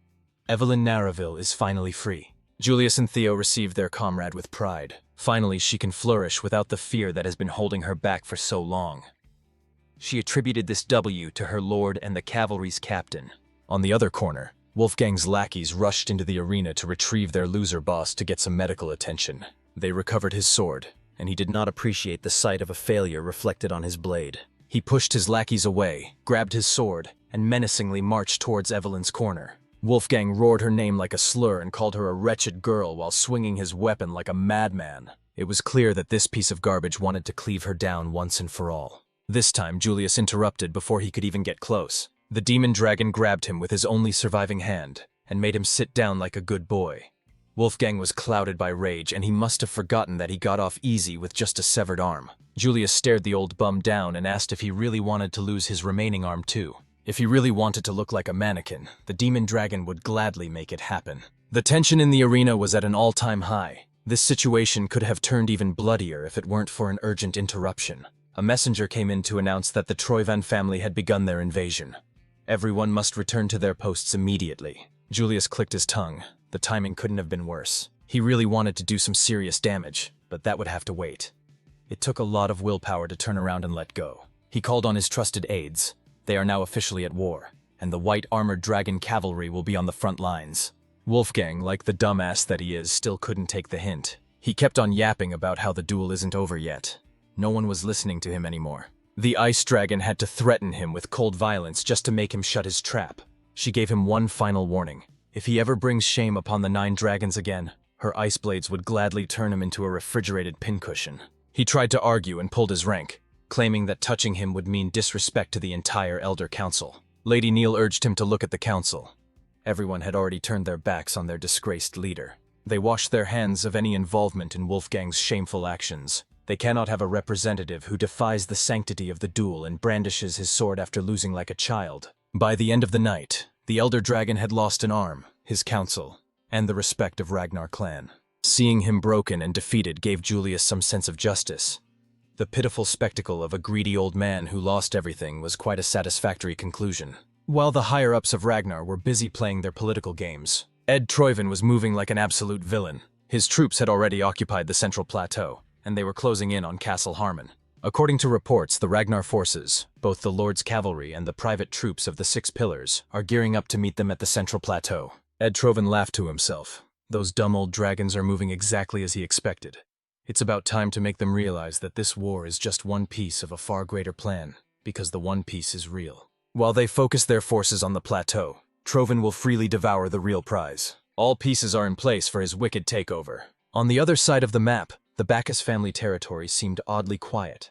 Evelyn Naraville is finally free. Julius and Theo received their comrade with pride. Finally, she can flourish without the fear that has been holding her back for so long. She attributed this W to her lord and the cavalry's captain. On the other corner, Wolfgang's lackeys rushed into the arena to retrieve their loser boss to get some medical attention. They recovered his sword, and he did not appreciate the sight of a failure reflected on his blade. He pushed his lackeys away, grabbed his sword, and menacingly marched towards Evelyn's corner. Wolfgang roared her name like a slur and called her a wretched girl while swinging his weapon like a madman. It was clear that this piece of garbage wanted to cleave her down once and for all. This time, Julius interrupted before he could even get close. The demon dragon grabbed him with his only surviving hand and made him sit down like a good boy. Wolfgang was clouded by rage, and he must have forgotten that he got off easy with just a severed arm. Julius stared the old bum down and asked if he really wanted to lose his remaining arm too. If he really wanted to look like a mannequin, the demon dragon would gladly make it happen. The tension in the arena was at an all-time high. This situation could have turned even bloodier if it weren't for an urgent interruption. A messenger came in to announce that the Troyvan family had begun their invasion. Everyone must return to their posts immediately. Julius clicked his tongue. The timing couldn't have been worse. He really wanted to do some serious damage, but that would have to wait. It took a lot of willpower to turn around and let go. He called on his trusted aides. They are now officially at war, and the white armored dragon cavalry will be on the front lines. Wolfgang, like the dumbass that he is, still couldn't take the hint. He kept on yapping about how the duel isn't over yet. No one was listening to him anymore. The ice dragon had to threaten him with cold violence just to make him shut his trap. She gave him one final warning. If he ever brings shame upon the 9 dragons again, her ice blades would gladly turn him into a refrigerated pincushion. He tried to argue and pulled his rank, claiming that touching him would mean disrespect to the entire Elder Council. Lady Neil urged him to look at the council. Everyone had already turned their backs on their disgraced leader. They washed their hands of any involvement in Wolfgang's shameful actions. They cannot have a representative who defies the sanctity of the duel and brandishes his sword after losing like a child. By the end of the night, the Elder Dragon had lost an arm, his council, and the respect of Ragnar clan. Seeing him broken and defeated gave Julius some sense of justice. The pitiful spectacle of a greedy old man who lost everything was quite a satisfactory conclusion. While the higher-ups of Ragnar were busy playing their political games, Ed Troyvan was moving like an absolute villain. His troops had already occupied the central plateau, and they were closing in on Castle Harmon. According to reports, the Ragnar forces, both the Lord's cavalry and the private troops of the 6 Pillars, are gearing up to meet them at the central plateau. Ed Troyvan laughed to himself. Those dumb old dragons are moving exactly as he expected. It's about time to make them realize that this war is just one piece of a far greater plan, because the one piece is real. While they focus their forces on the plateau, Troyvan will freely devour the real prize. All pieces are in place for his wicked takeover. On the other side of the map, the Bacchus family territory seemed oddly quiet.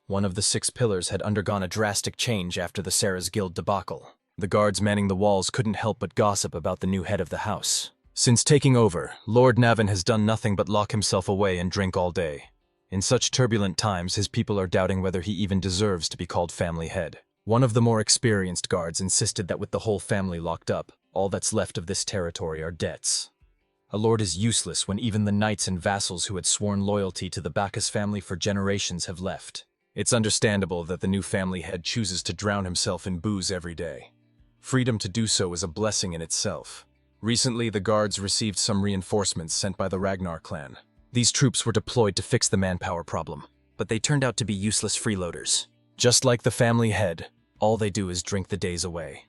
One of the 6 Pillars had undergone a drastic change after the Sarah's Guild debacle. The guards manning the walls couldn't help but gossip about the new head of the house. Since taking over, Lord Navin has done nothing but lock himself away and drink all day. In such turbulent times, his people are doubting whether he even deserves to be called family head. One of the more experienced guards insisted that with the whole family locked up, all that's left of this territory are debts. A lord is useless when even the knights and vassals who had sworn loyalty to the Bacchus family for generations have left. It's understandable that the new family head chooses to drown himself in booze every day. Freedom to do so is a blessing in itself. Recently, the guards received some reinforcements sent by the Ragnar clan. These troops were deployed to fix the manpower problem, but they turned out to be useless freeloaders. Just like the family head, all they do is drink the days away.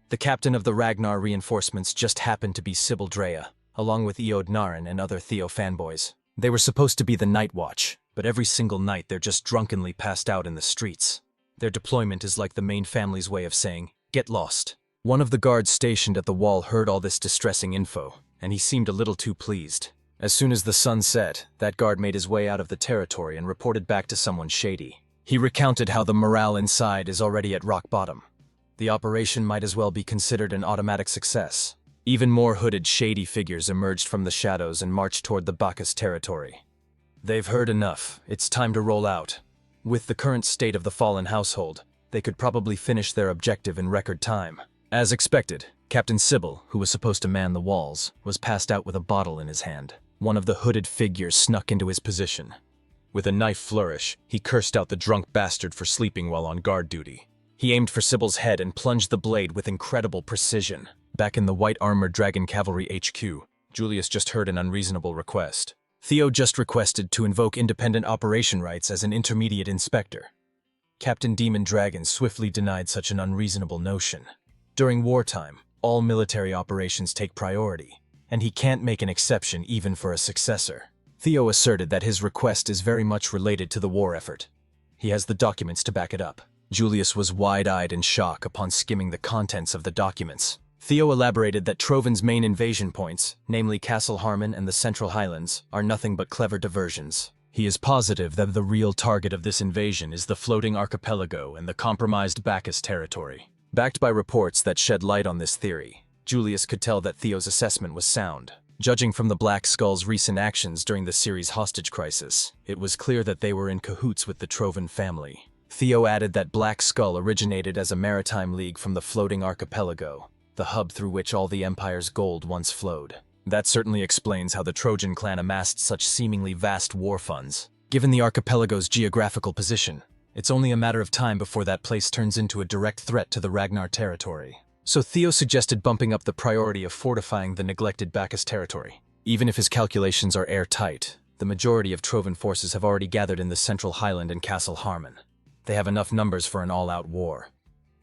The captain of the Ragnar reinforcements just happened to be Sybil Drea, along with Eod Narin and other Theo fanboys. They were supposed to be the night watch, but every single night they're just drunkenly passed out in the streets. Their deployment is like the main family's way of saying, "Get lost." One of the guards stationed at the wall heard all this distressing info, and he seemed a little too pleased. As soon as the sun set, that guard made his way out of the territory and reported back to someone shady. He recounted how the morale inside is already at rock bottom. The operation might as well be considered an automatic success. Even more hooded, shady figures emerged from the shadows and marched toward the Bacchus territory. They've heard enough. It's time to roll out. With the current state of the fallen household, they could probably finish their objective in record time. As expected, Captain Sybil, who was supposed to man the walls, was passed out with a bottle in his hand. One of the hooded figures snuck into his position. With a knife flourish, he cursed out the drunk bastard for sleeping while on guard duty. He aimed for Sybil's head and plunged the blade with incredible precision. Back in the white armored dragon cavalry HQ, Julius just heard an unreasonable request. Theo just requested to invoke independent operation rights as an intermediate inspector. Captain Demon Dragon swiftly denied such an unreasonable notion. During wartime, all military operations take priority, and he can't make an exception even for a successor. Theo asserted that his request is very much related to the war effort. He has the documents to back it up. Julius was wide-eyed in shock upon skimming the contents of the documents. Theo elaborated that Troyvan's main invasion points, namely Castle Harmon and the Central Highlands, are nothing but clever diversions. He is positive that the real target of this invasion is the floating archipelago and the compromised Bacchus territory. Backed by reports that shed light on this theory, Julius could tell that Theo's assessment was sound. Judging from the Black Skull's recent actions during the series' hostage crisis, it was clear that they were in cahoots with the Troyvan family. Theo added that Black Skull originated as a maritime league from the floating archipelago, the hub through which all the Empire's gold once flowed. That certainly explains how the Trojan clan amassed such seemingly vast war funds. Given the archipelago's geographical position, it's only a matter of time before that place turns into a direct threat to the Ragnar territory. So Theo suggested bumping up the priority of fortifying the neglected Bacchus territory. Even if his calculations are airtight, the majority of Trovan forces have already gathered in the central highland and Castle Harmon. They have enough numbers for an all-out war.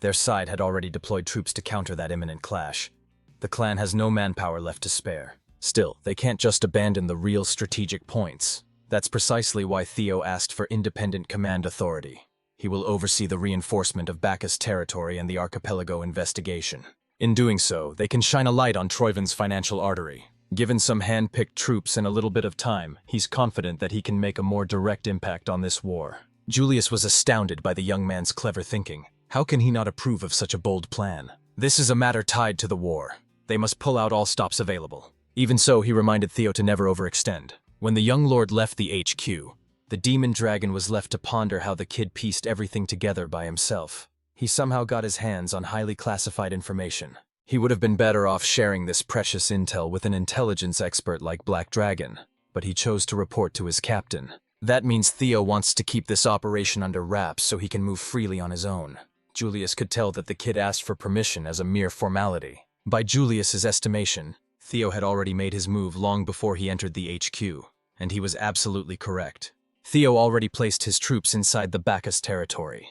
Their side had already deployed troops to counter that imminent clash. The clan has no manpower left to spare. Still, they can't just abandon the real strategic points. That's precisely why Theo asked for independent command authority. He will oversee the reinforcement of Bacchus territory and the archipelago investigation. In doing so, they can shine a light on Troivan's financial artery. Given some hand-picked troops and a little bit of time, he's confident that he can make a more direct impact on this war. Julius was astounded by the young man's clever thinking. How can he not approve of such a bold plan? This is a matter tied to the war. They must pull out all stops available. Even so, he reminded Theo to never overextend. When the young lord left the HQ, the demon dragon was left to ponder how the kid pieced everything together by himself. He somehow got his hands on highly classified information. He would have been better off sharing this precious intel with an intelligence expert like Black Dragon, but he chose to report to his captain. That means Theo wants to keep this operation under wraps so he can move freely on his own. Julius could tell that the kid asked for permission as a mere formality. By Julius's estimation, Theo had already made his move long before he entered the HQ, and he was absolutely correct. Theo already placed his troops inside the Bacchus territory.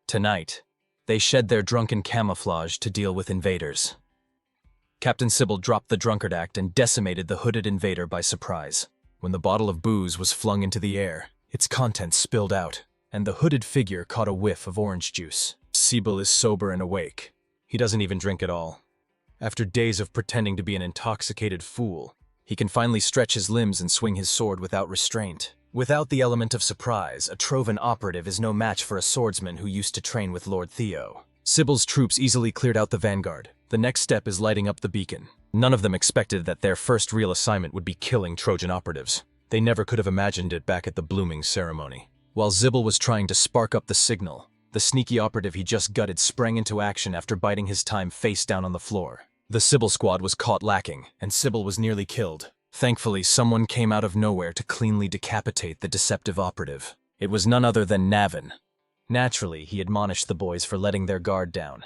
Tonight, they shed their drunken camouflage to deal with invaders. Captain Sybil dropped the drunkard act and decimated the hooded invader by surprise. When the bottle of booze was flung into the air, its contents spilled out, and the hooded figure caught a whiff of orange juice. Sybil is sober and awake. He doesn't even drink at all. After days of pretending to be an intoxicated fool, he can finally stretch his limbs and swing his sword without restraint. Without the element of surprise, a Trovan operative is no match for a swordsman who used to train with Lord Theo. Sybil's troops easily cleared out the vanguard. The next step is lighting up the beacon. None of them expected that their first real assignment would be killing Trojan operatives. They never could have imagined it back at the blooming ceremony. While Sybil was trying to spark up the signal, the sneaky operative he just gutted sprang into action after biding his time face down on the floor. The Sybil squad was caught lacking, and Sybil was nearly killed. Thankfully, someone came out of nowhere to cleanly decapitate the deceptive operative. It was none other than Navin. Naturally, he admonished the boys for letting their guard down.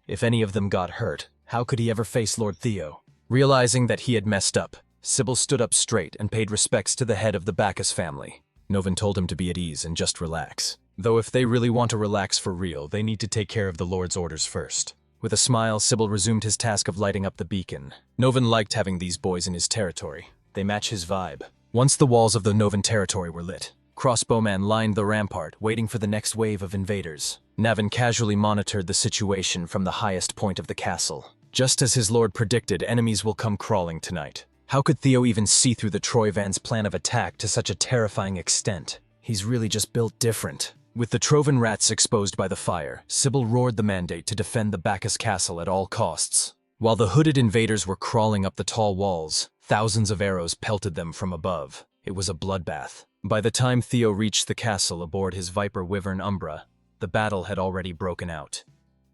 If any of them got hurt, how could he ever face Lord Theo? Realizing that he had messed up, Sybil stood up straight and paid respects to the head of the Bacchus family. Novin told him to be at ease and just relax. Though if they really want to relax for real, they need to take care of the Lord's orders first. With a smile, Sybil resumed his task of lighting up the beacon. Novin liked having these boys in his territory. They match his vibe. Once the walls of the Novin territory were lit, Crossbowman lined the rampart, waiting for the next wave of invaders. Navin casually monitored the situation from the highest point of the castle. Just as his lord predicted, enemies will come crawling tonight. How could Theo even see through the Troivan's plan of attack to such a terrifying extent? He's really just built different. With the Trovan rats exposed by the fire, Sybil roared the mandate to defend the Bacchus castle at all costs. While the hooded invaders were crawling up the tall walls, thousands of arrows pelted them from above. It was a bloodbath. By the time Theo reached the castle aboard his Viper Wyvern Umbra, the battle had already broken out.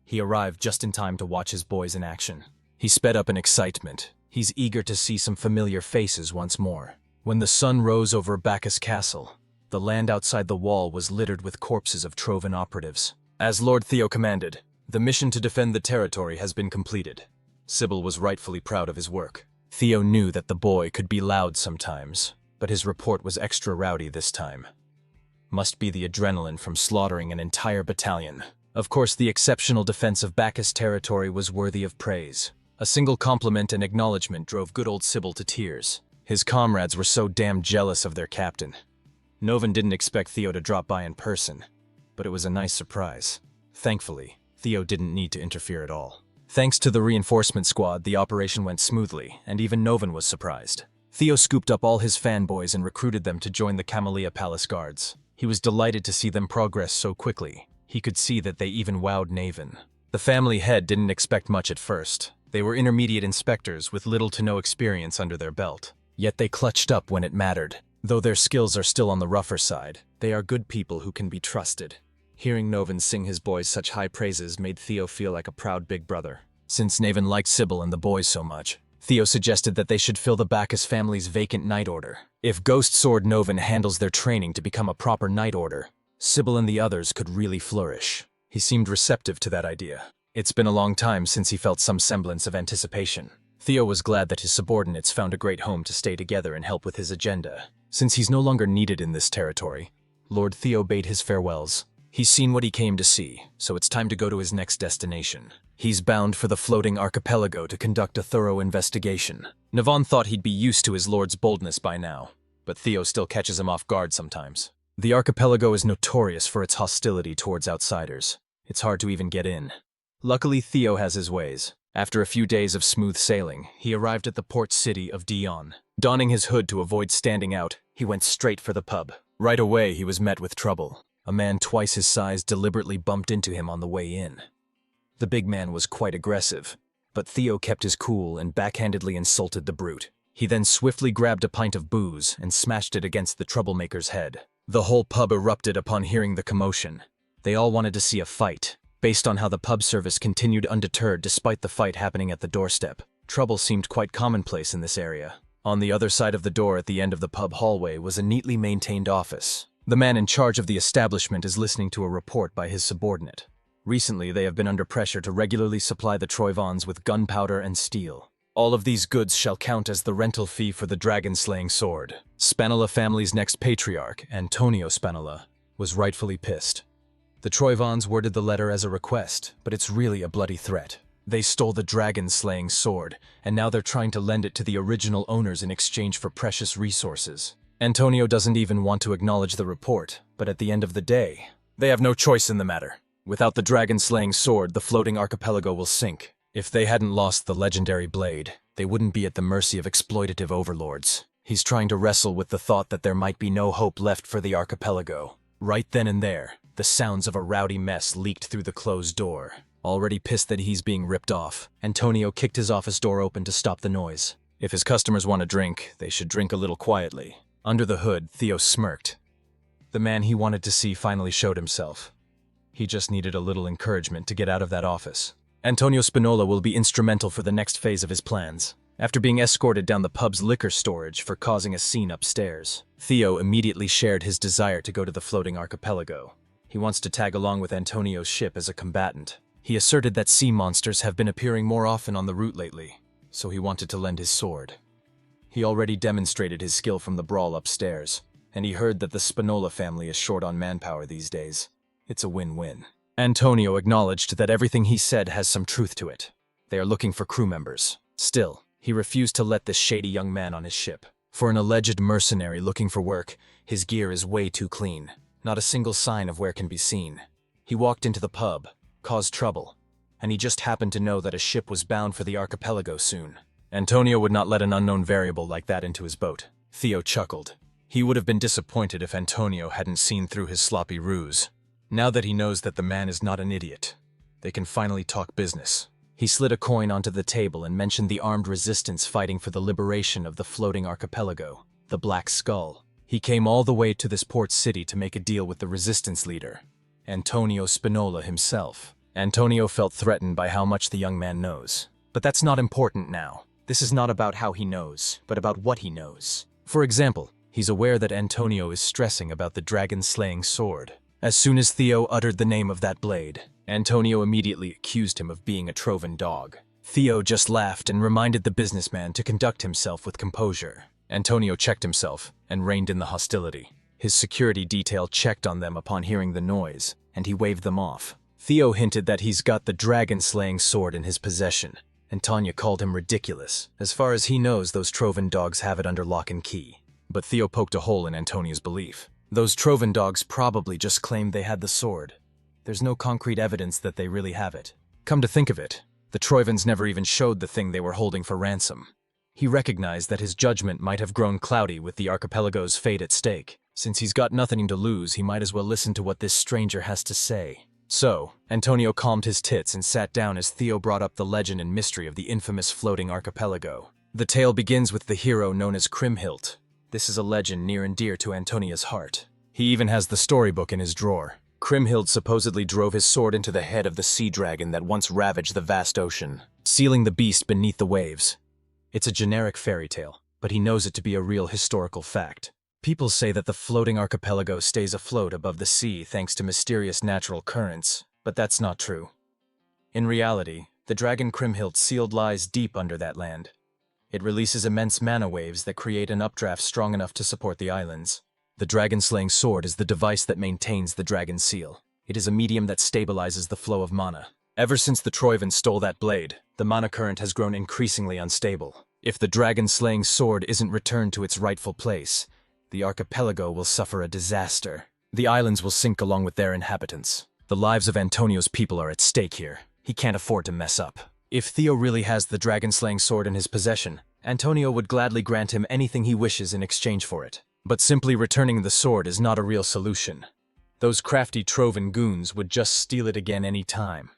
He arrived just in time to watch his boys in action. He sped up in excitement. He's eager to see some familiar faces once more. When the sun rose over Bacchus Castle, the land outside the wall was littered with corpses of Trovan operatives. As Lord Theo commanded, the mission to defend the territory has been completed. Sybil was rightfully proud of his work. Theo knew that the boy could be loud sometimes, but his report was extra rowdy this time. Must be the adrenaline from slaughtering an entire battalion. Of course, the exceptional defense of Bacchus territory was worthy of praise. A single compliment and acknowledgement drove good old Sybil to tears. His comrades were so damn jealous of their captain. Novin didn't expect Theo to drop by in person, but it was a nice surprise. Thankfully, Theo didn't need to interfere at all. Thanks to the reinforcement squad, the operation went smoothly, and even Novin was surprised. Theo scooped up all his fanboys and recruited them to join the Camellia Palace Guards. He was delighted to see them progress so quickly. He could see that they even wowed Navin. The family head didn't expect much at first. They were intermediate inspectors with little to no experience under their belt. Yet they clutched up when it mattered. Though their skills are still on the rougher side, they are good people who can be trusted. Hearing Novin sing his boys such high praises made Theo feel like a proud big brother. Since Naven liked Sybil and the boys so much, Theo suggested that they should fill the Bacchus family's vacant Knight Order. If Ghost Sword Novan handles their training to become a proper Knight Order, Sybil and the others could really flourish. He seemed receptive to that idea. It's been a long time since he felt some semblance of anticipation. Theo was glad that his subordinates found a great home to stay together and help with his agenda. Since he's no longer needed in this territory, Lord Theo bade his farewells. He's seen what he came to see, so it's time to go to his next destination. He's bound for the floating archipelago to conduct a thorough investigation. Navon thought he'd be used to his lord's boldness by now, but Theo still catches him off guard sometimes. The archipelago is notorious for its hostility towards outsiders. It's hard to even get in. Luckily, Theo has his ways. After a few days of smooth sailing, he arrived at the port city of Dion. Donning his hood to avoid standing out, he went straight for the pub. Right away, he was met with trouble. A man twice his size deliberately bumped into him on the way in. The big man was quite aggressive, but Theo kept his cool and backhandedly insulted the brute. He then swiftly grabbed a pint of booze and smashed it against the troublemaker's head. The whole pub erupted upon hearing the commotion. They all wanted to see a fight, based on how the pub service continued undeterred despite the fight happening at the doorstep. Trouble seemed quite commonplace in this area. On the other side of the door at the end of the pub hallway was a neatly maintained office. The man in charge of the establishment is listening to a report by his subordinate. Recently, they have been under pressure to regularly supply the Troivans with gunpowder and steel. All of these goods shall count as the rental fee for the dragon-slaying sword. Spanola family's next patriarch, Antonio Spanola, was rightfully pissed. The Troivans worded the letter as a request, but it's really a bloody threat. They stole the dragon-slaying sword, and now they're trying to lend it to the original owners in exchange for precious resources. Antonio doesn't even want to acknowledge the report, but at the end of the day, they have no choice in the matter. Without the dragon-slaying sword, the floating archipelago will sink. If they hadn't lost the legendary blade, they wouldn't be at the mercy of exploitative overlords. He's trying to wrestle with the thought that there might be no hope left for the archipelago. Right then and there, the sounds of a rowdy mess leaked through the closed door. Already pissed that he's being ripped off, Antonio kicked his office door open to stop the noise. If his customers want a drink, they should drink a little quietly. Under the hood, Theo smirked. The man he wanted to see finally showed himself. He just needed a little encouragement to get out of that office. Antonio Spinola will be instrumental for the next phase of his plans. After being escorted down the pub's liquor storage for causing a scene upstairs, Theo immediately shared his desire to go to the floating archipelago. He wants to tag along with Antonio's ship as a combatant. He asserted that sea monsters have been appearing more often on the route lately, so he wanted to lend his sword. He already demonstrated his skill from the brawl upstairs, and he heard that the Spinola family is short on manpower these days. It's a win-win. Antonio acknowledged that everything he said has some truth to it. They are looking for crew members. Still, he refused to let this shady young man on his ship. For an alleged mercenary looking for work, his gear is way too clean. Not a single sign of wear can be seen. He walked into the pub, caused trouble, and he just happened to know that a ship was bound for the archipelago soon. Antonio would not let an unknown variable like that into his boat. Theo chuckled. He would have been disappointed if Antonio hadn't seen through his sloppy ruse. Now that he knows that the man is not an idiot, they can finally talk business. He slid a coin onto the table and mentioned the armed resistance fighting for the liberation of the floating archipelago, the Black Skull. He came all the way to this port city to make a deal with the resistance leader, Antonio Spinola himself. Antonio felt threatened by how much the young man knows. But that's not important now. This is not about how he knows, but about what he knows. For example, he's aware that Antonio is stressing about the dragon-slaying sword. As soon as Theo uttered the name of that blade, Antonio immediately accused him of being a Trovan dog. Theo just laughed and reminded the businessman to conduct himself with composure. Antonio checked himself and reined in the hostility. His security detail checked on them upon hearing the noise, and he waved them off. Theo hinted that he's got the dragon-slaying sword in his possession, and Tanya called him ridiculous. As far as he knows, those Trovan dogs have it under lock and key. But Theo poked a hole in Antonio's belief. Those Trovan dogs probably just claimed they had the sword. There's no concrete evidence that they really have it. Come to think of it, the Troivans never even showed the thing they were holding for ransom. He recognized that his judgment might have grown cloudy with the archipelago's fate at stake. Since he's got nothing to lose, he might as well listen to what this stranger has to say. So, Antonio calmed his tits and sat down as Theo brought up the legend and mystery of the infamous floating archipelago. The tale begins with the hero known as Kriemhild. This is a legend near and dear to Antonia's heart. He even has the storybook in his drawer. Kriemhild supposedly drove his sword into the head of the sea dragon that once ravaged the vast ocean. sealing the beast beneath the waves. It's a generic fairy tale, but he knows it to be a real historical fact. People say that the floating archipelago stays afloat above the sea thanks to mysterious natural currents, but that's not true. In reality, the dragon Kriemhild sealed lies deep under that land. It releases immense mana waves that create an updraft strong enough to support the islands. The dragon-slaying sword is the device that maintains the dragon seal. It is a medium that stabilizes the flow of mana. Ever since the Troivan stole that blade, the mana current has grown increasingly unstable. If the dragon-slaying sword isn't returned to its rightful place, the archipelago will suffer a disaster. The islands will sink along with their inhabitants. The lives of Antonio's people are at stake here. He can't afford to mess up. If Theo really has the dragon-slaying sword in his possession, Antonio would gladly grant him anything he wishes in exchange for it. But simply returning the sword is not a real solution. Those crafty Trovan goons would just steal it again any time.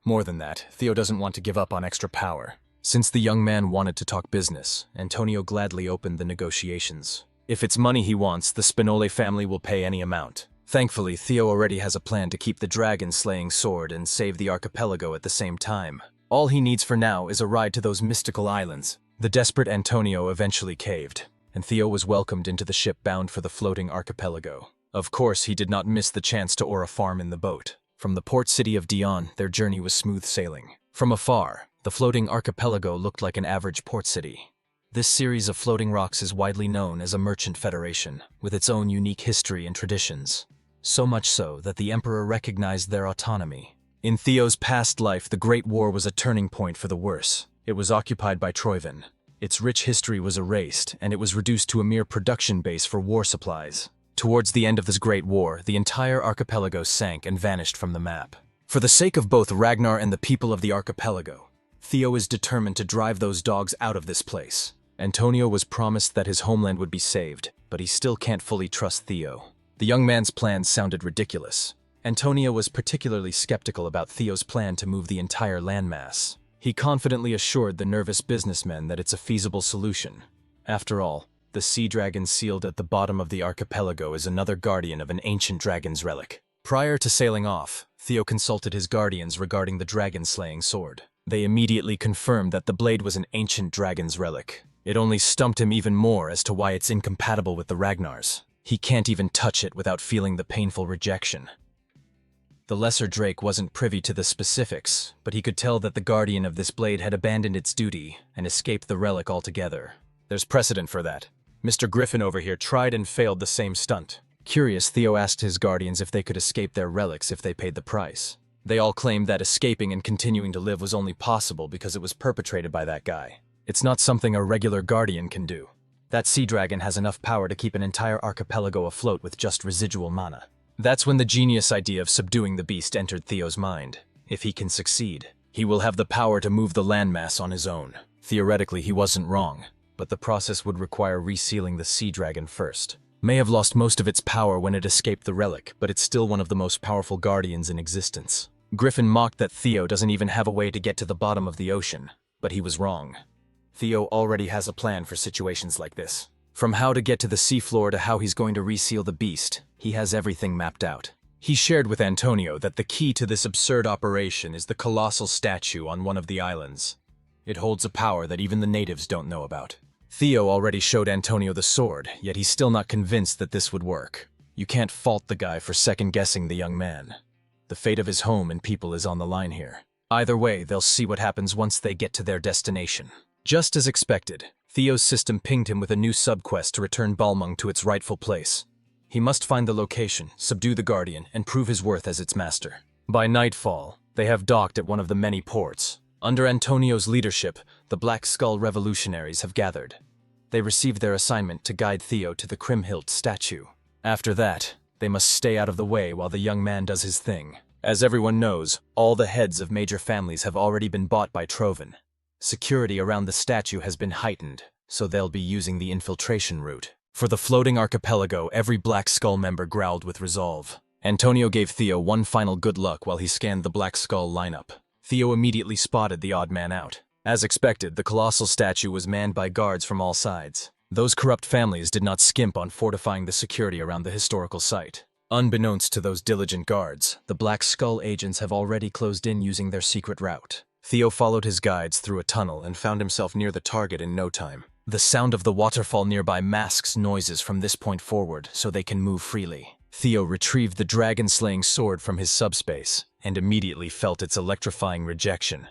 More than that, Theo doesn't want to give up on extra power. Since the young man wanted to talk business, Antonio gladly opened the negotiations. If it's money he wants, the Spinole family will pay any amount. Thankfully, Theo already has a plan to keep the dragon-slaying sword and save the archipelago at the same time. All he needs for now is a ride to those mystical islands. The desperate Antonio eventually caved, and Theo was welcomed into the ship bound for the floating archipelago. Of course, he did not miss the chance to oar a farm in the boat. From the port city of Dion, their journey was smooth sailing. From afar, the floating archipelago looked like an average port city. This series of floating rocks is widely known as a merchant federation, with its own unique history and traditions. So much so that the emperor recognized their autonomy. In Theo's past life, the Great War was a turning point for the worse. It was occupied by Troivan. Its rich history was erased, and it was reduced to a mere production base for war supplies. Towards the end of this Great War, the entire archipelago sank and vanished from the map. For the sake of both Ragnar and the people of the archipelago, Theo is determined to drive those dogs out of this place. Antonio was promised that his homeland would be saved, but he still can't fully trust Theo. The young man's plans sounded ridiculous. Antonio was particularly skeptical about Theo's plan to move the entire landmass. He confidently assured the nervous businessmen that it's a feasible solution. After all, the sea dragon sealed at the bottom of the archipelago is another guardian of an ancient dragon's relic. Prior to sailing off, Theo consulted his guardians regarding the dragon-slaying sword. They immediately confirmed that the blade was an ancient dragon's relic. It only stumped him even more as to why it's incompatible with the Ragnar's. He can't even touch it without feeling the painful rejection. The lesser Drake wasn't privy to the specifics, but he could tell that the guardian of this blade had abandoned its duty and escaped the relic altogether. There's precedent for that. Mr. Griffin over here tried and failed the same stunt. Curious, Theo asked his guardians if they could escape their relics if they paid the price. They all claimed that escaping and continuing to live was only possible because it was perpetrated by that guy. It's not something a regular guardian can do. That sea dragon has enough power to keep an entire archipelago afloat with just residual mana. That's when the genius idea of subduing the beast entered Theo's mind. If he can succeed, he will have the power to move the landmass on his own. Theoretically, he wasn't wrong, but the process would require resealing the sea dragon first. May have lost most of its power when it escaped the relic, but it's still one of the most powerful guardians in existence. Griffin mocked that Theo doesn't even have a way to get to the bottom of the ocean, but he was wrong. Theo already has a plan for situations like this. From how to get to the seafloor to how he's going to reseal the beast, he has everything mapped out. He shared with Antonio that the key to this absurd operation is the colossal statue on one of the islands. It holds a power that even the natives don't know about. Theo already showed Antonio the sword, yet he's still not convinced that this would work. You can't fault the guy for second-guessing the young man. The fate of his home and people is on the line here. Either way, they'll see what happens once they get to their destination. Just as expected, Theo's system pinged him with a new subquest to return Balmung to its rightful place. He must find the location, subdue the Guardian, and prove his worth as its master. By nightfall, they have docked at one of the many ports. Under Antonio's leadership, the Black Skull revolutionaries have gathered. They received their assignment to guide Theo to the Kriemhild statue. After that, they must stay out of the way while the young man does his thing. As everyone knows, all the heads of major families have already been bought by Trovan. Security around the statue has been heightened, so they'll be using the infiltration route. For the floating archipelago, every Black Skull member growled with resolve. Antonio gave Theo one final good luck while he scanned the Black Skull lineup. Theo immediately spotted the odd man out. As expected, the colossal statue was manned by guards from all sides. Those corrupt families did not skimp on fortifying the security around the historical site. Unbeknownst to those diligent guards, the Black Skull agents have already closed in using their secret route. Theo followed his guides through a tunnel and found himself near the target in no time. The sound of the waterfall nearby masks noises from this point forward so they can move freely. Theo retrieved the dragon-slaying sword from his subspace and immediately felt its electrifying rejection.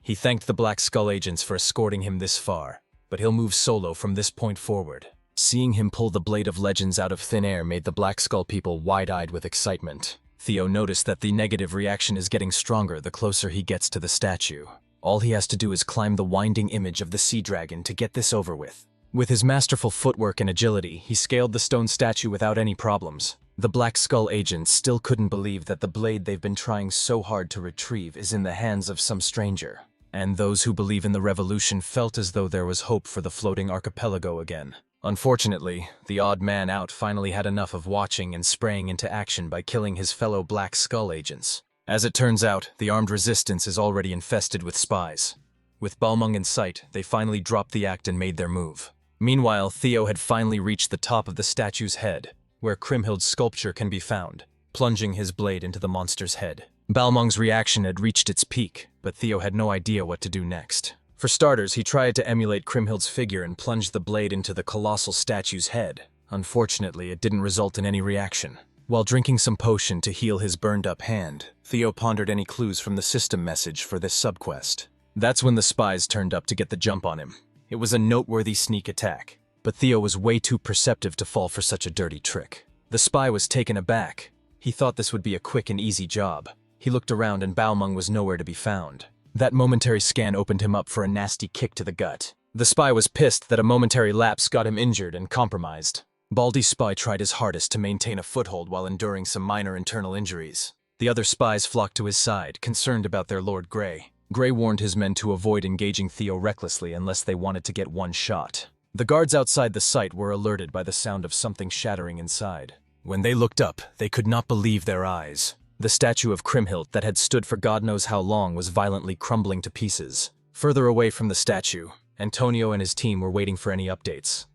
He thanked the Black Skull agents for escorting him this far, but he'll move solo from this point forward. Seeing him pull the Blade of Legends out of thin air made the Black Skull people wide-eyed with excitement. Theo noticed that the negative reaction is getting stronger the closer he gets to the statue. All he has to do is climb the winding image of the sea dragon to get this over with. With his masterful footwork and agility, he scaled the stone statue without any problems. The Black Skull agents still couldn't believe that the blade they've been trying so hard to retrieve is in the hands of some stranger. And those who believe in the revolution felt as though there was hope for the floating archipelago again. Unfortunately, the odd man out finally had enough of watching and spraying into action by killing his fellow Black Skull agents. As it turns out, the armed resistance is already infested with spies. With Balmung in sight, they finally dropped the act and made their move. Meanwhile, Theo had finally reached the top of the statue's head, where Kriemhild's sculpture can be found, plunging his blade into the monster's head. Balmung's reaction had reached its peak, but Theo had no idea what to do next. For starters, he tried to emulate Kriemhild's figure and plunged the blade into the colossal statue's head. Unfortunately, it didn't result in any reaction. While drinking some potion to heal his burned-up hand, Theo pondered any clues from the system message for this subquest. That's when the spies turned up to get the jump on him. It was a noteworthy sneak attack, but Theo was way too perceptive to fall for such a dirty trick. The spy was taken aback. He thought this would be a quick and easy job. He looked around and Balmung was nowhere to be found. That momentary scan opened him up for a nasty kick to the gut. The spy was pissed that a momentary lapse got him injured and compromised. Baldy's spy tried his hardest to maintain a foothold while enduring some minor internal injuries. The other spies flocked to his side, concerned about their Lord Grey. Grey warned his men to avoid engaging Theo recklessly unless they wanted to get one shot. The guards outside the site were alerted by the sound of something shattering inside. When they looked up, they could not believe their eyes. The statue of Kriemhild that had stood for God knows how long was violently crumbling to pieces. Further away from the statue, Antonio and his team were waiting for any updates.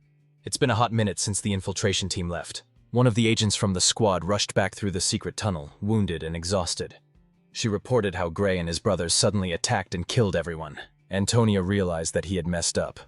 It's been a hot minute since the infiltration team left. One of the agents from the squad rushed back through the secret tunnel, wounded and exhausted. She reported how Grey and his brothers suddenly attacked and killed everyone. Antonio realized that he had messed up.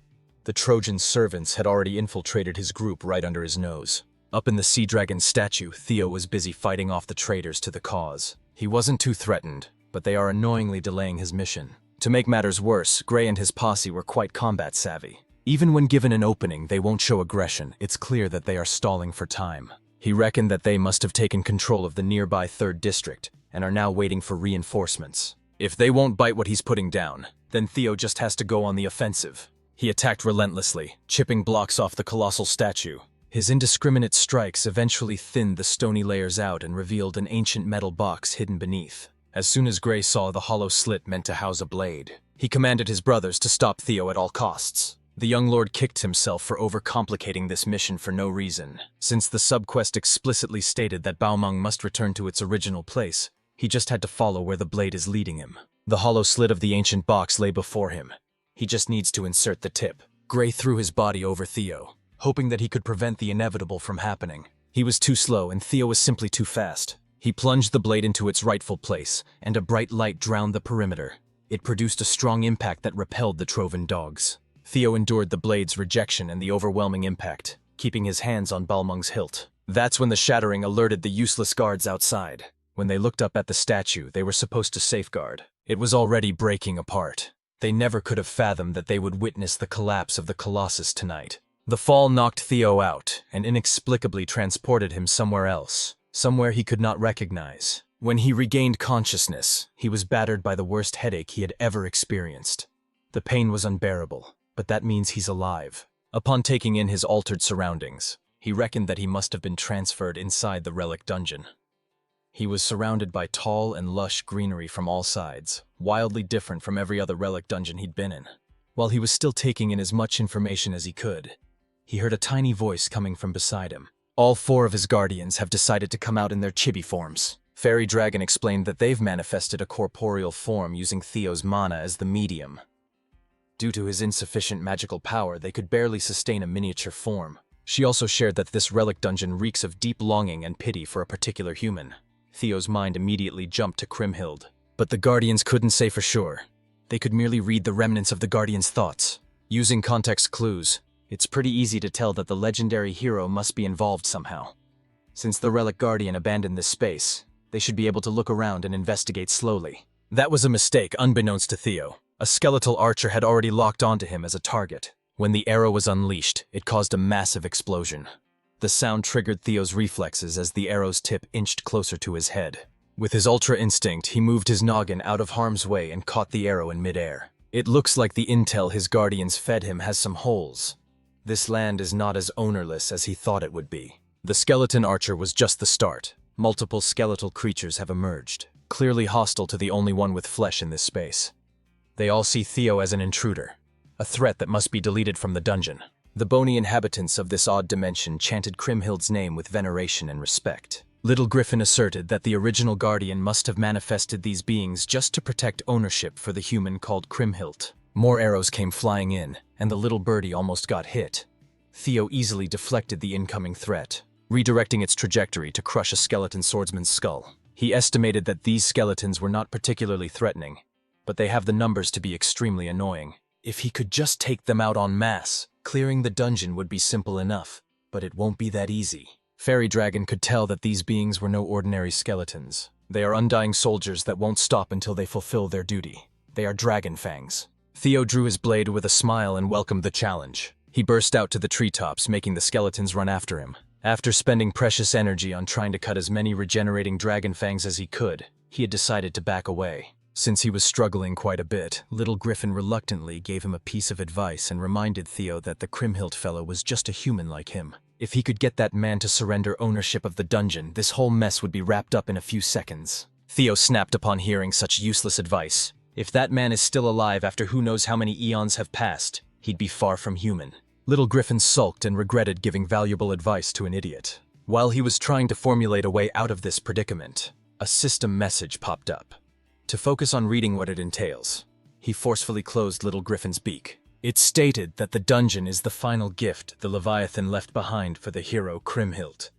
The Trojan servants had already infiltrated his group right under his nose. Up in the sea dragon statue, Theo was busy fighting off the traitors to the cause. He wasn't too threatened, but they are annoyingly delaying his mission. To make matters worse, Grey and his posse were quite combat savvy. Even when given an opening, they won't show aggression. It's clear that they are stalling for time. He reckoned that they must have taken control of the nearby 3rd district and are now waiting for reinforcements. If they won't bite what he's putting down, then Theo just has to go on the offensive. He attacked relentlessly, chipping blocks off the colossal statue. His indiscriminate strikes eventually thinned the stony layers out and revealed an ancient metal box hidden beneath. As soon as Grey saw the hollow slit meant to house a blade, he commanded his brothers to stop Theo at all costs. The young lord kicked himself for overcomplicating this mission for no reason. Since the subquest explicitly stated that Balmung must return to its original place, he just had to follow where the blade is leading him. The hollow slit of the ancient box lay before him. He just needs to insert the tip. Grey threw his body over Theo, hoping that he could prevent the inevitable from happening. He was too slow and Theo was simply too fast. He plunged the blade into its rightful place, and a bright light drowned the perimeter. It produced a strong impact that repelled the Trovan dogs. Theo endured the blade's rejection and the overwhelming impact, keeping his hands on Balmung's hilt. That's when the shattering alerted the useless guards outside. When they looked up at the statue they were supposed to safeguard, it was already breaking apart. They never could have fathomed that they would witness the collapse of the Colossus tonight. The fall knocked Theo out and inexplicably transported him somewhere else, somewhere he could not recognize. When he regained consciousness, he was battered by the worst headache he had ever experienced. The pain was unbearable, but that means he's alive. Upon taking in his altered surroundings, he reckoned that he must have been transferred inside the relic dungeon. He was surrounded by tall and lush greenery from all sides, wildly different from every other relic dungeon he'd been in. While he was still taking in as much information as he could, he heard a tiny voice coming from beside him. All 4 of his guardians have decided to come out in their chibi forms. Fairy Dragon explained that they've manifested a corporeal form using Theo's mana as the medium. Due to his insufficient magical power, they could barely sustain a miniature form. She also shared that this relic dungeon reeks of deep longing and pity for a particular human. Theo's mind immediately jumped to Kriemhild, but the guardians couldn't say for sure. They could merely read the remnants of the Guardian's thoughts. Using context clues, it's pretty easy to tell that the legendary hero must be involved somehow. Since the Relic Guardian abandoned this space, they should be able to look around and investigate slowly. That was a mistake, unbeknownst to Theo. A skeletal archer had already locked onto him as a target. When the arrow was unleashed, it caused a massive explosion. The sound triggered Theo's reflexes as the arrow's tip inched closer to his head. With his ultra instinct, he moved his noggin out of harm's way and caught the arrow in midair. It looks like the intel his guardians fed him has some holes. This land is not as ownerless as he thought it would be. The skeleton archer was just the start. Multiple skeletal creatures have emerged, clearly hostile to the only one with flesh in this space. They all see Theo as an intruder, a threat that must be deleted from the dungeon. The bony inhabitants of this odd dimension chanted Kriemhild's name with veneration and respect. Little Griffin asserted that the original guardian must have manifested these beings just to protect ownership for the human called Kriemhild. More arrows came flying in, and the little birdie almost got hit. Theo easily deflected the incoming threat, redirecting its trajectory to crush a skeleton swordsman's skull. He estimated that these skeletons were not particularly threatening, but they have the numbers to be extremely annoying. If he could just take them out en masse, clearing the dungeon would be simple enough, but it won't be that easy. Fairy Dragon could tell that these beings were no ordinary skeletons. They are undying soldiers that won't stop until they fulfill their duty. They are dragon fangs. Theo drew his blade with a smile and welcomed the challenge. He burst out to the treetops, making the skeletons run after him. After spending precious energy on trying to cut as many regenerating dragon fangs as he could, he had decided to back away. Since he was struggling quite a bit, Little Griffin reluctantly gave him a piece of advice and reminded Theo that the Kriemhild fellow was just a human like him. If he could get that man to surrender ownership of the dungeon, this whole mess would be wrapped up in a few seconds. Theo snapped upon hearing such useless advice. If that man is still alive after who knows how many eons have passed, he'd be far from human. Little Griffin sulked and regretted giving valuable advice to an idiot. While he was trying to formulate a way out of this predicament, a system message popped up. To focus on reading what it entails, he forcefully closed Little Griffin's beak. It stated that the dungeon is the final gift the Leviathan left behind for the hero Kriemhild.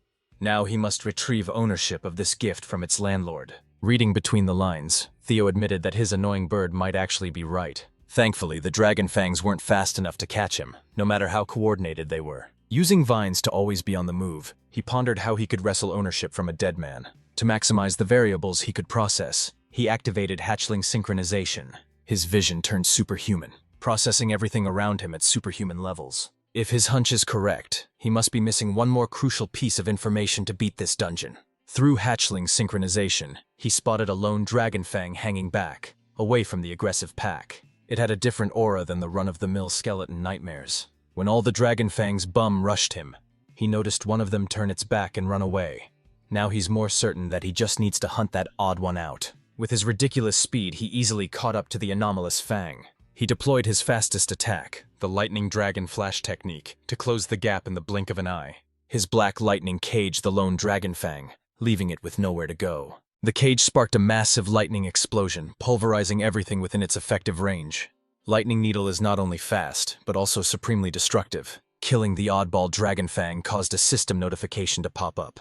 Now he must retrieve ownership of this gift from its landlord. Reading between the lines, Theo admitted that his annoying bird might actually be right. Thankfully, the dragon fangs weren't fast enough to catch him, no matter how coordinated they were. Using vines to always be on the move, he pondered how he could wrestle ownership from a dead man. To maximize the variables he could process, he activated hatchling synchronization. His vision turned superhuman, processing everything around him at superhuman levels. If his hunch is correct, he must be missing one more crucial piece of information to beat this dungeon. Through hatchling synchronization, he spotted a lone dragon fang hanging back, away from the aggressive pack. It had a different aura than the run-of-the-mill skeleton nightmares. When all the dragon fangs rushed him, he noticed one of them turn its back and run away. Now he's more certain that he just needs to hunt that odd one out. With his ridiculous speed, he easily caught up to the anomalous fang. He deployed his fastest attack, the lightning dragon flash technique, to close the gap in the blink of an eye. His black lightning caged the lone dragon fang, leaving it with nowhere to go. The cage sparked a massive lightning explosion, pulverizing everything within its effective range. Lightning Needle is not only fast, but also supremely destructive. Killing the oddball dragon fang caused a system notification to pop up.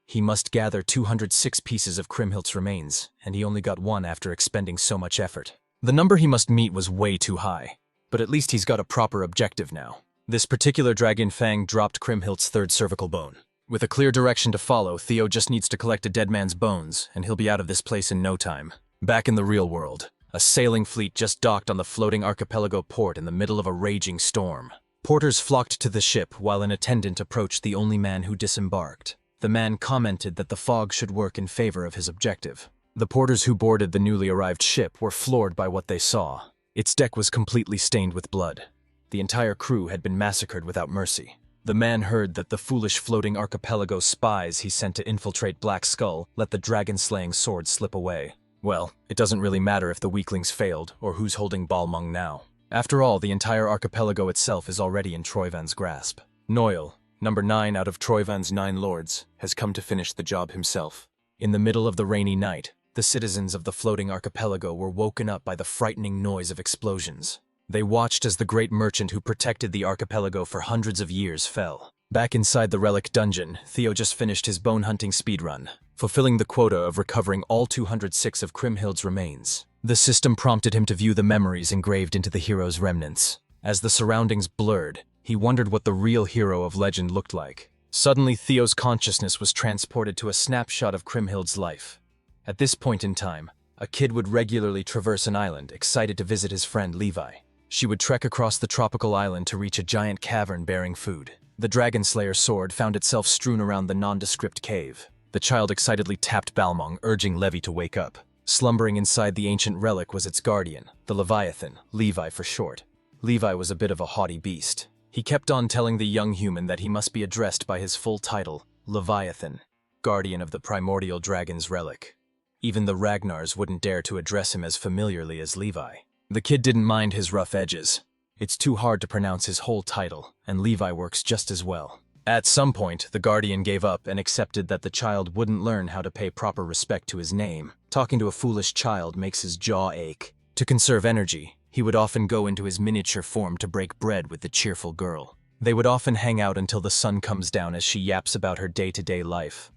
He must gather 206 pieces of Kriemhild's remains, and he only got one after expending so much effort. The number he must meet was way too high, but at least he's got a proper objective now. This particular dragon fang dropped Kriemhild's third cervical bone. With a clear direction to follow, Theo just needs to collect a dead man's bones, and he'll be out of this place in no time. Back in the real world, a sailing fleet just docked on the floating archipelago port in the middle of a raging storm. Porters flocked to the ship while an attendant approached the only man who disembarked. The man commented that the fog should work in favor of his objective. The porters who boarded the newly arrived ship were floored by what they saw. Its deck was completely stained with blood. The entire crew had been massacred without mercy. The man heard that the foolish floating archipelago spies he sent to infiltrate Black Skull let the dragon-slaying sword slip away. Well, it doesn't really matter if the weaklings failed or who's holding Balmung now. After all, the entire archipelago itself is already in Troyvan's grasp. Noel, number 9 out of Troyvan's 9 lords, has come to finish the job himself. In the middle of the rainy night, the citizens of the floating archipelago were woken up by the frightening noise of explosions. They watched as the great merchant who protected the archipelago for hundreds of years fell. Back inside the relic dungeon, Theo just finished his bone hunting speedrun, fulfilling the quota of recovering all 206 of Kriemhild's remains. The system prompted him to view the memories engraved into the hero's remnants. As the surroundings blurred, he wondered what the real hero of legend looked like. Suddenly, Theo's consciousness was transported to a snapshot of Kriemhild's life. At this point in time, a kid would regularly traverse an island, excited to visit his friend Levi. She would trek across the tropical island to reach a giant cavern bearing food. The Dragon Slayer sword found itself strewn around the nondescript cave. The child excitedly tapped Balmung, urging Levi to wake up. Slumbering inside the ancient relic was its guardian, the Leviathan, Levi for short. Levi was a bit of a haughty beast. He kept on telling the young human that he must be addressed by his full title, Leviathan, guardian of the primordial dragon's relic. Even the Ragnars wouldn't dare to address him as familiarly as Levi. The kid didn't mind his rough edges. It's too hard to pronounce his whole title, and Levi works just as well. At some point, the guardian gave up and accepted that the child wouldn't learn how to pay proper respect to his name. Talking to a foolish child makes his jaw ache. To conserve energy, he would often go into his miniature form to break bread with the cheerful girl. They would often hang out until the sun comes down as she yaps about her day-to-day life.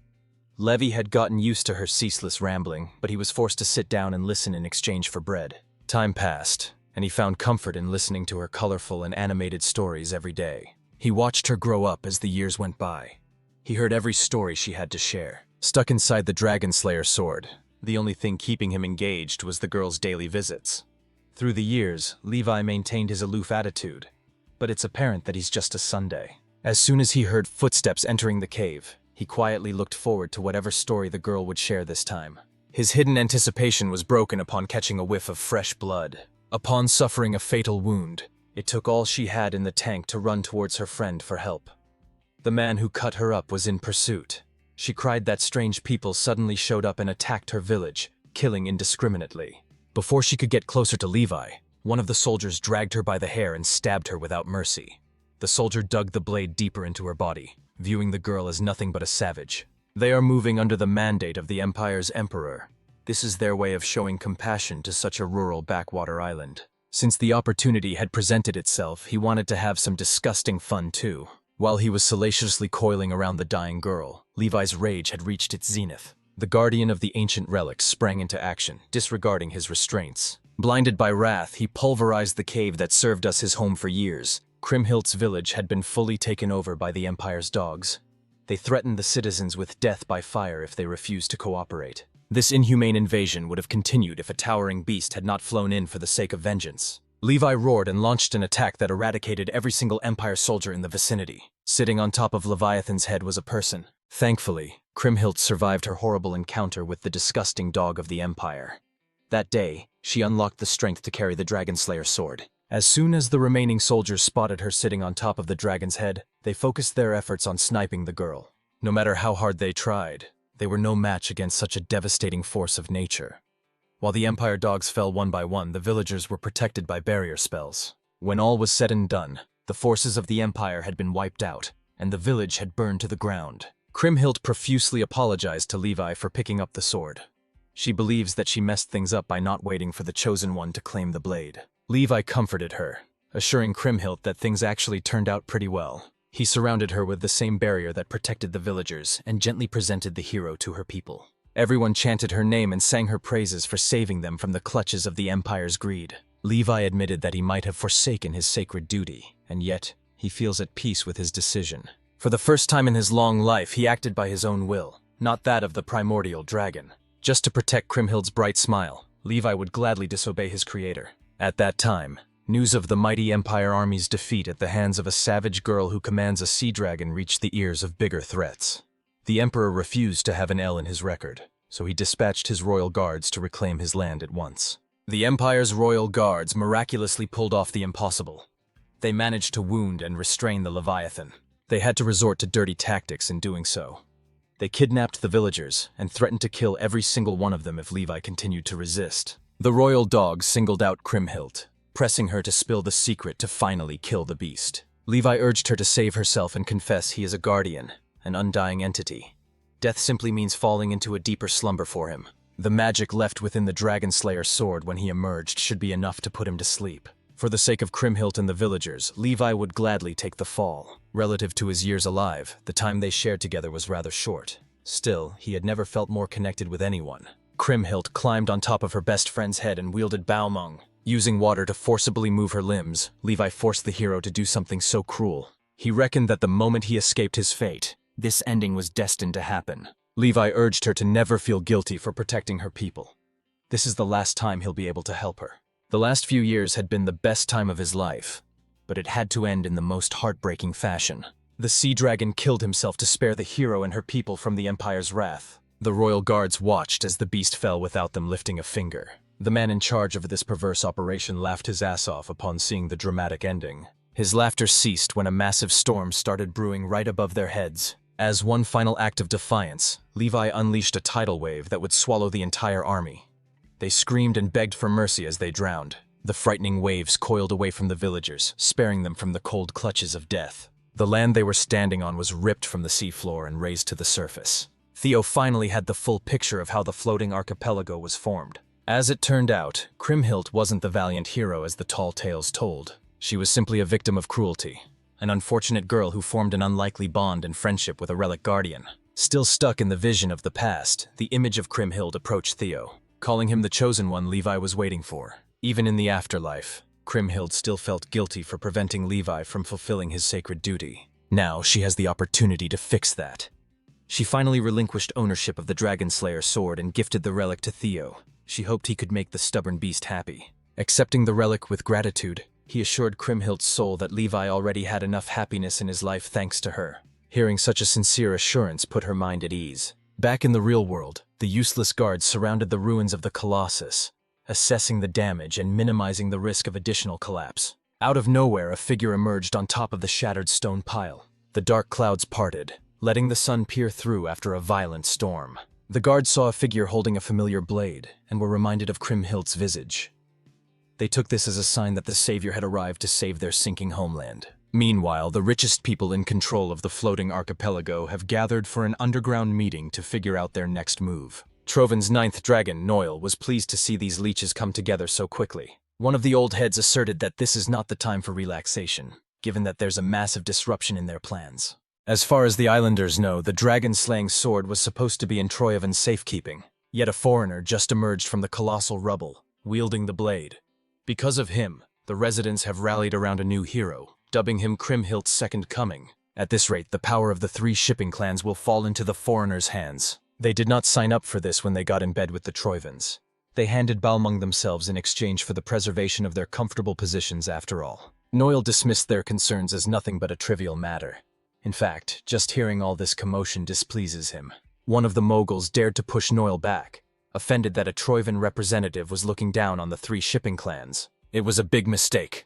Levi had gotten used to her ceaseless rambling, but he was forced to sit down and listen in exchange for bread. Time passed, and he found comfort in listening to her colorful and animated stories every day. He watched her grow up as the years went by. He heard every story she had to share. Stuck inside the Dragon Slayer sword, the only thing keeping him engaged was the girl's daily visits. Through the years, Levi maintained his aloof attitude, but it's apparent that he's just a Sunday. As soon as he heard footsteps entering the cave, he quietly looked forward to whatever story the girl would share this time. His hidden anticipation was broken upon catching a whiff of fresh blood. Upon suffering a fatal wound, it took all she had in the tank to run towards her friend for help. The man who cut her up was in pursuit. She cried that strange people suddenly showed up and attacked her village, killing indiscriminately. Before she could get closer to Levi, one of the soldiers dragged her by the hair and stabbed her without mercy. The soldier dug the blade deeper into her body, viewing the girl as nothing but a savage. They are moving under the mandate of the Empire's emperor. This is their way of showing compassion to such a rural backwater island. Since the opportunity had presented itself, he wanted to have some disgusting fun too. While he was salaciously coiling around the dying girl, Levi's rage had reached its zenith. The guardian of the ancient relics sprang into action, disregarding his restraints. Blinded by wrath, he pulverized the cave that served as his home for years. Kriemhild's village had been fully taken over by the Empire's dogs. They threatened the citizens with death by fire if they refused to cooperate. This inhumane invasion would have continued if a towering beast had not flown in for the sake of vengeance. Levi roared and launched an attack that eradicated every single Empire soldier in the vicinity. Sitting on top of Leviathan's head was a person. Thankfully, Kriemhild survived her horrible encounter with the disgusting dog of the Empire. That day, she unlocked the strength to carry the Dragon Slayer sword. As soon as the remaining soldiers spotted her sitting on top of the dragon's head, they focused their efforts on sniping the girl. No matter how hard they tried, they were no match against such a devastating force of nature. While the Empire dogs fell one by one, the villagers were protected by barrier spells. When all was said and done, the forces of the Empire had been wiped out, and the village had burned to the ground. Kriemhild profusely apologized to Levi for picking up the sword. She believes that she messed things up by not waiting for the Chosen One to claim the blade. Levi comforted her, assuring Kriemhild that things actually turned out pretty well. He surrounded her with the same barrier that protected the villagers and gently presented the hero to her people. Everyone chanted her name and sang her praises for saving them from the clutches of the Empire's greed. Levi admitted that he might have forsaken his sacred duty, and yet he feels at peace with his decision. For the first time in his long life, he acted by his own will, not that of the primordial dragon. Just to protect Kriemhild's bright smile, Levi would gladly disobey his creator. At that time, news of the mighty Empire army's defeat at the hands of a savage girl who commands a sea dragon reached the ears of bigger threats. The Emperor refused to have an L in his record, so he dispatched his royal guards to reclaim his land at once. The Empire's royal guards miraculously pulled off the impossible. They managed to wound and restrain the Leviathan. They had to resort to dirty tactics in doing so. They kidnapped the villagers and threatened to kill every single one of them if Levi continued to resist. The royal dogs singled out Kriemhild, pressing her to spill the secret to finally kill the beast. Levi urged her to save herself and confess he is a guardian, an undying entity. Death simply means falling into a deeper slumber for him. The magic left within the Dragon Slayer sword when he emerged should be enough to put him to sleep. For the sake of Kriemhild and the villagers, Levi would gladly take the fall. Relative to his years alive, the time they shared together was rather short. Still, he had never felt more connected with anyone. Kriemhild climbed on top of her best friend's head and wielded Baomeng. Using water to forcibly move her limbs, Levi forced the hero to do something so cruel. He reckoned that the moment he escaped his fate, this ending was destined to happen. Levi urged her to never feel guilty for protecting her people. This is the last time he'll be able to help her. The last few years had been the best time of his life, but it had to end in the most heartbreaking fashion. The sea dragon killed himself to spare the hero and her people from the Empire's wrath. The royal guards watched as the beast fell without them lifting a finger. The man in charge of this perverse operation laughed his ass off upon seeing the dramatic ending. His laughter ceased when a massive storm started brewing right above their heads. As one final act of defiance, Levi unleashed a tidal wave that would swallow the entire army. They screamed and begged for mercy as they drowned. The frightening waves coiled away from the villagers, sparing them from the cold clutches of death. The land they were standing on was ripped from the seafloor and raised to the surface. Theo finally had the full picture of how the floating archipelago was formed. As it turned out, Kriemhild wasn't the valiant hero as the tall tales told. She was simply a victim of cruelty, an unfortunate girl who formed an unlikely bond and friendship with a relic guardian. Still stuck in the vision of the past, the image of Kriemhild approached Theo, calling him the chosen one Levi was waiting for. Even in the afterlife, Kriemhild still felt guilty for preventing Levi from fulfilling his sacred duty. Now she has the opportunity to fix that. She finally relinquished ownership of the Dragon Slayer sword and gifted the relic to Theo. She hoped he could make the stubborn beast happy. Accepting the relic with gratitude, he assured Kriemhild's soul that Levi already had enough happiness in his life thanks to her. Hearing such a sincere assurance put her mind at ease. Back in the real world, the useless guards surrounded the ruins of the Colossus, assessing the damage and minimizing the risk of additional collapse. Out of nowhere, a figure emerged on top of the shattered stone pile. The dark clouds parted, letting the sun peer through after a violent storm. The guards saw a figure holding a familiar blade and were reminded of Kriemhild's visage. They took this as a sign that the savior had arrived to save their sinking homeland. Meanwhile, the richest people in control of the floating archipelago have gathered for an underground meeting to figure out their next move. Troven's ninth dragon, Noil, was pleased to see these leeches come together so quickly. One of the old heads asserted that this is not the time for relaxation, given that there's a massive disruption in their plans. As far as the islanders know, the dragon-slaying sword was supposed to be in Troyovan's safekeeping, yet a foreigner just emerged from the colossal rubble, wielding the blade. Because of him, the residents have rallied around a new hero, dubbing him Kriemhild's second coming. At this rate, the power of the three shipping clans will fall into the foreigners' hands. They did not sign up for this when they got in bed with the Troivans. They handed Balmung themselves in exchange for the preservation of their comfortable positions after all. Noil dismissed their concerns as nothing but a trivial matter. In fact, just hearing all this commotion displeases him. One of the moguls dared to push Noil back, offended that a Troivan representative was looking down on the three shipping clans. It was a big mistake.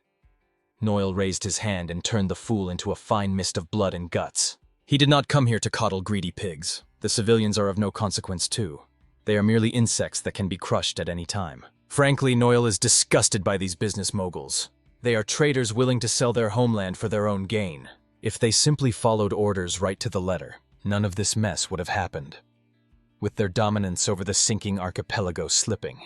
Noil raised his hand and turned the fool into a fine mist of blood and guts. He did not come here to coddle greedy pigs. The civilians are of no consequence too. They are merely insects that can be crushed at any time. Frankly, Noil is disgusted by these business moguls. They are traders willing to sell their homeland for their own gain. If they simply followed orders right to the letter, none of this mess would have happened. With their dominance over the sinking archipelago slipping,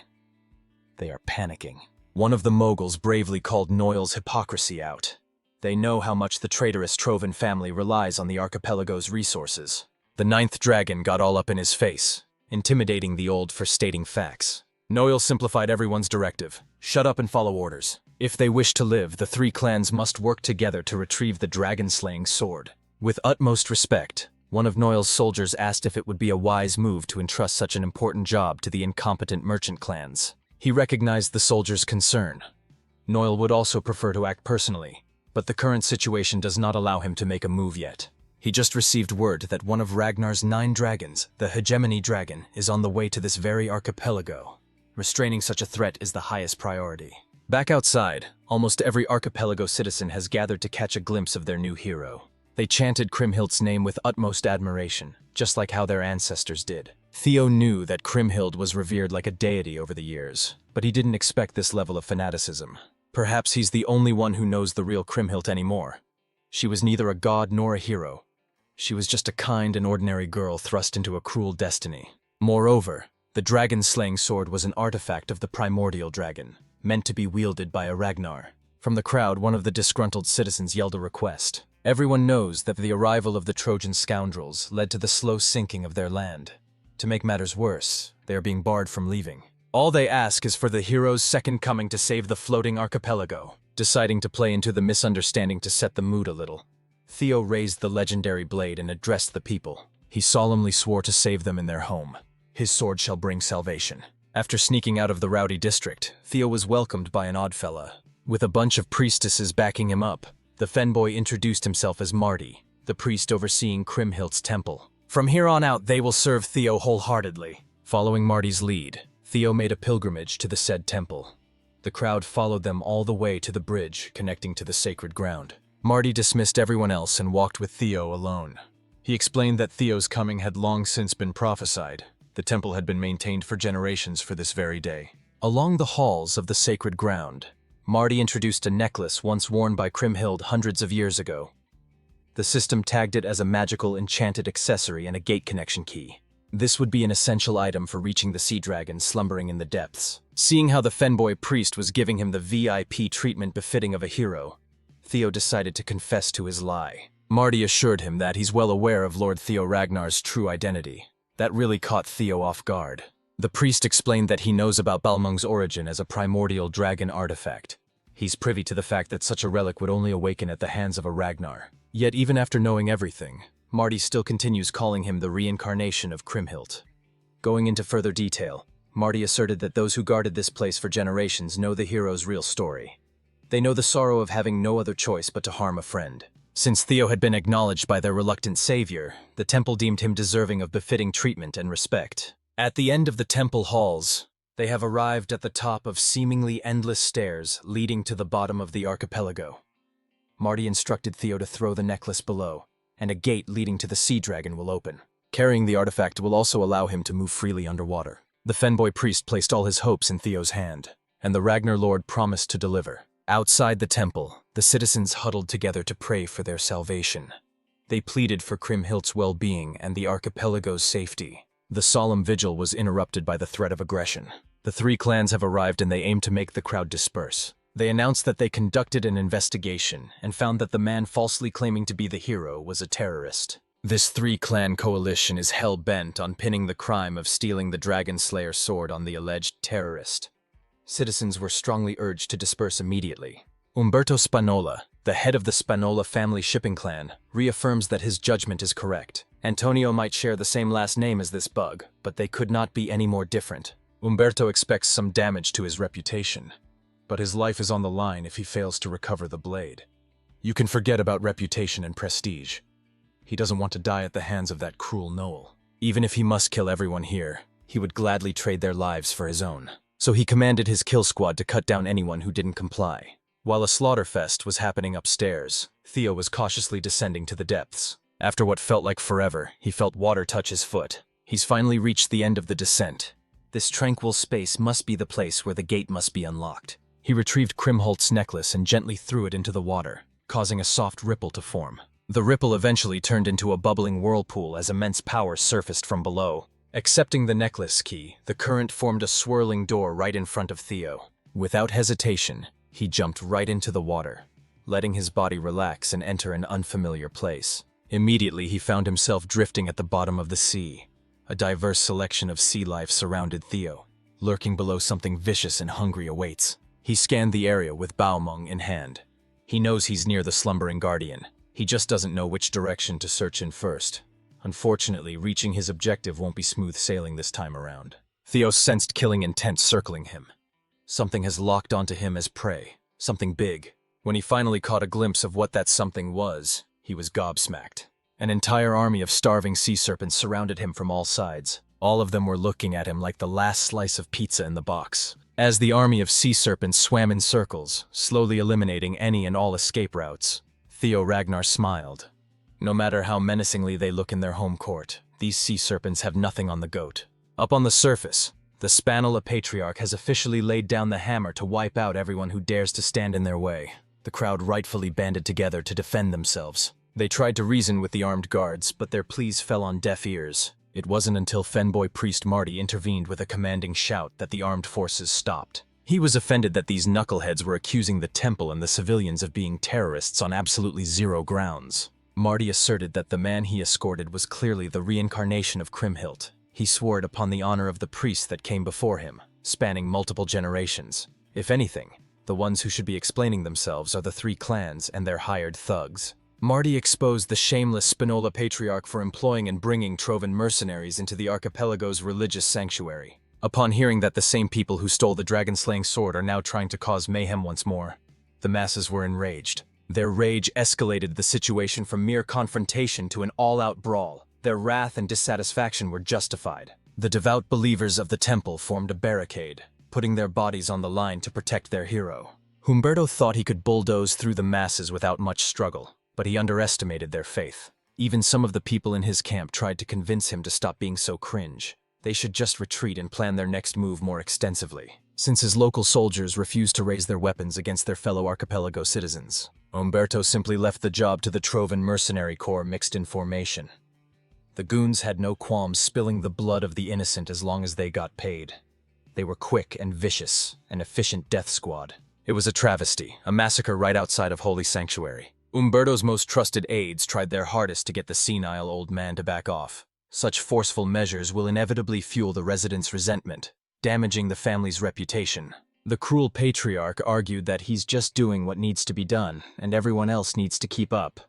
they are panicking. One of the moguls bravely called Noil's hypocrisy out. They know how much the traitorous Trovan family relies on the archipelago's resources. The ninth dragon got all up in his face, intimidating the old for stating facts. Noil simplified everyone's directive. Shut up and follow orders. If they wish to live, the three clans must work together to retrieve the dragon-slaying sword. With utmost respect, one of Noil's soldiers asked if it would be a wise move to entrust such an important job to the incompetent merchant clans. He recognized the soldier's concern. Noil would also prefer to act personally, but the current situation does not allow him to make a move yet. He just received word that one of Ragnar's 9 dragons, the Hegemony dragon, is on the way to this very archipelago. Restraining such a threat is the highest priority. Back outside, almost every archipelago citizen has gathered to catch a glimpse of their new hero. They chanted Kriemhild's name with utmost admiration, just like how their ancestors did. Theo knew that Kriemhild was revered like a deity over the years, but he didn't expect this level of fanaticism. Perhaps he's the only one who knows the real Kriemhild anymore. She was neither a god nor a hero. She was just a kind and ordinary girl thrust into a cruel destiny. Moreover, the dragon-slaying sword was an artifact of the primordial dragon, meant to be wielded by a Ragnar. From the crowd, one of the disgruntled citizens yelled a request. Everyone knows that the arrival of the Trojan scoundrels led to the slow sinking of their land. To make matters worse, they are being barred from leaving. All they ask is for the hero's second coming to save the floating archipelago. Deciding to play into the misunderstanding to set the mood a little, Theo raised the legendary blade and addressed the people. He solemnly swore to save them in their home. His sword shall bring salvation. After sneaking out of the rowdy district, Theo was welcomed by an odd fella. With a bunch of priestesses backing him up, the Fenboy introduced himself as Marty, the priest overseeing Kriemhildt's temple. From here on out, they will serve Theo wholeheartedly. Following Marty's lead, Theo made a pilgrimage to the said temple. The crowd followed them all the way to the bridge connecting to the sacred ground. Marty dismissed everyone else and walked with Theo alone. He explained that Theo's coming had long since been prophesied. The temple had been maintained for generations for this very day. Along the halls of the sacred ground, Marty introduced a necklace once worn by Kriemhild hundreds of years ago. The system tagged it as a magical enchanted accessory and a gate connection key. This would be an essential item for reaching the sea dragon slumbering in the depths. Seeing how the Fenboy priest was giving him the VIP treatment befitting of a hero, Theo decided to confess to his lie. Marty assured him that he's well aware of Lord Theo Ragnar's true identity. That really caught Theo off guard. The priest explained that he knows about Balmung's origin as a primordial dragon artifact. He's privy to the fact that such a relic would only awaken at the hands of a Ragnar. Yet even after knowing everything, Marty still continues calling him the reincarnation of Kriemhild. Going into further detail, Marty asserted that those who guarded this place for generations know the hero's real story. They know the sorrow of having no other choice but to harm a friend. Since Theo had been acknowledged by their reluctant savior, the temple deemed him deserving of befitting treatment and respect. At the end of the temple halls, they have arrived at the top of seemingly endless stairs leading to the bottom of the archipelago. Marty instructed Theo to throw the necklace below, and a gate leading to the sea dragon will open. Carrying the artifact will also allow him to move freely underwater. The Fenboy priest placed all his hopes in Theo's hand, and the Ragnar Lord promised to deliver. Outside the temple, the citizens huddled together to pray for their salvation. They pleaded for Kriemhildt's well-being and the archipelago's safety. The solemn vigil was interrupted by the threat of aggression. The three clans have arrived and they aim to make the crowd disperse. They announced that they conducted an investigation and found that the man falsely claiming to be the hero was a terrorist. This three-clan coalition is hell-bent on pinning the crime of stealing the Dragon Slayer sword on the alleged terrorist. Citizens were strongly urged to disperse immediately. Umberto Spanola, the head of the Spanola family shipping clan, reaffirms that his judgment is correct. Antonio might share the same last name as this bug, but they could not be any more different. Umberto expects some damage to his reputation, but his life is on the line if he fails to recover the blade. You can forget about reputation and prestige. He doesn't want to die at the hands of that cruel Noel. Even if he must kill everyone here, he would gladly trade their lives for his own. So he commanded his kill squad to cut down anyone who didn't comply. While a slaughterfest was happening upstairs, Theo was cautiously descending to the depths. After what felt like forever, he felt water touch his foot. He's finally reached the end of the descent. This tranquil space must be the place where the gate must be unlocked. He retrieved Kriemhildt's necklace and gently threw it into the water, causing a soft ripple to form. The ripple eventually turned into a bubbling whirlpool as immense power surfaced from below. Accepting the necklace key, the current formed a swirling door right in front of Theo. Without hesitation, he jumped right into the water, letting his body relax and enter an unfamiliar place. Immediately, he found himself drifting at the bottom of the sea. A diverse selection of sea life surrounded Theo. Lurking below, something vicious and hungry awaits. He scanned the area with Balmung in hand. He knows he's near the slumbering guardian. He just doesn't know which direction to search in first. Unfortunately, reaching his objective won't be smooth sailing this time around. Theo sensed killing intent circling him. Something has locked onto him as prey, something big. When he finally caught a glimpse of what that something was, he was gobsmacked. An entire army of starving sea serpents surrounded him from all sides. All of them were looking at him like the last slice of pizza in the box. As the army of sea serpents swam in circles, slowly eliminating any and all escape routes, Theo Ragnar smiled. No matter how menacingly they look in their home court, these sea serpents have nothing on the goat. Up on the surface, the Spanola Patriarch has officially laid down the hammer to wipe out everyone who dares to stand in their way. The crowd rightfully banded together to defend themselves. They tried to reason with the armed guards, but their pleas fell on deaf ears. It wasn't until Fenboy priest Marty intervened with a commanding shout that the armed forces stopped. He was offended that these knuckleheads were accusing the temple and the civilians of being terrorists on absolutely zero grounds. Marty asserted that the man he escorted was clearly the reincarnation of Kriemhild. He swore it upon the honor of the priests that came before him, spanning multiple generations. If anything, the ones who should be explaining themselves are the three clans and their hired thugs. Marty exposed the shameless Spinola patriarch for employing and bringing Trovan mercenaries into the archipelago's religious sanctuary. Upon hearing that the same people who stole the dragon-slaying sword are now trying to cause mayhem once more, the masses were enraged. Their rage escalated the situation from mere confrontation to an all-out brawl. Their wrath and dissatisfaction were justified. The devout believers of the temple formed a barricade, putting their bodies on the line to protect their hero. Humberto thought he could bulldoze through the masses without much struggle, but he underestimated their faith. Even some of the people in his camp tried to convince him to stop being so cringe. They should just retreat and plan their next move more extensively, since his local soldiers refused to raise their weapons against their fellow archipelago citizens. Umberto simply left the job to the Trovan mercenary corps mixed in formation. The goons had no qualms spilling the blood of the innocent as long as they got paid. They were quick and vicious, an efficient death squad. It was a travesty, a massacre right outside of Holy Sanctuary. Umberto's most trusted aides tried their hardest to get the senile old man to back off. Such forceful measures will inevitably fuel the residents' resentment, damaging the family's reputation. The cruel patriarch argued that he's just doing what needs to be done, and everyone else needs to keep up.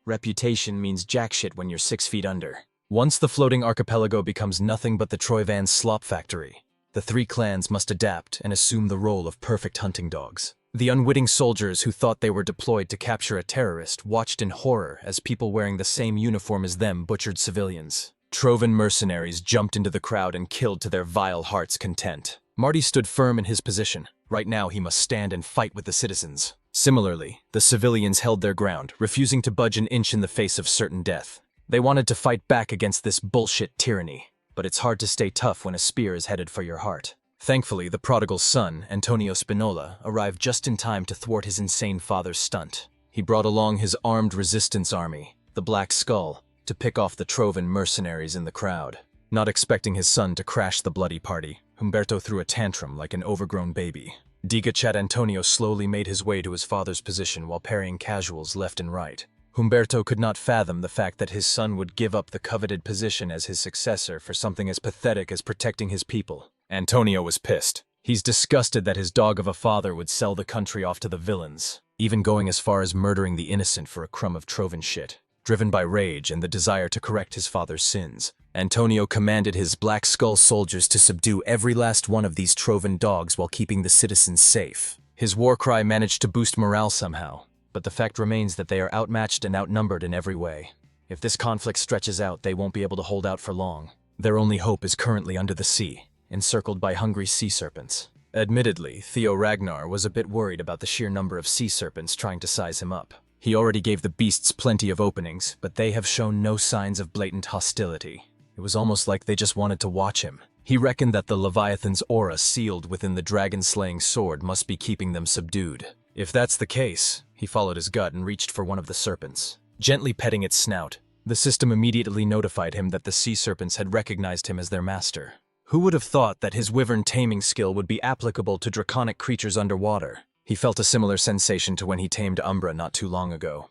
Reputation means jack shit when you're 6 feet under. Once the floating archipelago becomes nothing but the Troyvan's slop factory, the three clans must adapt and assume the role of perfect hunting dogs. The unwitting soldiers who thought they were deployed to capture a terrorist watched in horror as people wearing the same uniform as them butchered civilians. Trovan mercenaries jumped into the crowd and killed to their vile heart's content. Marty stood firm in his position. Right now he must stand and fight with the citizens. Similarly, the civilians held their ground, refusing to budge an inch in the face of certain death. They wanted to fight back against this bullshit tyranny, but it's hard to stay tough when a spear is headed for your heart. Thankfully, the prodigal son, Antonio Spinola, arrived just in time to thwart his insane father's stunt. He brought along his armed resistance army, the Black Skull, to pick off the Trovan mercenaries in the crowd. Not expecting his son to crash the bloody party, Humberto threw a tantrum like an overgrown baby. Digachat Antonio slowly made his way to his father's position while parrying casuals left and right. Humberto could not fathom the fact that his son would give up the coveted position as his successor for something as pathetic as protecting his people. Antonio was pissed. He's disgusted that his dog of a father would sell the country off to the villains, even going as far as murdering the innocent for a crumb of Trovan shit. Driven by rage and the desire to correct his father's sins, Antonio commanded his Black Skull soldiers to subdue every last one of these Trovan dogs while keeping the citizens safe. His war cry managed to boost morale somehow, but the fact remains that they are outmatched and outnumbered in every way. If this conflict stretches out, they won't be able to hold out for long. Their only hope is currently under the sea, encircled by hungry sea serpents. Admittedly, Theo Ragnar was a bit worried about the sheer number of sea serpents trying to size him up. He already gave the beasts plenty of openings, but they have shown no signs of blatant hostility. It was almost like they just wanted to watch him. He reckoned that the Leviathan's aura sealed within the dragon-slaying sword must be keeping them subdued. If that's the case, he followed his gut and reached for one of the serpents. Gently petting its snout, the system immediately notified him that the sea serpents had recognized him as their master. Who would have thought that his wyvern taming skill would be applicable to draconic creatures underwater? He felt a similar sensation to when he tamed Umbra not too long ago.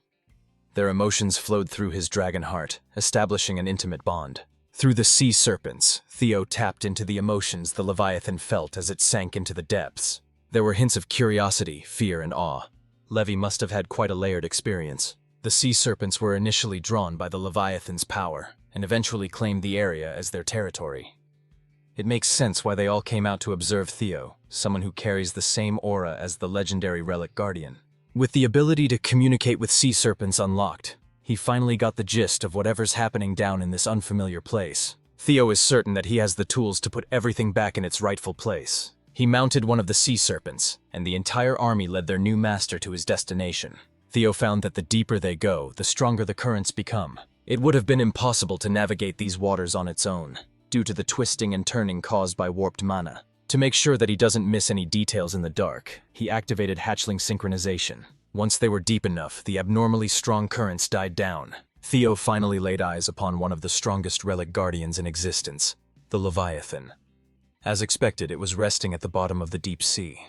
Their emotions flowed through his dragon heart, establishing an intimate bond. Through the sea serpents, Theo tapped into the emotions the Leviathan felt as it sank into the depths. There were hints of curiosity, fear, and awe. Levi must have had quite a layered experience. The sea serpents were initially drawn by the Leviathan's power, and eventually claimed the area as their territory. It makes sense why they all came out to observe Theo, someone who carries the same aura as the legendary relic guardian. With the ability to communicate with sea serpents unlocked, he finally got the gist of whatever's happening down in this unfamiliar place. Theo is certain that he has the tools to put everything back in its rightful place. He mounted one of the sea serpents, and the entire army led their new master to his destination. Theo found that the deeper they go, the stronger the currents become. It would have been impossible to navigate these waters on its own, due to the twisting and turning caused by warped mana. To make sure that he doesn't miss any details in the dark, he activated hatchling synchronization. Once they were deep enough, the abnormally strong currents died down. Theo finally laid eyes upon one of the strongest relic guardians in existence, the Leviathan. As expected, it was resting at the bottom of the deep sea.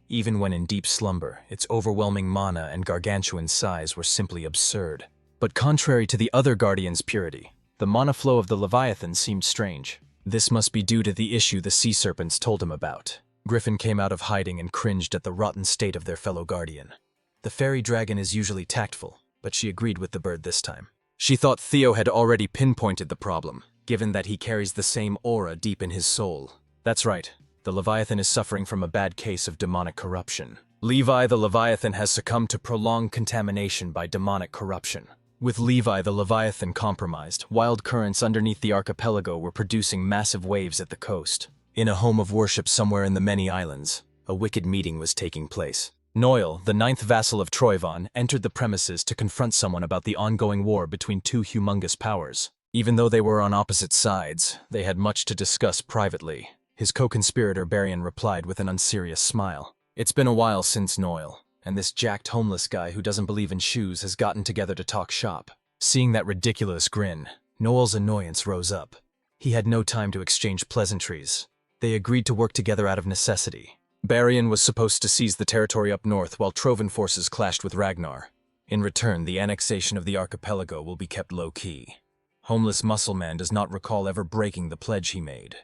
Even when in deep slumber, its overwhelming mana and gargantuan size were simply absurd. But contrary to the other guardian's purity, the mana flow of the Leviathan seemed strange. This must be due to the issue the sea serpents told him about. Griffin came out of hiding and cringed at the rotten state of their fellow guardian. The fairy dragon is usually tactful, but she agreed with the bird this time. She thought Theo had already pinpointed the problem, given that he carries the same aura deep in his soul. That's right, the Leviathan is suffering from a bad case of demonic corruption. Levi the Leviathan has succumbed to prolonged contamination by demonic corruption. With Levi the Leviathan compromised, wild currents underneath the archipelago were producing massive waves at the coast. In a home of worship somewhere in the many islands, a wicked meeting was taking place. Noel, the 9th vassal of Troyvon, entered the premises to confront someone about the ongoing war between two humongous powers. Even though they were on opposite sides, they had much to discuss privately. His co-conspirator Barian replied with an unserious smile. It's been a while since Noel, and this jacked homeless guy who doesn't believe in shoes has gotten together to talk shop. Seeing that ridiculous grin, Noel's annoyance rose up. He had no time to exchange pleasantries. They agreed to work together out of necessity. Barian was supposed to seize the territory up north while Trovan forces clashed with Ragnar. In return, the annexation of the archipelago will be kept low-key. Homeless Muscle Man does not recall ever breaking the pledge he made.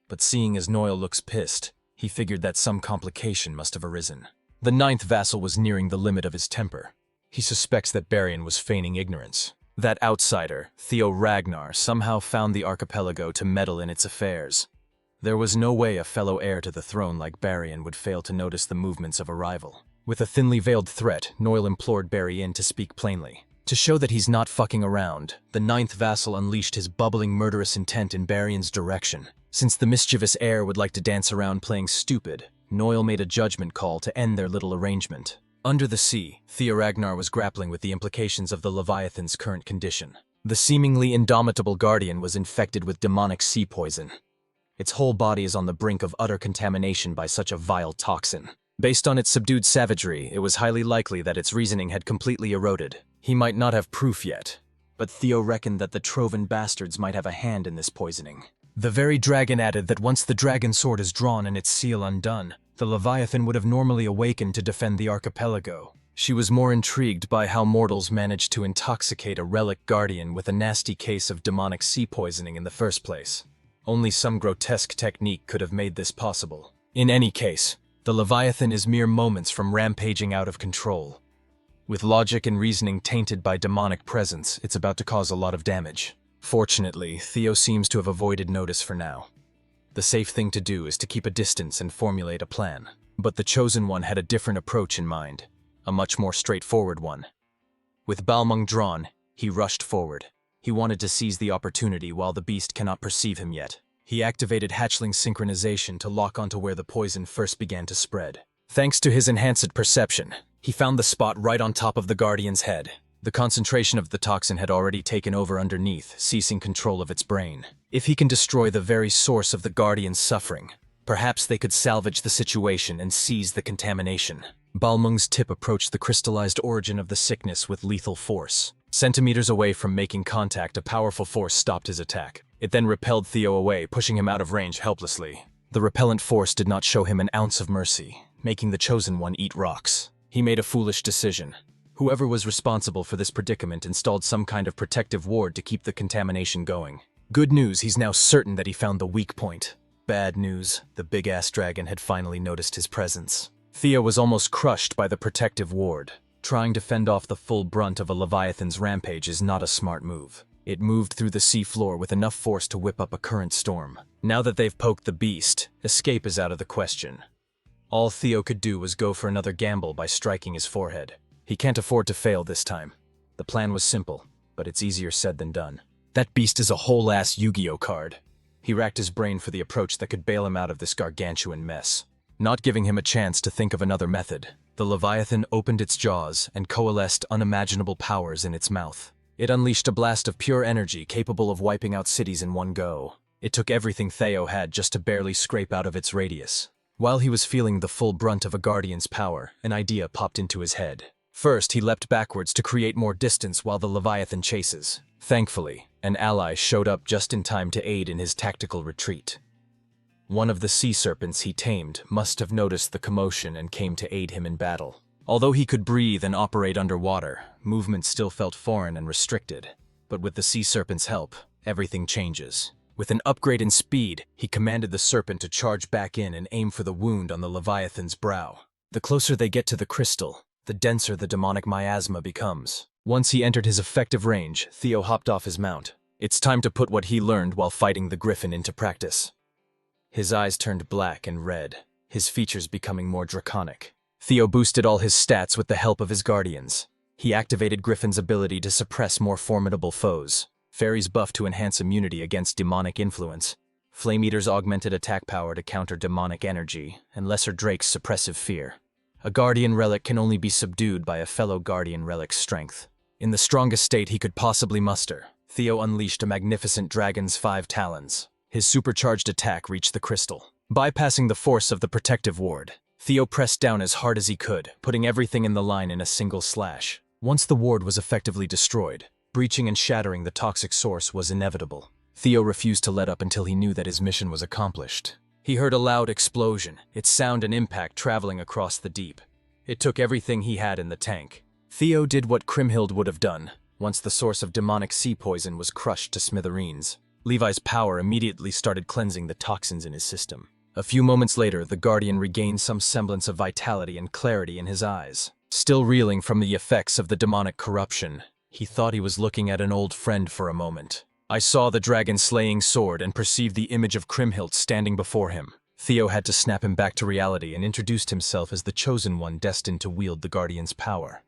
But seeing as Noel looks pissed, he figured that some complication must have arisen. The 9th vassal was nearing the limit of his temper. He suspects that Barian was feigning ignorance. That outsider, Theo Ragnar, somehow found the archipelago to meddle in its affairs. There was no way a fellow heir to the throne like Barian would fail to notice the movements of a rival. With a thinly veiled threat, Noel implored Barian to speak plainly. To show that he's not fucking around, the 9th vassal unleashed his bubbling murderous intent in Barian's direction. Since the mischievous heir would like to dance around playing stupid, Noel made a judgment call to end their little arrangement. Under the sea, Theo Ragnar was grappling with the implications of the Leviathan's current condition. The seemingly indomitable guardian was infected with demonic sea poison. Its whole body is on the brink of utter contamination by such a vile toxin. Based on its subdued savagery, it was highly likely that its reasoning had completely eroded. He might not have proof yet, but Theo reckoned that the Trovan bastards might have a hand in this poisoning. The very dragon added that once the dragon sword is drawn and its seal undone, the Leviathan would have normally awakened to defend the archipelago. She was more intrigued by how mortals managed to intoxicate a relic guardian with a nasty case of demonic sea poisoning in the first place. Only some grotesque technique could have made this possible. In any case, the Leviathan is mere moments from rampaging out of control. With logic and reasoning tainted by demonic presence, it's about to cause a lot of damage. Fortunately, Theo seems to have avoided notice for now. The safe thing to do is to keep a distance and formulate a plan. But the Chosen One had a different approach in mind, a much more straightforward one. With Balmung drawn, he rushed forward. He wanted to seize the opportunity while the beast cannot perceive him yet. He activated hatchling synchronization to lock onto where the poison first began to spread. Thanks to his enhanced perception, he found the spot right on top of the Guardian's head. The concentration of the toxin had already taken over underneath, seizing control of its brain. If he can destroy the very source of the Guardian's suffering, perhaps they could salvage the situation and seize the contamination. Balmung's tip approached the crystallized origin of the sickness with lethal force. Centimeters away from making contact, a powerful force stopped his attack. It then repelled Theo away, pushing him out of range helplessly. The repellent force did not show him an ounce of mercy, making the Chosen One eat rocks. He made a foolish decision. Whoever was responsible for this predicament installed some kind of protective ward to keep the contamination going. Good news, he's now certain that he found the weak point. Bad news, the big-ass dragon had finally noticed his presence. Theo was almost crushed by the protective ward. Trying to fend off the full brunt of a Leviathan's rampage is not a smart move. It moved through the sea floor with enough force to whip up a current storm. Now that they've poked the beast, escape is out of the question. All Theo could do was go for another gamble by striking his forehead. He can't afford to fail this time. The plan was simple, but it's easier said than done. That beast is a whole-ass Yu-Gi-Oh card. He racked his brain for the approach that could bail him out of this gargantuan mess. Not giving him a chance to think of another method, the Leviathan opened its jaws and coalesced unimaginable powers in its mouth. It unleashed a blast of pure energy capable of wiping out cities in one go. It took everything Theo had just to barely scrape out of its radius. While he was feeling the full brunt of a guardian's power, an idea popped into his head. First, he leapt backwards to create more distance while the Leviathan chases. Thankfully, an ally showed up just in time to aid in his tactical retreat. One of the sea serpents he tamed must have noticed the commotion and came to aid him in battle. Although he could breathe and operate underwater, movement still felt foreign and restricted. But with the sea serpent's help, everything changes. With an upgrade in speed, he commanded the serpent to charge back in and aim for the wound on the Leviathan's brow. The closer they get to the crystal, the denser the demonic miasma becomes. Once he entered his effective range, Theo hopped off his mount. It's time to put what he learned while fighting the griffin into practice. His eyes turned black and red, his features becoming more draconic. Theo boosted all his stats with the help of his guardians. He activated Griffin's ability to suppress more formidable foes, Fairy's buff to enhance immunity against demonic influence, Flame Eater's augmented attack power to counter demonic energy, and Lesser Drake's suppressive fear. A Guardian Relic can only be subdued by a fellow Guardian Relic's strength. In the strongest state he could possibly muster, Theo unleashed a magnificent dragon's 5 talons. His supercharged attack reached the crystal. Bypassing the force of the protective ward, Theo pressed down as hard as he could, putting everything in the line in a single slash. Once the ward was effectively destroyed, breaching and shattering the toxic source was inevitable. Theo refused to let up until he knew that his mission was accomplished. He heard a loud explosion, its sound and impact traveling across the deep. It took everything he had in the tank. Theo did what Kriemhild would have done, once the source of demonic sea poison was crushed to smithereens. Levi's power immediately started cleansing the toxins in his system. A few moments later, the Guardian regained some semblance of vitality and clarity in his eyes. Still reeling from the effects of the demonic corruption, he thought he was looking at an old friend for a moment. I saw the dragon-slaying sword and perceived the image of Kriemhild standing before him. Theo had to snap him back to reality and introduced himself as the chosen one destined to wield the Guardian's power.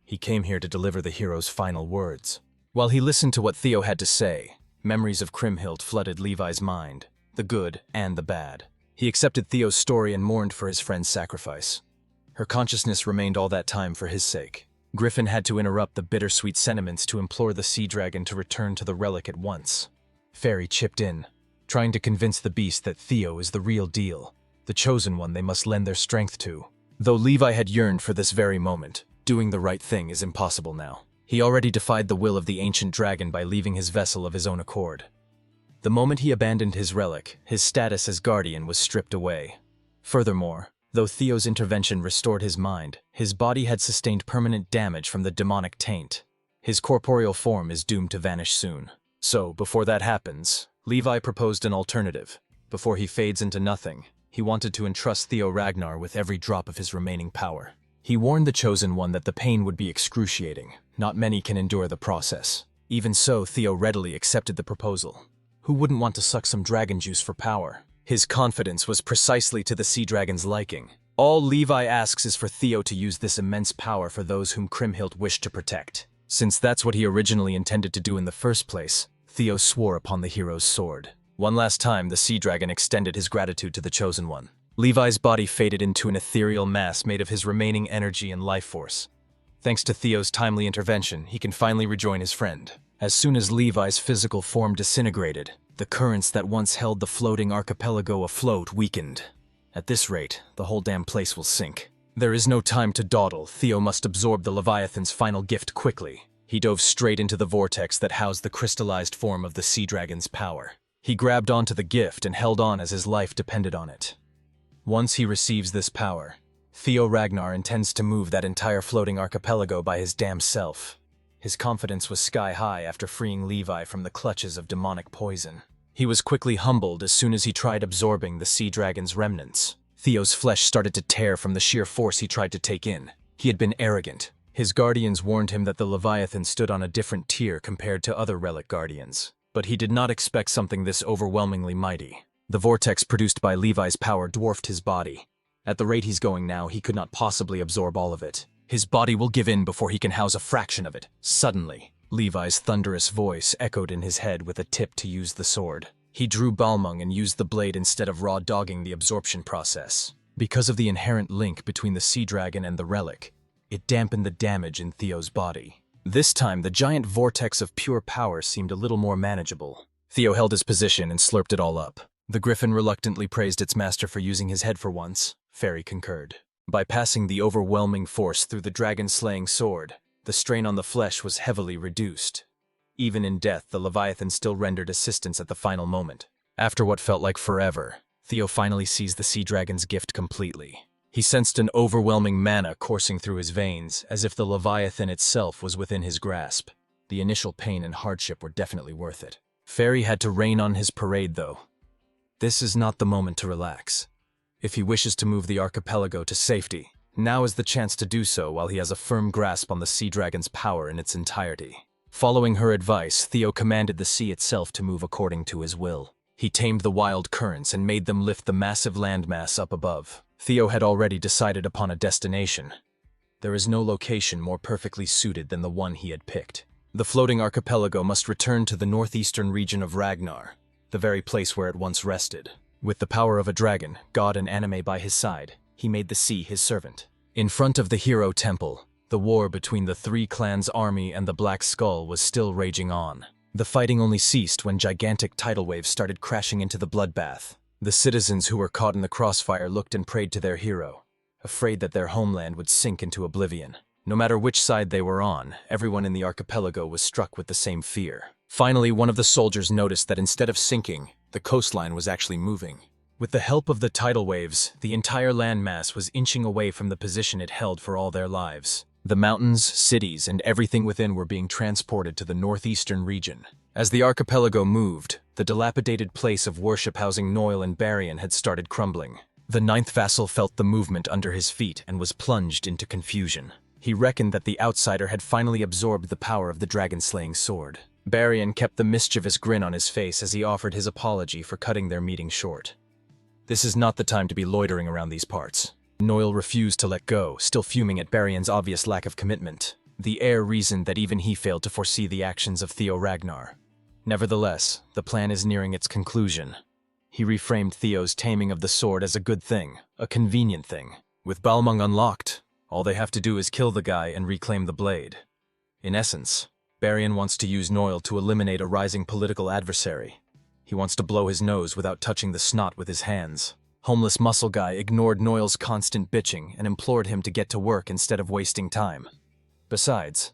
He came here to deliver the hero's final words. While he listened to what Theo had to say, memories of Kriemhild flooded Levi's mind, the good and the bad. He accepted Theo's story and mourned for his friend's sacrifice. Her consciousness remained all that time for his sake. Griffin had to interrupt the bittersweet sentiments to implore the sea dragon to return to the relic at once. Fairy chipped in, trying to convince the beast that Theo is the real deal, the chosen one they must lend their strength to. Though Levi had yearned for this very moment, doing the right thing is impossible now. He already defied the will of the ancient dragon by leaving his vessel of his own accord. The moment he abandoned his relic, his status as guardian was stripped away. Furthermore, though Theo's intervention restored his mind, his body had sustained permanent damage from the demonic taint. His corporeal form is doomed to vanish soon. So, before that happens, Levi proposed an alternative. Before he fades into nothing, he wanted to entrust Theo Ragnar with every drop of his remaining power. He warned the Chosen One that the pain would be excruciating. Not many can endure the process. Even so, Theo readily accepted the proposal. Who wouldn't want to suck some dragon juice for power? His confidence was precisely to the sea dragon's liking. All Levi asks is for Theo to use this immense power for those whom Kriemhild wished to protect. Since that's what he originally intended to do in the first place, Theo swore upon the hero's sword. One last time, the sea dragon extended his gratitude to the Chosen One. Levi's body faded into an ethereal mass made of his remaining energy and life force. Thanks to Theo's timely intervention, he can finally rejoin his friend. As soon as Levi's physical form disintegrated, the currents that once held the floating archipelago afloat weakened. At this rate, the whole damn place will sink. There is no time to dawdle. Theo must absorb the Leviathan's final gift quickly. He dove straight into the vortex that housed the crystallized form of the sea dragon's power. He grabbed onto the gift and held on as his life depended on it. Once he receives this power, Theo Ragnar intends to move that entire floating archipelago by his damn self. His confidence was sky high after freeing Levi from the clutches of demonic poison. He was quickly humbled as soon as he tried absorbing the sea dragon's remnants. Theo's flesh started to tear from the sheer force he tried to take in. He had been arrogant. His guardians warned him that the Leviathan stood on a different tier compared to other relic guardians. But he did not expect something this overwhelmingly mighty. The vortex produced by Levi's power dwarfed his body. At the rate he's going now, he could not possibly absorb all of it. His body will give in before he can house a fraction of it. Suddenly, Levi's thunderous voice echoed in his head with a tip to use the sword. He drew Balmung and used the blade instead of raw dogging the absorption process. Because of the inherent link between the sea dragon and the relic, it dampened the damage in Theo's body. This time, the giant vortex of pure power seemed a little more manageable. Theo held his position and slurped it all up. The griffin reluctantly praised its master for using his head for once. Fairy concurred. By passing the overwhelming force through the dragon-slaying sword, the strain on the flesh was heavily reduced. Even in death, the Leviathan still rendered assistance at the final moment. After what felt like forever, Theo finally seized the sea dragon's gift completely. He sensed an overwhelming mana coursing through his veins, as if the Leviathan itself was within his grasp. The initial pain and hardship were definitely worth it. Fairy had to rain on his parade, though. This is not the moment to relax. If he wishes to move the archipelago to safety, now is the chance to do so while he has a firm grasp on the sea dragon's power in its entirety. Following her advice, Theo commanded the sea itself to move according to his will. He tamed the wild currents and made them lift the massive landmass up above. Theo had already decided upon a destination. There is no location more perfectly suited than the one he had picked. The floating archipelago must return to the northeastern region of Ragnar, the very place where it once rested. With the power of a dragon, god and anime by his side, he made the sea his servant. In front of the hero temple, the war between the three clans' army and the Black Skull was still raging on. The fighting only ceased when gigantic tidal waves started crashing into the bloodbath. The citizens who were caught in the crossfire looked and prayed to their hero, afraid that their homeland would sink into oblivion. No matter which side they were on, everyone in the archipelago was struck with the same fear. Finally, one of the soldiers noticed that instead of sinking, the coastline was actually moving. With the help of the tidal waves, the entire landmass was inching away from the position it held for all their lives. The mountains, cities, and everything within were being transported to the northeastern region. As the archipelago moved, the dilapidated place of worship housing Noil and Barian had started crumbling. The ninth vassal felt the movement under his feet and was plunged into confusion. He reckoned that the outsider had finally absorbed the power of the dragon-slaying sword. Barian kept the mischievous grin on his face as he offered his apology for cutting their meeting short. This is not the time to be loitering around these parts. Noil refused to let go, still fuming at Barian's obvious lack of commitment. The heir reasoned that even he failed to foresee the actions of Theo Ragnar. Nevertheless, the plan is nearing its conclusion. He reframed Theo's taming of the sword as a good thing, a convenient thing. With Balmung unlocked, all they have to do is kill the guy and reclaim the blade. In essence, Barian wants to use Noil to eliminate a rising political adversary. He wants to blow his nose without touching the snot with his hands. Homeless muscle guy ignored Noil's constant bitching and implored him to get to work instead of wasting time. Besides,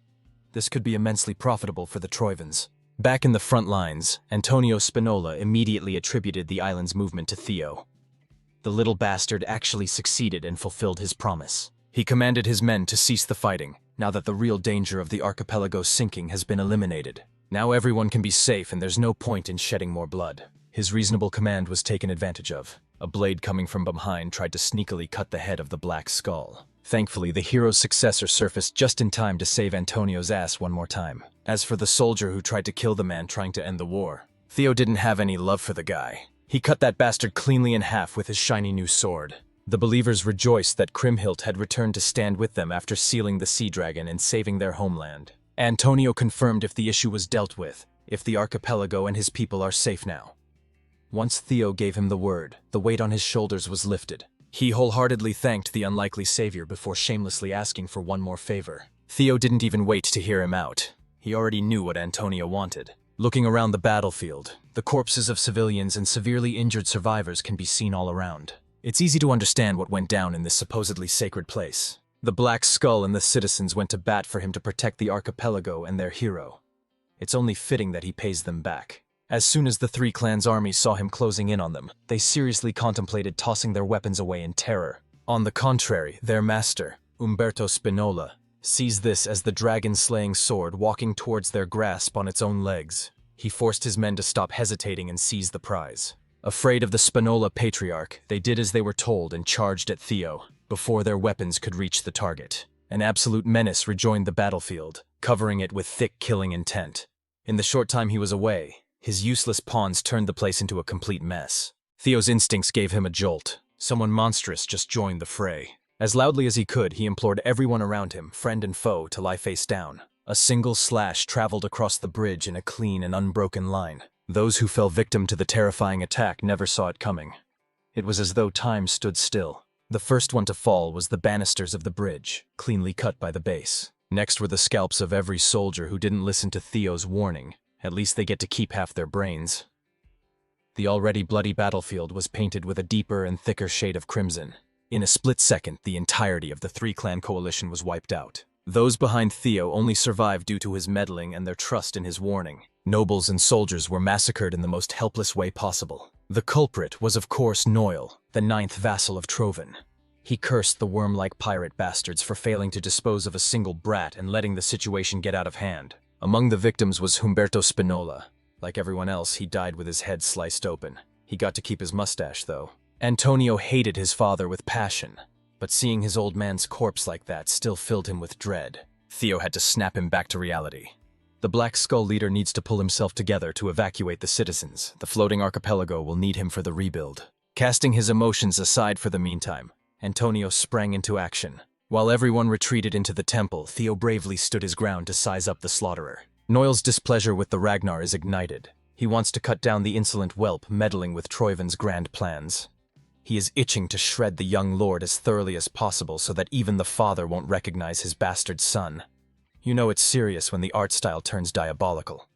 this could be immensely profitable for the Troivans. Back in the front lines, Antonio Spinola immediately attributed the island's movement to Theo. The little bastard actually succeeded and fulfilled his promise. He commanded his men to cease the fighting, now that the real danger of the archipelago's sinking has been eliminated. Now everyone can be safe and there's no point in shedding more blood. His reasonable command was taken advantage of. A blade coming from behind tried to sneakily cut the head of the Black Skull. Thankfully, the hero's successor surfaced just in time to save Antonio's ass one more time. As for the soldier who tried to kill the man trying to end the war, Theo didn't have any love for the guy. He cut that bastard cleanly in half with his shiny new sword. The believers rejoiced that Kriemhild had returned to stand with them after sealing the sea dragon and saving their homeland. Antonio confirmed if the issue was dealt with, if the archipelago and his people are safe now. Once Theo gave him the word, the weight on his shoulders was lifted. He wholeheartedly thanked the unlikely savior before shamelessly asking for one more favor. Theo didn't even wait to hear him out. He already knew what Antonio wanted. Looking around the battlefield, the corpses of civilians and severely injured survivors can be seen all around. It's easy to understand what went down in this supposedly sacred place. The Black Skull and the citizens went to bat for him to protect the archipelago and their hero. It's only fitting that he pays them back. As soon as the three clans' armies saw him closing in on them, they seriously contemplated tossing their weapons away in terror. On the contrary, their master, Umberto Spinola, sees this as the dragon-slaying sword walking towards their grasp on its own legs. He forced his men to stop hesitating and seize the prize. Afraid of the Spinola patriarch, they did as they were told and charged at Theo, before their weapons could reach the target. An absolute menace rejoined the battlefield, covering it with thick killing intent. In the short time he was away, his useless pawns turned the place into a complete mess. Theo's instincts gave him a jolt. Someone monstrous just joined the fray. As loudly as he could, he implored everyone around him, friend and foe, to lie face down. A single slash traveled across the bridge in a clean and unbroken line. Those who fell victim to the terrifying attack never saw it coming. It was as though time stood still. The first one to fall was the banisters of the bridge, cleanly cut by the base. Next were the scalps of every soldier who didn't listen to Theo's warning. At least they get to keep half their brains. The already bloody battlefield was painted with a deeper and thicker shade of crimson. In a split second, the entirety of the three-clan coalition was wiped out. Those behind Theo only survived due to his meddling and their trust in his warning. Nobles and soldiers were massacred in the most helpless way possible. The culprit was of course Noil, the ninth vassal of Trovan. He cursed the worm-like pirate bastards for failing to dispose of a single brat and letting the situation get out of hand. Among the victims was Humberto Spinola, Like everyone else, he died with his head sliced open. He got to keep his mustache, though. Antonio hated his father with passion, but seeing his old man's corpse like that still filled him with dread. Theo had to snap him back to reality. The Black Skull leader needs to pull himself together to evacuate the citizens. The floating archipelago will need him for the rebuild. Casting his emotions aside for the meantime, Antonio sprang into action. While everyone retreated into the temple, Theo bravely stood his ground to size up the slaughterer. Noel's displeasure with the Ragnar is ignited. He wants to cut down the insolent whelp meddling with Troivan's grand plans. He is itching to shred the young lord as thoroughly as possible so that even the father won't recognize his bastard son. You know it's serious when the art style turns diabolical.